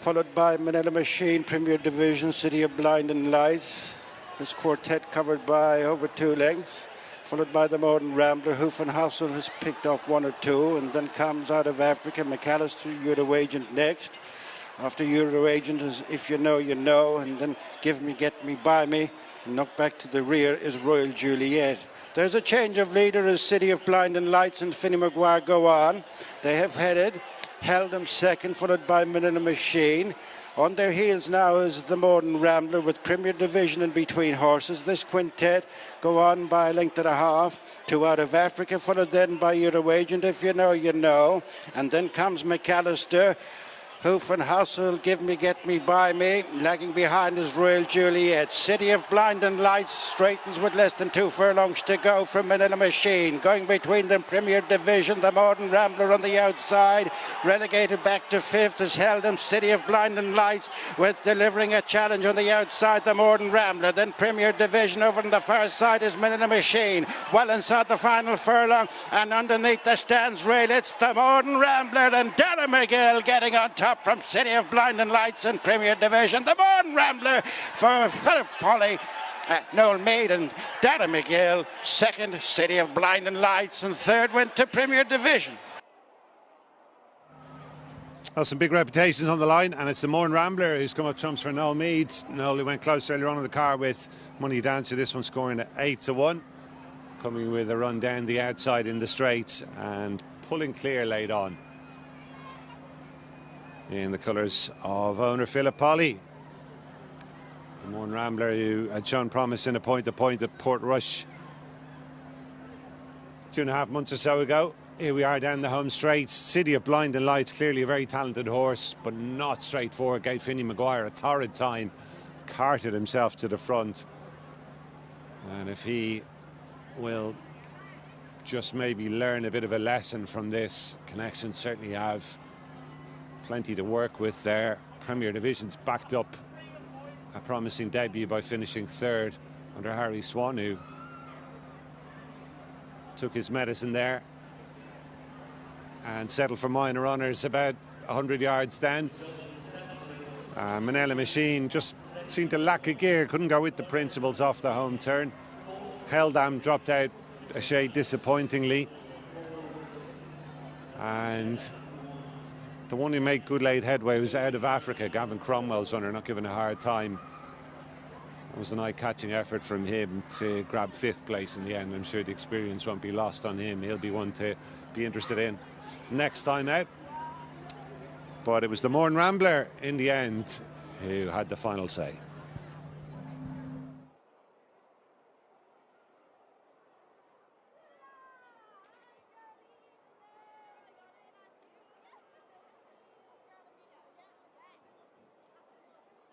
followed by Manila Machine, Premier Division, City of Blinding Lights. This quartet covered by over 2 lengths. Followed by the Modern Rambler. Hoof and Hustle has picked off 1 or 2. And then comes Out of Africa, McAllister, Euro Agent next. After Euro Agent is If You Know, You Know. And then Give Me, Get Me, Buy Me. And knocked back to the rear is Royal Juliet. There's a change of leader as City of Blinding Lights and Finney Maguire go on. They have headed Heldam second, followed by Manila Machine. On their heels now is the Modern Rambler with Premier Division in between horses. This quintet go on by a length and a half to Out of Africa, followed then by Euro Agent, If You Know, You Know. And then comes McAllister, Hoof and Hustle, Give Me, Get Me, Buy Me. Lagging behind is Royal Juliet. City of Blinding Lights straightens with less than 2 furlongs to go from Manila Machine. Going between them, Premier Division, the Modern Rambler on the outside. Relegated back to 5th is Heldham. City of Blinding Lights with delivering a challenge on the outside, the Modern Rambler. Then Premier Division over on the far side is Manila Machine. Well inside the final furlong, and underneath the stands rail, it's the Modern Rambler and Darren McGill getting on top from City of Blinding Lights and Premier Division. The Modern Rambler for Philip Polly, Noel Maiden, Darren McGill. Second, City of Blinding Lights, and third went to Premier Division. Well, some big reputations on the line, and it's the Modern Rambler who's come up trumps for Noel Mead. Noel, who went close earlier on in the car with Money Dancer. This one scoring at 8-1, coming with a run down the outside in the straight and pulling clear late on. In the colours of owner Philip Polly. The Modern Rambler, who had shown promise in a point-to-point at Portrush 2.5 months or so ago. Here we are down the home straight. City of Blinding Lights, clearly a very talented horse, but not straightforward. Gave Finney Maguire a torrid time, carted himself to the front. And if he will just maybe learn a bit of a lesson from this, Connections certainly have plenty to work with there. Premier Division's backed up a promising debut by finishing 3rd under Harry Swan, who took his medicine there and settled for minor honours about 100 yards down. Manila Machine just seemed to lack a gear, couldn't go with the principles off the home turn. Heldham dropped out a shade disappointingly, and the one who made good late headway was Out of Africa, Gavin Cromwell's runner, not given a hard time. It was an eye-catching effort from him to grab 5th place in the end. I'm sure the experience won't be lost on him. He'll be one to be interested in next time out. But it was the Modern Rambler in the end who had the final say.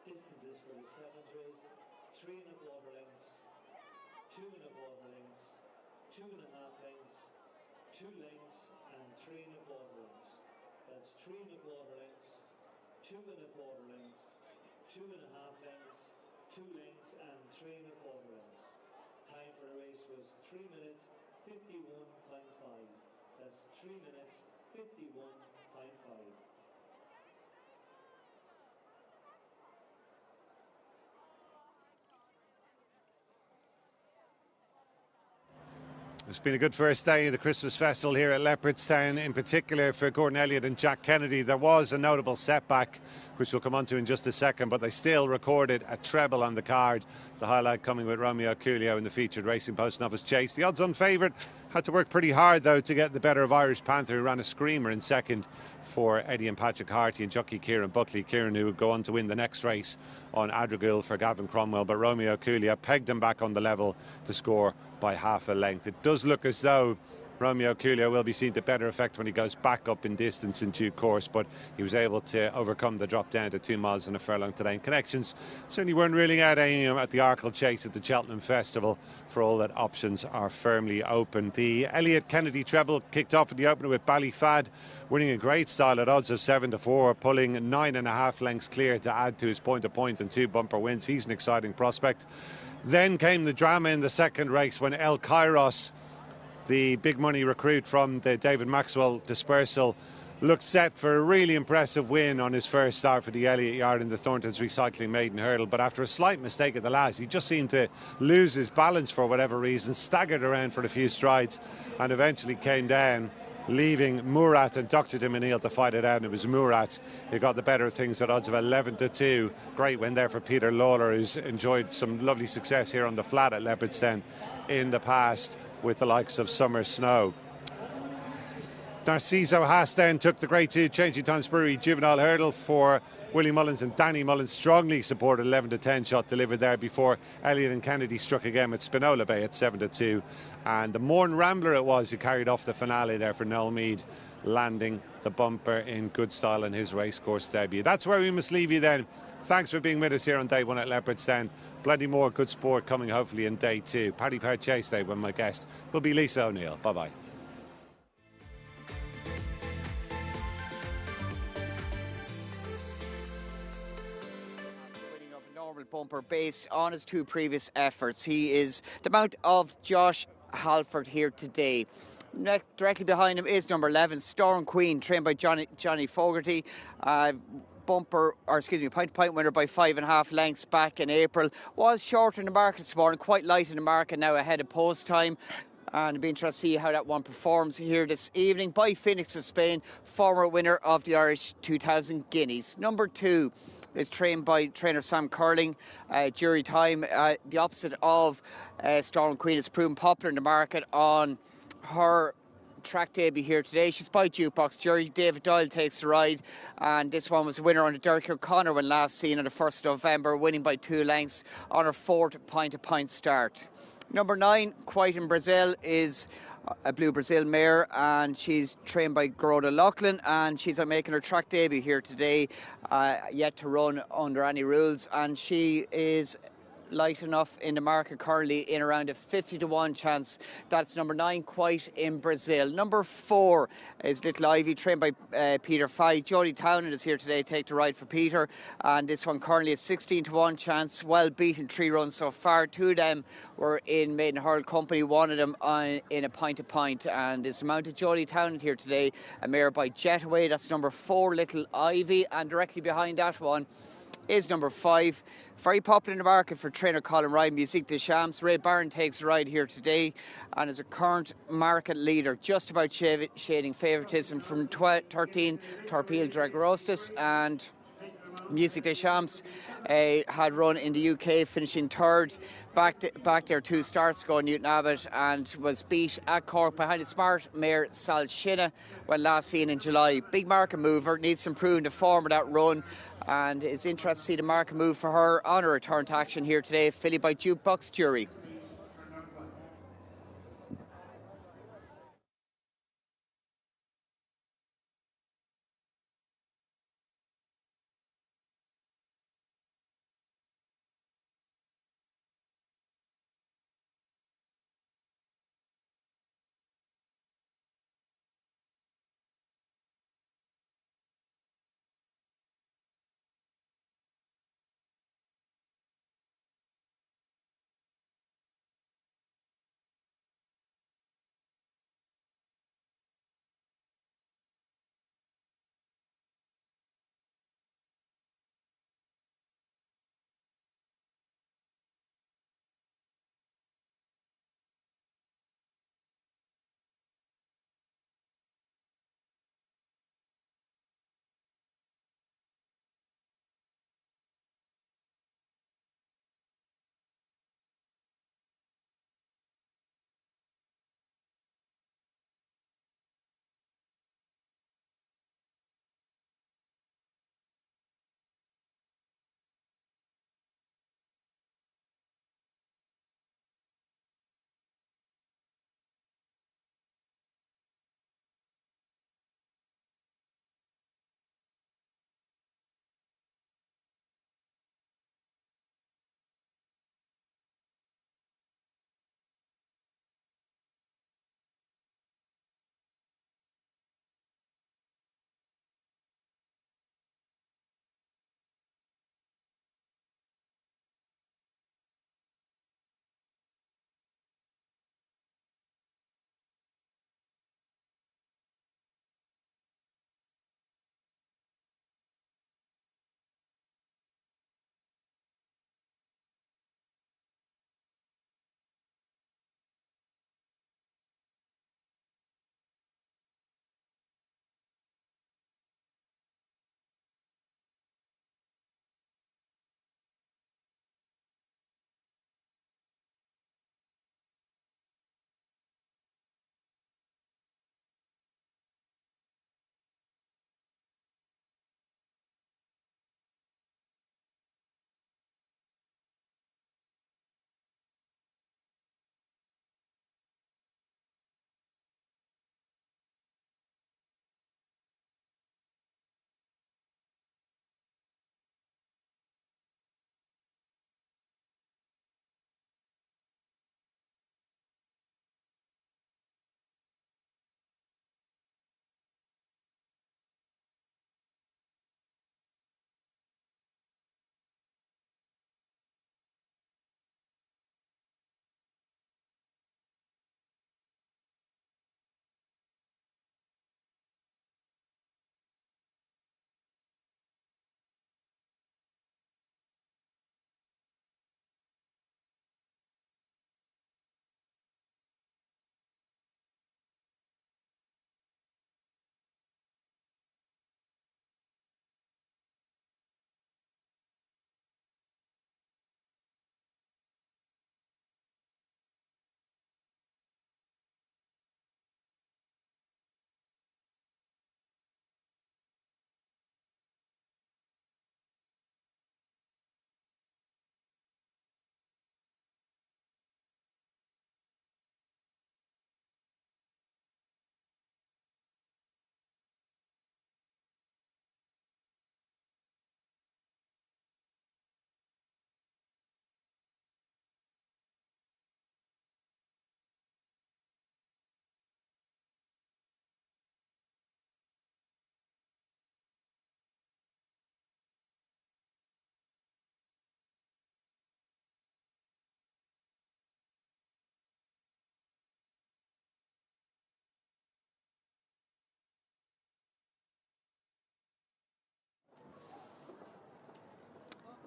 Distances for the 7th race: 3 1/4 lengths, 2 1/4 lengths, 2 1/2 lengths, 2 lengths, and 3 1/4 lengths. That's 3 1/4 lengths, 2 1/4 lengths, 2 1/2 lengths, 2 lengths, and 3 1/4 lengths. Time for the race was 3 minutes 51.5. That's 3 minutes 51.5. It's been a good first day of the Christmas Festival here at Leopardstown, in particular for Gordon Elliott and Jack Kennedy. There was a notable setback, which we'll come on to in just a second, but they still recorded a treble on the card. The highlight coming with Romeo Coolio in the featured Racing Post Novice Chase. The odds-on favourite had to work pretty hard, though, to get the better of Irish Panther, who ran a screamer in second for Eddie and Patrick Harty and jockey Kieran Buckley. Kieran, who would go on to win the next race on Adrigul for Gavin Cromwell, but Romeo Coolio pegged him back on the level to score by half a length. It does look as though Romeo Coolio will be seen to better effect when he goes back up in distance in due course, but he was able to overcome the drop down to 2 miles and a furlong today. And Connections certainly weren't ruling out any at the Arkle Chase at the Cheltenham Festival, for all that options are firmly open. The Elliott Kennedy treble kicked off in the opener with Ballyfad winning a great style at odds of 7-4, pulling 9.5 lengths clear to add to his point-to-point and 2 bumper wins. He's an exciting prospect. Then came the drama in the second race when El Kairos, the big money recruit from the David Maxwell dispersal, looked set for a really impressive win on his first start for the Elliott Yard in the Thorntons Recycling Maiden Hurdle. But after a slight mistake at the last, he just seemed to lose his balance for whatever reason, staggered around for a few strides and eventually came down, leaving Murat and Dr. Dimanil to fight it out. And it was Murat who got the better of things at odds of 11-2. Great win there for Peter Lawler, who's enjoyed some lovely success here on the flat at Leopardstown in the past with the likes of Summer Snow. Narciso Haas then took the Grade 2 Changing Times Brewery Juvenile Hurdle for Willie Mullins and Danny Mullins strongly supported 11 to 10 shot delivered there before Elliott and Kennedy struck again with Spinola Bay at 7 to 2. And the Morn Rambler it was who carried off the finale there for Noel Meade, landing the bumper in good style in his racecourse debut. That's where we must leave you then. Thanks for being with us here on day one at Leopardstown. Plenty more good sport coming hopefully in day two. Paddy Power Chase Day when my guest will be Lisa O'Neill. Bye-bye. Winning of a normal bumper based on his two previous efforts. He is the mount of Josh Halford here today. Directly behind him is number 11, Storm Queen, trained by Johnny Fogarty. Point-to-point winner by 5.5 lengths back in April. Was short in the market this morning, quite light in the market now ahead of post time. And it'll be interesting to see how that one performs here this evening. By Phoenix of Spain, former winner of the Irish 2000 Guineas. Number 2 is trained by trainer Sam Curling. Jury Time, the opposite of Storm Queen, has proven popular in the market on her track debut here today. She's by Jukebox Jury. David Doyle takes the ride, and this one was a winner under Derek O'Connor when last seen on the 1st of November, winning by 2 lengths on her 4th point-to-point start. Number 9, Quite in Brazil, is a Blue Brazil mare, and she's trained by Groda Loughlin, and she's making her track debut here today, yet to run under any rules, and she is light enough in the market currently in around a 50 to 1 chance. That's number 9, Quite in Brazil. Number 4 is Little Ivy, trained by Peter Fye. Jodie Townend is here today, take the ride for Peter, and this one currently a 16 to 1 chance. Well beaten 3 runs so far. 2 of them were in Maiden Hurl company, one of them in a point-to-point, and is mounted Jodie Townend here today, a mare by Jetaway. That's number 4, Little Ivy, and directly behind that one is number 5, very popular in the market for trainer Colin Ryan, Musique de Champs. Ray Barron takes the ride here today and is a current market leader, just about shading favouritism from 13 Torpedo Dragorostis, and Musique de Champs had run in the UK, finishing 3rd back there 2 starts ago in Newton Abbott, and was beat at Cork behind a smart mare Sal Shinna when last seen in July. Big market mover, needs to improve the form of that run, and it's interesting to see the market move for her on her return to action here today, fillied by Jukebox Jury.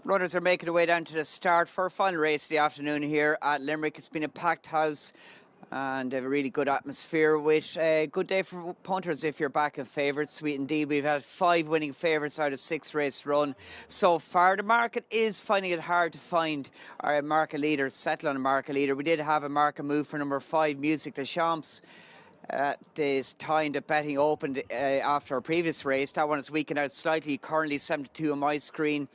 Runners are making their way down to the start for a final race of the afternoon here at Limerick. It's been a packed house and a really good atmosphere with a good day for punters if you're back in favourites. Sweet indeed. We've had 5 winning favourites out of 6 race run so far. The market is finding it hard to find our market leaders, settle on a market leader. We did have a market move for number 5, Music de Champs. This time the betting opened after a previous race. That one is weakened out slightly, currently 72 on my screen.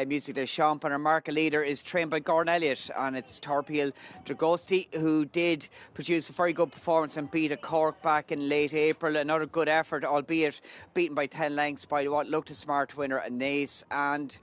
Music de Champ, and our market leader is trained by Gordon Elliott, and it's Torpil Dragosti, who did produce a very good performance and beat a Cork back in late April. Another good effort, albeit beaten by 10 lengths by what looked a smart winner, a Nace, and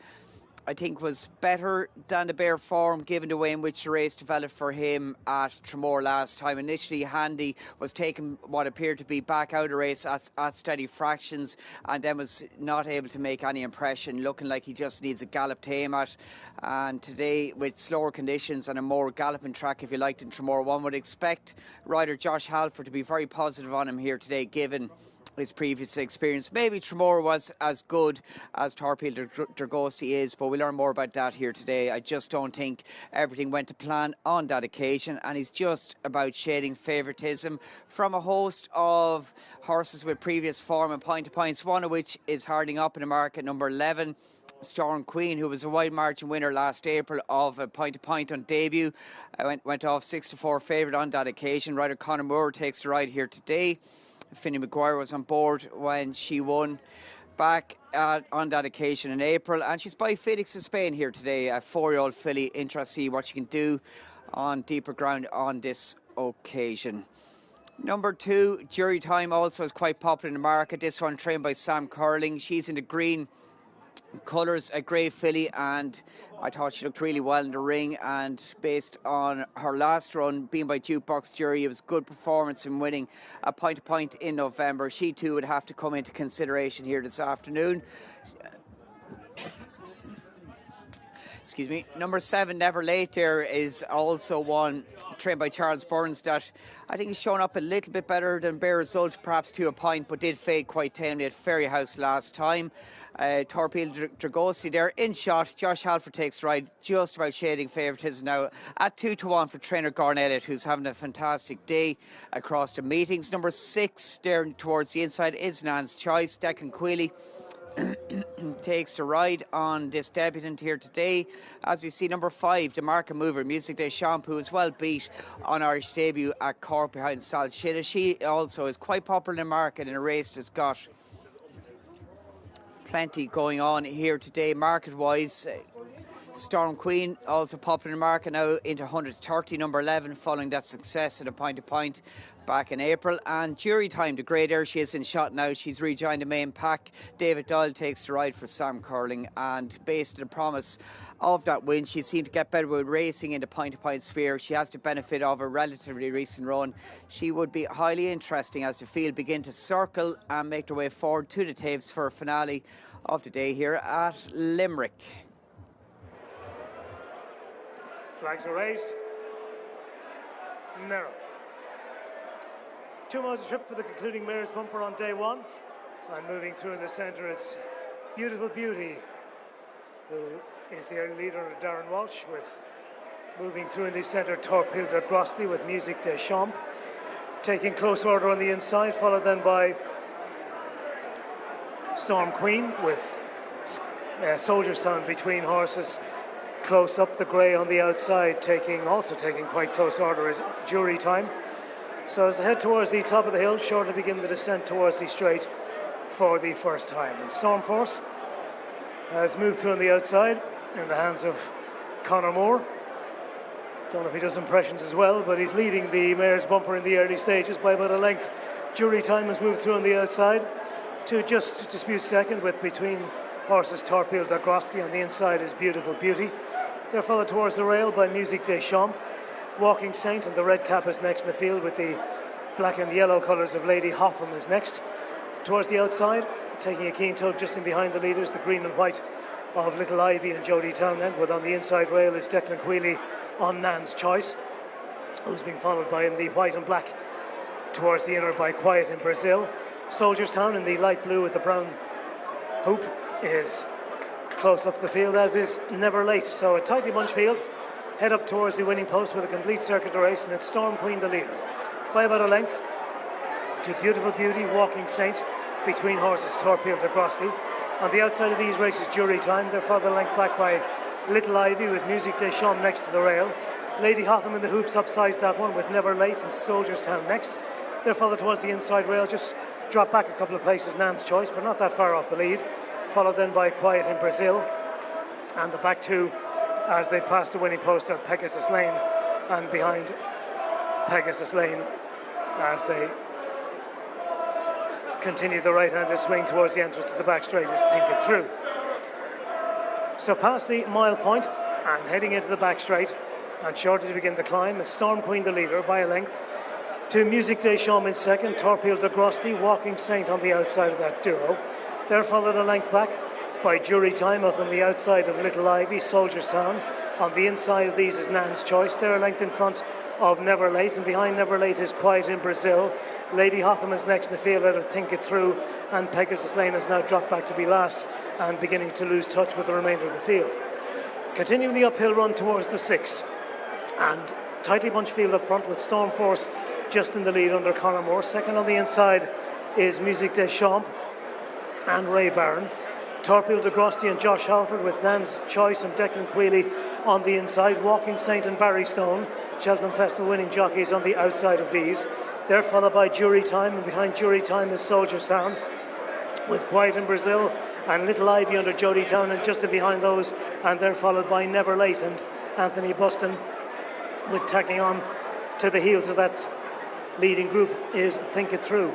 I think was better than the bare form given the way in which the race developed for him at Tramore last time. Initially, Handy was taken what appeared to be back out of the race at steady fractions, and then was not able to make any impression, looking like he just needs a gallop to aim at. And today, with slower conditions and a more galloping track, if you liked, in Tramore, one would expect rider Josh Halford to be very positive on him here today, given his previous experience. Maybe Tramore was as good as Torpil Dragosti is, but we'll learn more about that here today. I just don't think everything went to plan on that occasion, and he's just about shading favouritism from a host of horses with previous form and point-to-points, one of which is harding up in the market, number 11, Storm Queen, who was a wide margin winner last April of a point-to-point on debut. Went off 6-4 favourite on that occasion. Rider Conor Moore takes the ride here today. Finney Maguire was on board when she won back on that occasion in April, and she's by Felix of Spain here today, a 4-year-old filly. Interested to see what she can do on deeper ground on this occasion. Number 2, Jury Time, also is quite popular in the market. This one trained by Sam Curling. She's in the green colours, a grey filly, and I thought she looked really well in the ring, and based on her last run being by Jukebox Jury, it was good performance in winning a point-to-point in November. She too would have to come into consideration here this afternoon. Excuse me. Number 7, Never Late, there is also one trained by Charles Burns that I think he's shown up a little bit better than bare result, perhaps to a point, but did fade quite tamely at Ferryhouse last time. Torpil Dragosti there in shot. Josh Halford takes ride, just about shading favouritism now at 2-1 for trainer Gordon Elliott, who's having a fantastic day across the meetings. Number 6 there towards the inside is Nan's Choice. Declan Queally takes the ride on this debutant here today. As we see, number 5, the market mover, Music de Champ, who is well beat on Irish debut at Cork behind Sal Shida. She also is quite popular in the market in a race that's got plenty going on here today market-wise. Storm Queen, also popular in the market now, into 130, number 11, following that success at a point-to-point back in April. And Jury Time, the grey there, she is in shot now. She's rejoined the main pack. David Doyle takes the ride for Sam Curling, and based on the promise of that win, she seemed to get better with racing in the point-to-point sphere. She has the benefit of a relatively recent run. She would be highly interesting as the field begin to circle and make their way forward to the tapes for a finale of the day here at Limerick. Flags are raised. Narrow. 2 miles a trip for the concluding mare's bumper on day 1. And moving through in the centre, it's Beautiful Beauty, who is the early leader, Darren Walsh, with moving through in the centre, Torpil Dragosti with Music de Champ. Taking close order on the inside, followed then by Storm Queen with Soldiers Town between horses. Close up, the grey on the outside, also taking quite close order is Jury Time. So as they head towards the top of the hill, shortly begin the descent towards the straight for the first time. And Storm Force has moved through on the outside in the hands of Conor Moore. Don't know if he does impressions as well, but he's leading the mare's bumper in the early stages by about a length. Jury Time has moved through on the outside to just dispute second, with between horses Torpil Dragosti. On the inside is Beautiful Beauty. They're followed towards the rail by Music de Champ. Walking Saint, and the red cap is next in the field, with the black and yellow colours of Lady Hotham is next. Towards the outside, taking a keen tug just in behind the leaders, the green and white of Little Ivy and Jodie Townend, with on the inside rail is Declan Queally on Nan's Choice, who's being followed by in the white and black towards the inner by Quiet in Brazil. Soldiers Town in the light blue with the brown hoop is close up the field, as is Never Late. So a tightly bunched field, head up towards the winning post with a complete circuit of the race, and it's Storm Queen the leader by about a length to Beautiful Beauty, Walking Saint, between horses Torpedo de Grossley. On the outside of these races, Jury Time. They're further length back by Little Ivy with Musique des Champs next to the rail. Lady Hotham in the hoops upsides that one with Never Late and Soldiers Town next. They're further towards the inside rail, just drop back a couple of places, Nan's Choice, but not that far off the lead. Followed then by Quiet in Brazil. And the back two as they pass the winning post are Pegasus Lane, and behind Pegasus Lane as they continue the right-handed swing towards the entrance to the back straight is Think It Through. So past the mile point and heading into the back straight and shortly to begin the climb is Storm Queen the leader by a length to Musique des Champs in second, Torpedo de Grosty, Walking Saint on the outside of that duo. They're followed a length back by Jury Time as on the outside of Little Ivy, Soldiers Town. On the inside of these is Nan's Choice. They're a length in front of Never Late, and behind Never Late is Quiet in Brazil. Lady Hotham is next in the field out of Think It Through, and Pegasus Lane has now dropped back to be last and beginning to lose touch with the remainder of the field. Continuing the uphill run towards the 6, and tightly bunched field up front with Storm Force just in the lead under Conor Moore. Second on the inside is Musique des Champs and Ray Barron. Torpedo de Grosty and Josh Halford with Nan's Choice and Declan Queally on the inside. Walking Saint and Barry Stone, Cheltenham Festival winning jockeys, on the outside of these. They're followed by Jury Time, and behind Jury Time is Soldiers Town with Quiet in Brazil and Little Ivy under Jody Town, and just in behind those, and they're followed by Never Late and Anthony Buston, with tacking on to the heels of that leading group is Think It Through.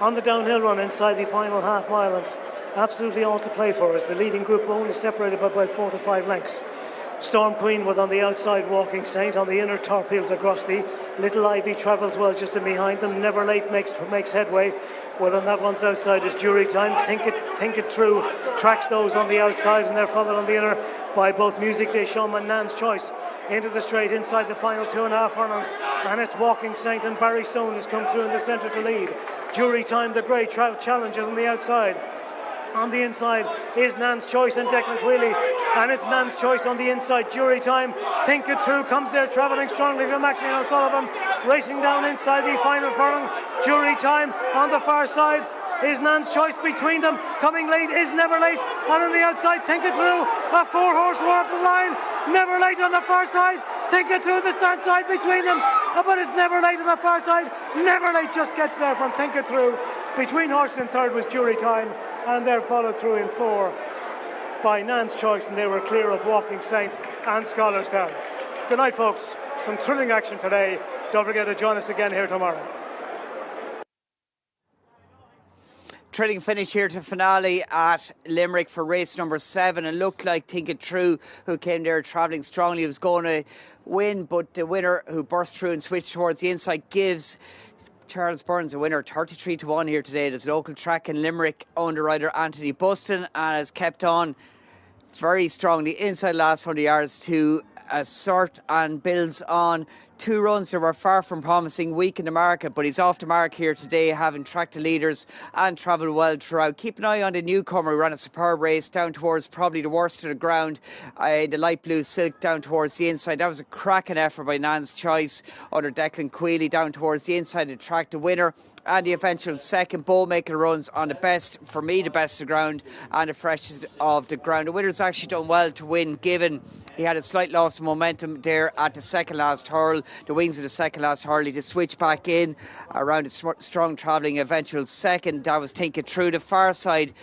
On the downhill run inside the final half mile, and absolutely all to play for, as the leading group only separated by about 4 to 5 lengths. Storm Queen with on the outside Walking Saint, on the inner Torpedo de Grosty. Little Ivy travels well just in behind them. Never Late makes headway. Well, on that one's outside is Jury Time. Think It Through tracks those on the outside, and they're followed on the inner by both Musique des Champs and Nan's Choice. Into the straight inside the final 2.5 furlongs, and it's Walking Saint and Barry Stone has come through in the centre to lead. Jury Time, the great challenges on the outside. On the inside is Nan's Choice and Declan Queally, and it's Nan's Choice on the inside. Jury Time, Think It Through comes there, travelling strongly from Maxine O'Sullivan, racing down inside the final furlong. Jury Time on the far side is Nan's Choice. Between them, coming late is Never Late, and on the outside Think It Through, a 4-horse war up the line. Never Late on the far side, Think It Through the stand side between them, but it's Never Late on the far side. Never Late just gets there from Think It Through. Between horse in third was Jury Time, and they're followed through in 4 by Nan's Choice, and they were clear of Walking Saint and Scholars Town. Good night, folks. Some thrilling action today. Don't forget to join us again here tomorrow. Thrilling finish here to finale at Limerick for race number 7, and looked like Think It Through, who came there travelling strongly, was going to win, but the winner, who burst through and switched towards the inside, gives Charles Burns a winner 33 to 1 here today. There's local track in Limerick, underwriter Anthony Buston, and has kept on very strongly inside the last 100 yards to assert and builds on 2 runs that were far from promising, weak in the market, but he's off the mark here today, having tracked the leaders and travelled well throughout. Keep an eye on the newcomer, who ran a superb race down towards probably the worst of the ground, the light blue silk down towards the inside. That was a cracking effort by Nan's Choice under Declan Queally down towards the inside to track the winner and the eventual second. Bowmaker runs on the best, for me, the best of the ground and the freshest of the ground. The winner's actually done well to win, given he had a slight loss of momentum there at the second last hurl. The wings of the second last hurl, he just switched back in around a strong travelling eventual second. That was Think It Through. The far side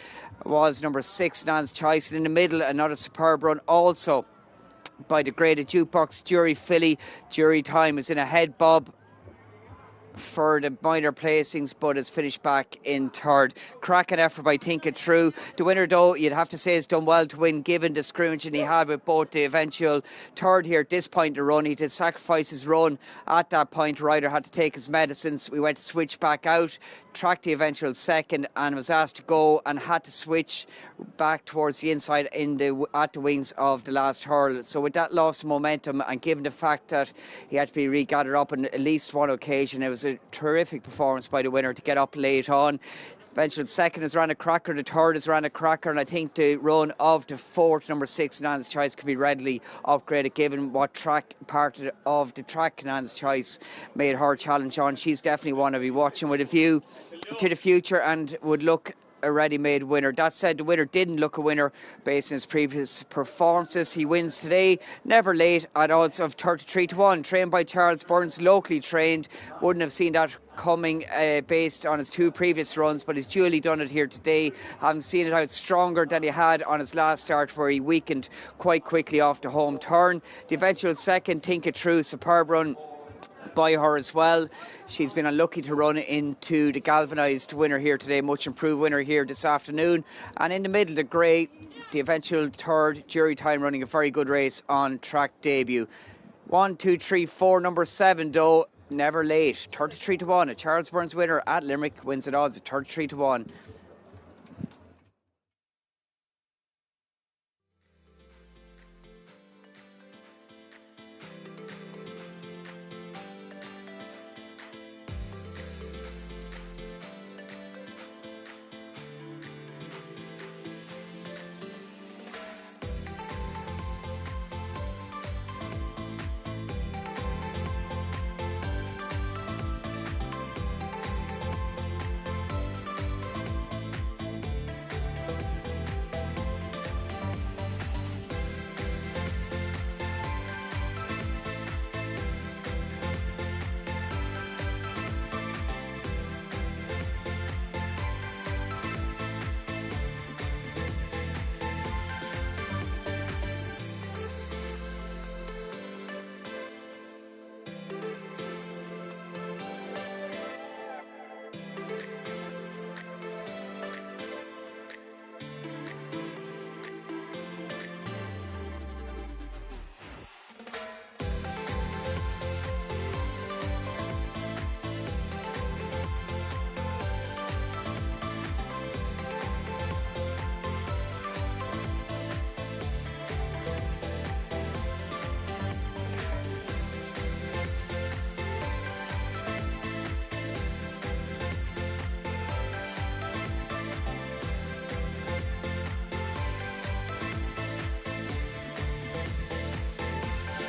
was number 6, Nan's Choice. And in the middle, another superb run also by the graded jukebox Jury Filly. Jury Time is in a head bob for the minor placings, but has finished back in third. Cracking effort by Think It Through. The winner, though, you'd have to say has done well to win, given the scrimmage he had with both the eventual third here at this point of the run. He did sacrifice his run at that point. Ryder had to take his medicines. We went to switch back out, tracked the eventual second, and was asked to go and had to switch back towards the inside at the wings of the last hurl. So with that loss of momentum, and given the fact that he had to be regathered up on at least one occasion, it was a terrific performance by the winner to get up late on. Eventual second is ran a cracker, the third is ran a cracker, and I think the run of the fourth, number 6, Nan's Choice, could be readily upgraded given what part of the track Nan's Choice made her challenge on. She's definitely one to be watching with a view to the future and would look a ready-made winner. That said, the winner didn't look a winner based on his previous performances. He wins today, never late, at odds of 33-1. Trained by Charles Burns, locally trained. Wouldn't have seen that coming based on his 2 previous runs, but he's duly done it here today. Having seen it out stronger than he had on his last start, where he weakened quite quickly off the home turn. The eventual second, Think It True, superb run by her as well. She's been unlucky to run into the galvanised winner here today, much improved winner here this afternoon. And in the middle, the grey, the eventual third, Jury Time, running a very good race on track debut. 1, 2, 3, 4, number 7 though, never late. 33-1, a Charles Burns winner at Limerick, wins at odds at 33-1.